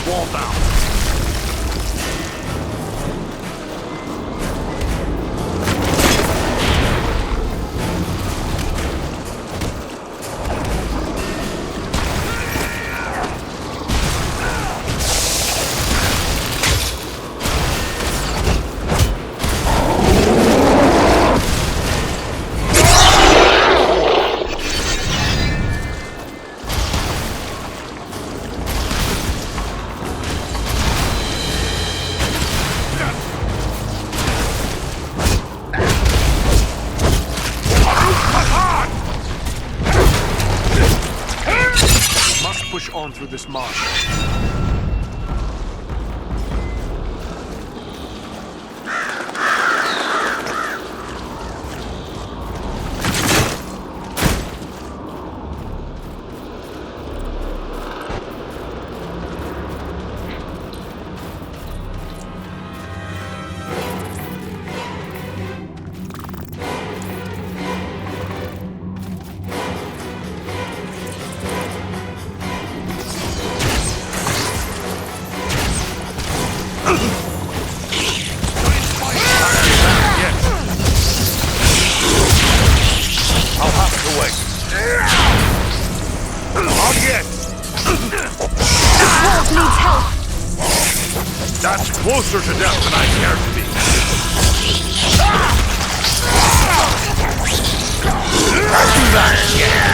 this wall down. On through this marsh. That's closer to death than I care to be. Let's do that again.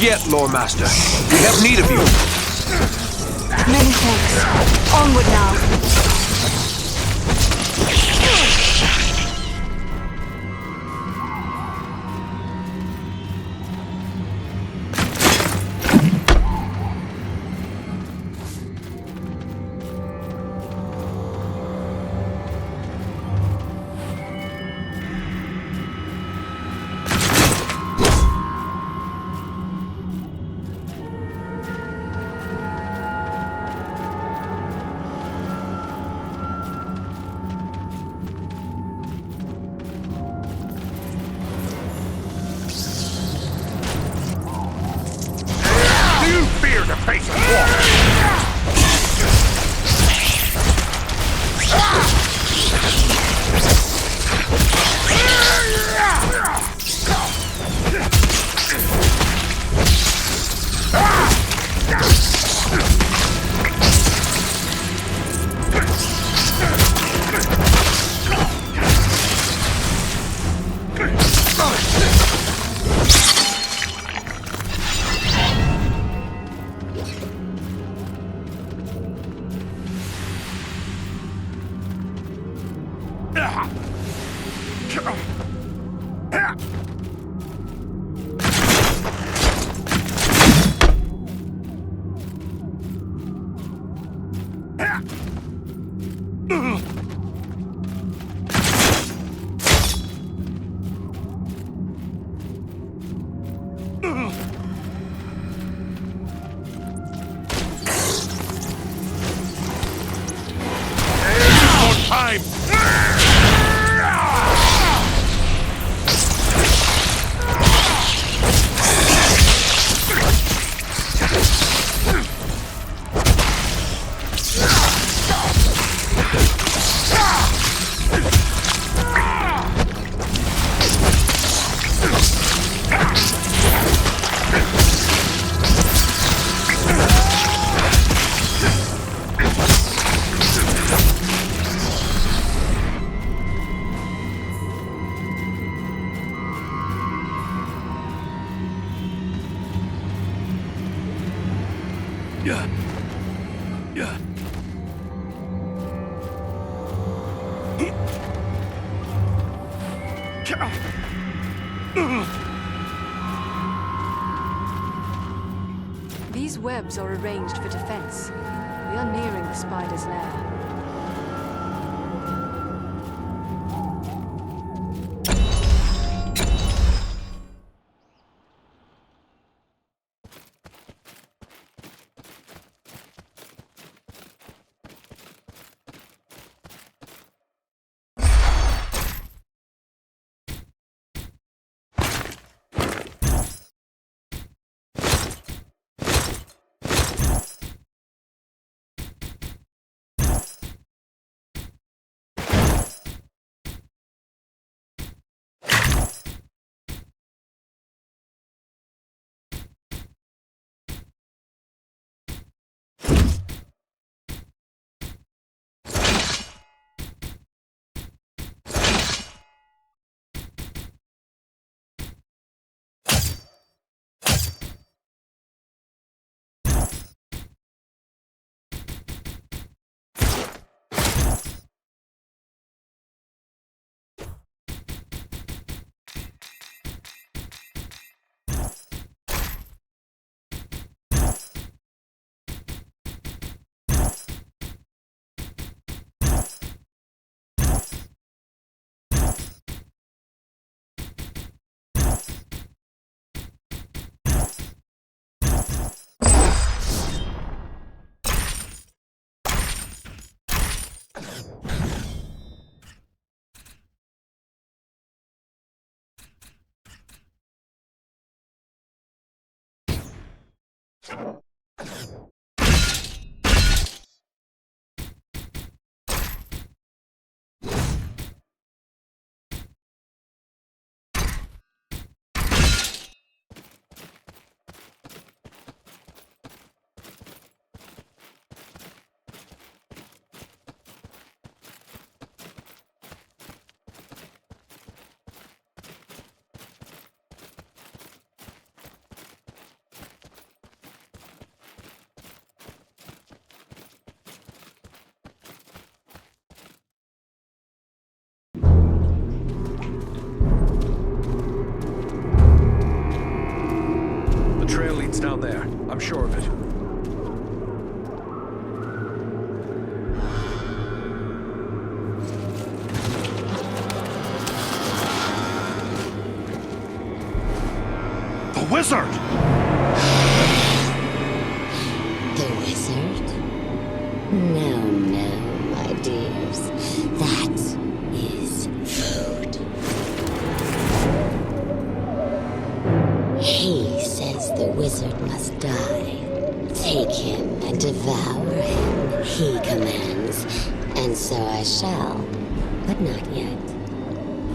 Yet, Lord Master. We have need of you. Many thanks. Onward now. These webs are arranged for defense. We are nearing the spider's lair. Down there. I'm sure of it. The wizard! The wizard? No, no, my dears. That is food. He says the wizard must die. Take him and devour him, he commands. And so I shall. But not yet.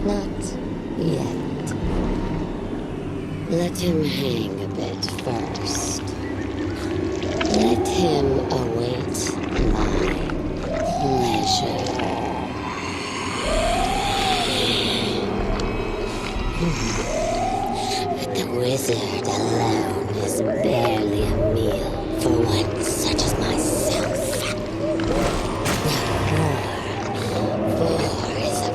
Not yet. Let him hang a bit first. Let him await my pleasure. But the wizard alone is barely a meal for one such as myself. The roar is a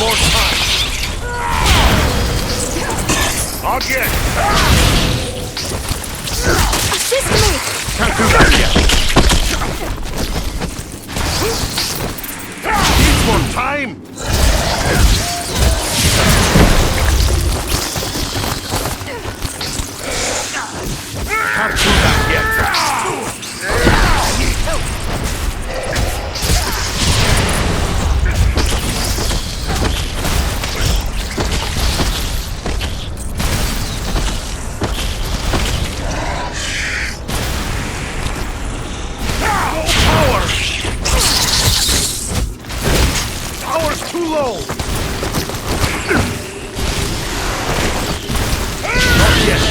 more time! Not yet! Assist me! Can't do that yet! Needs more time! Can't do that yet! Power's too low! Not yet!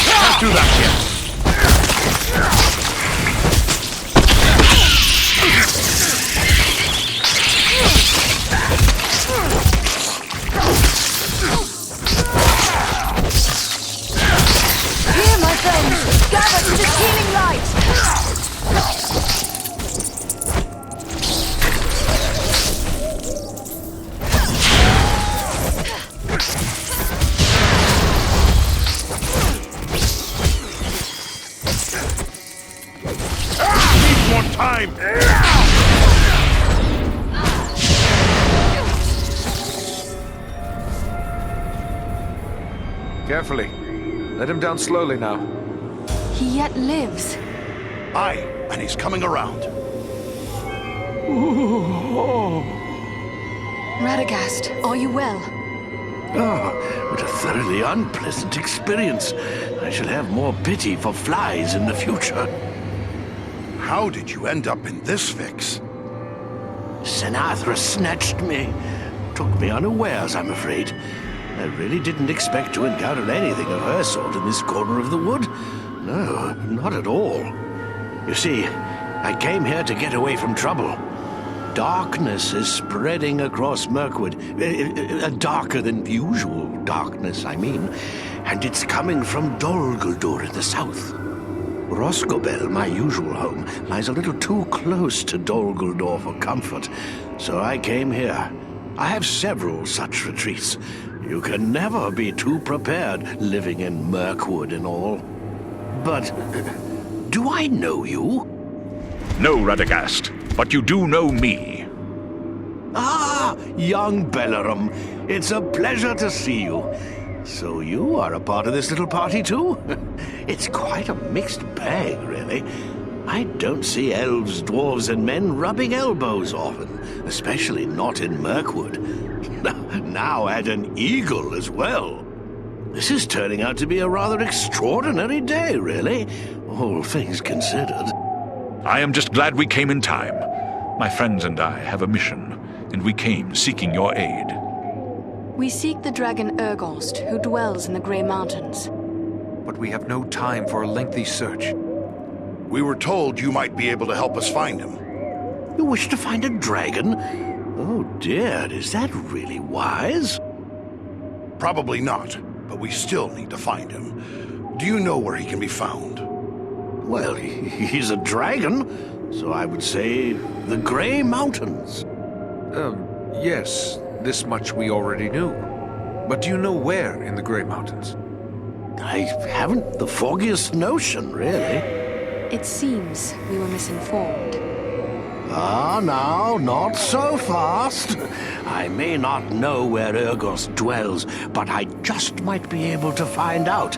Can't do that yet! Here, my friends! Gather to the healing light! Need more time! Carefully. Let him down slowly now. He yet lives. Aye, and he's coming around. Radagast, are you well? Oh, what a thoroughly unpleasant experience. I shall have more pity for flies in the future. How did you end up in this fix? Sinatra snatched me. Took me unawares, I'm afraid. I really didn't expect to encounter anything of her sort in this corner of the wood. No, not at all. You see, I came here to get away from trouble. Darkness is spreading across Mirkwood. A darker than usual darkness, I mean. And it's coming from Dol Guldur in the south. Rosgobel, my usual home, lies a little too close to Dol Guldur for comfort. So I came here. I have several such retreats. You can never be too prepared living in Mirkwood and all. But do I know you? No, Radagast, but you do know me. Ah, young Bellerum. It's a pleasure to see you. So you are a part of this little party too? It's quite a mixed bag, really. I don't see elves, dwarves, and men rubbing elbows often, especially not in Mirkwood. Now add an eagle as well. This is turning out to be a rather extraordinary day, really, all things considered. I am just glad we came in time. My friends and I have a mission, and we came seeking your aid. We seek the dragon Urgost, who dwells in the Grey Mountains. But we have no time for a lengthy search. We were told you might be able to help us find him. You wish to find a dragon? Oh dear, is that really wise? Probably not, but we still need to find him. Do you know where he can be found? Well, he's a dragon, so I would say the Grey Mountains. Yes, this much we already knew. But do you know where in the Grey Mountains? I haven't the foggiest notion, really. It seems we were misinformed. Ah, now, not so fast. I may not know where Urgost dwells, but I just might be able to find out.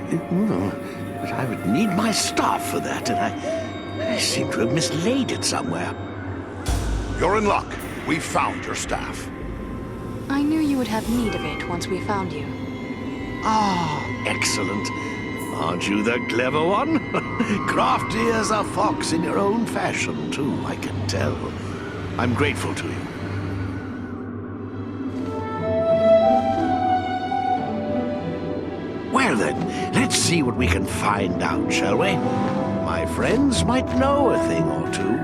But I would need my staff for that, and I seem to have mislaid it somewhere. You're in luck. We found your staff. I knew you would have need of it once we found you. Ah, excellent. Aren't you the clever one? Crafty as a fox in your own fashion, too, I can tell. I'm grateful to you. Well then, let's see what we can find out, shall we? My friends might know a thing or two.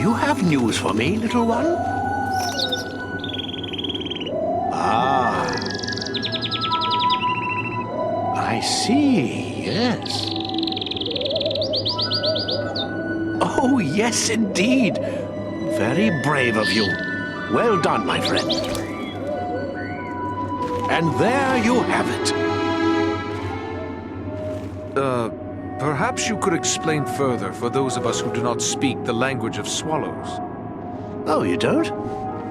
you have news for me, little one? Ah. I see, yes. Oh, yes, indeed. Very brave of you. Well done, my friend. And there you have it. Perhaps you could explain further for those of us who do not speak the language of swallows. Oh, you don't?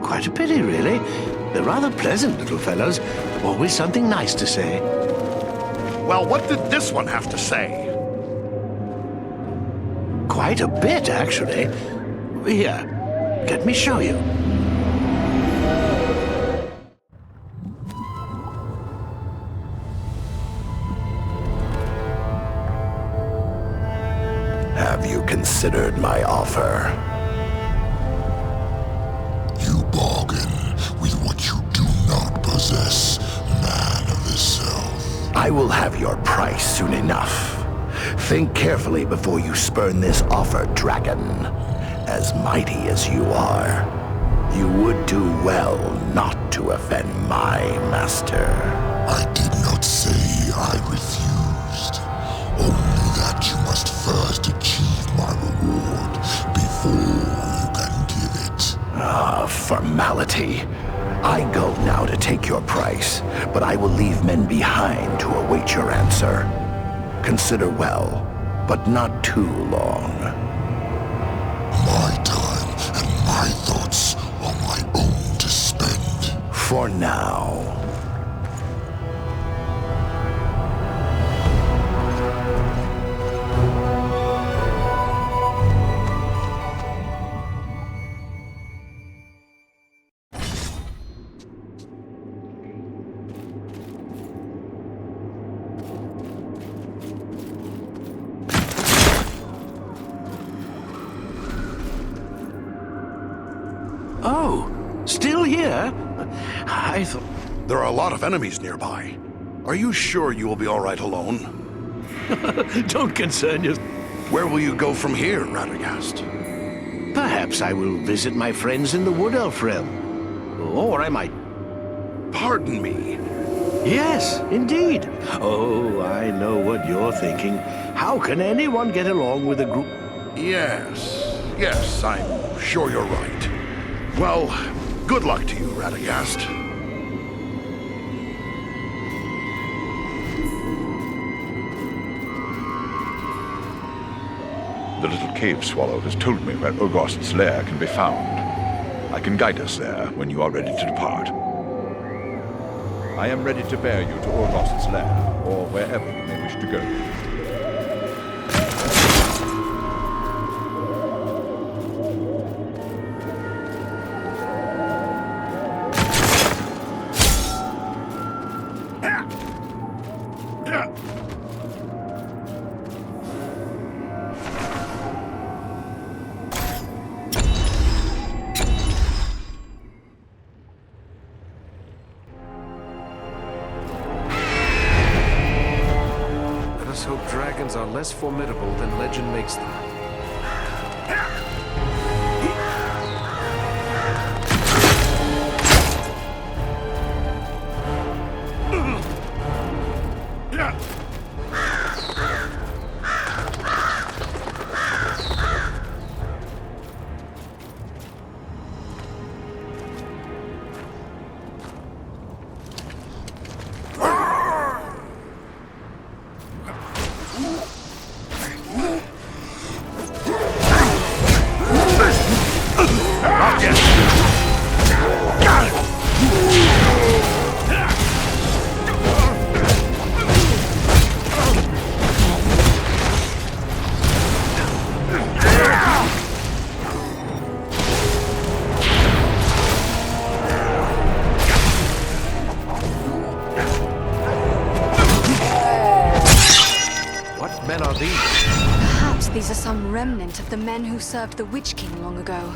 Quite a pity, really. They're rather pleasant little fellows. Always something nice to say. Well, what did this one have to say? Quite a bit, actually. Here, let me show you. Have you considered my offer? You bargain with what you do not possess, man of the South. I will have your price soon enough. Think carefully before you spurn this offer, dragon. As mighty as you are, you would do well not to offend my master. I did not say I refused. Only that you must first achieve my reward before you can give it. Ah, formality. I go now to take your price, but I will leave men behind to await your answer. Consider well, but not too long. My time and my thoughts are my own to spend. For now. Oh, still here? I thought... There are a lot of enemies nearby. Are you sure you will be all right alone? Don't concern yourself. Where will you go from here, Radagast? Perhaps I will visit my friends in the Wood Elf realm. Or I might... Pardon me. Yes, indeed. Oh, I know what you're thinking. How can anyone get along with a group... Yes, I'm sure you're right. Well, good luck to you, Radagast. The little cave swallow has told me where Urgost's lair can be found. I can guide us there when you are ready to depart. I am ready to bear you to Urgost's lair, or wherever you may wish to go. Hope dragons are less formidable than legend makes them. Men are these? Perhaps these are some remnant of the men who served the Witch King long ago.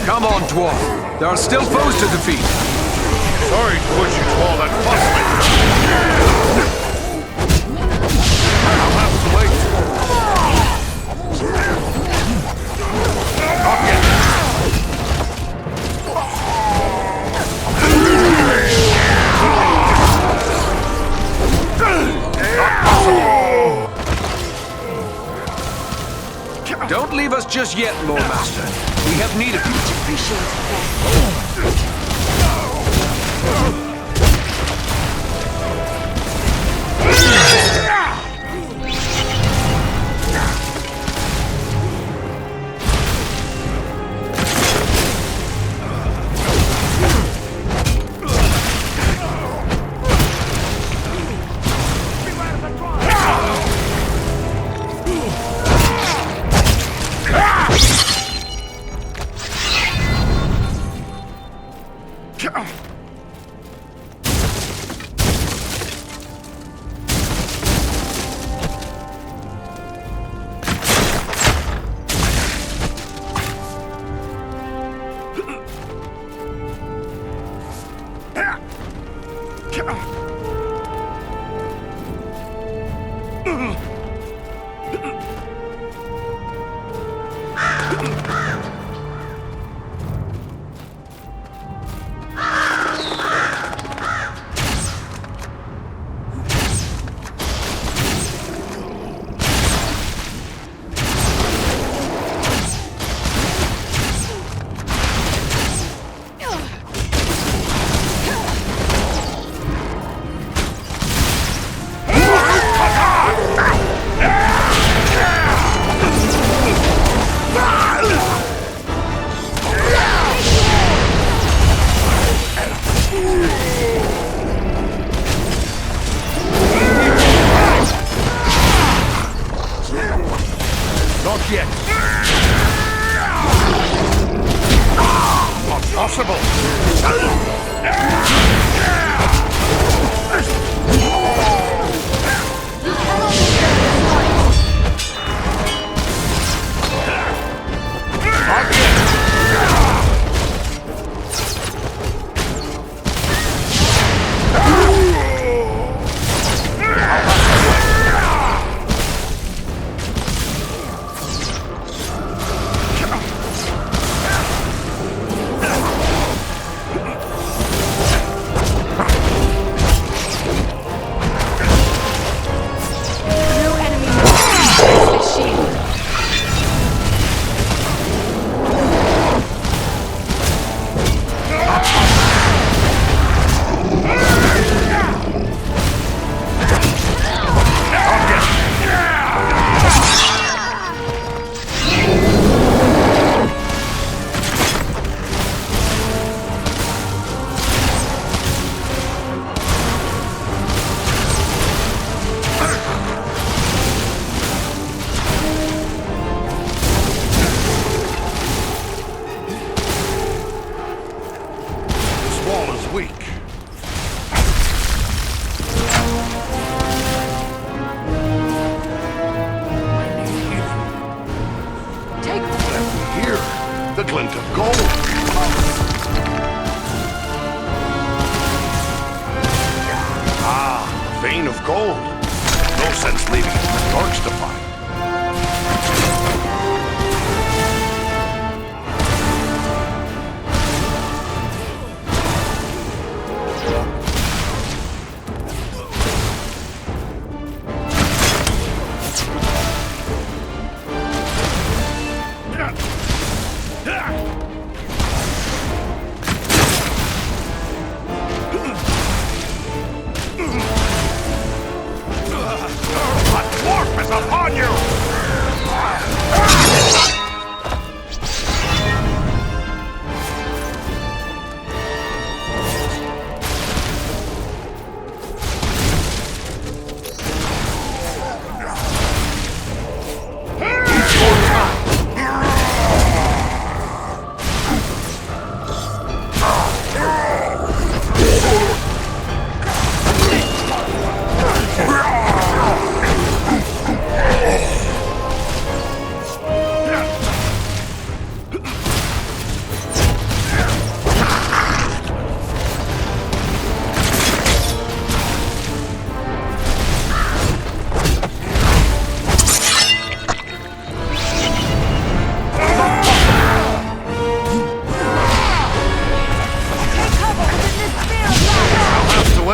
Come on, dwarf. There are still foes to defeat. Sorry to put you to all that fuss, I'll have to wait. Not yet. Don't leave us just yet, Lord Master. We have need of you. Not yet. Not possible. The glint of gold. Ah, a vein of gold. No sense leaving it for the orcs to find.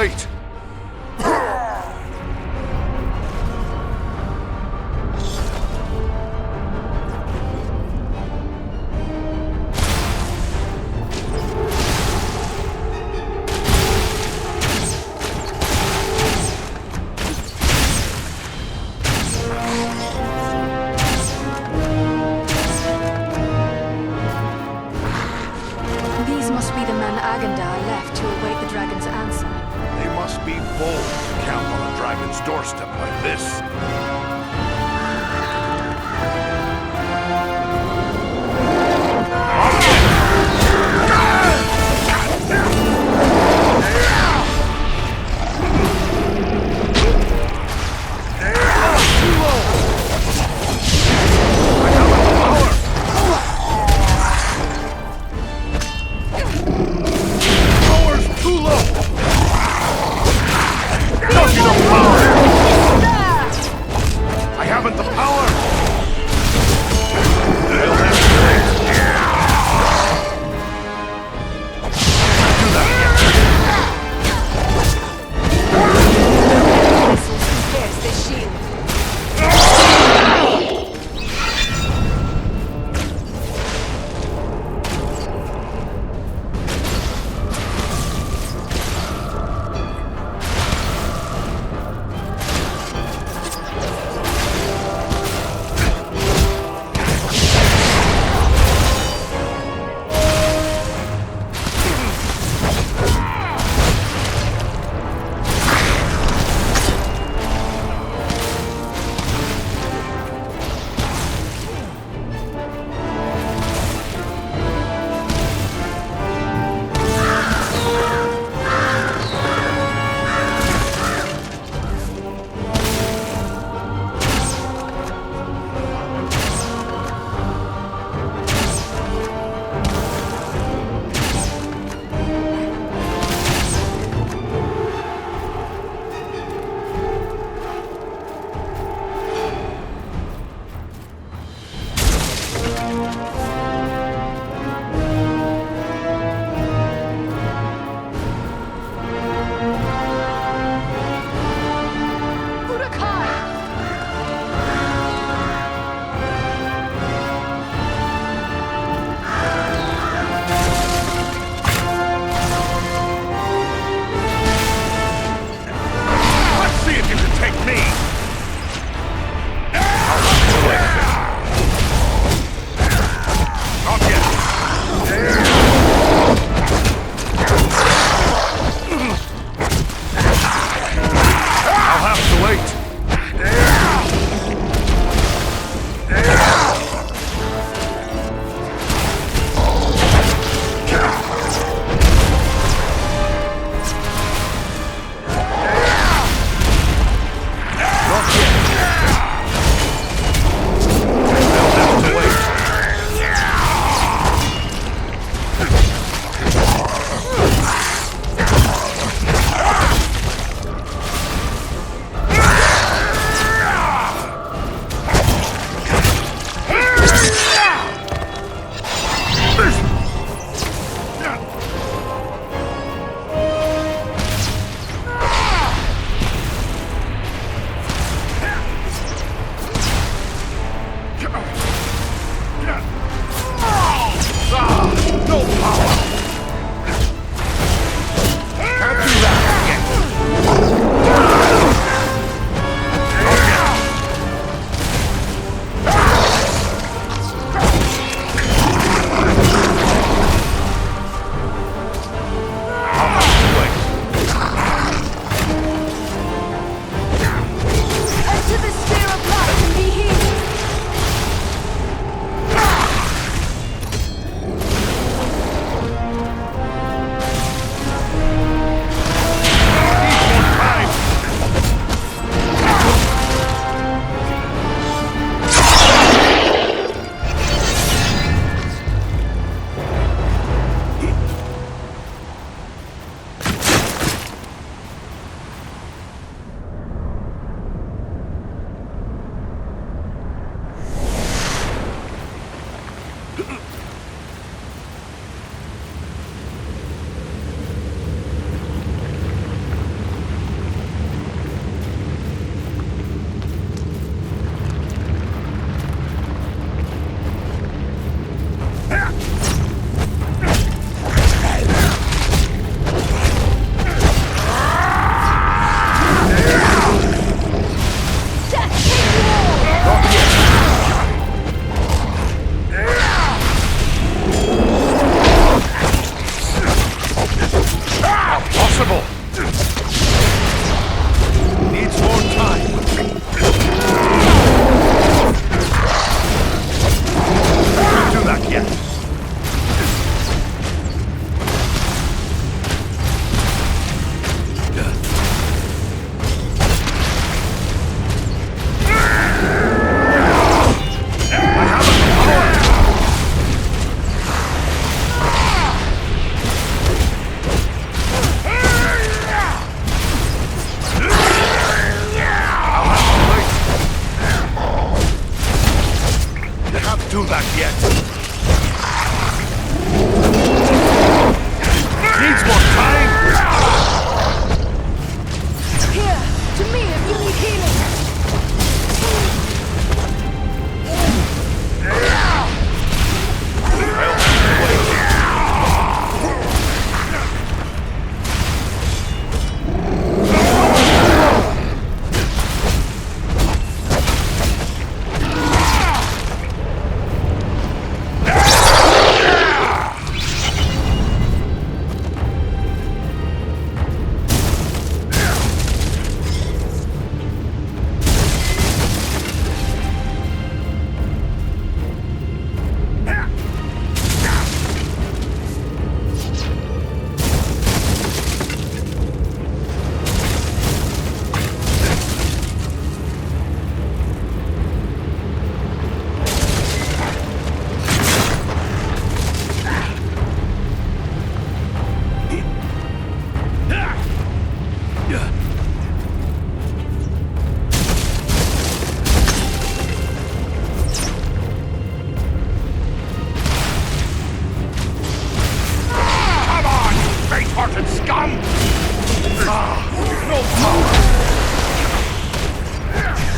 late. These must be the men Agandar left to await the dragon's answer. They must be bold to camp on a dragon's doorstep like this.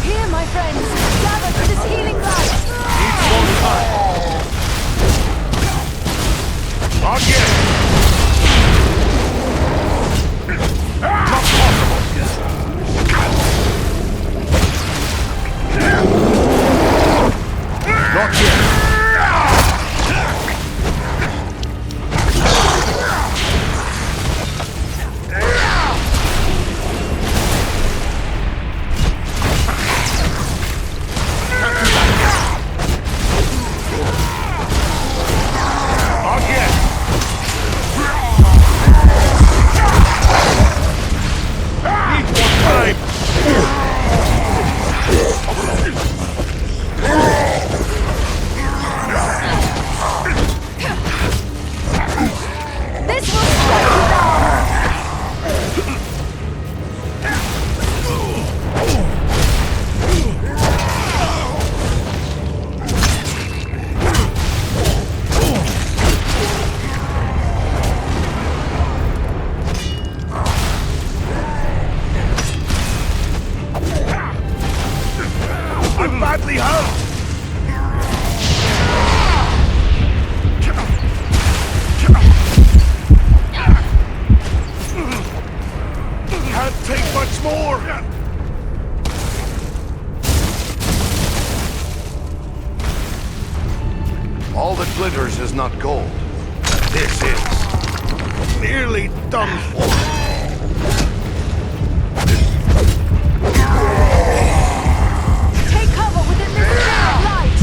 Here, my friends, gather for this healing light. Needs more time. Not yet. Not possible. Not yet. I'm badly hurt! Can't take much more! All that glitters is not gold. This is nearly done for. Take cover within this sphere of light.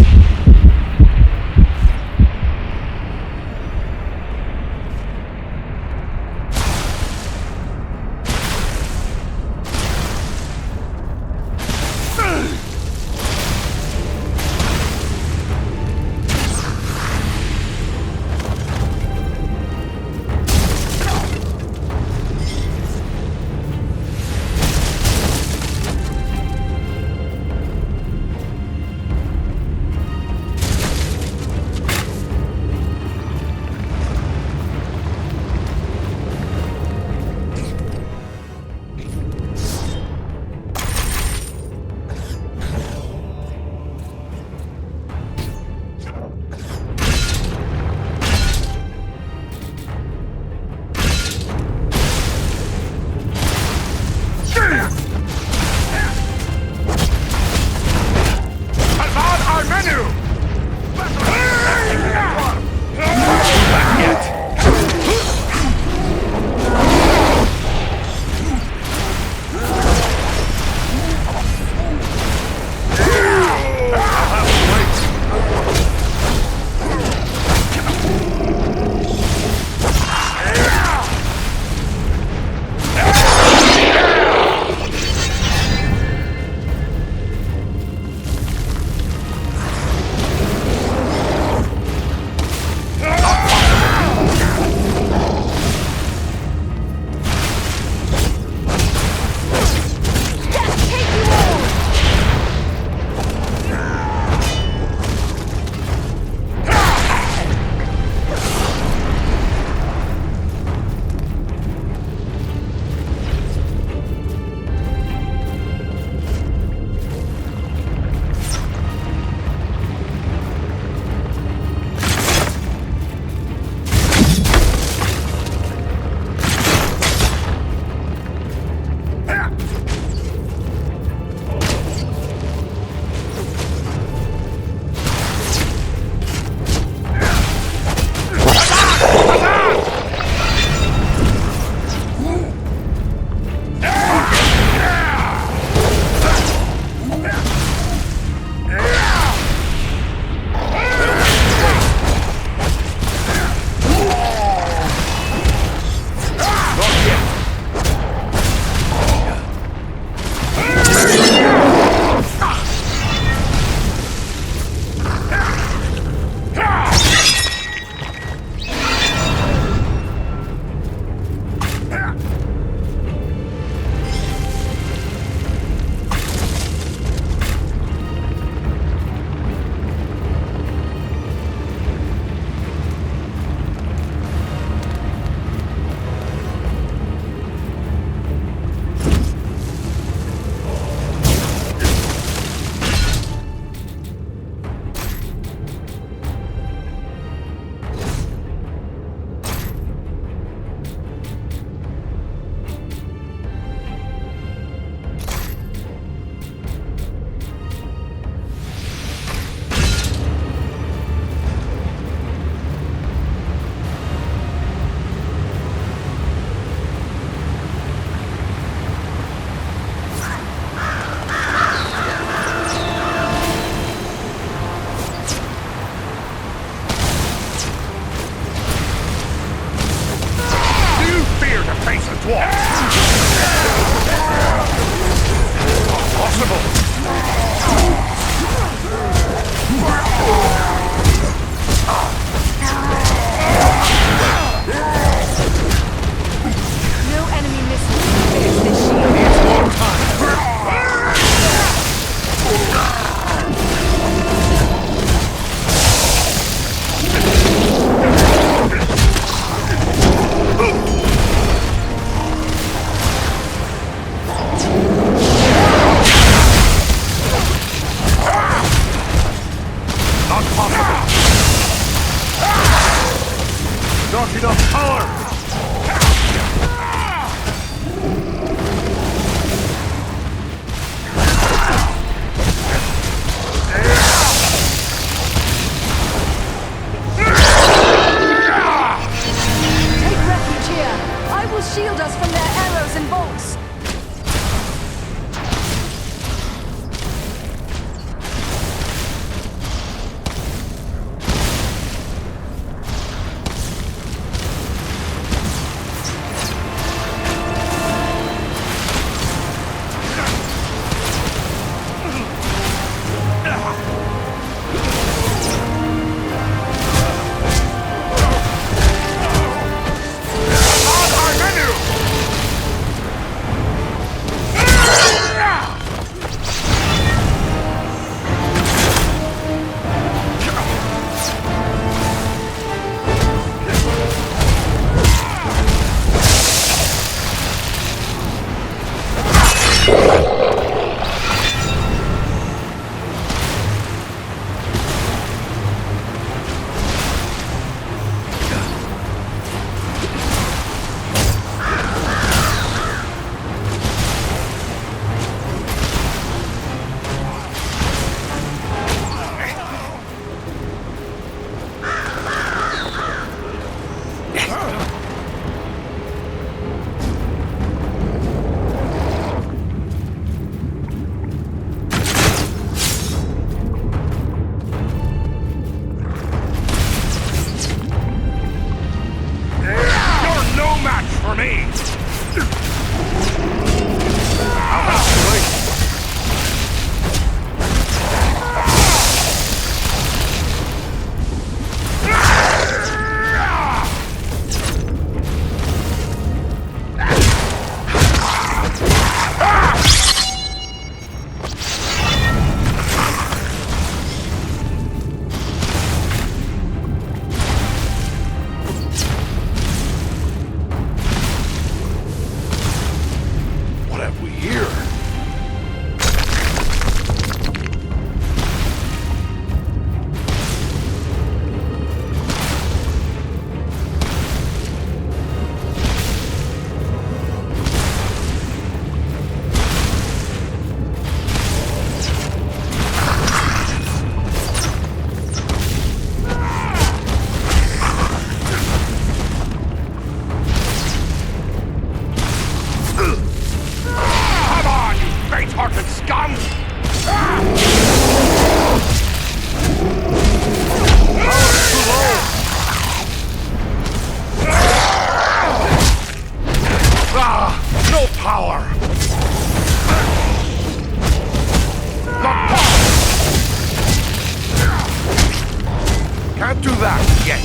Can't do that yet.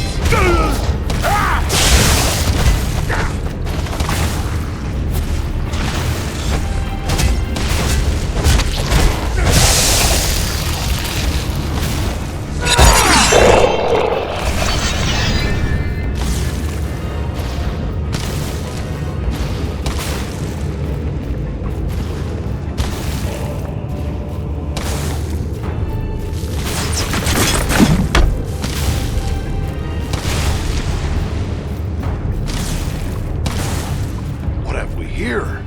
Here.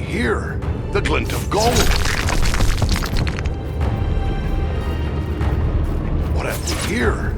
Here, the glint of gold. What have we here?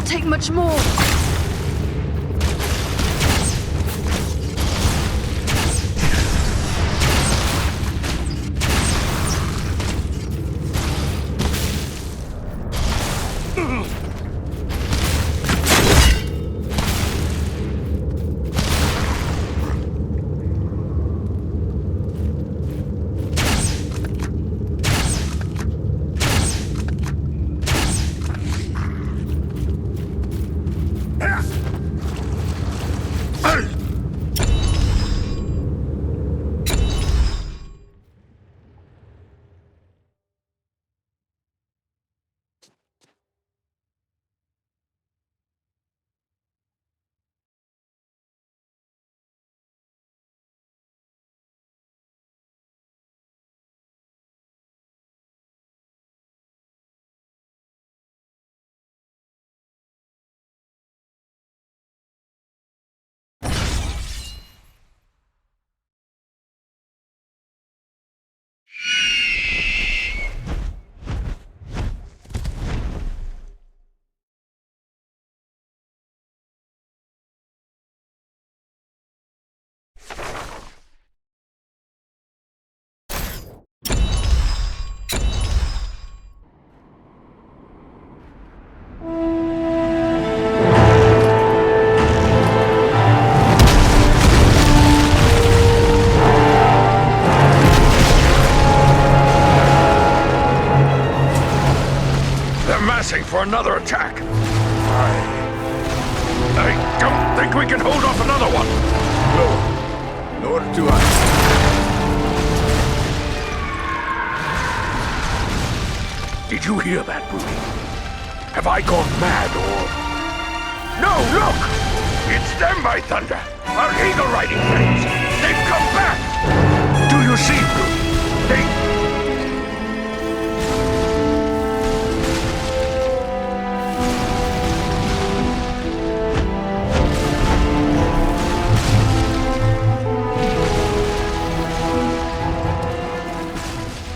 Take much more. For another attack. I don't think we can hold off another one. No, nor do I. Did you hear that, Broody? Have I gone mad or... No, look! It's them, by thunder! Our eagle riding friends! They've come back! Do you see, Broody? They...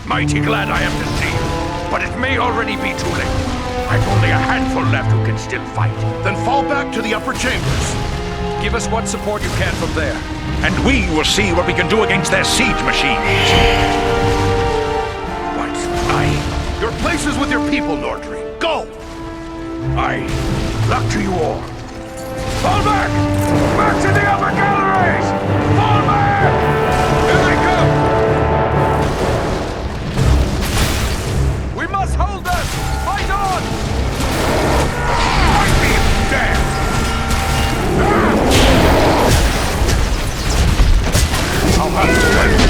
Mighty glad I am to see you, but it may already be too late. I've only a handful left who can still fight. Then fall back to the upper chambers. Give us what support you can from there. And we will see what we can do against their siege machines. What? Your place is with your people, Nordry. Go! Luck to you all. Fall back! Back to the upper galleries! Fall back! Here they come! We must hold them! Fight on! Fight me, damn! I'll have to wait.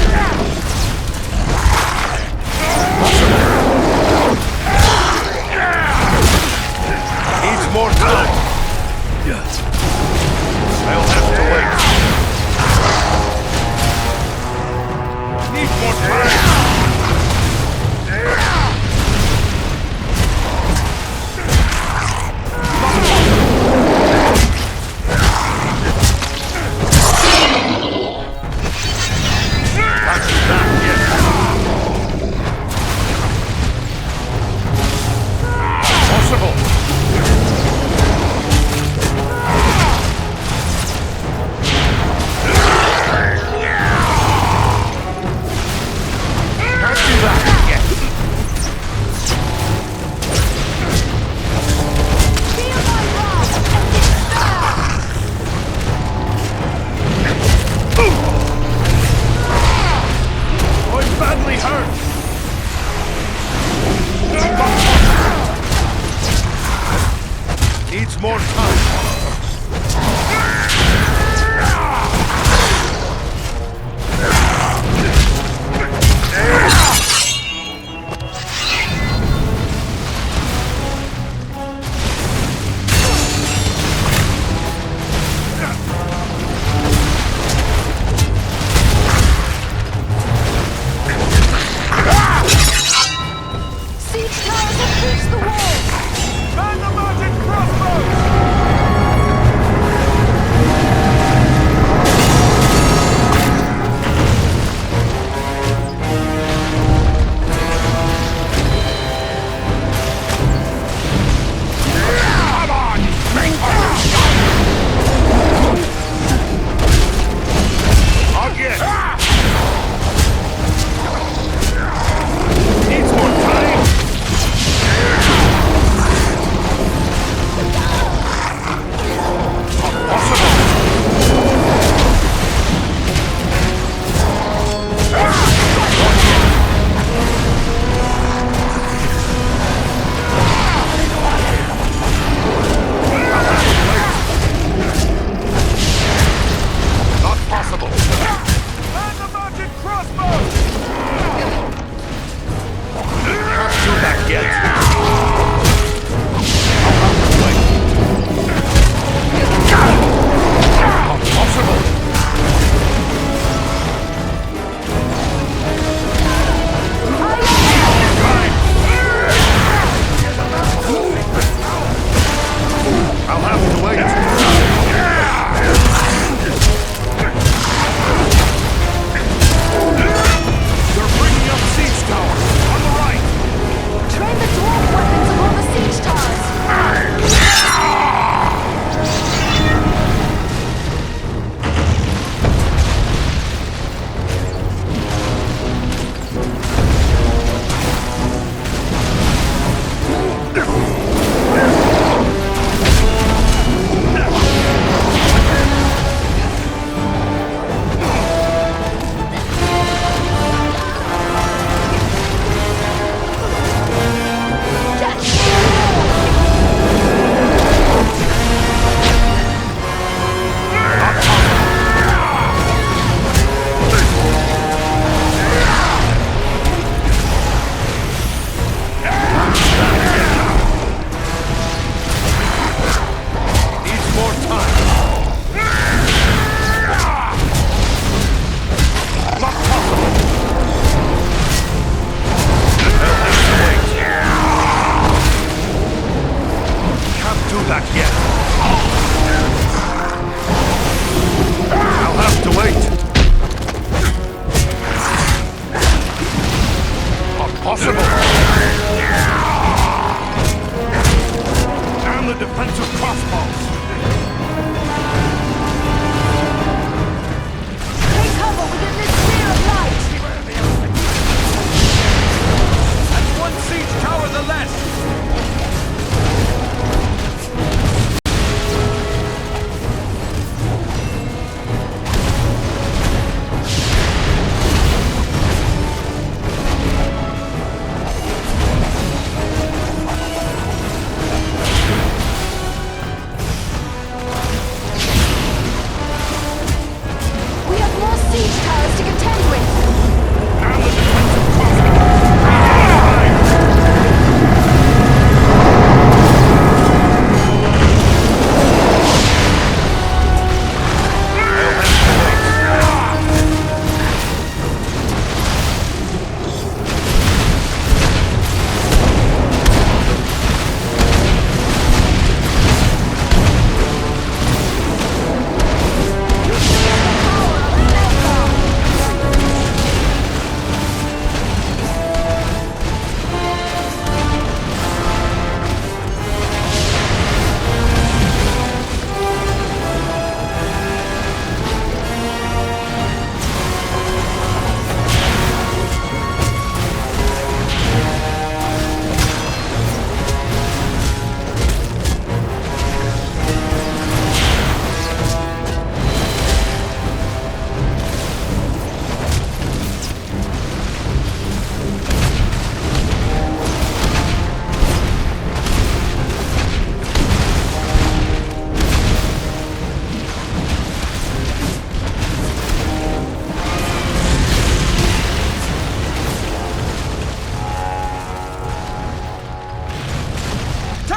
Needs more time. I'll have to wait. Need more time. Needs more time.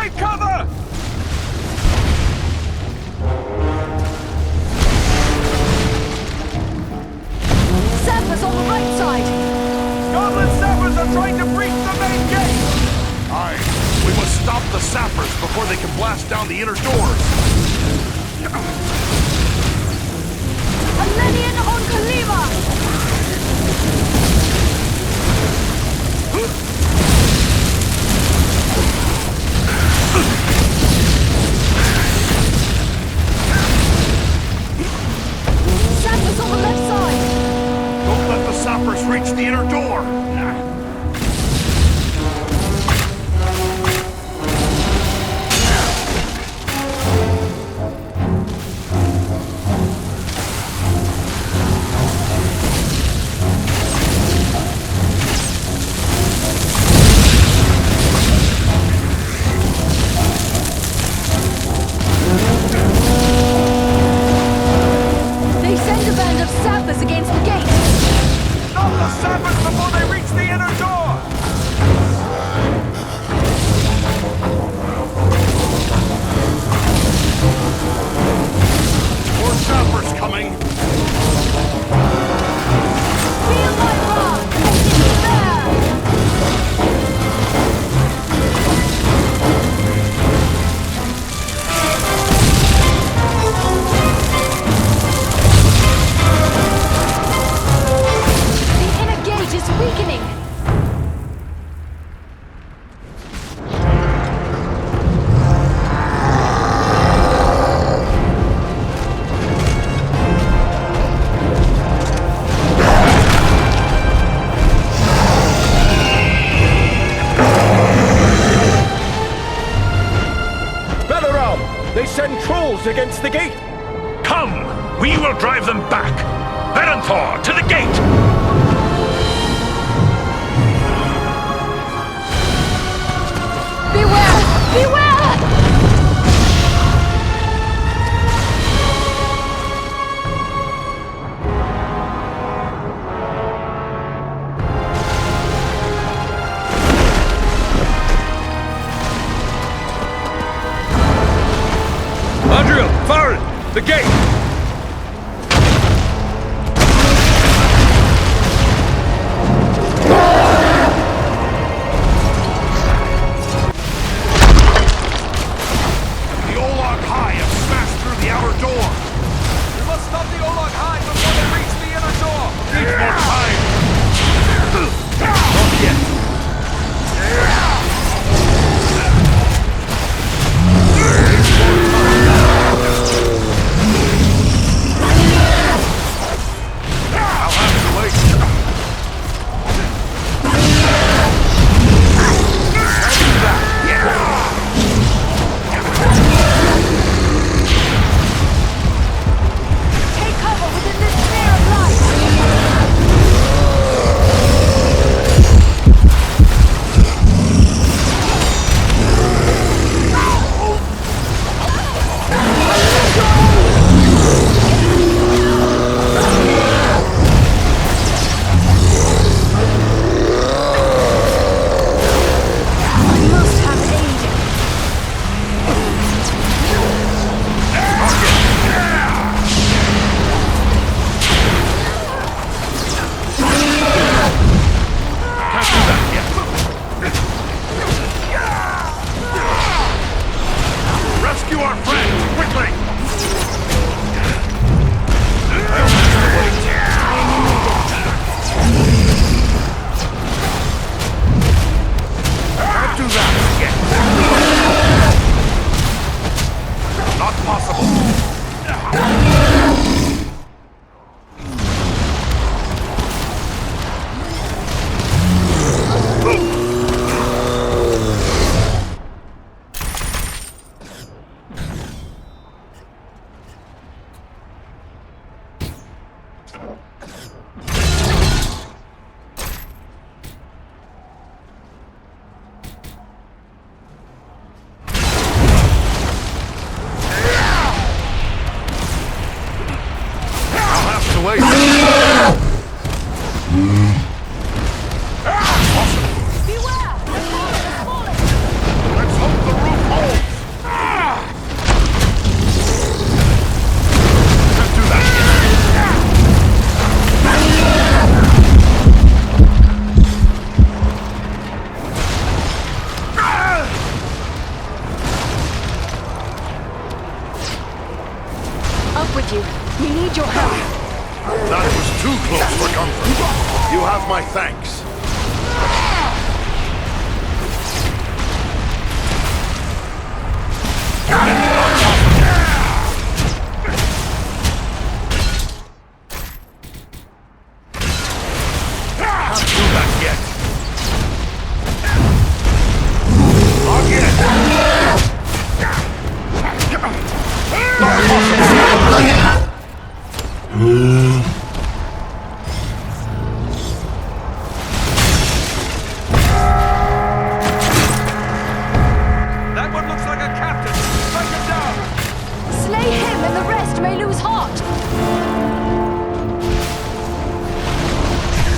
Take cover! Sappers on the right side! Goblin sappers are trying to breach the main gate! Aye, we must stop the sappers before they can blast down the inner doors. Alenian on Kalima! Sappers on the left side! Don't let the sappers reach the inner door. They send a band of sappers against the gate! Stop the sappers before they reach the inner door! More sappers coming. Feel my wrath! There! The inner gate is weakening! Balaram! They send trolls against the gate! Come! We will drive them back! Berenthor, to the gate! Beware! Beware! Adriel, Farron, the gate! The Olag High have smashed through the outer door. We must stop the Olag High before they reach the inner door! Needs more time. Not yet. I'll have to wait. Take cover within this sphere of light! I must have aid. Rescue our friend, quickly! Can't do that. Not possible. Wait. Let's hope the roof holds. with you. We need your help. That was too close for comfort. You have my thanks. Can't do that yet. That one looks like a captain. Strike him down. Slay him and the rest may lose heart.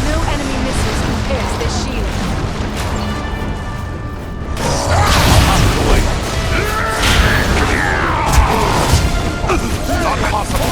No enemy missiles can pierce this shield. Not possible.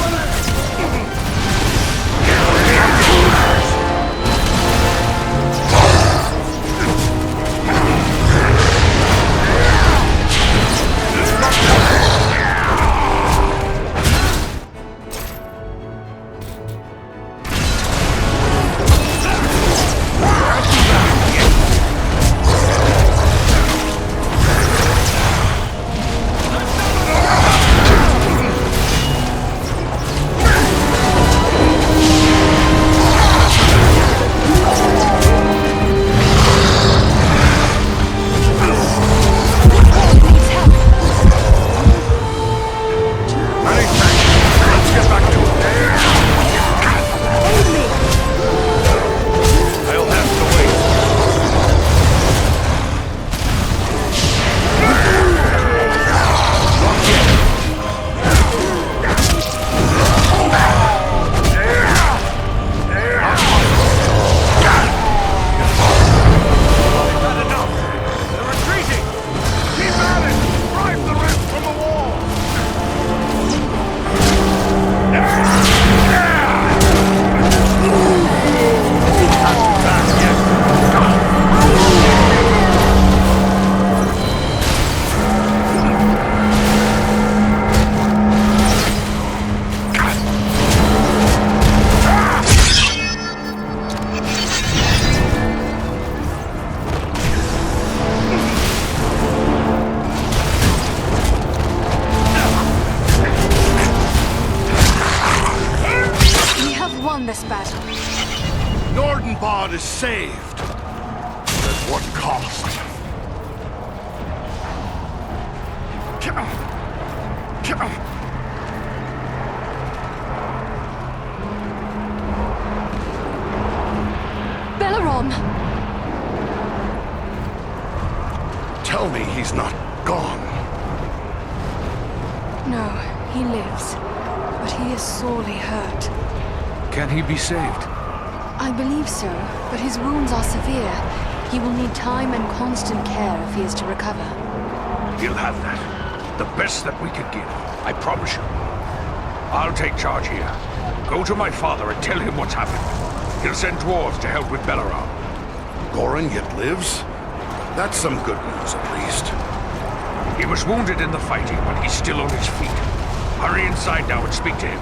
This battle. Nordenbad is saved. At what cost? Belleron! Tell me he's not gone. No, he lives. But he is sorely hurt. Can he be saved? I believe so, but his wounds are severe. He will need time and constant care if he is to recover. He'll have that. The best that we could give. I promise you. I'll take charge here. Go to my father and tell him what's happened. He'll send dwarves to help with Belleron. Goran yet lives? That's some good news, at least. He was wounded in the fighting, but he's still on his feet. Hurry inside now and speak to him.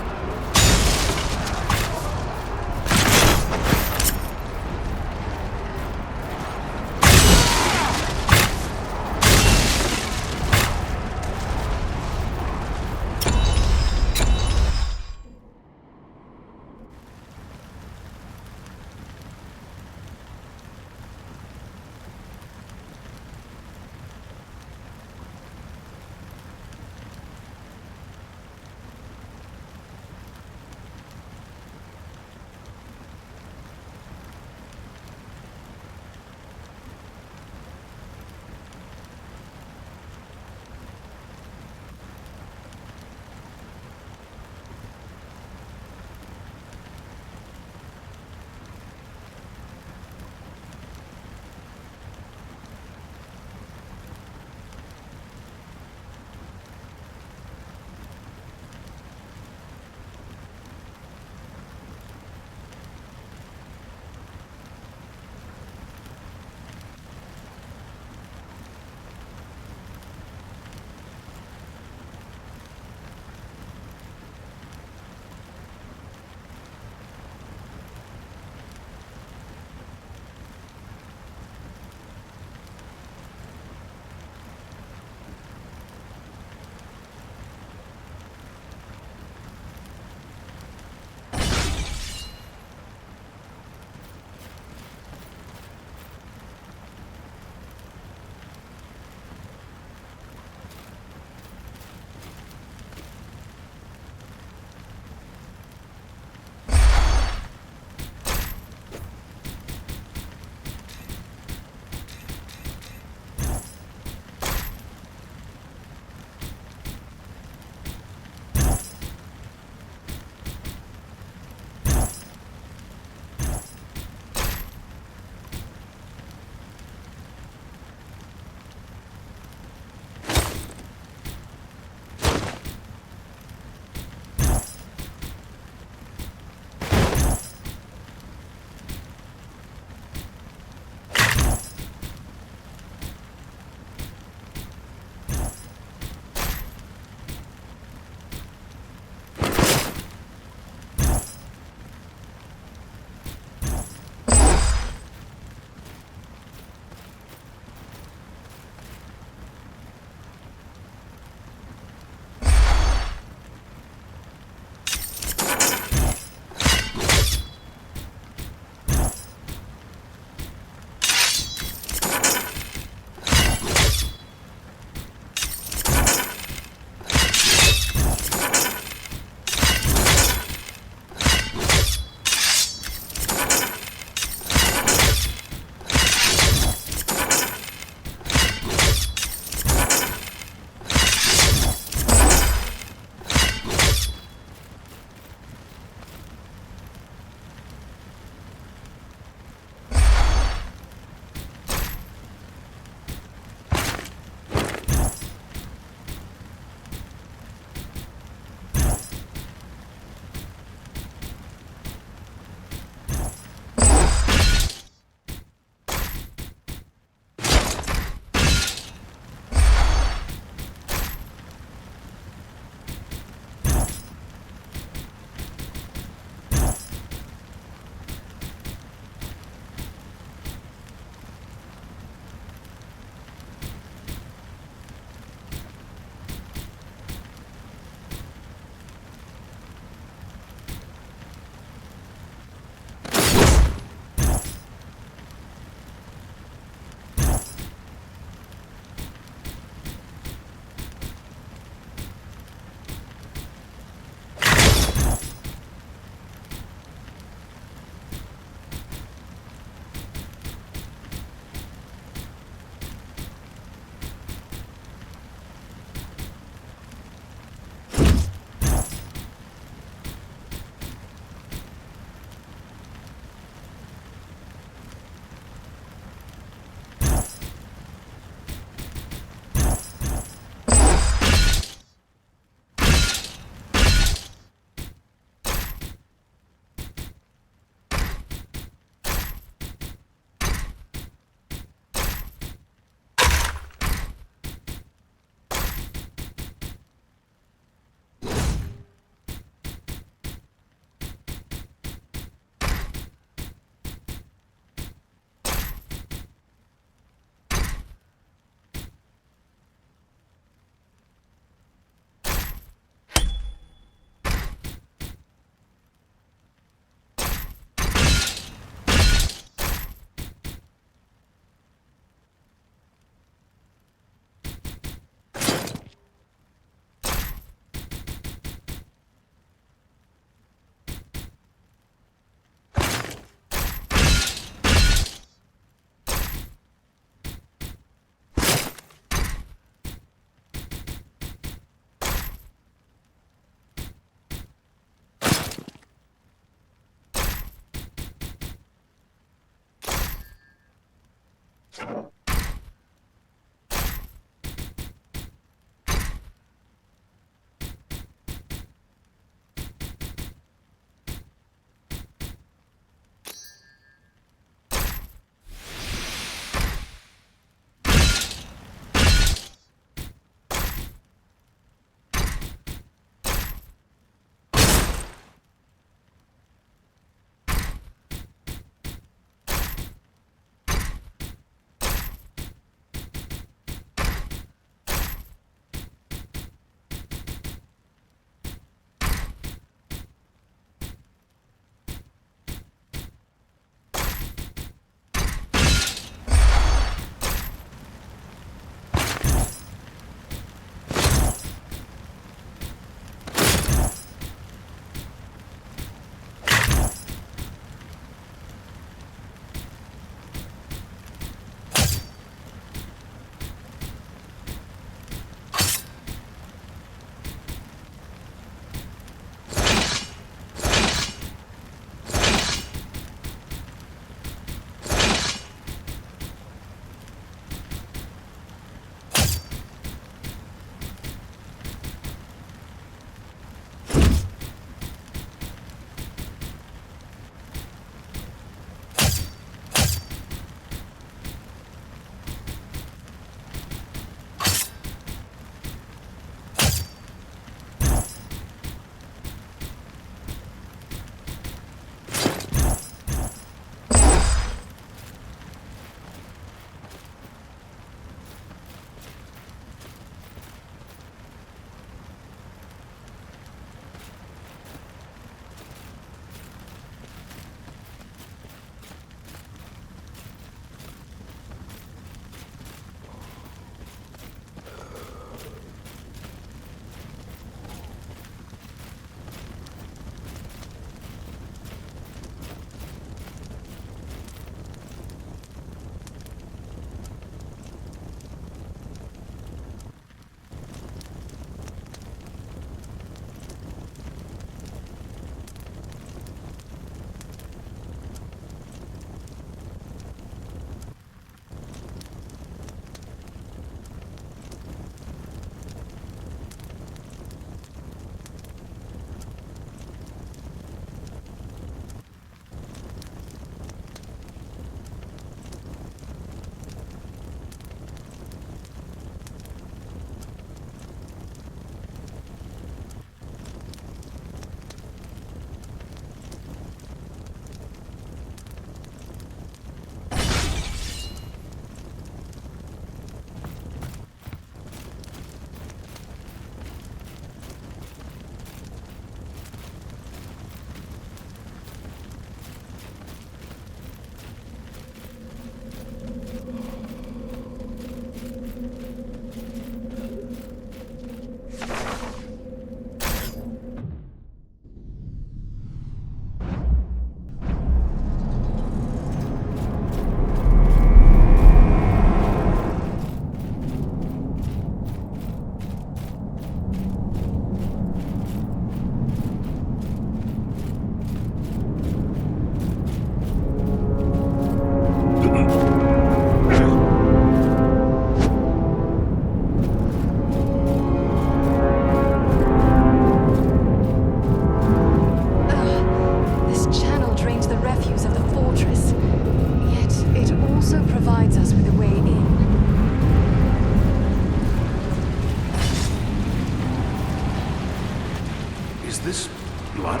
this blood?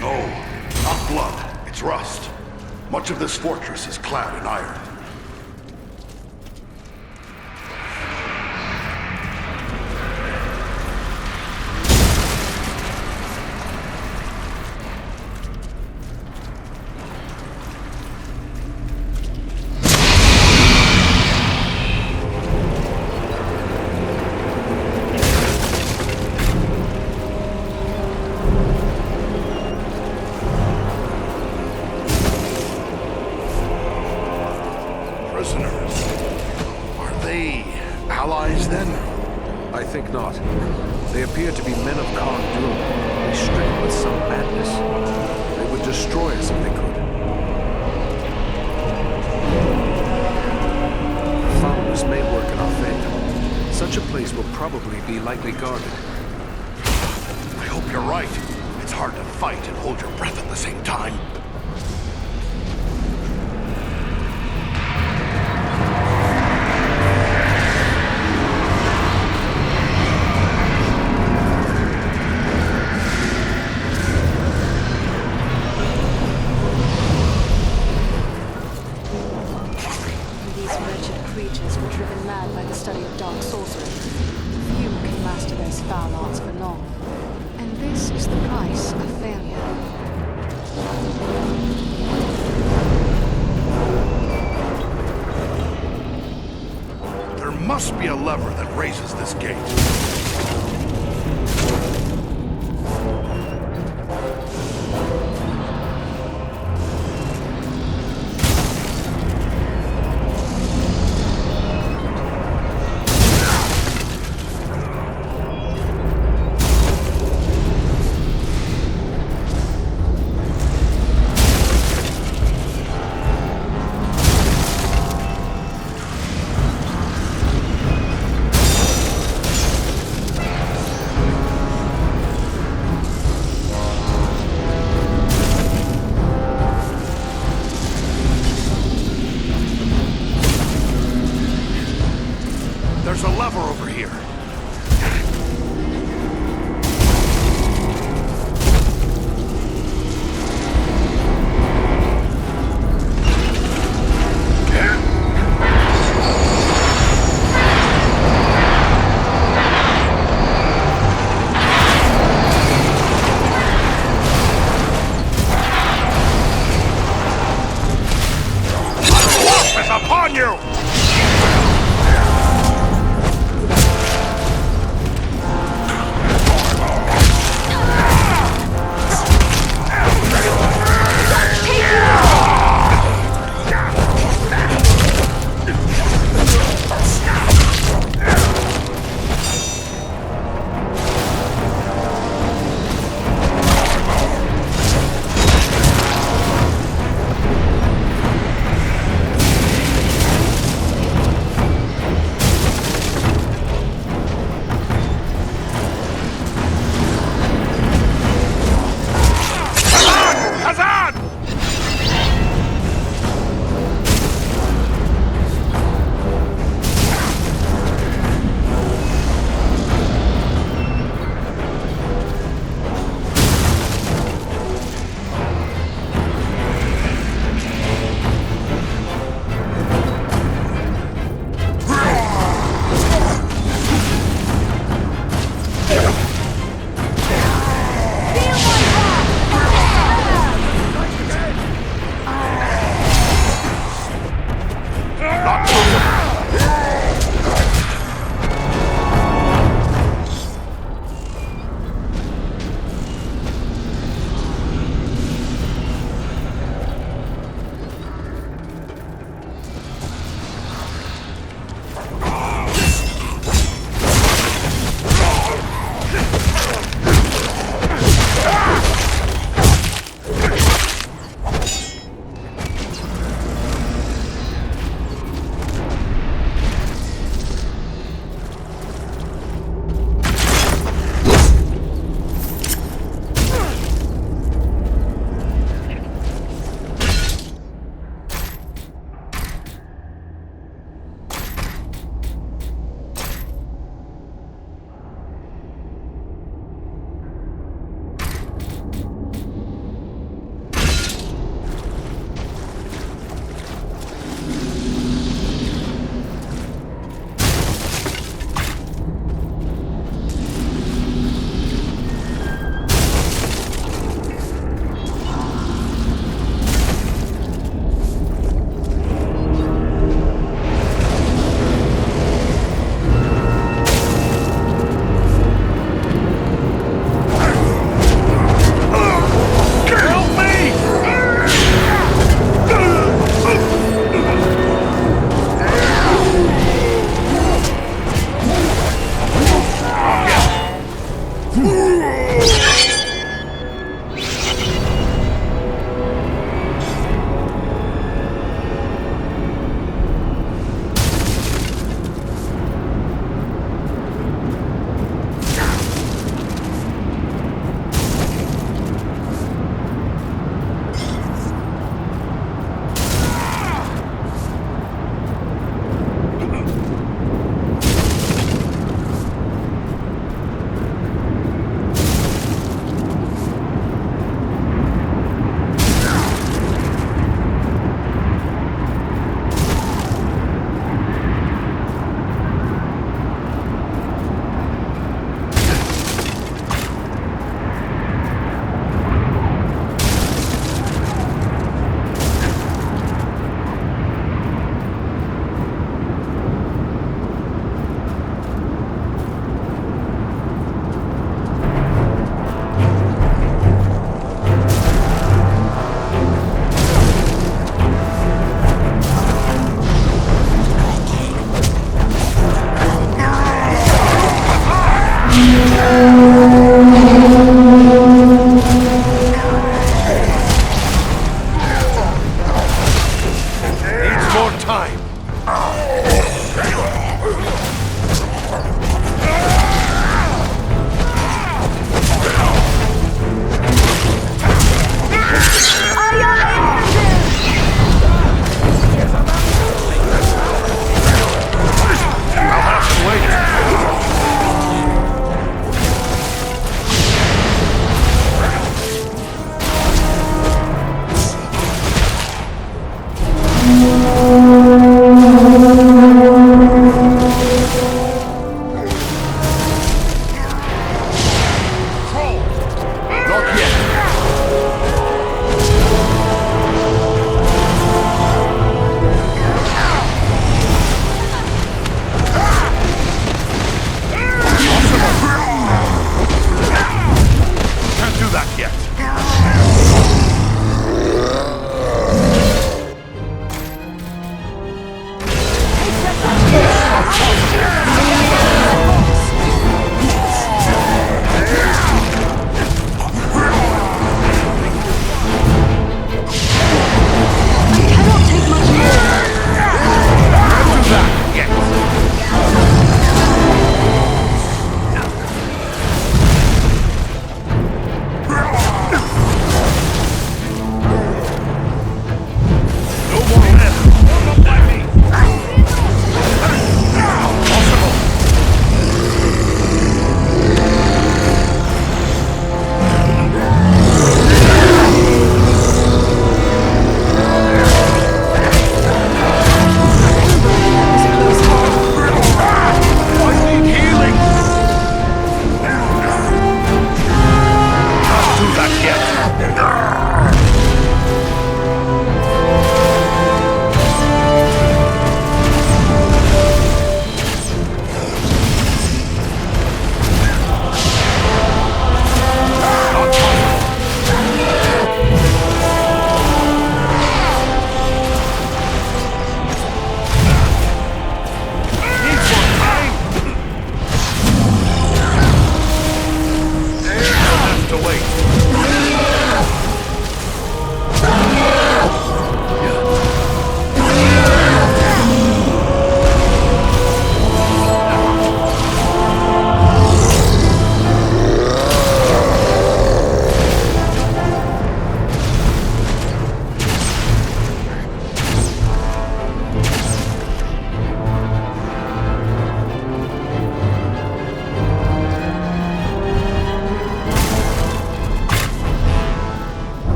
No, not blood. It's rust. Much of this fortress is clad in iron. probably be lightly guarded. I hope you're right. It's hard to fight and hold your breath at the same time. These wretched creatures were driven mad by the study of dark sorcery. Few can master those foul arts for long. And this is the price of failure. There must be a lever that raises this gate.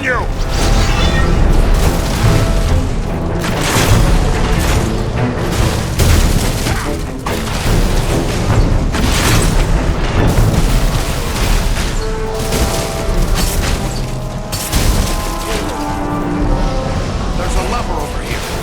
you! There's a lever over here.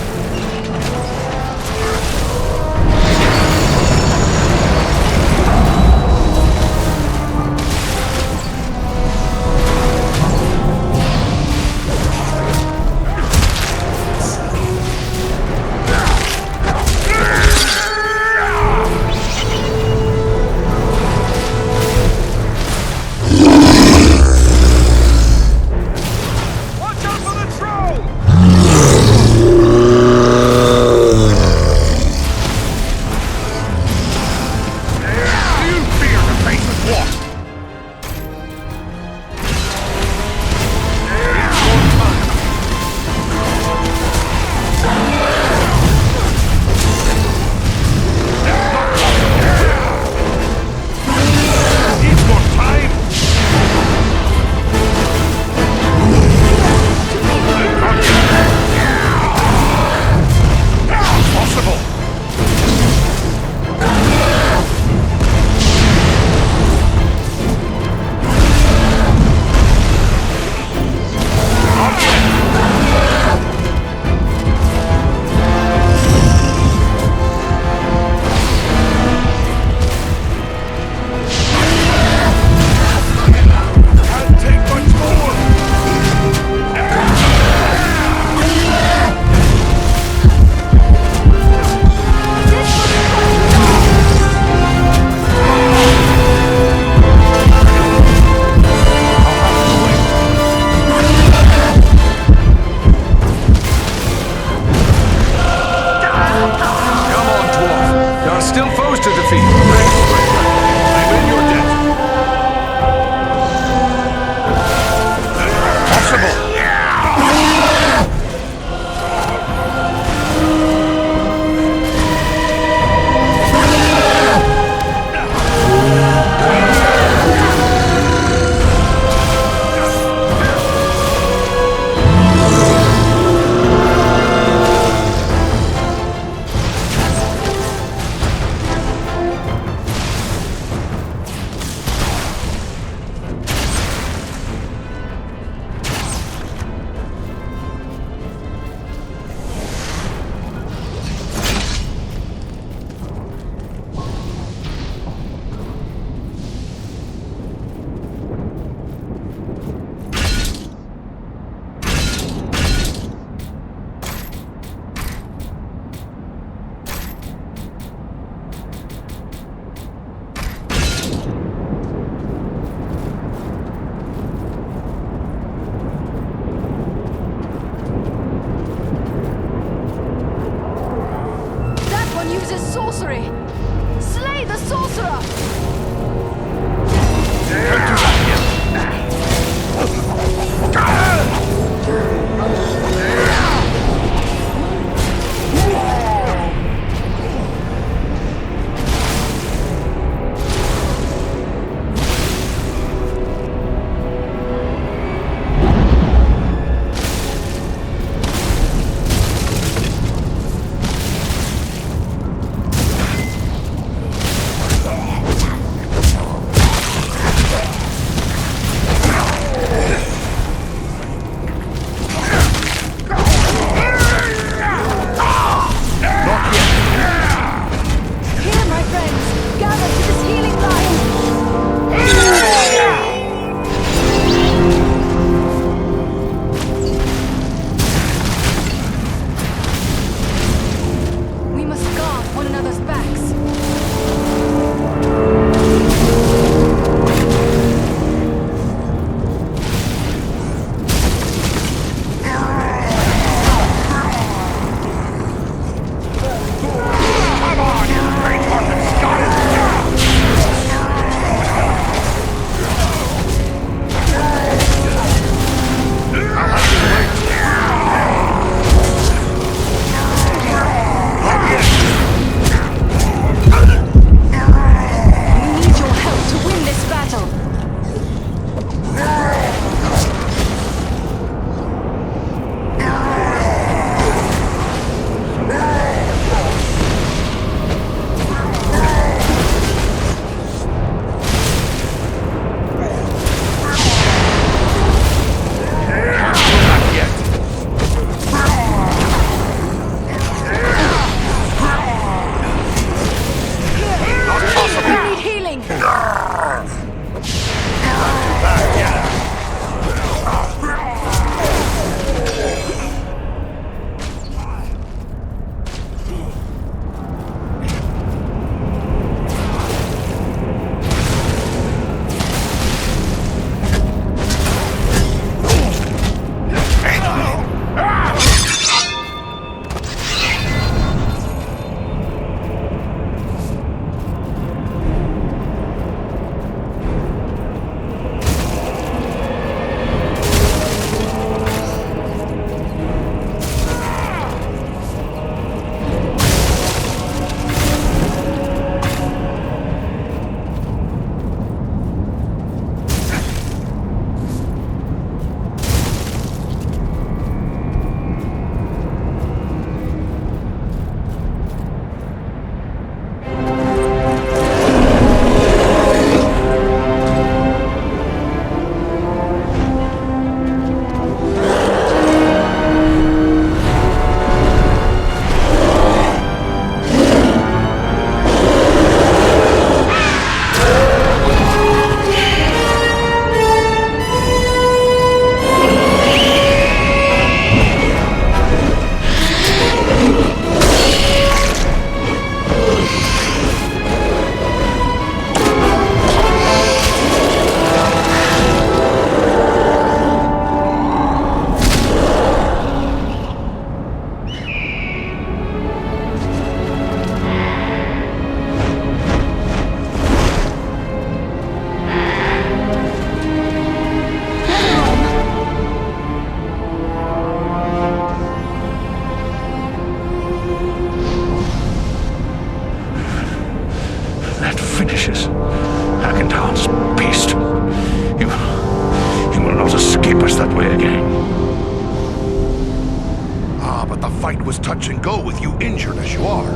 march and go with you injured as you are.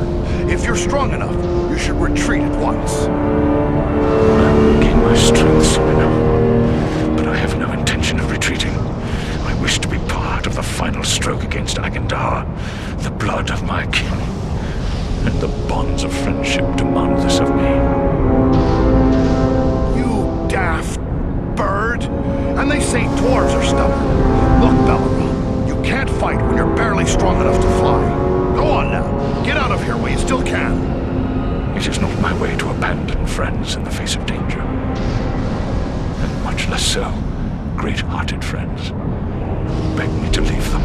If you're strong enough, you should retreat at once. I will gain my strength soon enough, but I have no intention of retreating. I wish to be part of the final stroke against Agendar, the blood of my kin, and the bonds of friendship demand this of me. You daft bird! And they say dwarves are stubborn. Look, Belleron, you can't fight when you're barely strong enough to fly. Go on now. Get out of here while you still can. It is not my way to abandon friends in the face of danger. And much less so, great-hearted friends who beg me to leave them.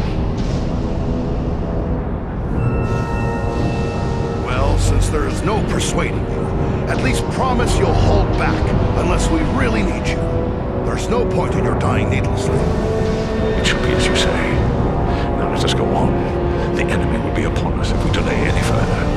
Well, since there is no persuading you, at least promise you'll hold back unless we really need you. There's no point in your dying needlessly. It shall be as you say. Now let us go on. The enemy will be upon us if we delay any further.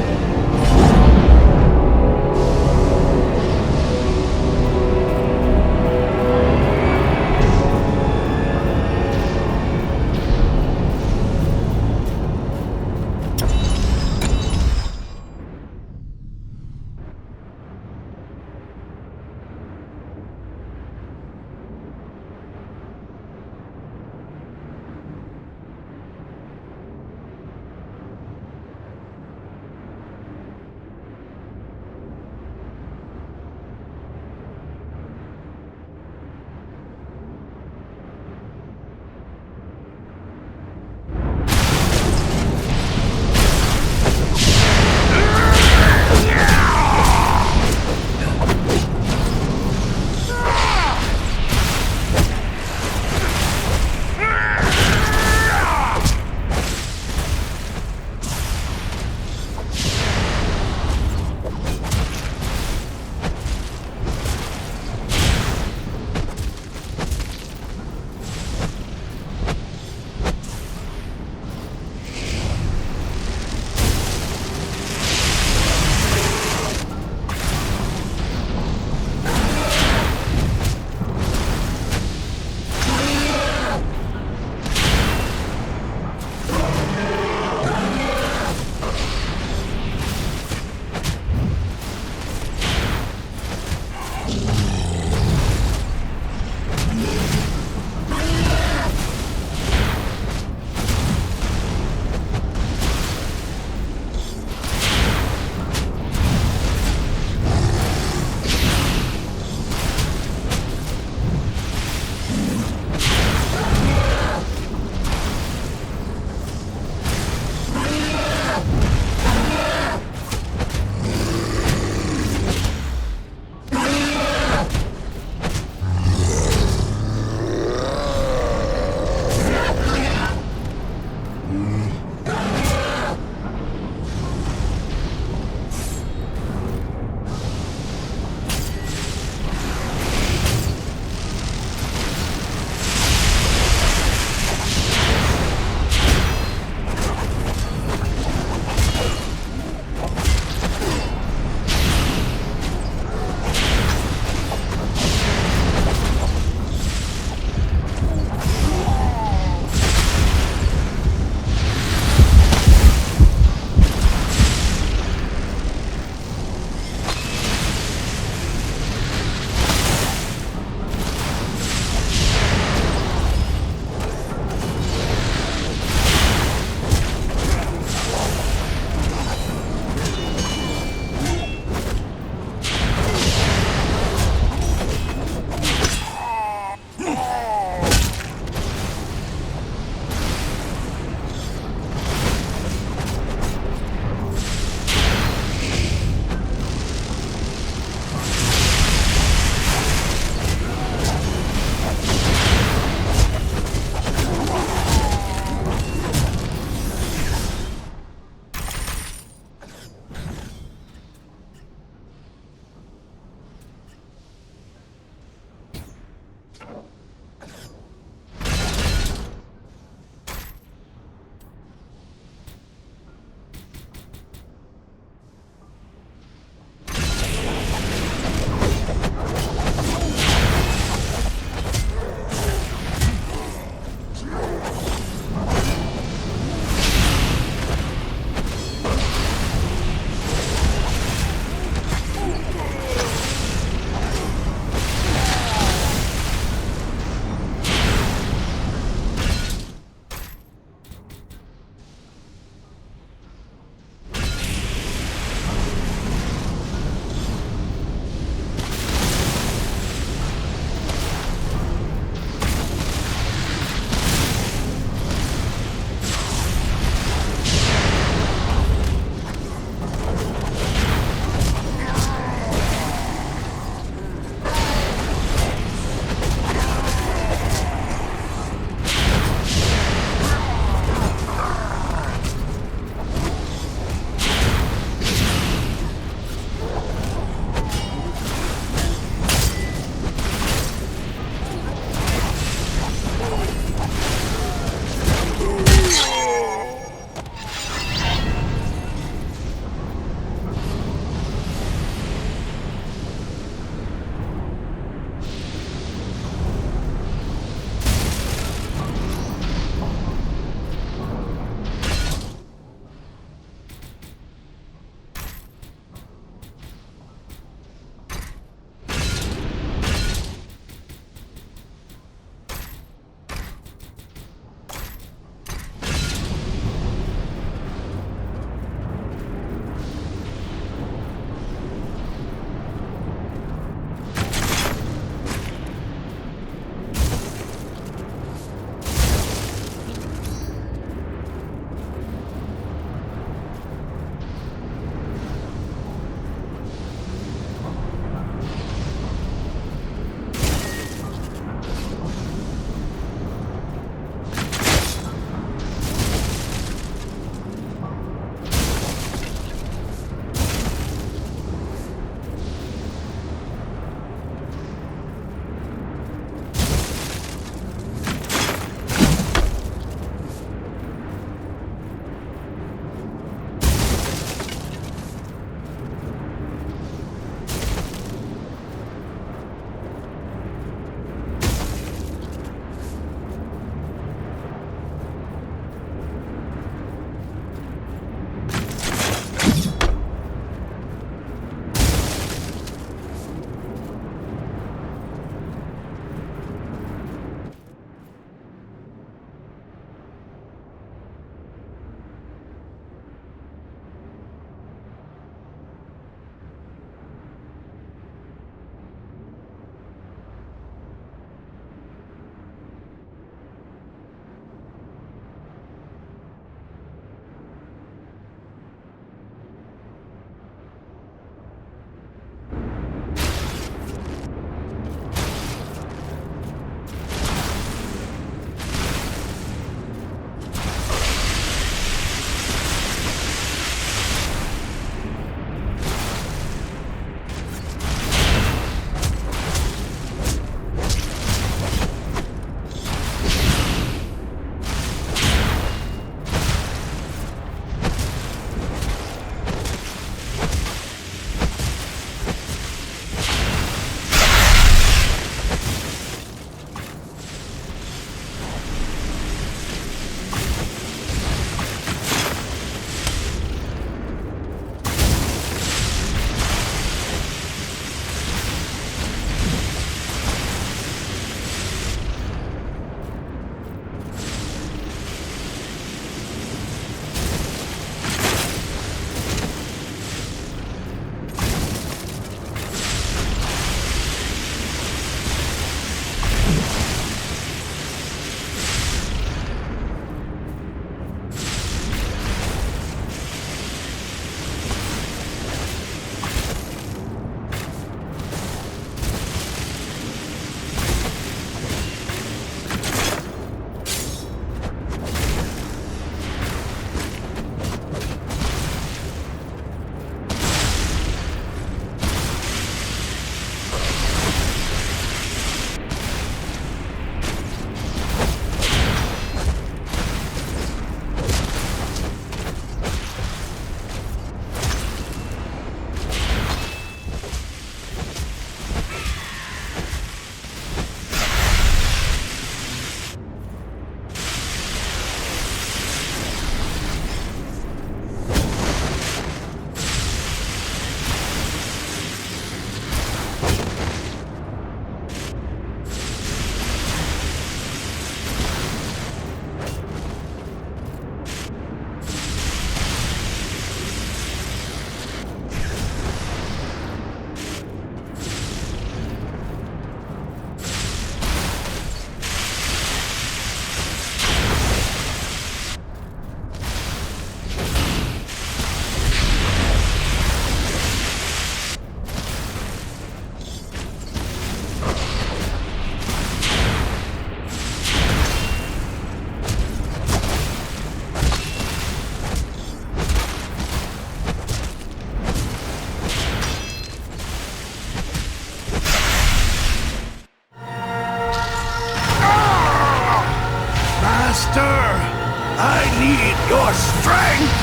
Master! I need your strength!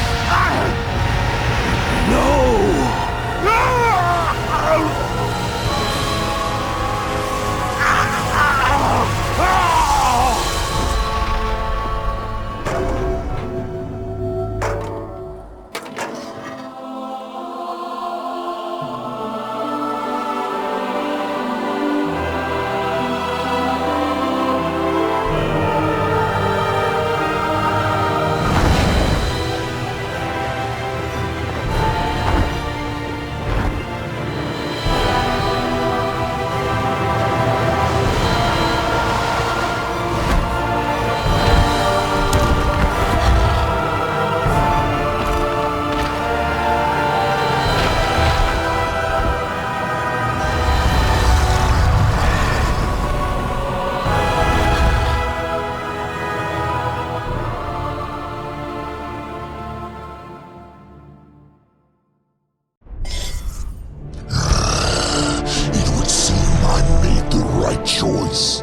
Choice.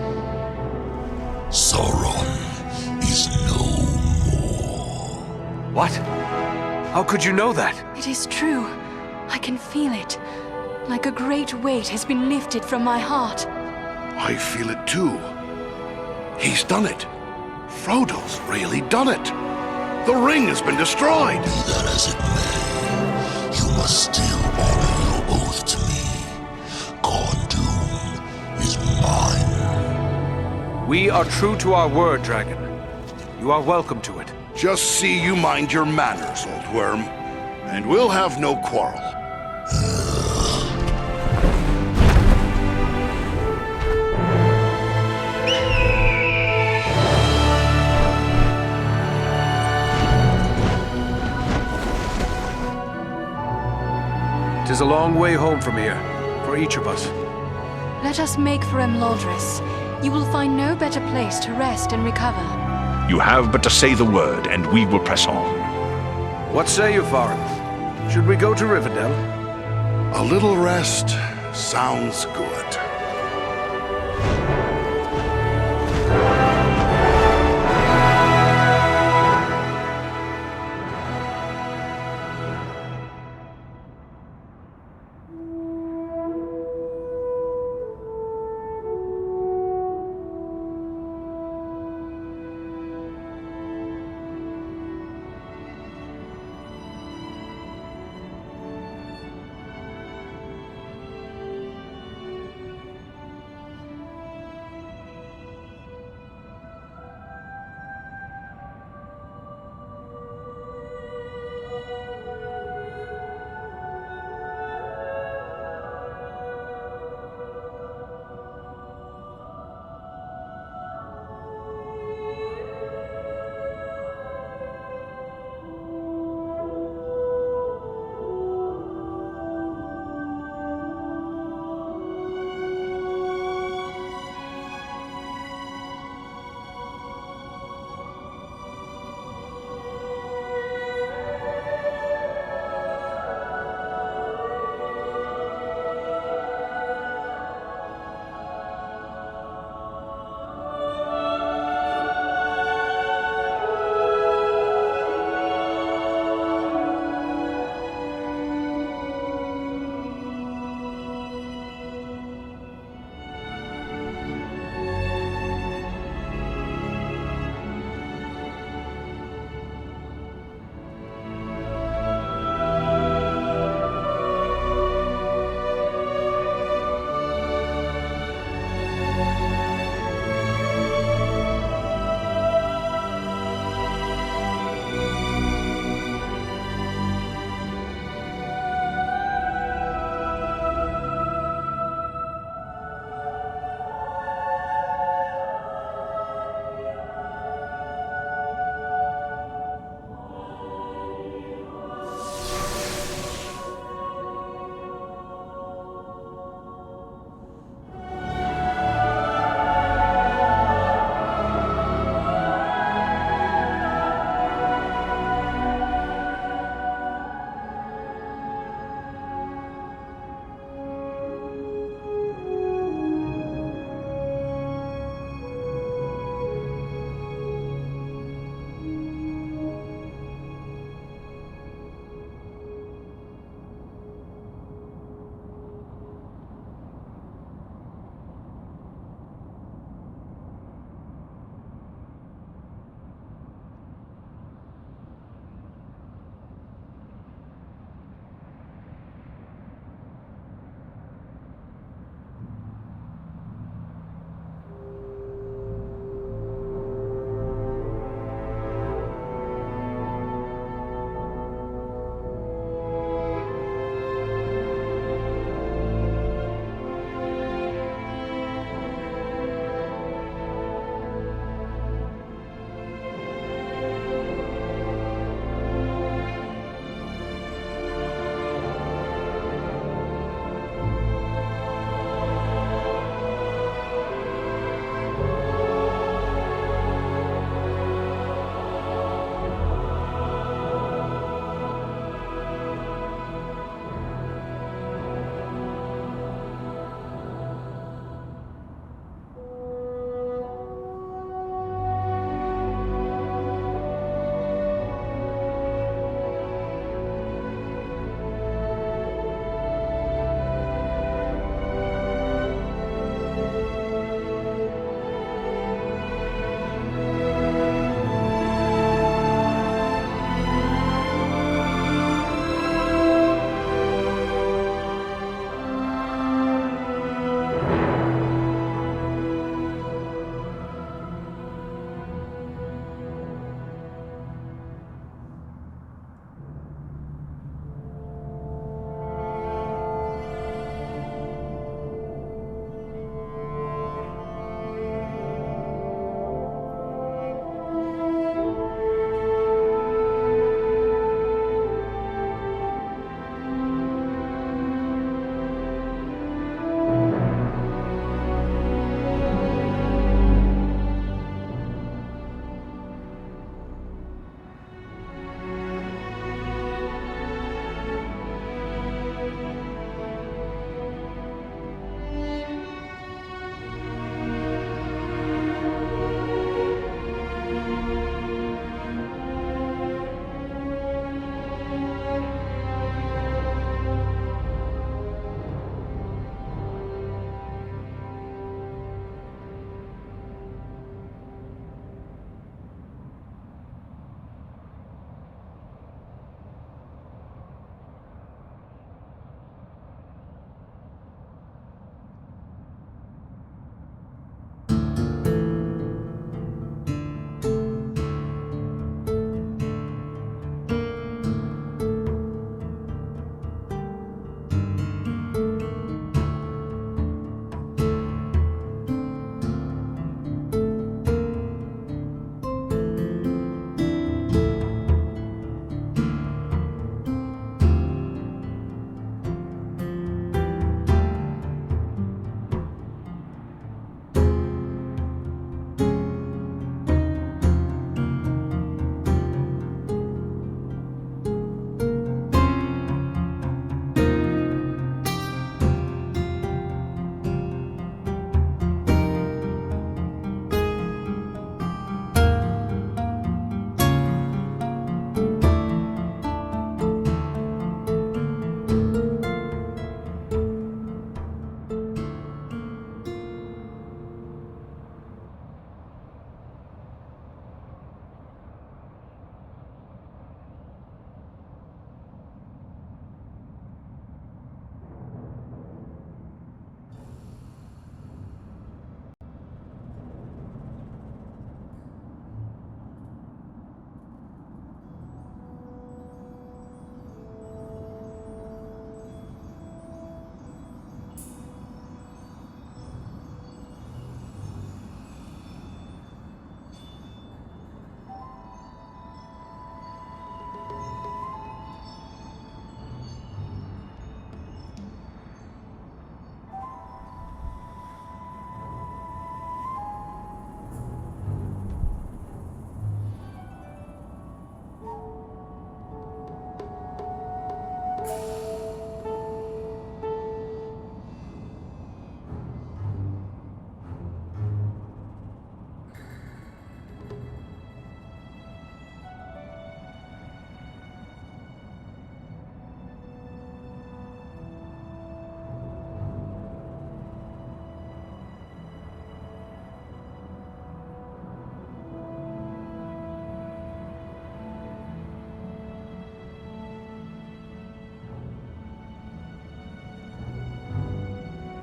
Sauron is no more. What? How could you know that? It is true. I can feel it. Like a great weight has been lifted from my heart. I feel it too. He's done it. Frodo's really done it. The ring has been destroyed. Be that as it may, you must still honor your oath to me. Is mine. We are true to our word, Dragon. You are welcome to it. Just see you mind your manners, old worm, and we'll have no quarrel. 'Tis a long way home from here, for each of us. Let us make for Imladris. You will find no better place to rest and recover. You have but to say the word, and we will press on. What say you, Farin? Should we go to Rivendell? A little rest sounds good.